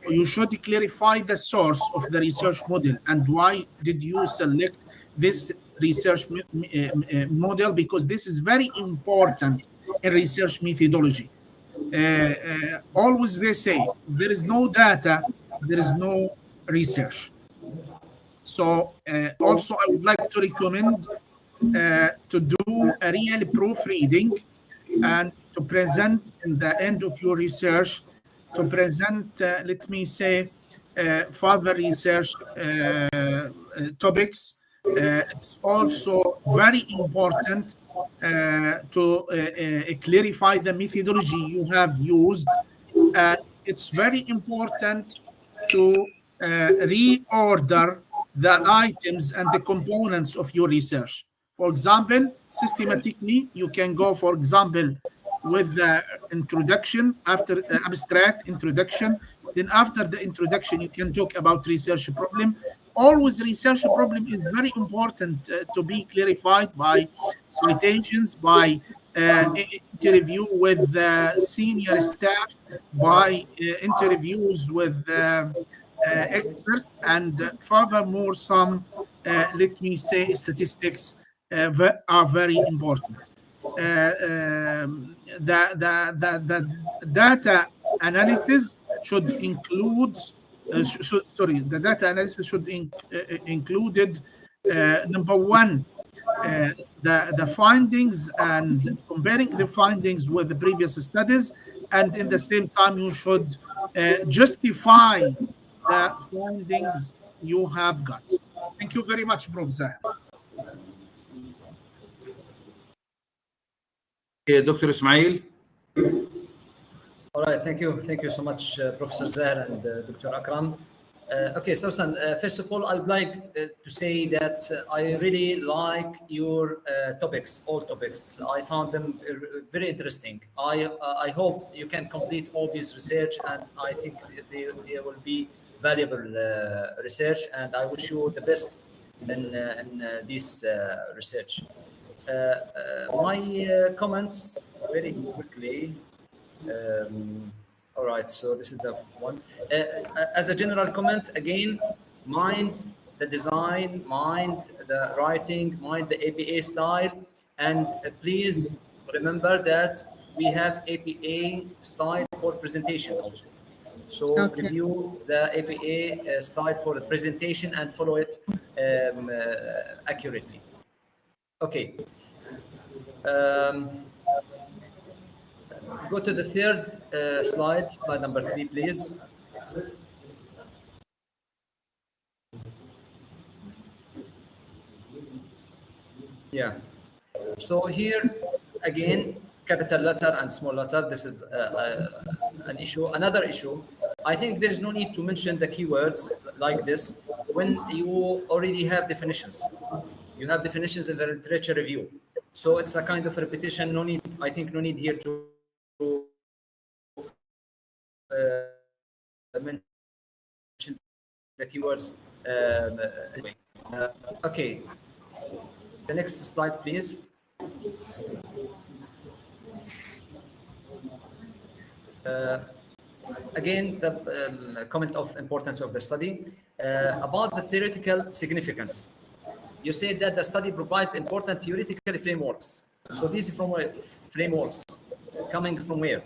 [SPEAKER 10] You should clarify the source of the research model and why did you select this research model, because this is very important in research methodology. Always they say there is no data there is no research. So also I would like to recommend to do a real proofreading and to present in the end of your research, to present, let me say, further research topics. It's also very important to clarify the methodology you have used. It's very important to reorder the items and the components of your research. For example, systematically, you can go, for example, with the introduction, after abstract introduction. Then after the introduction, you can talk about research problem. Always research problem is very important to be clarified by citations, by interview with senior staff, by interviews with experts, and furthermore, some, let me say, statistics are very important. The data analysis should include, the data analysis should included number one, the findings and comparing the findings with the previous studies, and in the same time you should justify the findings you have got. Thank you very much, Prof. Zahir.
[SPEAKER 3] Okay, Dr. Ismail.
[SPEAKER 2] All right, thank you so much, Professor Zahir and Dr. Akram. Okay, so first of all, I would like to say that I really like your topics, all topics. I found them very interesting. I hope you can complete all these research, and I think they will be valuable research, and I wish you the best in this research. My comments very quickly. All right, so this is the one. As a general comment, again, mind the design, mind the writing, mind the APA style, and please remember that we have APA style for presentation also. So
[SPEAKER 12] Okay.
[SPEAKER 2] review the APA style for the presentation and follow it accurately. Okay. Go to the third slide, slide number 3, please. Yeah. So here again, capital letter and small letter. This is an issue. Another issue. I think there is no need to mention the keywords like this when you already have definitions. You have definitions in the literature review. So it's a kind of repetition. No need. I think no need here to mention the keywords. Anyway. Okay. The next slide, please. Again, the comment of importance of the study about the theoretical significance. You said that the study provides important theoretical frameworks. So these frameworks coming from where?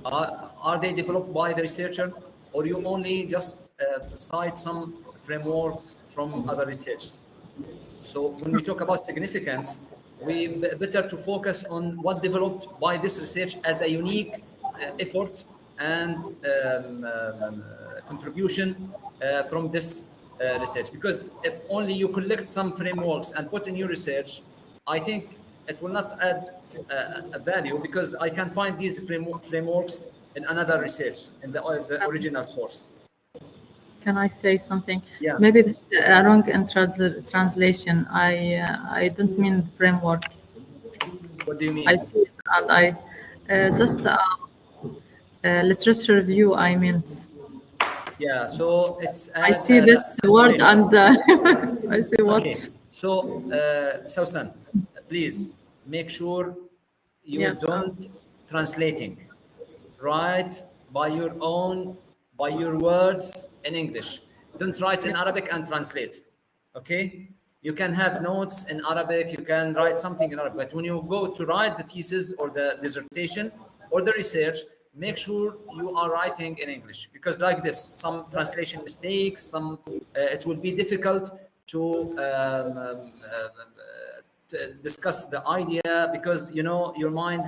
[SPEAKER 2] Are they developed by the researcher, or you only just cite some frameworks from other research? So when we talk about significance, we better to focus on what developed by this research as a unique effort and contribution from this research. Because if only you collect some frameworks and put in your research, I think it will not add a value, because I can find these frameworks in another research, in the original source.
[SPEAKER 12] Can I say something?
[SPEAKER 2] Yeah.
[SPEAKER 12] Maybe this is wrong in translation. I don't mean framework.
[SPEAKER 2] What do you mean?
[SPEAKER 12] I see it, and I just literature review. I meant.
[SPEAKER 2] Yeah. So it's.
[SPEAKER 12] I see this word and I see what.
[SPEAKER 2] Okay. So, Sausan, please make sure you
[SPEAKER 12] Yes,
[SPEAKER 2] don't translating. Write by your words in English. Don't write in Arabic and translate. Okay? You can have notes in Arabic, you can write something in Arabic, but when you go to write the thesis or the dissertation or the research, make sure you are writing in English, because like this, some translation mistakes, some it will be difficult to discuss the idea, because you know your mind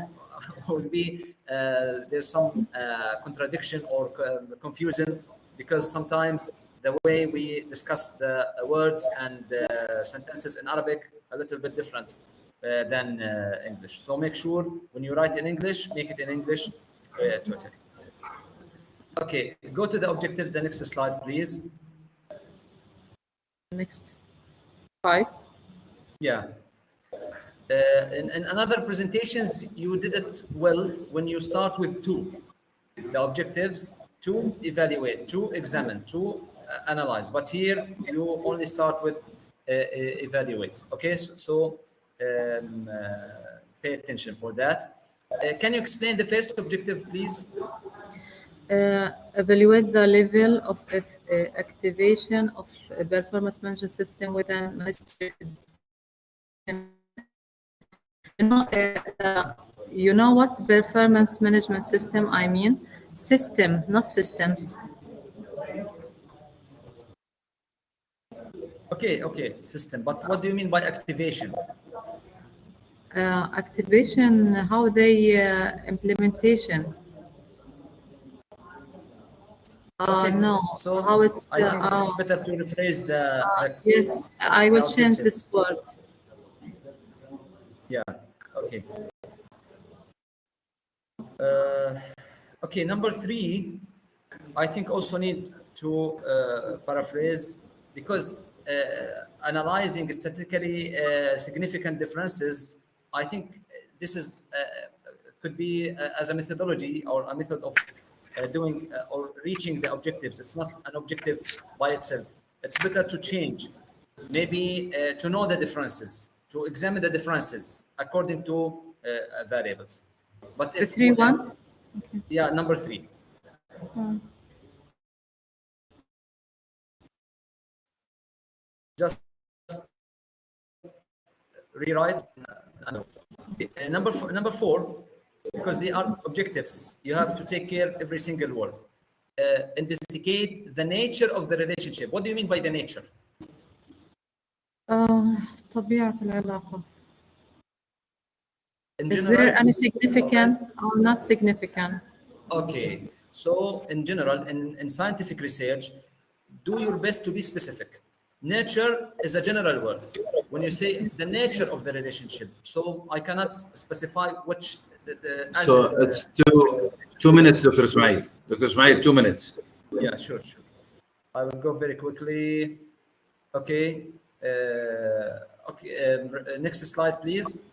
[SPEAKER 2] will be there's some contradiction or confusion, because sometimes the way we discuss the words and sentences in Arabic a little bit different than English. So make sure when you write in English, make it in English totally. Okay, go to the objective, the next slide, please.
[SPEAKER 12] Next. 5.
[SPEAKER 2] Yeah. In another presentations, you did it well when you start with 2. The objectives: to evaluate, to examine, to analyze. But here you only start with evaluate. Okay, so pay attention for that. Can you explain the first objective, please?
[SPEAKER 12] Evaluate the level of activation of a performance management system within ministry. You know what performance management system I mean? System, not systems.
[SPEAKER 2] Okay, system. But what do you mean by activation?
[SPEAKER 12] Activation, how they implementation.
[SPEAKER 2] Okay,
[SPEAKER 12] No,
[SPEAKER 2] so
[SPEAKER 12] how it's.
[SPEAKER 2] I think it's better to rephrase the
[SPEAKER 12] yes, I will change
[SPEAKER 2] objective.
[SPEAKER 12] this word.
[SPEAKER 2] Yeah, okay. Okay, number 3, I think also need to paraphrase, because analyzing statistically significant differences, I think this is could be as a methodology or a method of doing or reaching the objectives. It's not an objective by itself. It's better to change, maybe to know the differences, to examine the differences according to variables. But if
[SPEAKER 12] 3-1.
[SPEAKER 2] yeah, number 3. Just rewrite. Number 4, because they are objectives, you have to take care every single word. Investigate the nature of the relationship. What do you mean by the nature?
[SPEAKER 12] طبيعة العلاقة.
[SPEAKER 2] In
[SPEAKER 12] Is
[SPEAKER 2] general,
[SPEAKER 12] there any significant or not significant?
[SPEAKER 2] Okay, so in general, in scientific research, do your best to be specific. Nature is a general word. When you say the nature of the relationship, so I cannot specify which.
[SPEAKER 3] So it's 2 minutes, Dr. Ismail. Dr. Ismail, 2 minutes.
[SPEAKER 2] Yeah, sure. I will go very quickly. Okay. Next slide, please.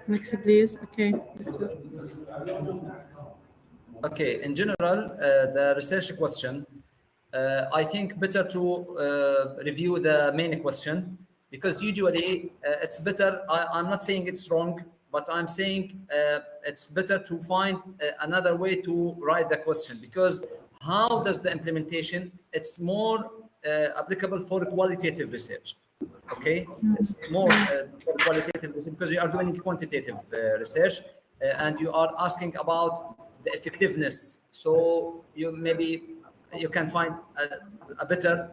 [SPEAKER 12] Next, please. Okay.
[SPEAKER 2] Okay, in general, the research question, I think better to review the main question, because usually it's better. I'm not saying it's wrong, but I'm saying it's better to find another way to write the question, because how does the implementation, it's more applicable for qualitative research. Okay, it's more for qualitative research, because you are doing quantitative research and you are asking about the effectiveness. So you can find a better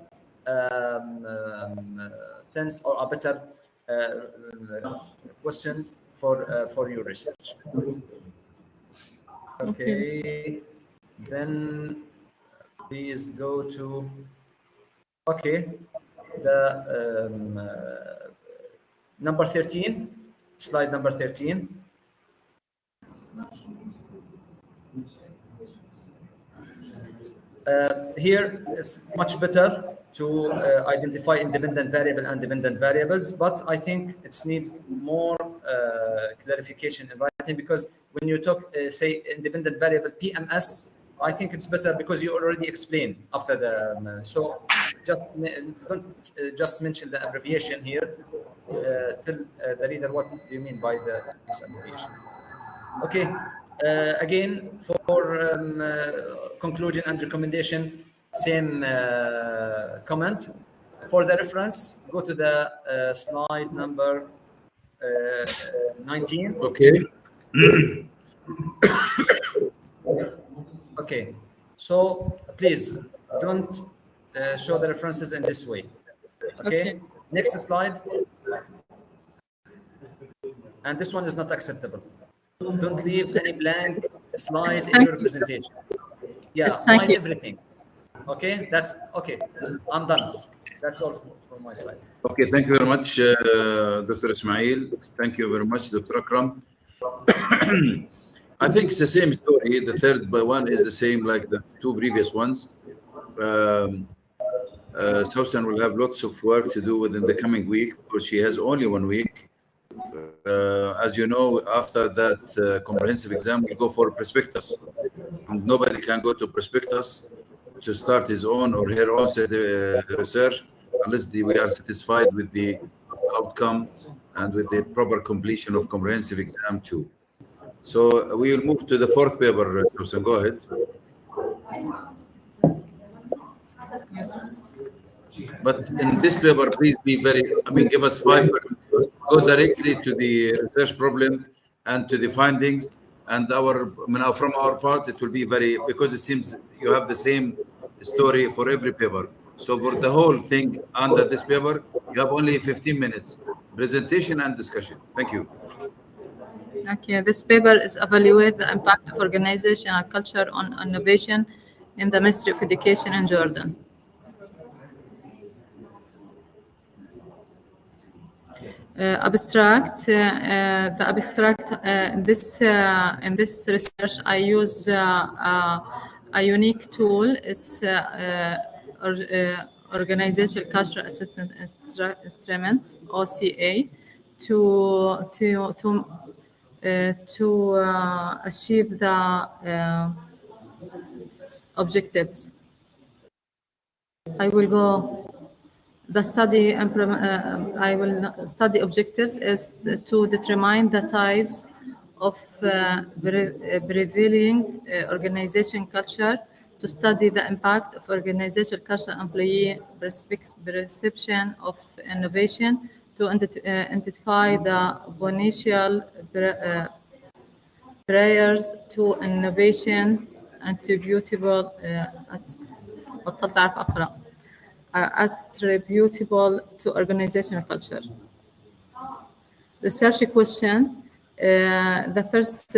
[SPEAKER 2] tense or a better question for your research. Okay, then please go to the number 13, slide number 13. Here it's much better to identify independent variable and dependent variables, but I think it's need more clarification in writing, because when you talk, say, independent variable PMS, I think it's better because you already explained after the, so don't just mention the abbreviation here. Tell the reader what do you mean by this abbreviation. Okay. Again, for conclusion and recommendation, same comment. For the reference, go to the slide number 19.
[SPEAKER 3] Okay.
[SPEAKER 2] Okay, so please don't show the references in this way. Okay, next slide. And this one is not acceptable. Don't leave any blank slide in your presentation. Yeah,
[SPEAKER 12] Thank
[SPEAKER 2] find
[SPEAKER 12] you.
[SPEAKER 2] everything. Okay, that's okay. I'm done. That's all from my side.
[SPEAKER 3] Okay, thank you very much, Dr. Ismail. Thank you very much, Dr. Akram. I think it's the same story. The third one is the same like the two previous ones. Susan will have lots of work to do within the coming week because she has only 1 week. As you know, after that comprehensive exam, we go for prospectus. And nobody can go to prospectus to start his own or her own research unless we are satisfied with the outcome and with the proper completion of comprehensive exam 2. So we will move to the fourth paper, Susan. Go ahead.
[SPEAKER 12] Yes.
[SPEAKER 3] But in this paper, please be give us 5. Go directly to the research problem and to the findings. And from our part, it will be because it seems you have the same story for every paper. So for the whole thing under this paper, you have only 15 minutes, presentation and discussion. Thank you.
[SPEAKER 12] Okay, this paper is evaluate the impact of organizational culture on innovation in the Ministry of Education in Jordan. Abstract. The abstract. In this research, I use a unique tool. It's organizational culture assessment instrument (OCA) to achieve the objectives. I will go. The study I will study objectives is to determine the types of prevailing organization culture, to study the impact of organizational culture employee perception of innovation, to identify the potential barriers to innovation attributable attributable to organizational culture. Research question. The first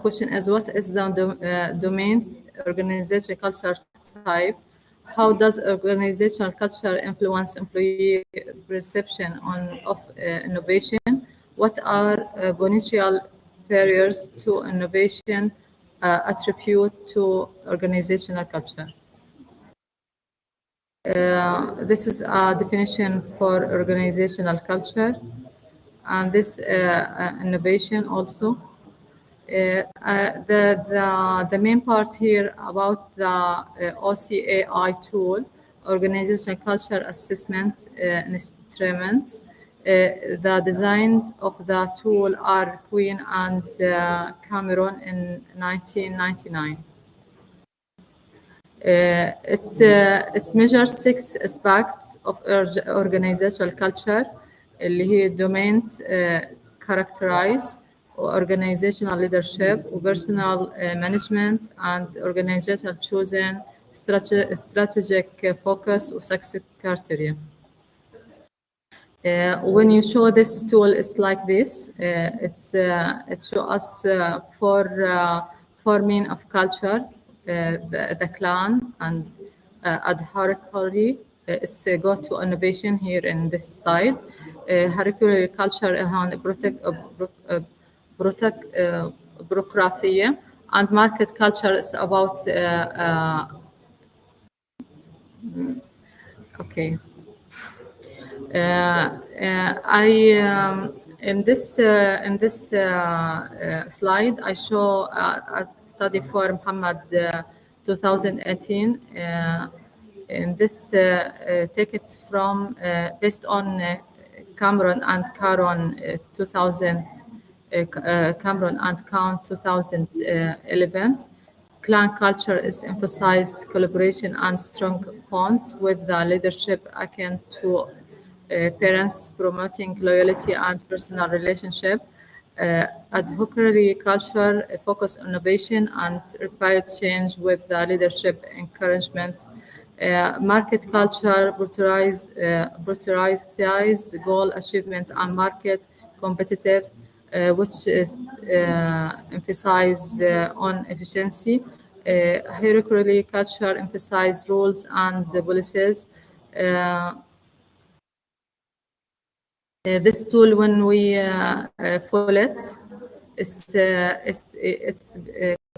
[SPEAKER 12] question is, what is the domain organizational culture type? How does organizational culture influence employee perception of innovation? What are potential barriers to innovation attribute to organizational culture? This is a definition for organizational culture, and this innovation also. The main part here about the OCAI tool, organizational culture assessment instrument. The design of the tool are Queen and Cameron in 1999. It measures 6 aspects of organizational culture اللي هي domain characterize organizational leadership personal management and organizational chosen strategic focus or success criteria. When you show this tool, it's like this. It shows us four mean of culture. The clan and hierarchy. It's go to innovation here in this side. Hierarchy culture bureaucratia, and market culture is about okay. In this slide, I show a study for Muhammad 2018. In this, take it from based on Cameron and Caron 2011. Clan culture is emphasized collaboration and strong bonds with the leadership akin to parents promoting loyalty and personal relationship, advocacy culture, focus on innovation and rapid change with the leadership encouragement. Market culture, prioritize goal achievement and market competitive, which is emphasize on efficiency. Hierarchy culture emphasize rules and policies. This tool, when we follow it, it's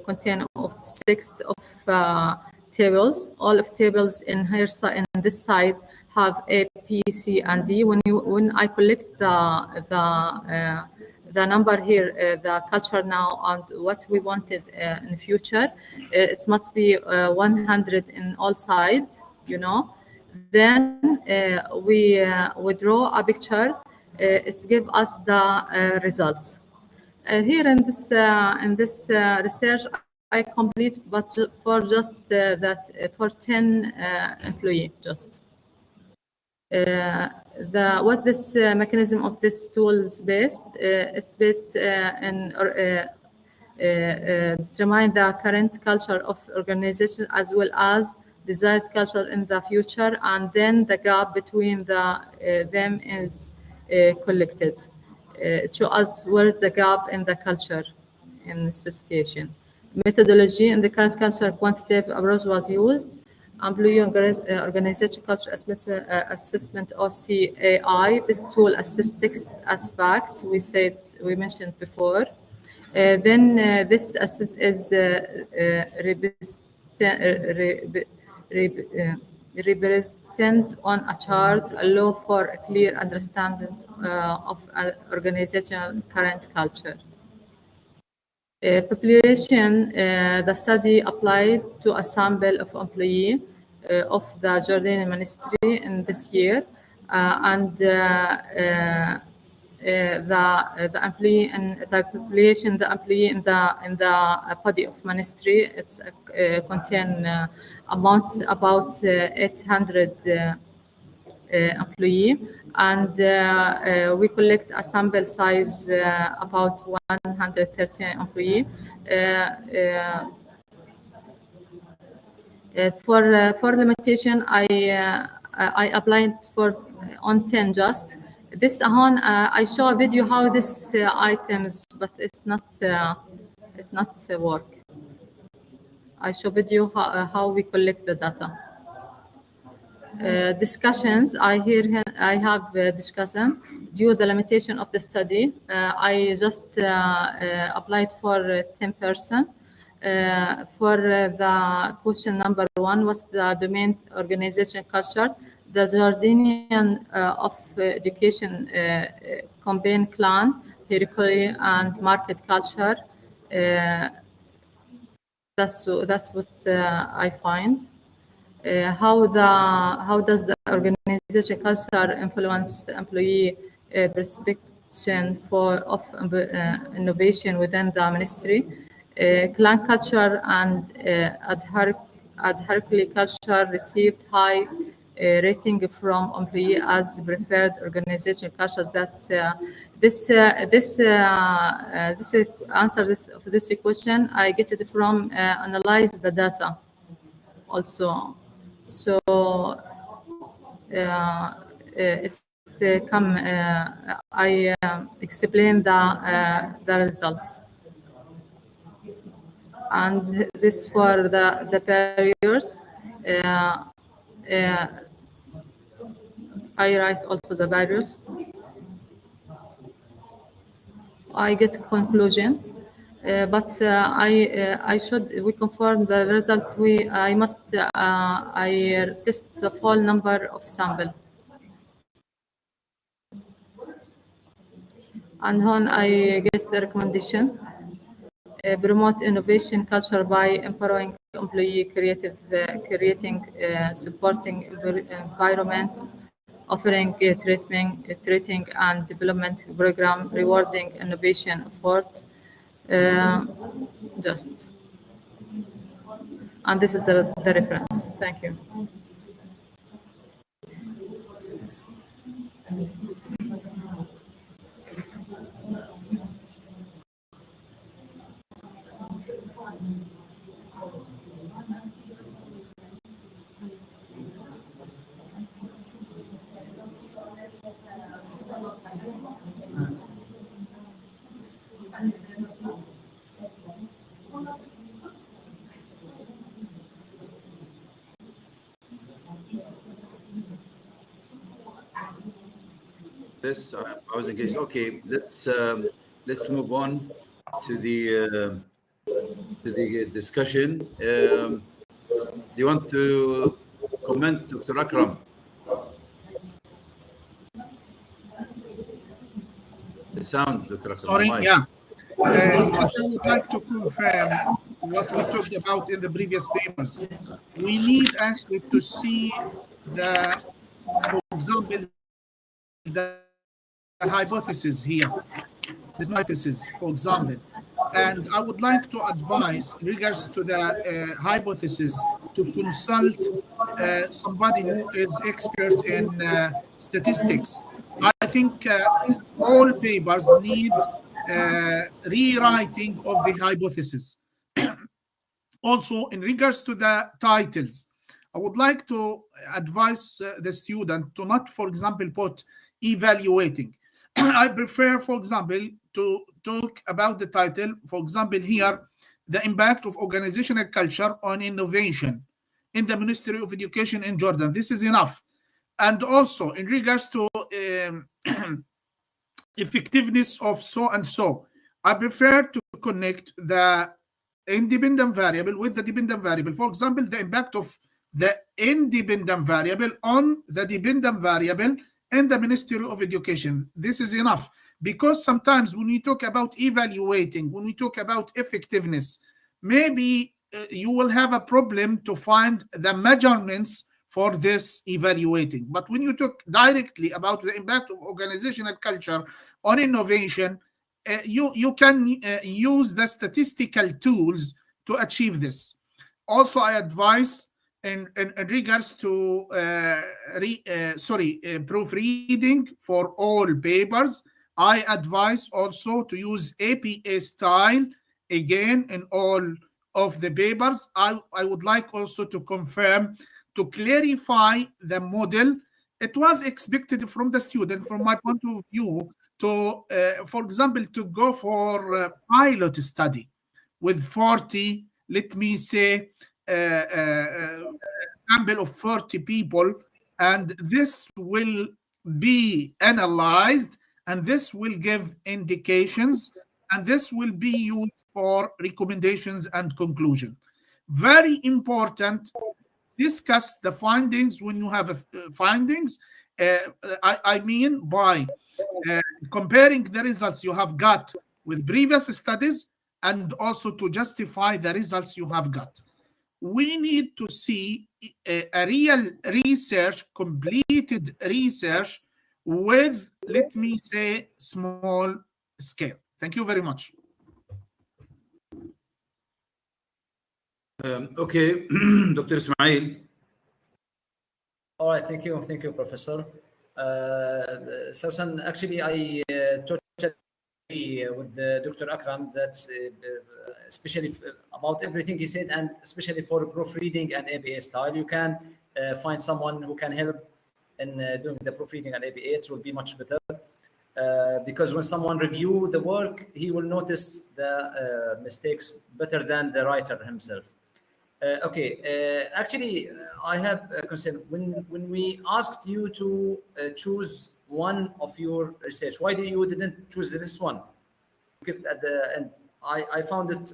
[SPEAKER 12] contain of 6 of tables. All of tables in here in this side have A, B, C, and D. When I collect the number here, the culture now, and what we wanted in the future, it must be 100 in all sides, you know. Then we draw a picture. It gives us the results. Here in this research, I complete, but for just for 10 employee just. What this mechanism of this tool is based? It's based in determine the current culture of organization as well as desired culture in the future, and then the gap between them is collected. It shows us where is the gap in the culture in this situation. Methodology in the current culture quantitative approach was used. Employee organization culture assessment OCAI. This tool assists 6 aspects we mentioned before. Then this assist is represented on a chart, allow for a clear understanding of organizational current culture. Population, the study applied to a sample of employees of the Jordanian ministry in this year, and the employee and the population, the employee in the body of ministry, it's contain amount about 800 employee, and we collect a sample size about 113 employee. For limitation, I applied for on 10 just. This on I show a video how this items, but it's not work. I show video how we collect the data. Discussions, I have discussion due to the limitation of the study. I just applied for 10%. For the question number 1, what's the domain organization culture? The Jordanian of education combine clan, hierarchy, and market culture. That's what I find. How does the organization culture influence employee perception of innovation within the ministry? Clan culture and hierarchy culture received high rating from employee as preferred organization culture. That's this answer this question. I get it from analyze the data also. So it's come. I explain the results, and this for the barriers. I write also the barriers. I get conclusion. But we confirm the result. I test the full number of sample. And then I get the recommendation. Promote innovation culture by empowering employee creating supporting environment, offering training and development program, rewarding innovation effort. Just, and this is the reference. Thank you.
[SPEAKER 3] this. I was engaged. Okay, let's move on to the discussion. Do you want to comment, Dr. Akram? The sound, Dr. Akram.
[SPEAKER 10] Sorry,
[SPEAKER 3] mic.
[SPEAKER 10] yeah. Just I would like to confirm what we talked about in the previous papers. We need actually to see the, for example, the hypothesis here. This hypothesis, for example. And I would like to advise in regards to the hypothesis to consult somebody who is expert in statistics. I think all papers need rewriting of the hypothesis. Also, in regards to the titles, I would like to advise the student to not, for example, put evaluating. I prefer, for example, to talk about the title. For example, here, the impact of organizational culture on innovation in the Ministry of Education in Jordan. This is enough. And also, in regards to effectiveness of so and so, I prefer to connect the independent variable with the dependent variable. For example, the impact of the independent variable on the dependent variable in the Ministry of Education. This is enough, because sometimes when we talk about evaluating, when we talk about effectiveness, maybe you will have a problem to find the measurements for this evaluating. But when you talk directly about the impact of organizational culture on innovation, you can use the statistical tools to achieve this. Also, I advise in regards to proofreading for all papers, I advise also to use APA style again in all of the papers. I would like also to confirm, to clarify the model. It was expected from the student, from my point of view, to, for example, to go for a pilot study with 40, let me say, sample of 40 people, and this will be analyzed, and this will give indications, and this will be used for recommendations and conclusion. Very important. Discuss the findings when you have findings. I mean by comparing the results you have got with previous studies, and also to justify the results you have got. We need to see a real research, completed research with, let me say, small scale. Thank you very much.
[SPEAKER 3] Okay, Dr. Ismail.
[SPEAKER 2] All right, thank you, Professor. Sausan, actually, I totally agree with Dr. Akram that especially about everything he said, and especially for proofreading and ABA style, you can find someone who can help in doing the proofreading and ABA. It will be much better. Because when someone review the work, he will notice the mistakes better than the writer himself. Actually, I have a concern. When we asked you to choose one of your research, why didn't choose this one? Kept at the end. I found it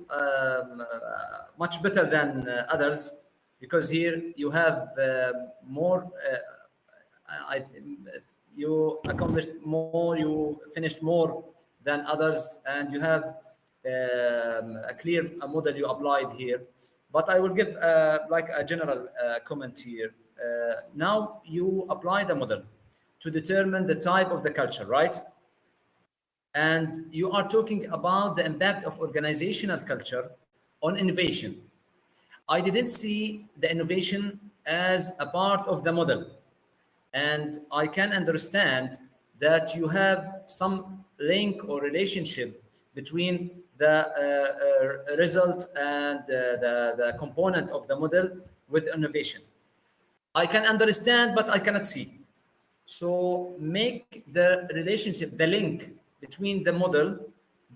[SPEAKER 2] much better than others, because here you have more. You accomplished more, you finished more than others, and you have a clear model you applied here. But I will give like a general comment here. Now you apply the model to determine the type of the culture, right? And you are talking about the impact of organizational culture on innovation. I didn't see the innovation as a part of the model. And I can understand that you have some link or relationship between the result and the component of the model with innovation. I can understand, but I cannot see. So make the relationship, the link between the model,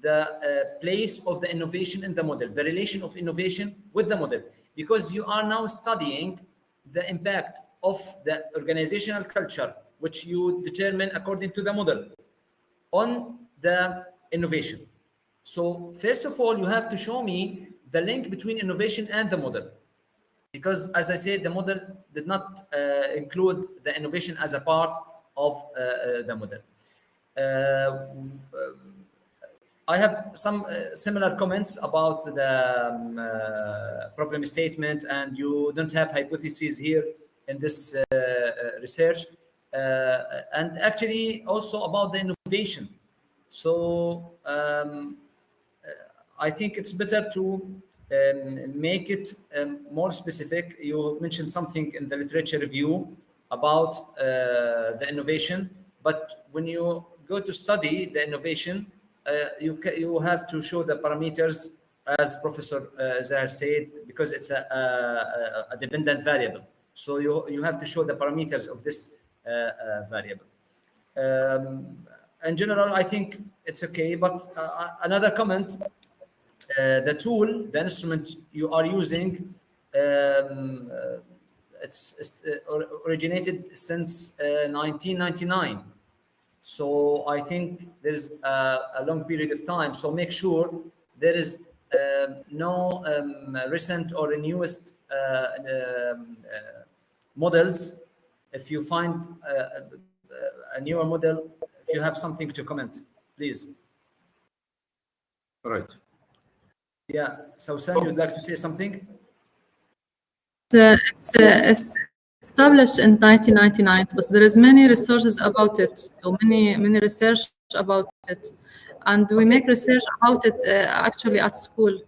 [SPEAKER 2] the place of the innovation in the model, the relation of innovation with the model, because you are now studying the impact of the organizational culture which you determine according to the model on the innovation. So first of all, you have to show me the link between innovation and the model, because as I said, the model did not include the innovation as a part of the model. I have some similar comments about the problem statement, and you don't have hypotheses here in this research, and actually also about the innovation. So I think it's better to make it more specific. You mentioned something in the literature review about the innovation, but when you go to study the innovation, you have to show the parameters, as Professor Zahar said, because it's a dependent variable. So you have to show the parameters of this variable. In general, I think it's okay. But another comment, the tool, the instrument you are using, it's originated since 1999. So I think there's a long period of time. So make sure there is no recent or newest models. If you find a newer model, if you have something to comment, please.
[SPEAKER 3] All right.
[SPEAKER 2] Yeah. So Sam, you'd like to say something?
[SPEAKER 12] It's established in 1999, but there is many resources about it, or many research about it, and we make research about it actually at school.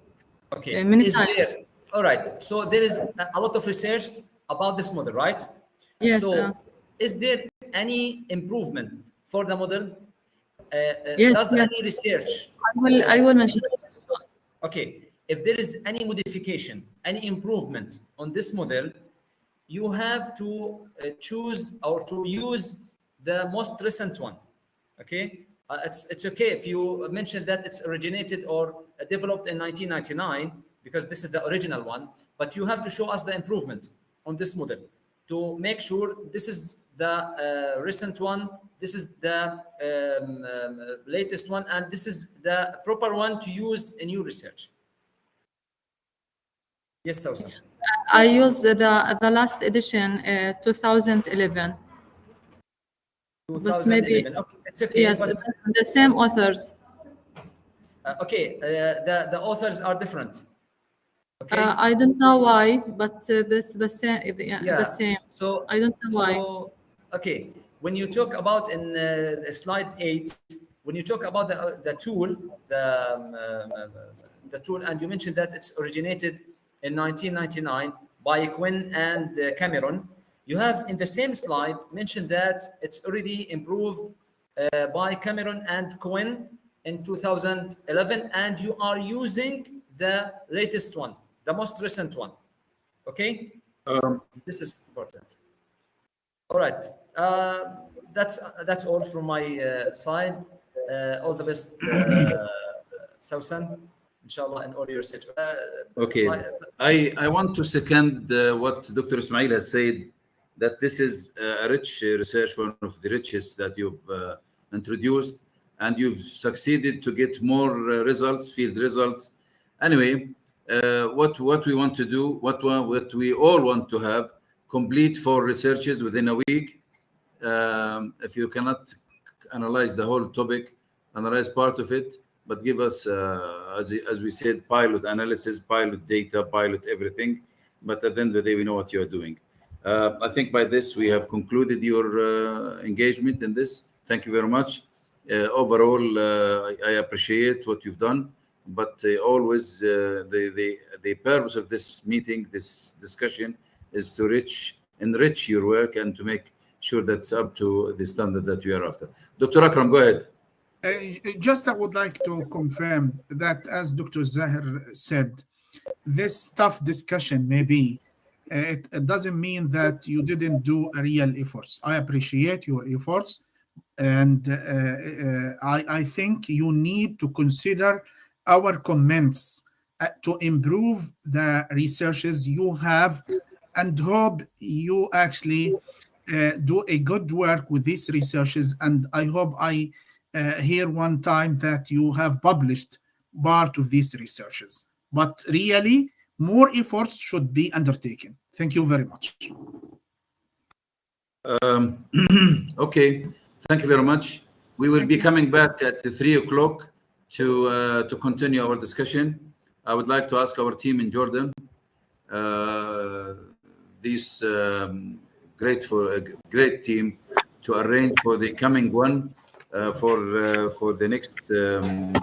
[SPEAKER 2] Okay.
[SPEAKER 12] Many
[SPEAKER 2] Is
[SPEAKER 12] times.
[SPEAKER 2] there, all right. So there is a lot of research about this model, right?
[SPEAKER 12] Yes.
[SPEAKER 2] So is there any improvement for the model?
[SPEAKER 12] Yes.
[SPEAKER 2] Does any research?
[SPEAKER 12] I will mention it.
[SPEAKER 2] Okay. If there is any modification, any improvement on this model, you have to choose or to use the most recent one. Okay. It's okay if you mention that it's originated or developed in 1999, because this is the original one, but you have to show us the improvement on this model to make sure this is the recent one, this is the latest one, and this is the proper one to use in your research. Yes, Sausan.
[SPEAKER 12] I used the last edition, 2011.
[SPEAKER 2] 2011.
[SPEAKER 12] Maybe,
[SPEAKER 2] okay, it's okay.
[SPEAKER 12] Yes,
[SPEAKER 2] But,
[SPEAKER 12] the same authors.
[SPEAKER 2] okay, the authors are different. Okay.
[SPEAKER 12] I don't know why, but that's the same.
[SPEAKER 2] Yeah.
[SPEAKER 12] The same.
[SPEAKER 2] So
[SPEAKER 12] I don't know why.
[SPEAKER 2] Okay, when you talk about in slide 8, when you talk about the tool, the tool, and you mentioned that it's originated in 1999 by Quinn and Cameron. You have in the same slide mentioned that it's already improved by Cameron and Quinn in 2011, and you are using the latest one, the most recent one. Okay, this is important. All right, that's all from my side. All the best, Sausan, inshallah, and all your research.
[SPEAKER 3] Okay, I want to second what Dr. Ismail has said, that this is a rich research, one of the richest that you've introduced, and you've succeeded to get more results, field results. Anyway, what we want to do, what we all want to have, complete 4 researches within a week. If you cannot analyze the whole topic, analyze part of it, but give us, as we said, pilot analysis, pilot data, pilot everything. But at the end of the day, we know what you're doing. I think by this, we have concluded your engagement in this. Thank you very much. Overall, I appreciate what you've done, but always the purpose of this meeting, this discussion, is to enrich your work and to make sure that's up to the standard that we are after. Dr. Akram, go ahead.
[SPEAKER 10] Just I would like to confirm that, as Dr. Zahir said, this tough discussion maybe it doesn't mean that you didn't do a real efforts. I appreciate your efforts, and I think you need to consider our comments to improve the researches you have, and hope you actually do a good work with these researches, and I hope I hear one time that you have published part of these researches. But really, more efforts should be undertaken. Thank you very much.
[SPEAKER 3] Okay, thank you very much. We will be coming back at 3 o'clock to continue our discussion. I would like to ask our team in Jordan, this great team, to arrange for the coming one for the next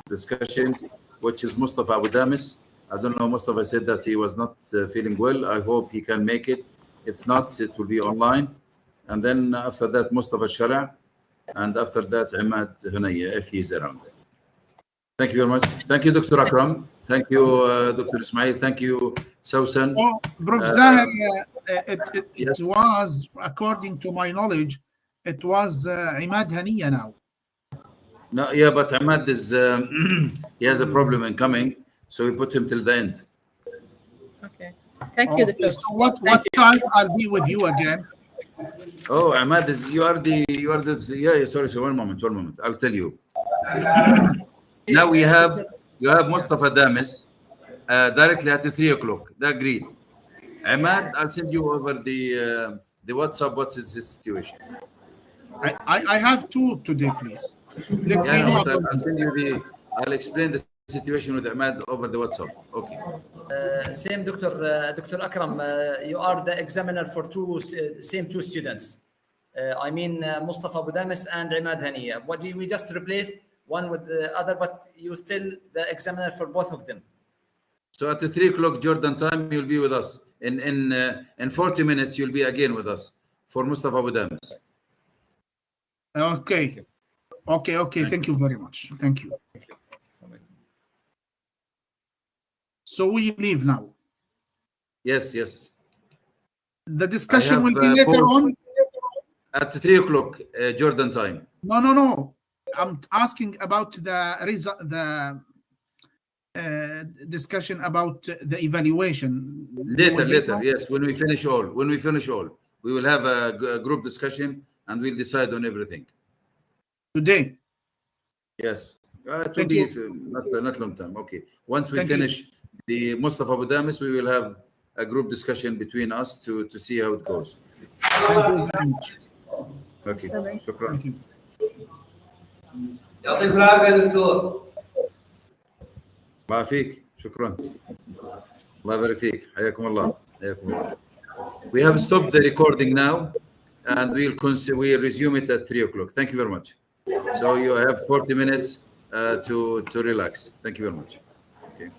[SPEAKER 3] discussion, which is Mustafa Abu Damis. I don't know, Mustafa said that he was not feeling well. I hope he can make it. If not, it will be online. And then after that, Mustafa Shara, and after that, Imad Hunaya, if he's around. Thank you very much. Thank you, Dr. Akram. Thank you, Dr. Ismail. Thank you, Sausan.
[SPEAKER 10] Prof. Zahir,
[SPEAKER 3] yes.
[SPEAKER 10] it was, according to my knowledge, it was Imad Haniya now.
[SPEAKER 3] No, yeah, but Ahmad is he has a problem in coming, so we put him till the end.
[SPEAKER 12] Okay. Thank you, Dr.
[SPEAKER 10] So what time I'll be with you again?
[SPEAKER 3] Oh, Ahmad is yeah. Sorry, 1 moment. I'll tell you. Now you have Mustafa Damis directly at 3 o'clock. That agreed. Ahmad, I'll send you over the WhatsApp. What is the situation?
[SPEAKER 10] I have two today, please. Let me know.
[SPEAKER 3] I'll send you I'll explain the situation with Ahmad over the WhatsApp. Okay.
[SPEAKER 2] Same, Dr. Akram. You are the examiner for same two students. I mean, Mustafa Abu Damis and Imad Haniya. We just replaced one with the other, but you still the examiner for both of them.
[SPEAKER 3] So at 3 o'clock Jordan time, you'll be with us. In 40 minutes, you'll be again with us for Mustafa Abu Damis.
[SPEAKER 10] Okay. Thank you very much. Thank you. So we leave now.
[SPEAKER 3] Yes.
[SPEAKER 10] The discussion will be later on.
[SPEAKER 3] At 3 o'clock Jordan time.
[SPEAKER 10] No. I'm asking about the discussion about the evaluation.
[SPEAKER 3] Later. Yes, when we finish all, we will have a group discussion and we'll decide on everything.
[SPEAKER 10] Today?
[SPEAKER 3] Yes. It will be not long time. Okay. Once we finish the Mustafa Abu Damis, we will have a group discussion between us to see how it goes.
[SPEAKER 10] Thank you very much.
[SPEAKER 3] Okay. شكرا.
[SPEAKER 13] يعطيك العافية دكتور.
[SPEAKER 3] الله يعافيك. شكرا. الله يبارك فيك. حياكم الله. We have stopped the recording now, and we'll resume it at 3 o'clock. Thank you very much. So you have 40 minutes to relax. Thank you very much. Okay.